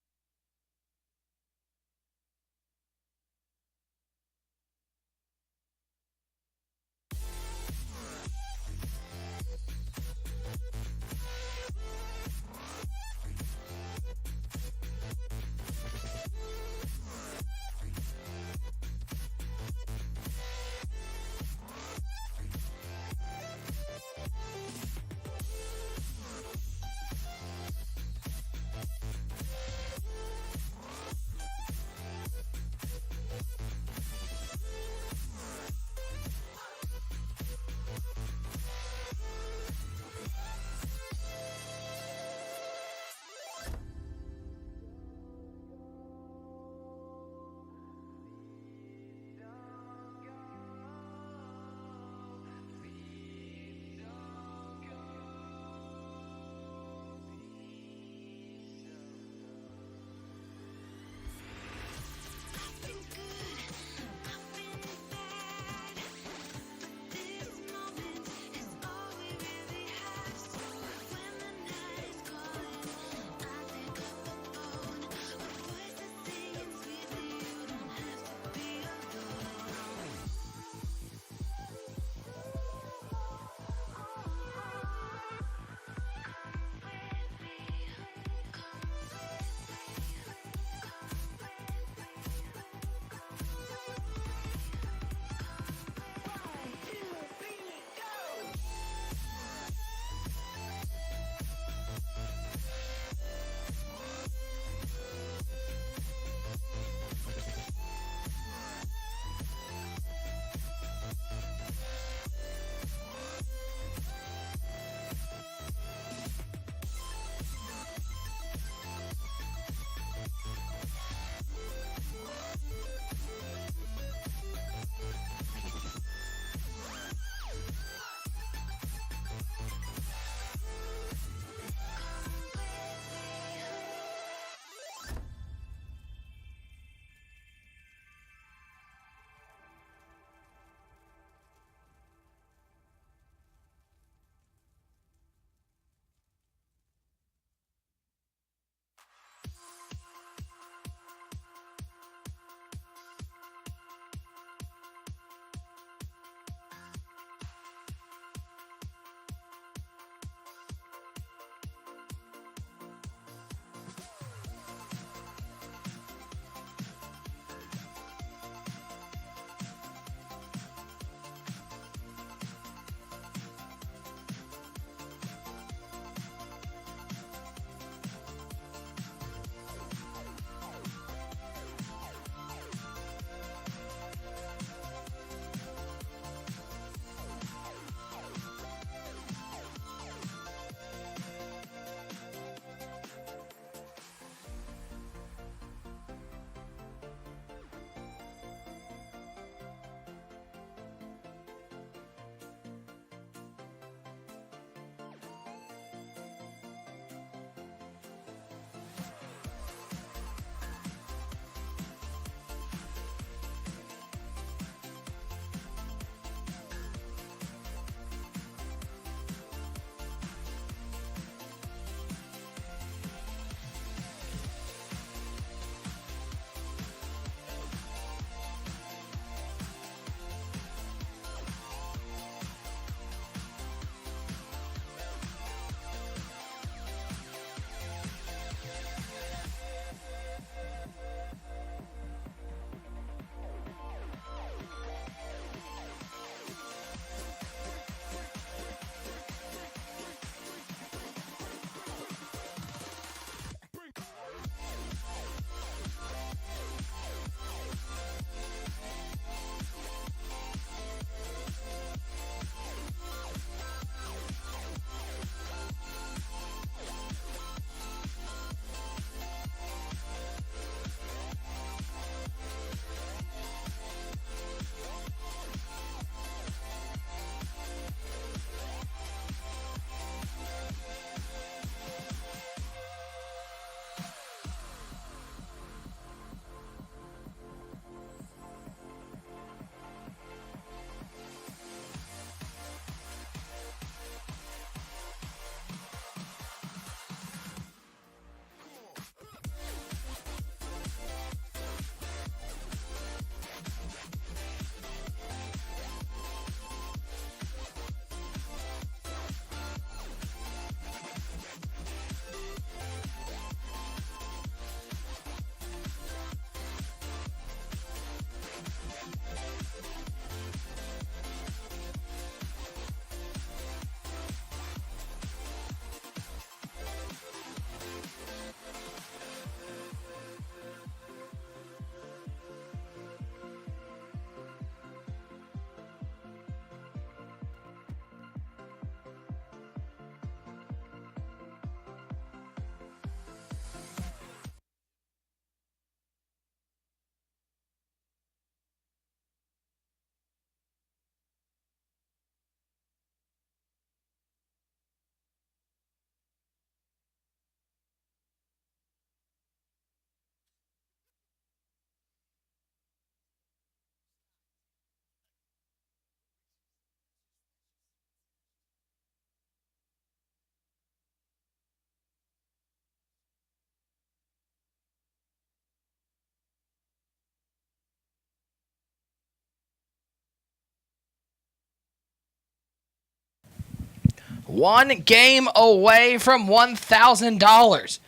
one game away from $1,000.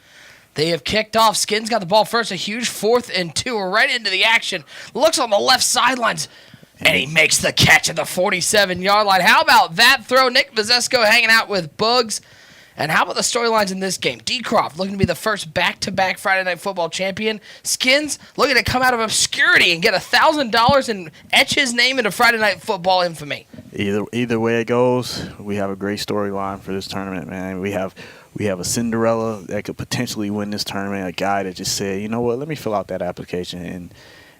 They have kicked off. Skins got the ball first. A huge 4th and 2. We're right into the action. Looks on the left sidelines. And he makes the catch at the 47-yard line. How about that throw? Nick Vizesco hanging out with Bugs. And how about the storylines in this game? D. Croft looking to be the first back-to-back Friday Night Football champion. Skins looking to come out of obscurity and get $1,000 and etch his name into Friday Night Football infamy. Either way it goes, we have a great storyline for this tournament, man. We have a Cinderella that could potentially win this tournament, a guy that just said, you know what, let me fill out that application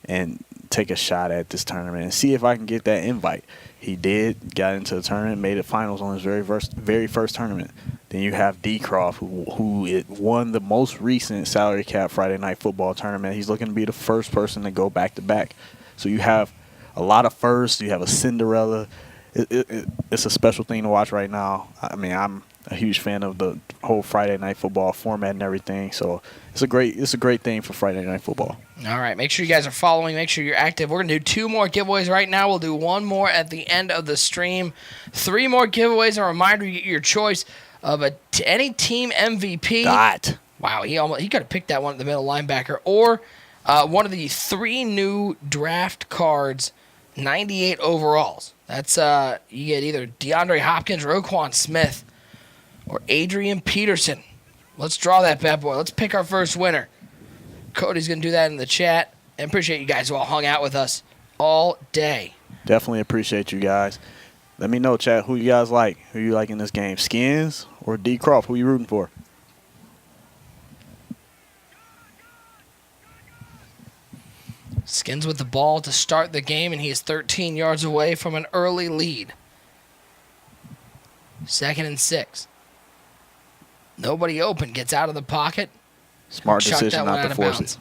and take a shot at this tournament and see if I can get that invite. He did, got into the tournament, made it finals on his very first tournament. Then you have D. Croft, who won the most recent salary cap Friday Night Football tournament. He's looking to be the first person to go back-to-back. So you have a lot of firsts. You have a Cinderella. It's a special thing to watch right now. I mean, I'm a huge fan of the whole Friday Night Football format and everything. So it's a great thing for Friday Night Football. All right, make sure you guys are following. Make sure you're active. We're going to do 2 more giveaways right now. We'll do 1 more at the end of the stream. 3 more giveaways. A reminder, you get your choice of any team MVP. Wow, he could have picked that one at the middle linebacker. Or one of the 3 new draft cards, 98 overalls. That's you get either DeAndre Hopkins, Roquan Smith, or Adrian Peterson. Let's draw that bad boy. Let's pick our first winner. Cody's going to do that in the chat. And appreciate you guys who all hung out with us all day. Definitely appreciate you guys. Let me know, chat, who you guys like. Who you like in this game, Skins or D. Croft? Who you rooting for? Skins with the ball to start the game, and he is 13 yards away from an early lead. 2nd and 6. Nobody open. Gets out of the pocket. Smart decision not to force it.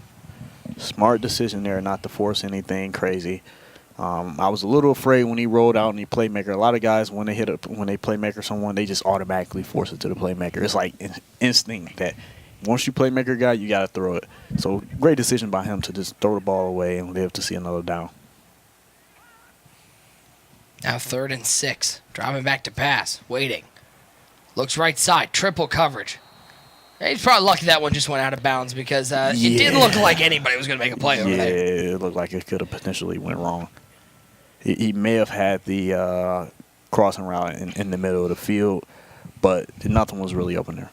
Smart decision there not to force anything crazy. I was a little afraid when he rolled out and he playmaker. A lot of guys, when they playmaker someone, they just automatically force it to the playmaker. It's like an instinct that once you playmaker guy, you got to throw it. So great decision by him to just throw the ball away and live to see another down. Now 3rd and 6. Driving back to pass. Waiting. Looks right side. Triple coverage. He's probably lucky that one just went out of bounds because it didn't look like anybody was going to make a play over there. Yeah, it looked like it could have potentially went wrong. He may have had the crossing route in the middle of the field, but nothing was really open there.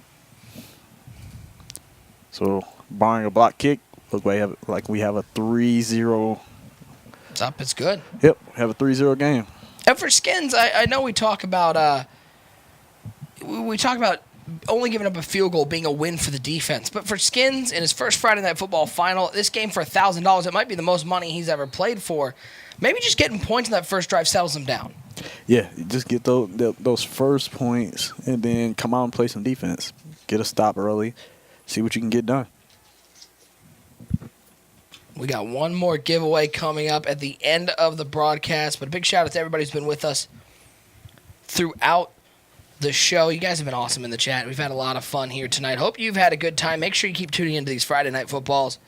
So, barring a block kick, look like we have a 3-0. It's up. It's good. Yep, have a 3-0 game. And for Skins, I know we talk about only giving up a field goal being a win for the defense. But for Skins, in his first Friday Night Football final, this game for $1,000, it might be the most money he's ever played for. Maybe just getting points in that first drive settles him down. Yeah, just get those first points and then come out and play some defense. Get a stop early. See what you can get done. We got 1 more giveaway coming up at the end of the broadcast. But a big shout out to everybody who's been with us throughout the show. You guys have been awesome in the chat. We've had a lot of fun here tonight. Hope you've had a good time. Make sure you keep tuning into these Friday Night Footballs.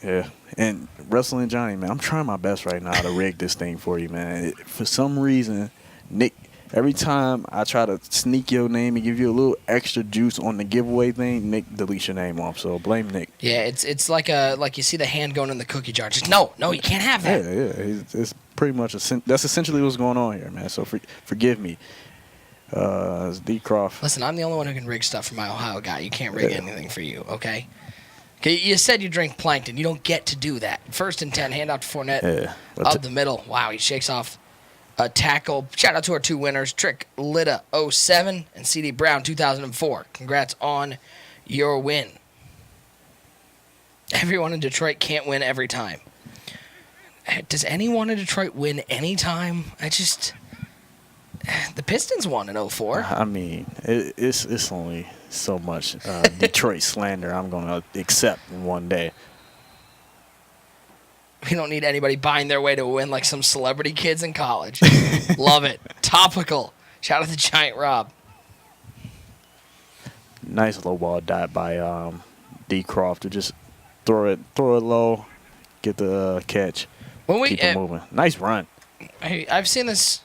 Yeah, and Wrestling Johnny, man, I'm trying my best right now to rig this thing for you, man. For some reason, Nick, every time I try to sneak your name and give you a little extra juice on the giveaway thing, Nick deletes your name off. So blame Nick. Yeah, it's like you see the hand going in the cookie jar. Just no, you can't have that. Yeah, it's pretty much that's essentially what's going on here, man. So forgive me. It's D. Croft. Listen, I'm the only one who can rig stuff for my Ohio guy. You can't rig anything for you, okay? You said you drink plankton. You don't get to do that. 1st and 10, hand out to Fournette up the middle. Wow, he shakes off a tackle. Shout out to our 2 winners, Trick Litta 07 and CD Brown 2004. Congrats on your win. Everyone in Detroit can't win every time. Does anyone in Detroit win any time? The Pistons won in 04. I mean, it's only so much Detroit slander I'm going to accept in one day. We don't need anybody buying their way to win like some celebrity kids in college. Love it. Topical. Shout out to Giant Rob. Nice low ball dot by D. Croft to just throw it low, get the catch, keep it moving. Nice run. I've seen this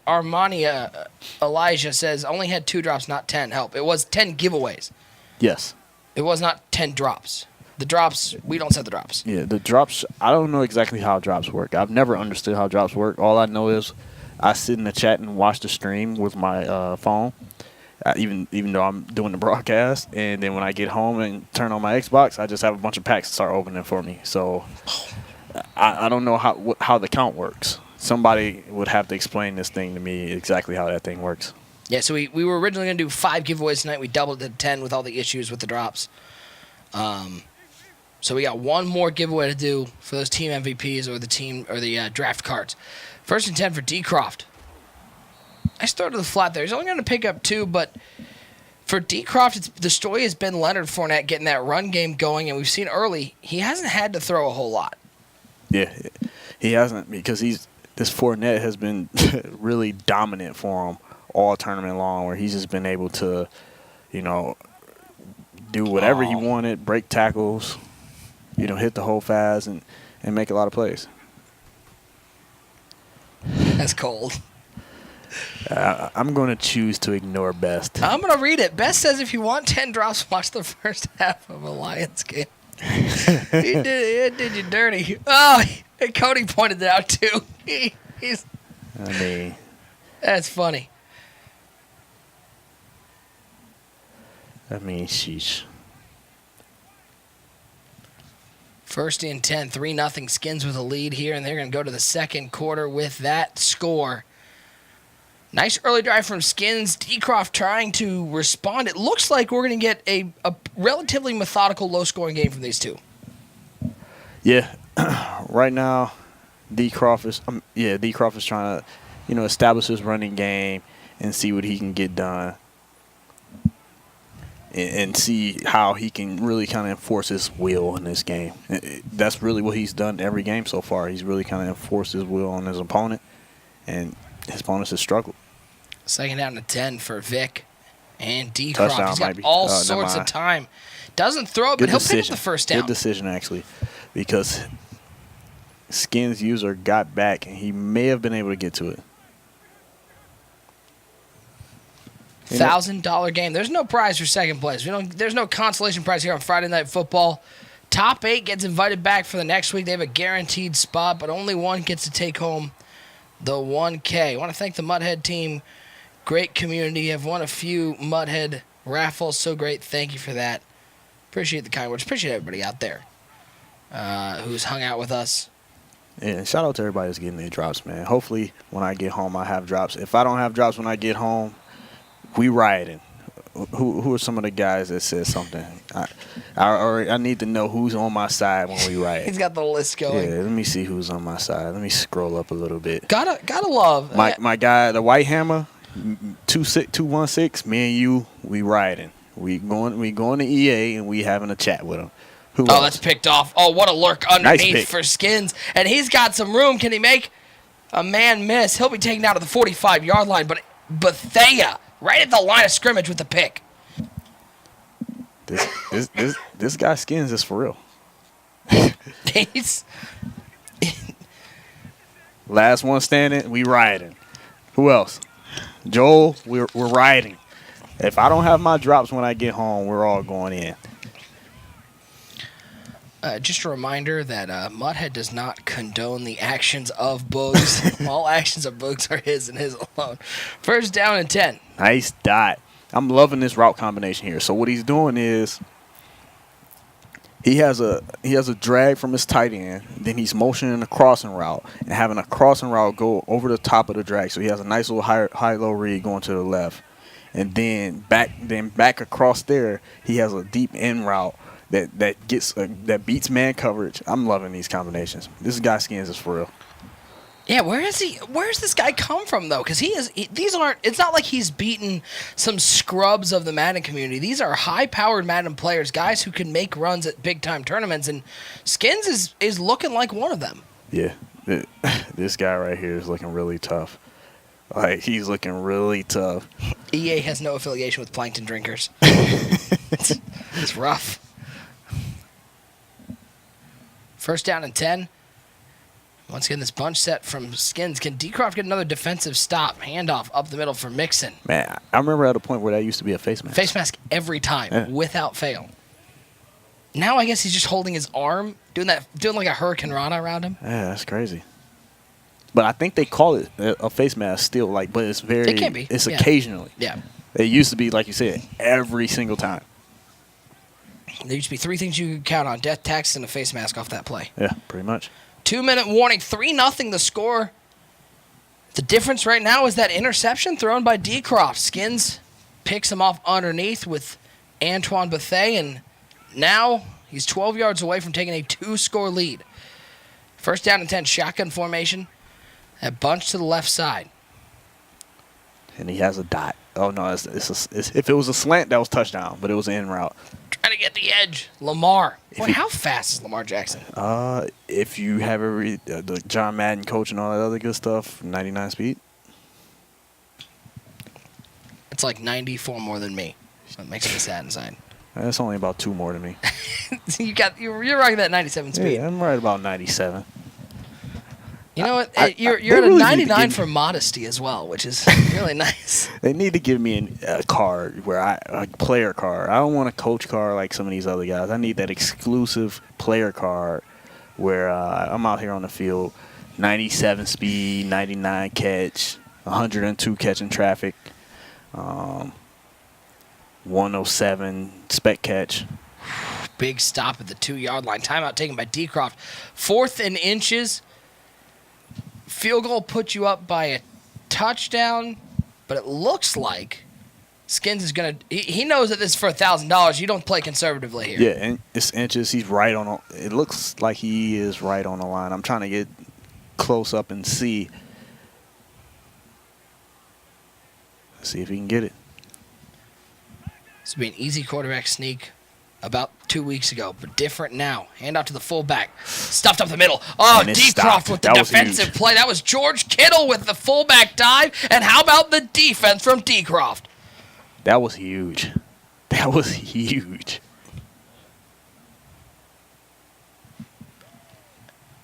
Armani Elijah says only had 2 drops, not 10. Help. It was 10 giveaways. Yes. It was not 10 drops. The drops, we don't set the drops. Yeah, the drops, I don't know exactly how drops work. I've never understood how drops work. All I know is I sit in the chat and watch the stream with my phone, even though I'm doing the broadcast. And then when I get home and turn on my Xbox, I just have a bunch of packs start opening for me. So I don't know how the count works. Somebody would have to explain this thing to me exactly how that thing works. Yeah, so we were originally going to do 5 giveaways tonight. We doubled it to 10 with all the issues with the drops. So we got one more giveaway to do for those team MVPs or the draft cards. 1st and 10 for D. Croft. Nice throw to the flat there. He's only going to pick up 2, but for D. Croft, the story has been Leonard Fournette getting that run game going, and we've seen early he hasn't had to throw a whole lot. Yeah, he hasn't because this Fournette has been really dominant for him all tournament long, where he's just been able to, do whatever he wanted, break tackles, hit the hole fast and make a lot of plays. That's cold. I'm going to choose to ignore Best. I'm going to read it. Best says if you want 10 drops, watch the first half of a Lions game. He did you dirty. Oh, Cody pointed it out too. That's funny. Sheesh. 1st and 10, 3-0 Skins with a lead here, and they're going to go to the second quarter with that score. Nice early drive from Skins. Decroft trying to respond. It looks like we're going to get a relatively methodical, low-scoring game from these two. Yeah. Right now, Decroft is trying to, establish his running game and see what he can get done. And see how he can really kind of enforce his will in this game. That's really what he's done every game so far. He's really kind of enforced his will on his opponent, and his opponents have struggled. 2nd down to 10 for Vic and D. Croft. Touchdown, He's got maybe. all sorts of time. Doesn't throw it, but he'll pick up the first down. Good decision, actually, because Skins user got back, and he may have been able to get to it. $1,000 game. There's no prize for second place. There's no consolation prize here on Friday Night Football. Top 8 gets invited back for the next week. They have a guaranteed spot, but only one gets to take home the $1K. I want to thank the Mudhead team. Great community. Have won a few Mudhead raffles. So great. Thank you for that. Appreciate the kind words. Appreciate everybody out there who's hung out with us. Yeah, shout out to everybody that's getting their drops, man. Hopefully, when I get home, I have drops. If I don't have drops when I get home, we rioting. Who are some of the guys that said something? I need to know who's on my side when we riot. He's got the list going. Yeah, let me see who's on my side. Let me scroll up a little bit. Gotta love my guy, the White Hammer, 216. Me and you, we rioting. We going to EA and we having a chat with him. Who else? That's picked off. Oh, what a lurk underneath Nice for Skins, and he's got some room. Can he make a man miss? He'll be taken out of the 45-yard line, but Bethea right at the line of scrimmage with the pick. This guy Skins is for real. He's last one standing. We rioting. Who else? Joel. We're rioting. If I don't have my drops when I get home, we're all going in. Just a reminder that Mudhead does not condone the actions of Boogs. All actions of Boogs are his and his alone. 1st down and 10. Nice dot. I'm loving this route combination here. So what he's doing is he has a drag from his tight end. Then he's motioning a crossing route and having a crossing route go over the top of the drag. So he has a nice little high-low read going to the left. And then back across there, he has a deep end route that beats man coverage. I'm loving these combinations. This guy Skins is for real. Yeah, where's this guy come from though? Because it's not like he's beaten some scrubs of the Madden community. These are high-powered Madden players, guys who can make runs at big-time tournaments, and Skins is looking like one of them. Yeah, this guy right here is looking really tough. Like, he's looking really tough. EA has no affiliation with plankton drinkers. It's rough. 1st down and 10. Once again, this bunch set from Skins. Can Decroft get another defensive stop? Handoff up the middle for Mixon. Man, I remember at a point where that used to be a face mask. Face mask every time, without fail. Now I guess he's just holding his arm, doing like a Hurricane Rana around him. Yeah, that's crazy. But I think they call it a face mask still, but it's very. It can be. It's occasionally. Yeah. It used to be, like you said, every single time. There used to be 3 things you could count on: death, tax, and a face mask off that play. Yeah, pretty much. 2-minute warning, 3-0 the score. The difference right now is that interception thrown by Decroft. Skins picks him off underneath with Antoine Bethea, and now he's 12 yards away from taking a 2-score lead. First down and 10, shotgun formation. That bunch to the left side. And he has a dot. Oh, no, if it was a slant, that was touchdown, but it was an in route. Trying to get the edge. Lamar. Boy, how fast is Lamar Jackson? If you have the John Madden coach and all that other good stuff, 99 speed. It's like 94 more than me. So it makes me sad inside. That's only about 2 more than me. You're rocking that 97 speed. Yeah, I'm right about 97. You know what? You're at a 99 for modesty as well, which is really nice. They need to give me a card a player card. I don't want a coach card like some of these other guys. I need that exclusive player card where I'm out here on the field, 97 speed, 99 catch, 102 catching traffic, 107 spec catch. Big stop at the 2-yard line. Timeout taken by Decroft. 4th and inches. Field goal put you up by a touchdown, but it looks like Skins is going to – he knows that this is for $1,000. You don't play conservatively here. Yeah, and it's inches. He's right on – it looks like he is right on the line. I'm trying to get close up and see. Let's see if he can get it. This would be an easy quarterback sneak about 2 weeks ago, but different now. Hand out to the fullback. Stuffed up the middle. Oh, Decroft with the defensive play. That was George Kittle with the fullback dive. And how about the defense from Decroft? That was huge. That was huge.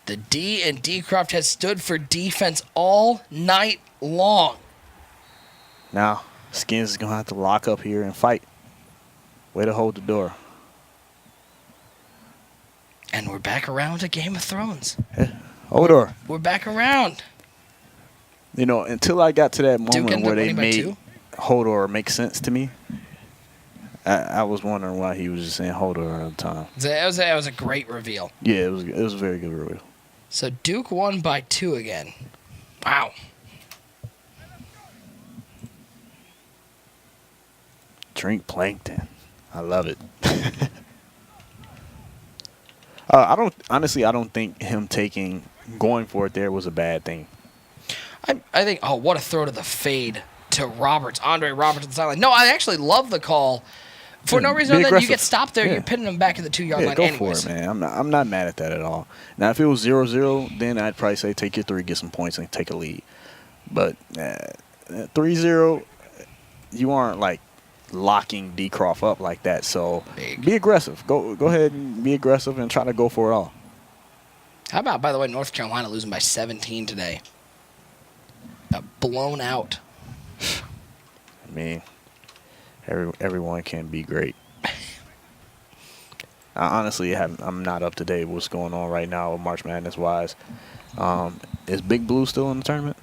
The D in Decroft has stood for defense all night long. Now, Skins is going to have to lock up here and fight. Way to hold the door. And we're back around to Game of Thrones. Hodor. We're back around. You know, until I got to that moment where they made 2? Hodor make sense to me, I was wondering why he was just saying Hodor all the time. That was a great reveal. Yeah, it was a very good reveal. So Duke won by 2 again. Wow. Drink plankton. I love it. I don't think him going for it there was a bad thing. I think, what a throw to the fade to Roberts, Andre Roberts on the sideline. No, I actually love the call. For no reason other than you get stopped there, you're pinning them back at the 2-yard line go anyways. for it, man. I'm not mad at that at all. Now, if it was 0-0, then I'd probably say take your 3, get some points, and take a lead. But 3-0, you aren't, like, locking Decroft up like that. So be aggressive. Go ahead and be aggressive and try to go for it all. How about, by the way, North Carolina losing by 17 today? Blown out. I mean, everyone can be great. Honestly, I'm not up to date with what's going on right now, March Madness wise. Is Big Blue still in the tournament?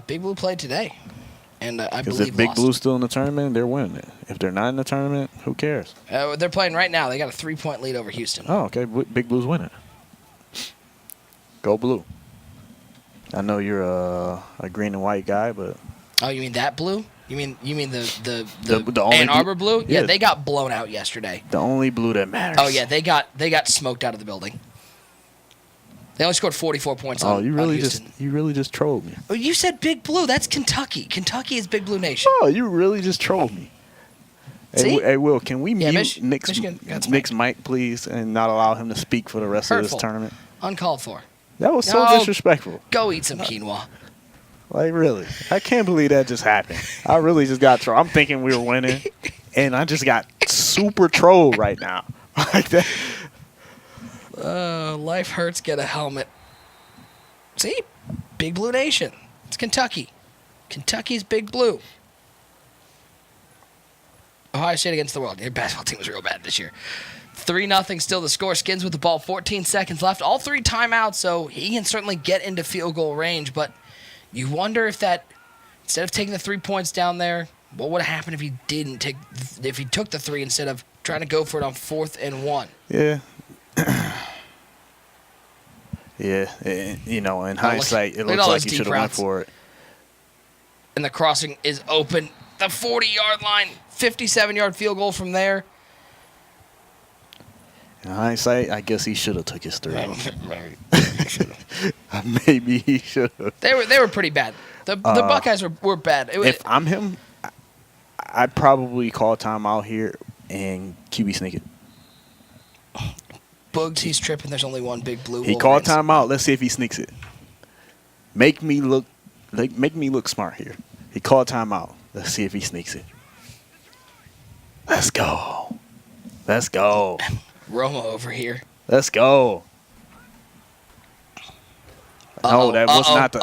Big Blue played today, and I believe if Big lost. Blue's still in the tournament, they're winning it. If they're not in the tournament, who cares? They're playing right now. They got a 3-point lead over Houston. Oh, okay. Big Blue's winning. Go Blue. I know you're a green and white guy, but oh, you mean that blue? You mean the only Ann Arbor blue? Yeah, yeah, they got blown out yesterday. The only blue that matters. Oh yeah, they got smoked out of the building. They only scored 44 points. On you really just trolled me. Oh, you said Big Blue. That's Kentucky. Kentucky is Big Blue Nation. Oh, you really just trolled me. See? Hey, Will, can we mute Michigan, Nick's mic, please, and not allow him to speak for the rest of this tournament? Uncalled for. That was so disrespectful. Go eat some quinoa. Like, really? I can't believe that just happened. I really just got trolled. I'm thinking we were winning, and I just got super trolled right now. Like that. Life hurts, get a helmet. See? Big Blue Nation. It's Kentucky. Kentucky's Big Blue. Ohio State against the world. Your basketball team was real bad this year. 3-0 still the score. Skins with the ball. 14 seconds left. All 3 timeouts, so he can certainly get into field goal range. But you wonder if that, instead of taking the 3 points down there, what would have happened if he didn't take, if he took the 3 instead of trying to go for it on 4th and 1? Yeah. Yeah. In hindsight, it looks like he should have went for it. And the crossing is open. The 40-yard line. 57-yard field goal from there. In hindsight, I guess he should have took his 3. Right. Maybe he should have. They were pretty bad. The Buckeyes were bad. If I'm him, I'd probably call timeout here and QB sneak it. Boogs, he's tripping. There's only one Big Blue. He called timeout. Let's see if he sneaks it. Make me look smart here. He called timeout. Let's see if he sneaks it. Let's go. Roma over here. Let's go. No, that was not the.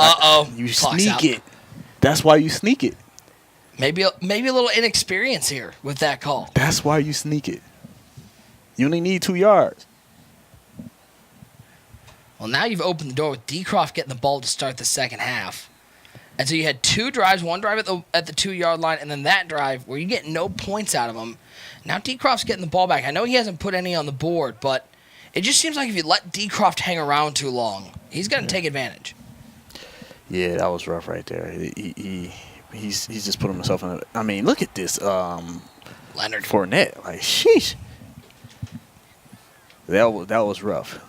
You Clock's sneak out. it. That's why you sneak it. Maybe a little inexperience here with that call. That's why you sneak it. You only need 2 yards. Well, now you've opened the door with Decroft getting the ball to start the second half. And so you had 2 drives, one drive at the 2-yard line, and then that drive where you get no points out of him. Now Decroft's getting the ball back. I know he hasn't put any on the board, but it just seems like if you let Decroft hang around too long, he's going to take advantage. Yeah, that was rough right there. He's just put himself in. I mean, look at this. Leonard Fournette, like sheesh. That was rough.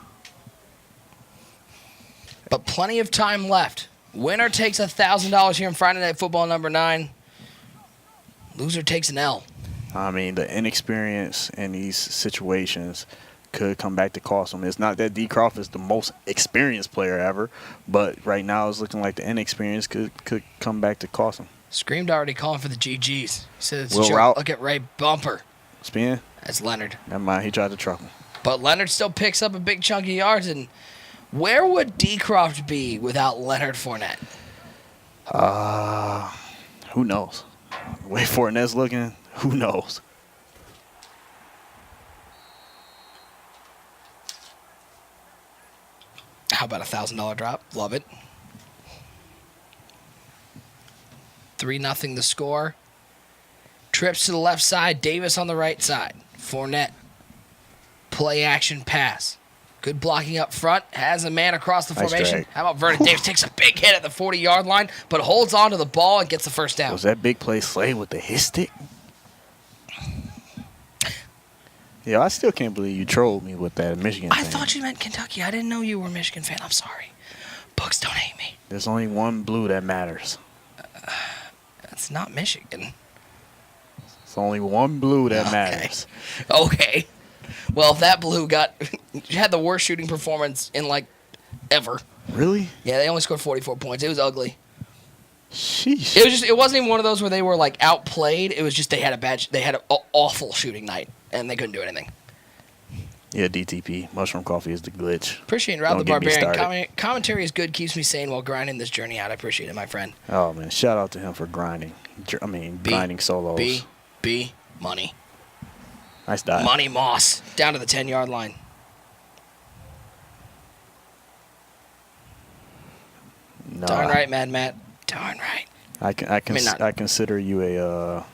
But plenty of time left. Winner takes $1,000 here in Friday Night Football number 9. Loser takes an L. I mean, the inexperience in these situations could come back to cost him. It's not that Decroft is the most experienced player ever, but right now it's looking like the inexperience could come back to cost him. Screamed already calling for the GGs. He said it's Will a joke. Route. Look at Ray Bumper. Spin? That's Leonard. Never mind, he tried to truck him. But Leonard still picks up a big chunk of yards. And where would Decroft be without Leonard Fournette? Who knows? The way Fournette's looking, who knows? How about a $1,000 drop? Love it. 3-0 the score. Trips to the left side. Davis on the right side. Fournette. Play action pass. Good blocking up front. Has a man across the Nice formation. drag. How about Vernon Davis? Takes a big hit at the 40-yard line, but holds on to the ball and gets the first down. Was that big play Slay with the hit stick? Yeah, I still can't believe you trolled me with that Michigan I thing. thought you meant Kentucky. I didn't know you were a Michigan fan. I'm sorry. Books, don't hate me. There's only one blue that matters. It's not Michigan. It's only one blue that matters. Okay. Well, that blue had the worst shooting performance in ever. Really? Yeah, they only scored 44 points. It was ugly. Sheesh. It wasn't even one of those where they were outplayed. It was just they had an awful shooting night and they couldn't do anything. Yeah, DTP. Mushroom coffee is the glitch. Appreciate Rob the Don't get me Barbarian. started. Commentary is good, keeps me sane while grinding this journey out. I appreciate it, my friend. Oh, man. Shout out to him for grinding. Grinding solos. B, money. Nice dive. Money Moss down to the 10-yard line. No, Darn right, Mad Matt. Darn right. I consider you a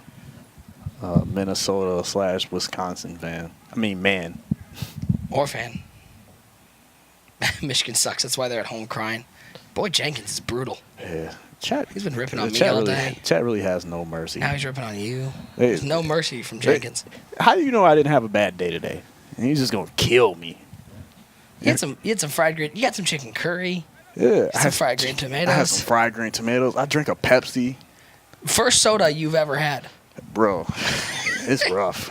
Minnesota / Wisconsin fan. I mean, man. Or fan. Michigan sucks. That's why they're at home crying. Boy, Jenkins is brutal. Yeah. Chat. He's been ripping on me Chat all really, day. Chat really has no mercy. Now he's ripping on you. Hey, There's no mercy from Jenkins. How do you know I didn't have a bad day today? And he's just gonna kill me. You had some fried green. You got some chicken curry. Yeah. Some fried green tomatoes. I had some fried green tomatoes. I drink a Pepsi. First soda you've ever had. Bro, it's rough.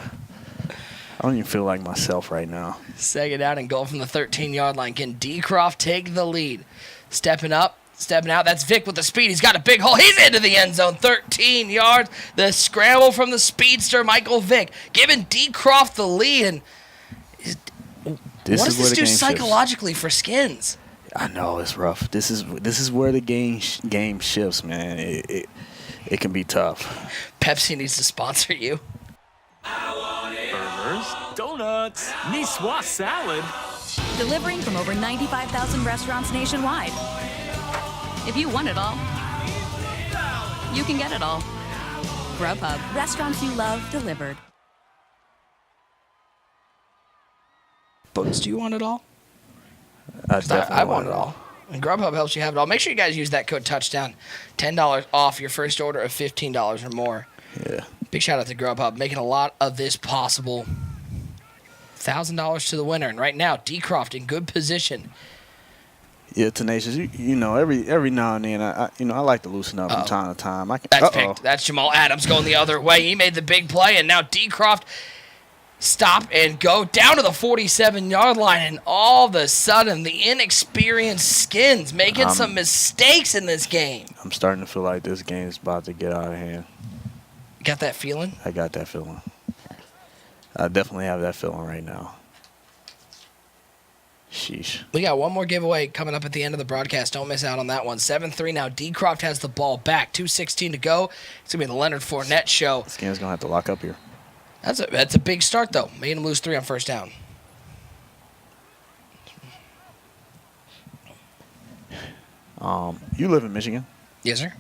I don't even feel like myself right now. Second out and goal from the 13-yard line. Can Decroft take the lead? Stepping up, stepping out. That's Vic with the speed. He's got a big hole. He's into the end zone. 13 yards. The scramble from the speedster, Michael Vick, giving Decroft the lead. And what does this do psychologically for Skins? I know it's rough. This is where the game shifts, man. It can be tough. Pepsi needs to sponsor you. Burgers, donuts, Niçoise salad. Delivering from over 95,000 restaurants nationwide. If you want it all, you can get it all. Grubhub, restaurants you love delivered. Books, do you want it all? I 'Cause definitely I want it all. And Grubhub helps you have it all. Make sure you guys use that code touchdown. $10 off your first order of $15 or more. Yeah. Big shout out to Grubhub, making a lot of this possible. $1,000 to the winner. And right now, D-Croft in good position. Yeah, Tenacious. You know, every now and then, I like to loosen up from time to time. That's picked. That's Jamal Adams going the other way. He made the big play, and now D-Croft stop and go down to the 47-yard line, and all of a sudden, the inexperienced Skins making some mistakes in this game. I'm starting to feel like this game is about to get out of hand. Got that feeling? I got that feeling. I definitely have that feeling right now. Sheesh. We got one more giveaway coming up at the end of the broadcast. Don't miss out on that one. 7-3 now. D-Croft has the ball back. 2:16 to go. It's going to be the Leonard Fournette show. Skins going to have to lock up here. That's a big start, though. Making him lose 3 on first down. You live in Michigan? Yes, sir.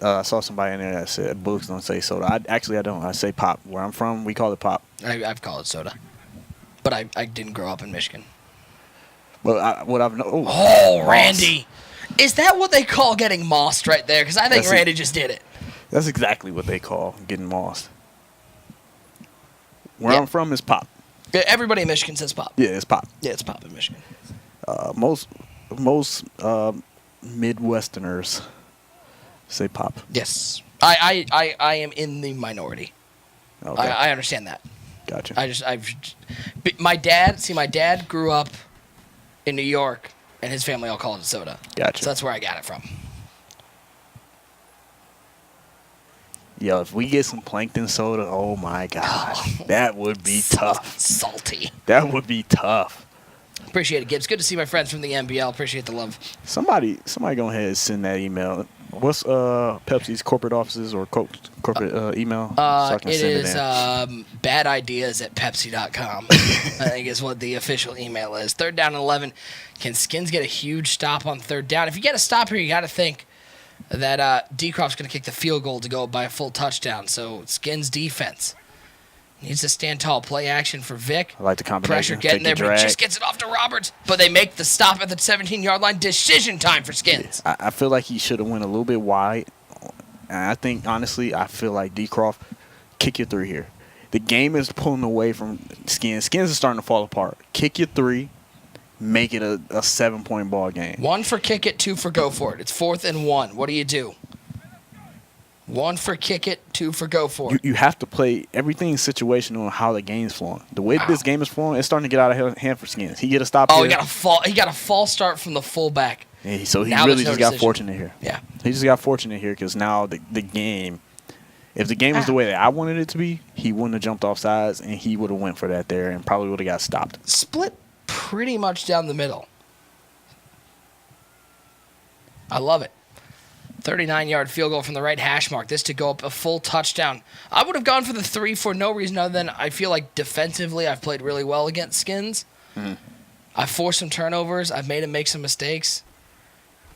I saw somebody in there that said books don't say soda. I don't. I say pop. Where I'm from, we call it pop. I've called it soda. But I didn't grow up in Michigan. Well, what I've known. Oh, Randy. Is that what they call getting mossed right there? Because I think Randy just did it. That's exactly what they call getting mossed. Where I'm from is pop. Everybody in Michigan says pop. Yeah, it's pop. Yeah, it's pop in Michigan. Most Midwesterners say pop. Yes. I am in the minority. Okay. I understand that. Gotcha. My dad grew up in New York, and his family all called it soda. Gotcha. So that's where I got it from. Yo, if we get some plankton soda, oh my gosh, that would be tough. Salty. That would be tough. Appreciate it, Gibbs. Good to see my friends from the NBL. Appreciate the love. Somebody go ahead and send that email. What's Pepsi's corporate offices or corporate email? So I can It send is it in. badideas@pepsi.com. I think is what the official email is. 3rd down and 11. Can Skins get a huge stop on 3rd down? If you get a stop here, you got to think that D-Croft's going to kick the field goal to go by a full touchdown. So Skins defense needs to stand tall. Play action for Vic. I like the combination. Pressure getting there, but he just gets it off to Roberts. But they make the stop at the 17-yard line. Decision time for Skins. I feel like he should have went a little bit wide. And I think, honestly, I feel like D-Croft, kick your 3 here. The game is pulling away from Skins. Skins is starting to fall apart. Kick your 3. Make it a 7-point ball game. 1 for kick it, 2 for go for it. It's 4th and 1. What do? 1 for kick it, 2 for go for it. You have to play everything situational on how the game's flowing. The way this game is flowing, it's starting to get out of hand for Skins. He get a stop here. He got a false start from the fullback. Yeah, so he Now really there's just no got decision. fortunate here. Yeah. He just got fortunate here because now the game, if the game was the way that I wanted it to be, he wouldn't have jumped off sides and he would have went for that there and probably would have got stopped. Split pretty much down the middle. I love it. 39-yard field goal from the right hash mark. This to go up a full touchdown. I would have gone for the 3 for no reason other than I feel like defensively I've played really well against Skins. I've forced some turnovers. I've made him make some mistakes.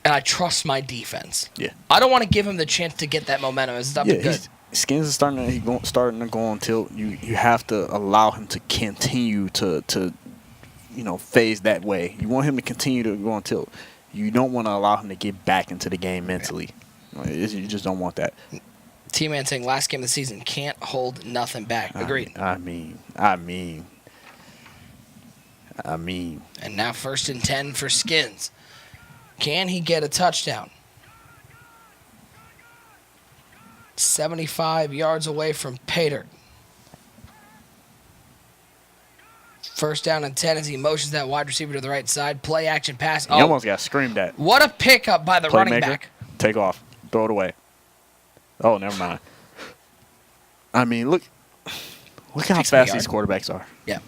And I trust my defense. Yeah. I don't want to give him the chance to get that momentum. It's up to good. Skins is starting to go on tilt. You have to allow him to continue to phase that way. You want him to continue to go on tilt. You don't want to allow him to get back into the game mentally. You just don't want that. T-Man saying last game of the season can't hold nothing back. Agreed. I mean. And now 1st and 10 for Skins. Can he get a touchdown? 75 yards away from Pater. 1st down and 10 as he motions that wide receiver to the right side. Play action pass. He almost got screamed at. What a pickup by the running back. Take off. Throw it away. Oh, never mind. I mean, look how fast these quarterbacks are. Yeah.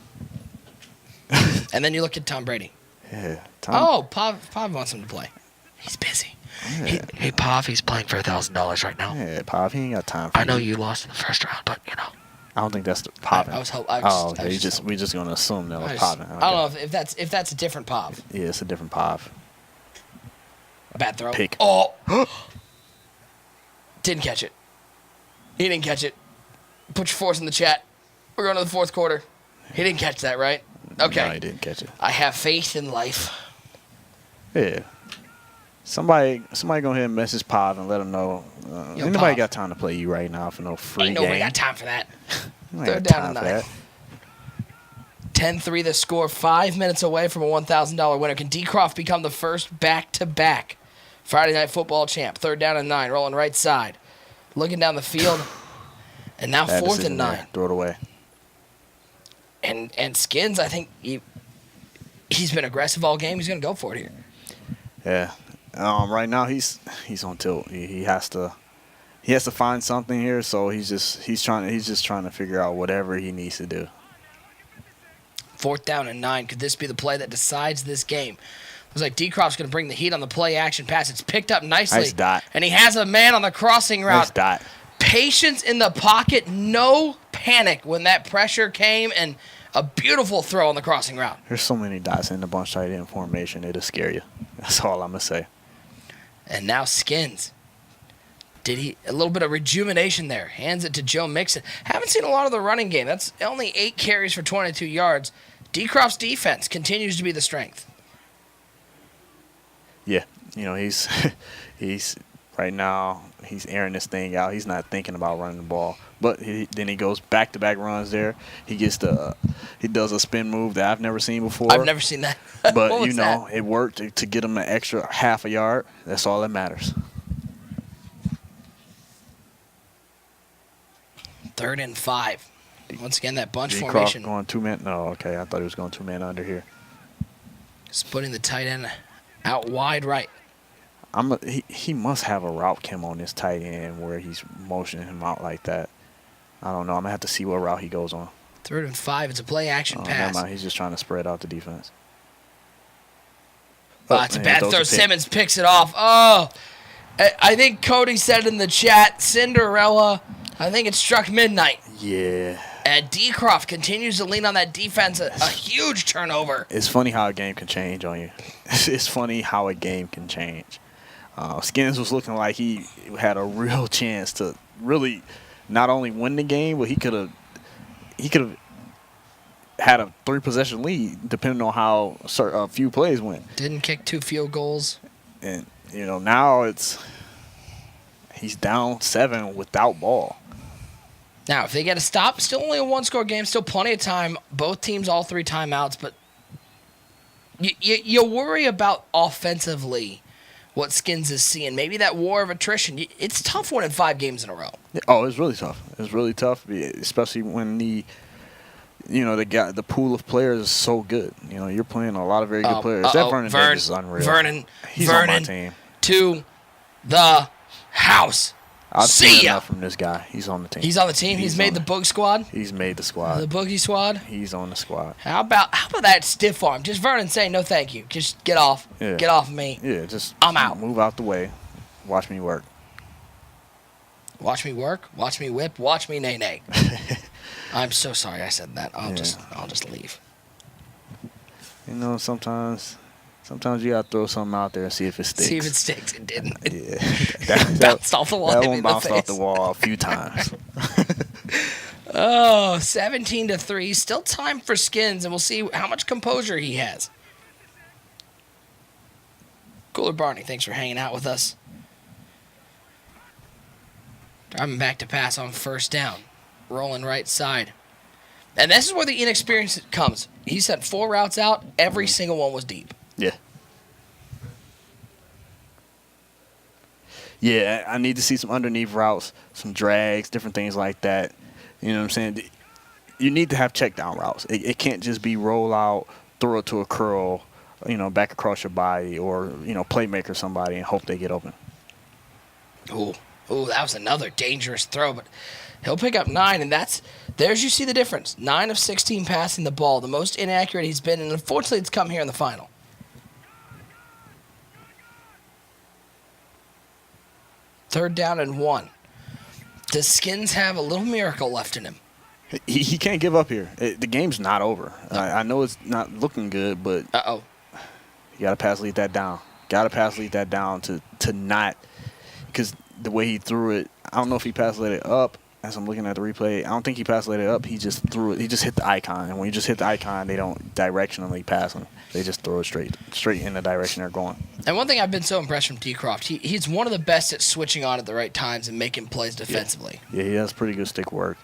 And then you look at Tom Brady. Yeah. Oh, Pav wants him to play. He's busy. Yeah. Hey, Pav, he's playing for $1,000 right now. Yeah, Pop, he ain't got time for I know you lost in the first round, but you know. I don't think that's the Pop. We just gonna assume that was Pop. I don't know if that's a different Pav. Yeah, it's a different Pop. Bad throw. Pick. Oh. Didn't catch it. He didn't catch it. Put your fours in the chat. We're going to the fourth quarter. He didn't catch that, right? Okay. No, he didn't catch it. I have faith in life. Yeah. Somebody go ahead and message Pop and let him know. Yo, Ain't nobody Pop. got time to play you right now for no free Ain't game. nobody got time for that. Nobody Third got down time and for 9. that. 10-3 the score. 5 minutes away from a $1,000 winner. Can D-Croft become the first back-to-back Friday Night Football champ? 3rd down and 9. Rolling right side. Looking down the field. And now Bad 4th decision and 9. there. Throw it away. And Skins, I think he's been aggressive all game. He's going to go for it here. Yeah. Right now he's on tilt. He has to find something here. So he's just trying to figure out whatever he needs to do. 4th down and 9. Could this be the play that decides this game? Looks like D-Croft's going to bring the heat on the play action pass. It's picked up nicely. Nice dot. And he has a man on the crossing route. Nice dot. Patience in the pocket. No panic when that pressure came. And a beautiful throw on the crossing route. There's so many dots in the bunch tight end formation. It'll scare you. That's all I'm going to say. And now Skins. A little bit of rejuvenation there. Hands it to Joe Mixon. Haven't seen a lot of the running game. That's only 8 carries for 22 yards. D-Croft's defense continues to be the strength. Yeah. He's right now, he's airing this thing out. He's not thinking about running the ball. But then he goes back-to-back runs there. He does a spin move that I've never seen before. I've never seen that. But, that? it worked to get him an extra half a yard. That's all that matters. 3rd and 5. Once again, that bunch D-Croft formation. going 2-man. No, okay. I thought he was going 2-man under here. Splitting the tight end out wide right. He must have a route chem on this tight end where he's motioning him out like that. I don't know. I'm going to have to see what route he goes on. 3rd and 5. It's a play action pass. Never mind. He's just trying to spread out the defense. It's a bad throw. Simmons picks it off. Oh, I think Cody said in the chat, Cinderella. I think it struck midnight. Yeah. And D-Croft continues to lean on that defense. A huge turnover. It's funny how a game can change on you. It's funny how a game can change. Skins was looking like he had a real chance to really not only win the game, but he could have had a 3-possession lead depending on how a few plays went. Didn't kick 2 field goals. And now he's down 7 without ball. Now, if they get a stop, still only a 1-score game, still plenty of time. Both teams, all 3 timeouts, but you worry about offensively what Skins is seeing. Maybe that war of attrition. It's tough winning 5 games in a row. Oh, it's really tough. It's really tough, especially when the pool of players is so good. You're playing a lot of very good players. That Vernon Davis is unreal. He's on my team. To the house. I've See seen ya. enough from this guy. He's on the team. He's on the team. He's made the Boog squad. He's made the squad. The Boogie squad. He's on the squad. How about that stiff arm? Just Vernon saying no, thank you. Just get off. Yeah. Get off of me. Yeah, just I'm out. Move out the way. Watch me work. Watch me work. Watch me whip. Watch me nay nay. I'm so sorry I said that. I'll just leave. Sometimes you gotta throw something out there and see if it sticks. See if it sticks. It didn't. Yeah. That bounced off the wall. That one bounced off the wall a few times. 17-3. Still time for Skins, and we'll see how much composure he has. Cooler Barney, thanks for hanging out with us. Driving back to pass on 1st down. Rolling right side. And this is where the inexperience comes. He sent 4 routes out. Every single one was deep. Yeah. Yeah, I need to see some underneath routes, some drags, different things like that. You know what I'm saying? You need to have check down routes. It can't just be roll out, throw it to a curl, back across your body, or, playmaker somebody and hope they get open. Ooh, that was another dangerous throw, but he'll pick up 9, and there's you see the difference. 9 of 16 passing the ball, the most inaccurate he's been, and unfortunately it's come here in the final. 3rd down and 1. Does Skins have a little miracle left in him? He can't give up here. The game's not over. I know it's not looking good, but Uh-oh. you got to pass lead that down. Got to pass lead that down to not, because the way he threw it, I don't know if he pass laid it up. As I'm looking at the replay, I don't think he pass laid it up. He just threw it. He just hit the icon, and when you just hit the icon, they don't directionally pass them. They just throw it straight in the direction they're going. And one thing I've been so impressed from Decroft, he's one of the best at switching on at the right times and making plays defensively. Yeah, he has pretty good stick work.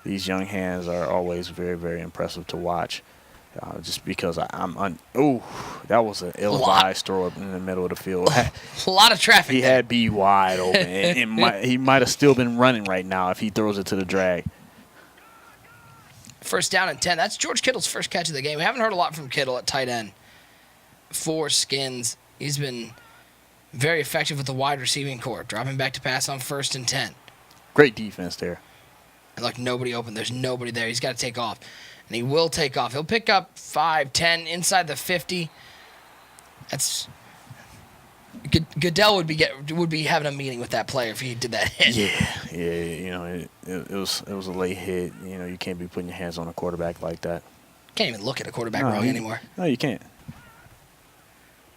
These young hands are always very, very impressive to watch. Just because that was an ill-advised throw up in the middle of the field. A lot of traffic. He there. had B wide open. He might have still been running right now if he throws it to the drag. 1st down and 10. That's George Kittle's first catch of the game. We haven't heard a lot from Kittle at tight end for Skins. He's been very effective with the wide receiving core, dropping back to pass on 1st and 10. Great defense there. And look, nobody open. There's nobody there. He's got to take off. And he will take off. He'll pick up 5, 10 inside the 50. That's Goodell would be having a meeting with that player if he did that hit. Yeah. It was a late hit. You can't be putting your hands on a quarterback like that. Can't even look at a quarterback wrong anymore. No, you can't.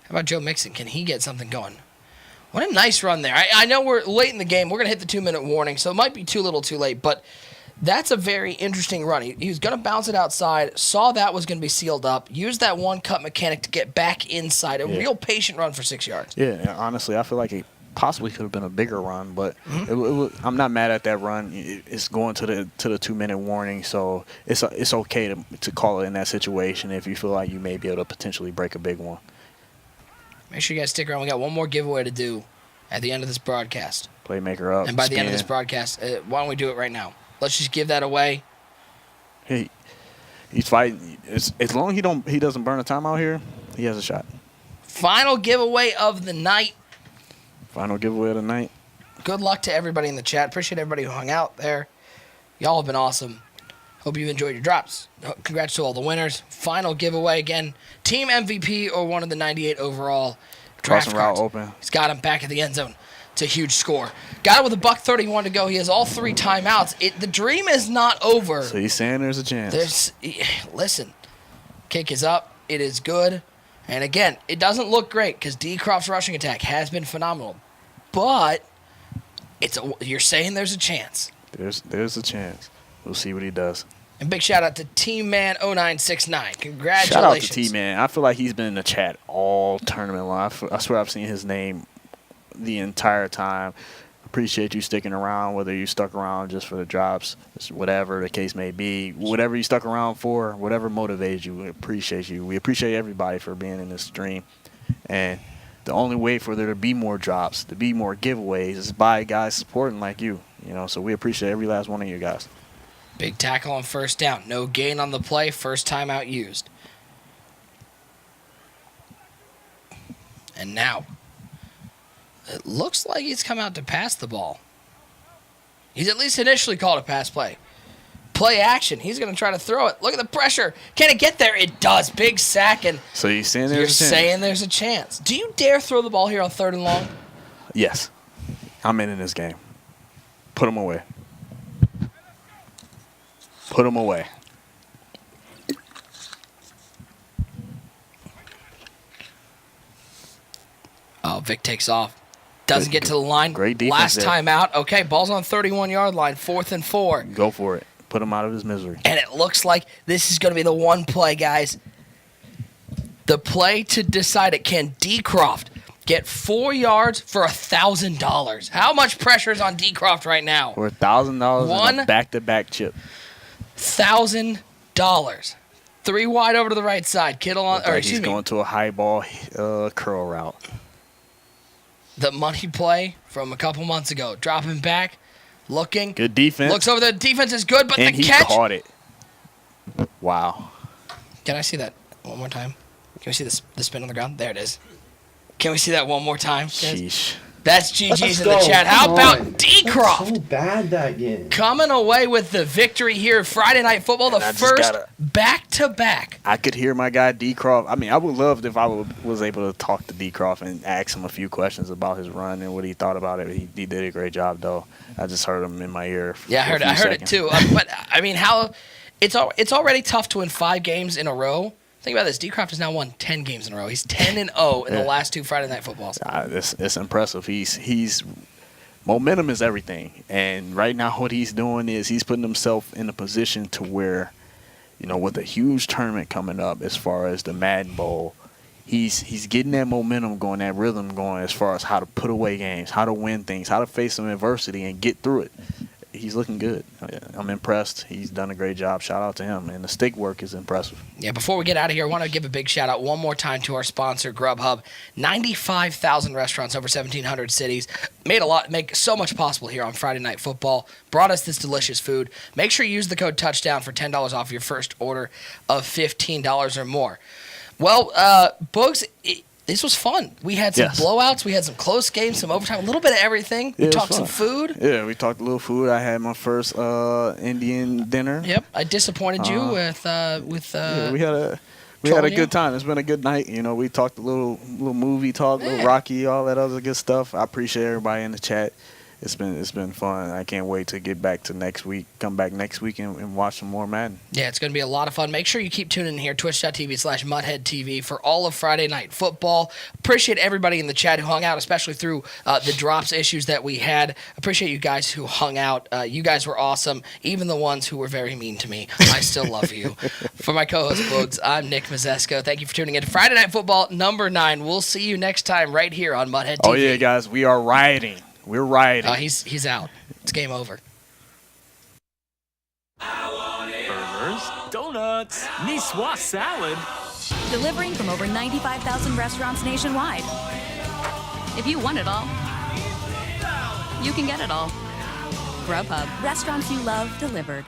How about Joe Mixon? Can he get something going? What a nice run there. I know we're late in the game. We're going to hit the 2-minute warning, so it might be too little too late, but that's a very interesting run. He was going to bounce it outside, saw that was going to be sealed up, used that one-cut mechanic to get back inside. A real patient run for 6 yards. Yeah, honestly, I feel like it possibly could have been a bigger run, but I'm not mad at that run. It's going to the 2-minute warning, so it's okay to call it in that situation if you feel like you may be able to potentially break a big one. Make sure you guys stick around. We got one more giveaway to do at the end of this broadcast. Playmaker up. And by the end of this broadcast, why don't we do it right now? Let's just give that away. Hey, he's fighting. As long as he doesn't burn a timeout here, he has a shot. Final giveaway of the night. Final giveaway of the night. Good luck to everybody in the chat. Appreciate everybody who hung out there. Y'all have been awesome. Hope you've enjoyed your drops. Congrats to all the winners. Final giveaway again. Team MVP or one of the 98 overall draft Crossing route cards. open. He's got him back at the end zone. It's a huge score. Got it with $1:31 to go. He has all 3 timeouts. The dream is not over. So he's saying there's a chance. Listen, kick is up. It is good. And again, it doesn't look great because Decroft's rushing attack has been phenomenal. But you're saying there's a chance. There's a chance. We'll see what he does. And big shout out to Team Man 0969. Congratulations. Shout out to T-Man. I feel like he's been in the chat all tournament long. I swear I've seen his name the entire time. Appreciate you sticking around, whether you stuck around just for the drops, whatever the case may be, whatever you stuck around for, whatever motivates you, we appreciate you. We appreciate everybody for being in this stream. And the only way for there to be more drops, to be more giveaways, is by guys supporting like you. So we appreciate every last one of you guys. Big tackle on 1st down. No gain on the play. First timeout used. And now, it looks like he's come out to pass the ball. He's at least initially called a pass play. Play action. He's going to try to throw it. Look at the pressure. Can it get there? It does. Big sack. And so you're saying there's a chance. Do you dare throw the ball here on 3rd and long? Yes. I'm in this game. Put him away. Put him away. Oh, Vic takes off. Doesn't get to the line. Great defense. Last there. time out. Okay, ball's on 31-yard line. 4th and 4. Go for it. Put him out of his misery. And it looks like this is going to be the one play, guys. The play to decide it. Can Decroft get 4 yards for $1,000? How much pressure is on Decroft right now? For $1,000 and a back-to-back chip. $1,000. 3 wide over to the right side. Kittle on. He's going to a high ball curl route. The money play from a couple months ago. Dropping back, looking. Good defense. Looks over. The defense is good, but and the catch. And he caught it. Wow. Can I see that one more time? Can we see the spin on the ground? There it is. Can we see that one more time? Sheesh. That's GG's Let's in the go. chat. How Come about on. D-Croft? So bad that game. Coming away with the victory here, Friday Night Football, the And I just first gotta- back-to-back. I could hear my guy D Croft. I mean, I would love if I was able to talk to D Croft and ask him a few questions about his run and what he thought about it. He did a great job, though. I just heard him in my ear. Yeah, I heard it too. But I mean, it's already tough to win 5 games in a row. Think about this. D-Croft has now won 10 games in a row. He's 10-0 in the last 2 Friday Night Footballs. It's impressive. He's momentum is everything, and right now what he's doing is he's putting himself in a position to where, with a huge tournament coming up as far as the Madden Bowl, he's getting that momentum going, that rhythm going as far as how to put away games, how to win things, how to face some adversity and get through it. He's looking good. I'm impressed. He's done a great job. Shout out to him. And the stick work is impressive. Yeah, before we get out of here, I want to give a big shout out one more time to our sponsor, Grubhub. 95,000 restaurants, over 1,700 cities. Make so much possible here on Friday Night Football. Brought us this delicious food. Make sure you use the code TOUCHDOWN for $10 off your first order of $15 or more. Well, Boogs, this was fun. We had some blowouts. We had some close games, some overtime, a little bit of everything. We talked some food. Yeah, we talked a little food. I had my first Indian dinner. Yep, I disappointed you with. Yeah, we had a good time. It's been a good night. We talked a little movie talk, little Rocky, all that other good stuff. I appreciate everybody in the chat. It's been fun. I can't wait to get back to next week. Come back next week and watch some more Madden. Yeah, it's going to be a lot of fun. Make sure you keep tuning in here, twitch.tv/MutheadTV for all of Friday Night Football. Appreciate everybody in the chat who hung out, especially through the drops issues that we had. Appreciate you guys who hung out. You guys were awesome. Even the ones who were very mean to me. I still love you. For my co-host, Boogs, I'm Nick Mazesco. Thank you for tuning in to Friday Night Football number 9. We'll see you next time right here on Muthead TV. Oh, yeah, guys. We are rioting. We're riding. He's out. It's game over. Burgers, donuts, niçoise salad. Delivering from over 95,000 restaurants nationwide. If you want it all, you can get it all. Grubhub, restaurants you love delivered.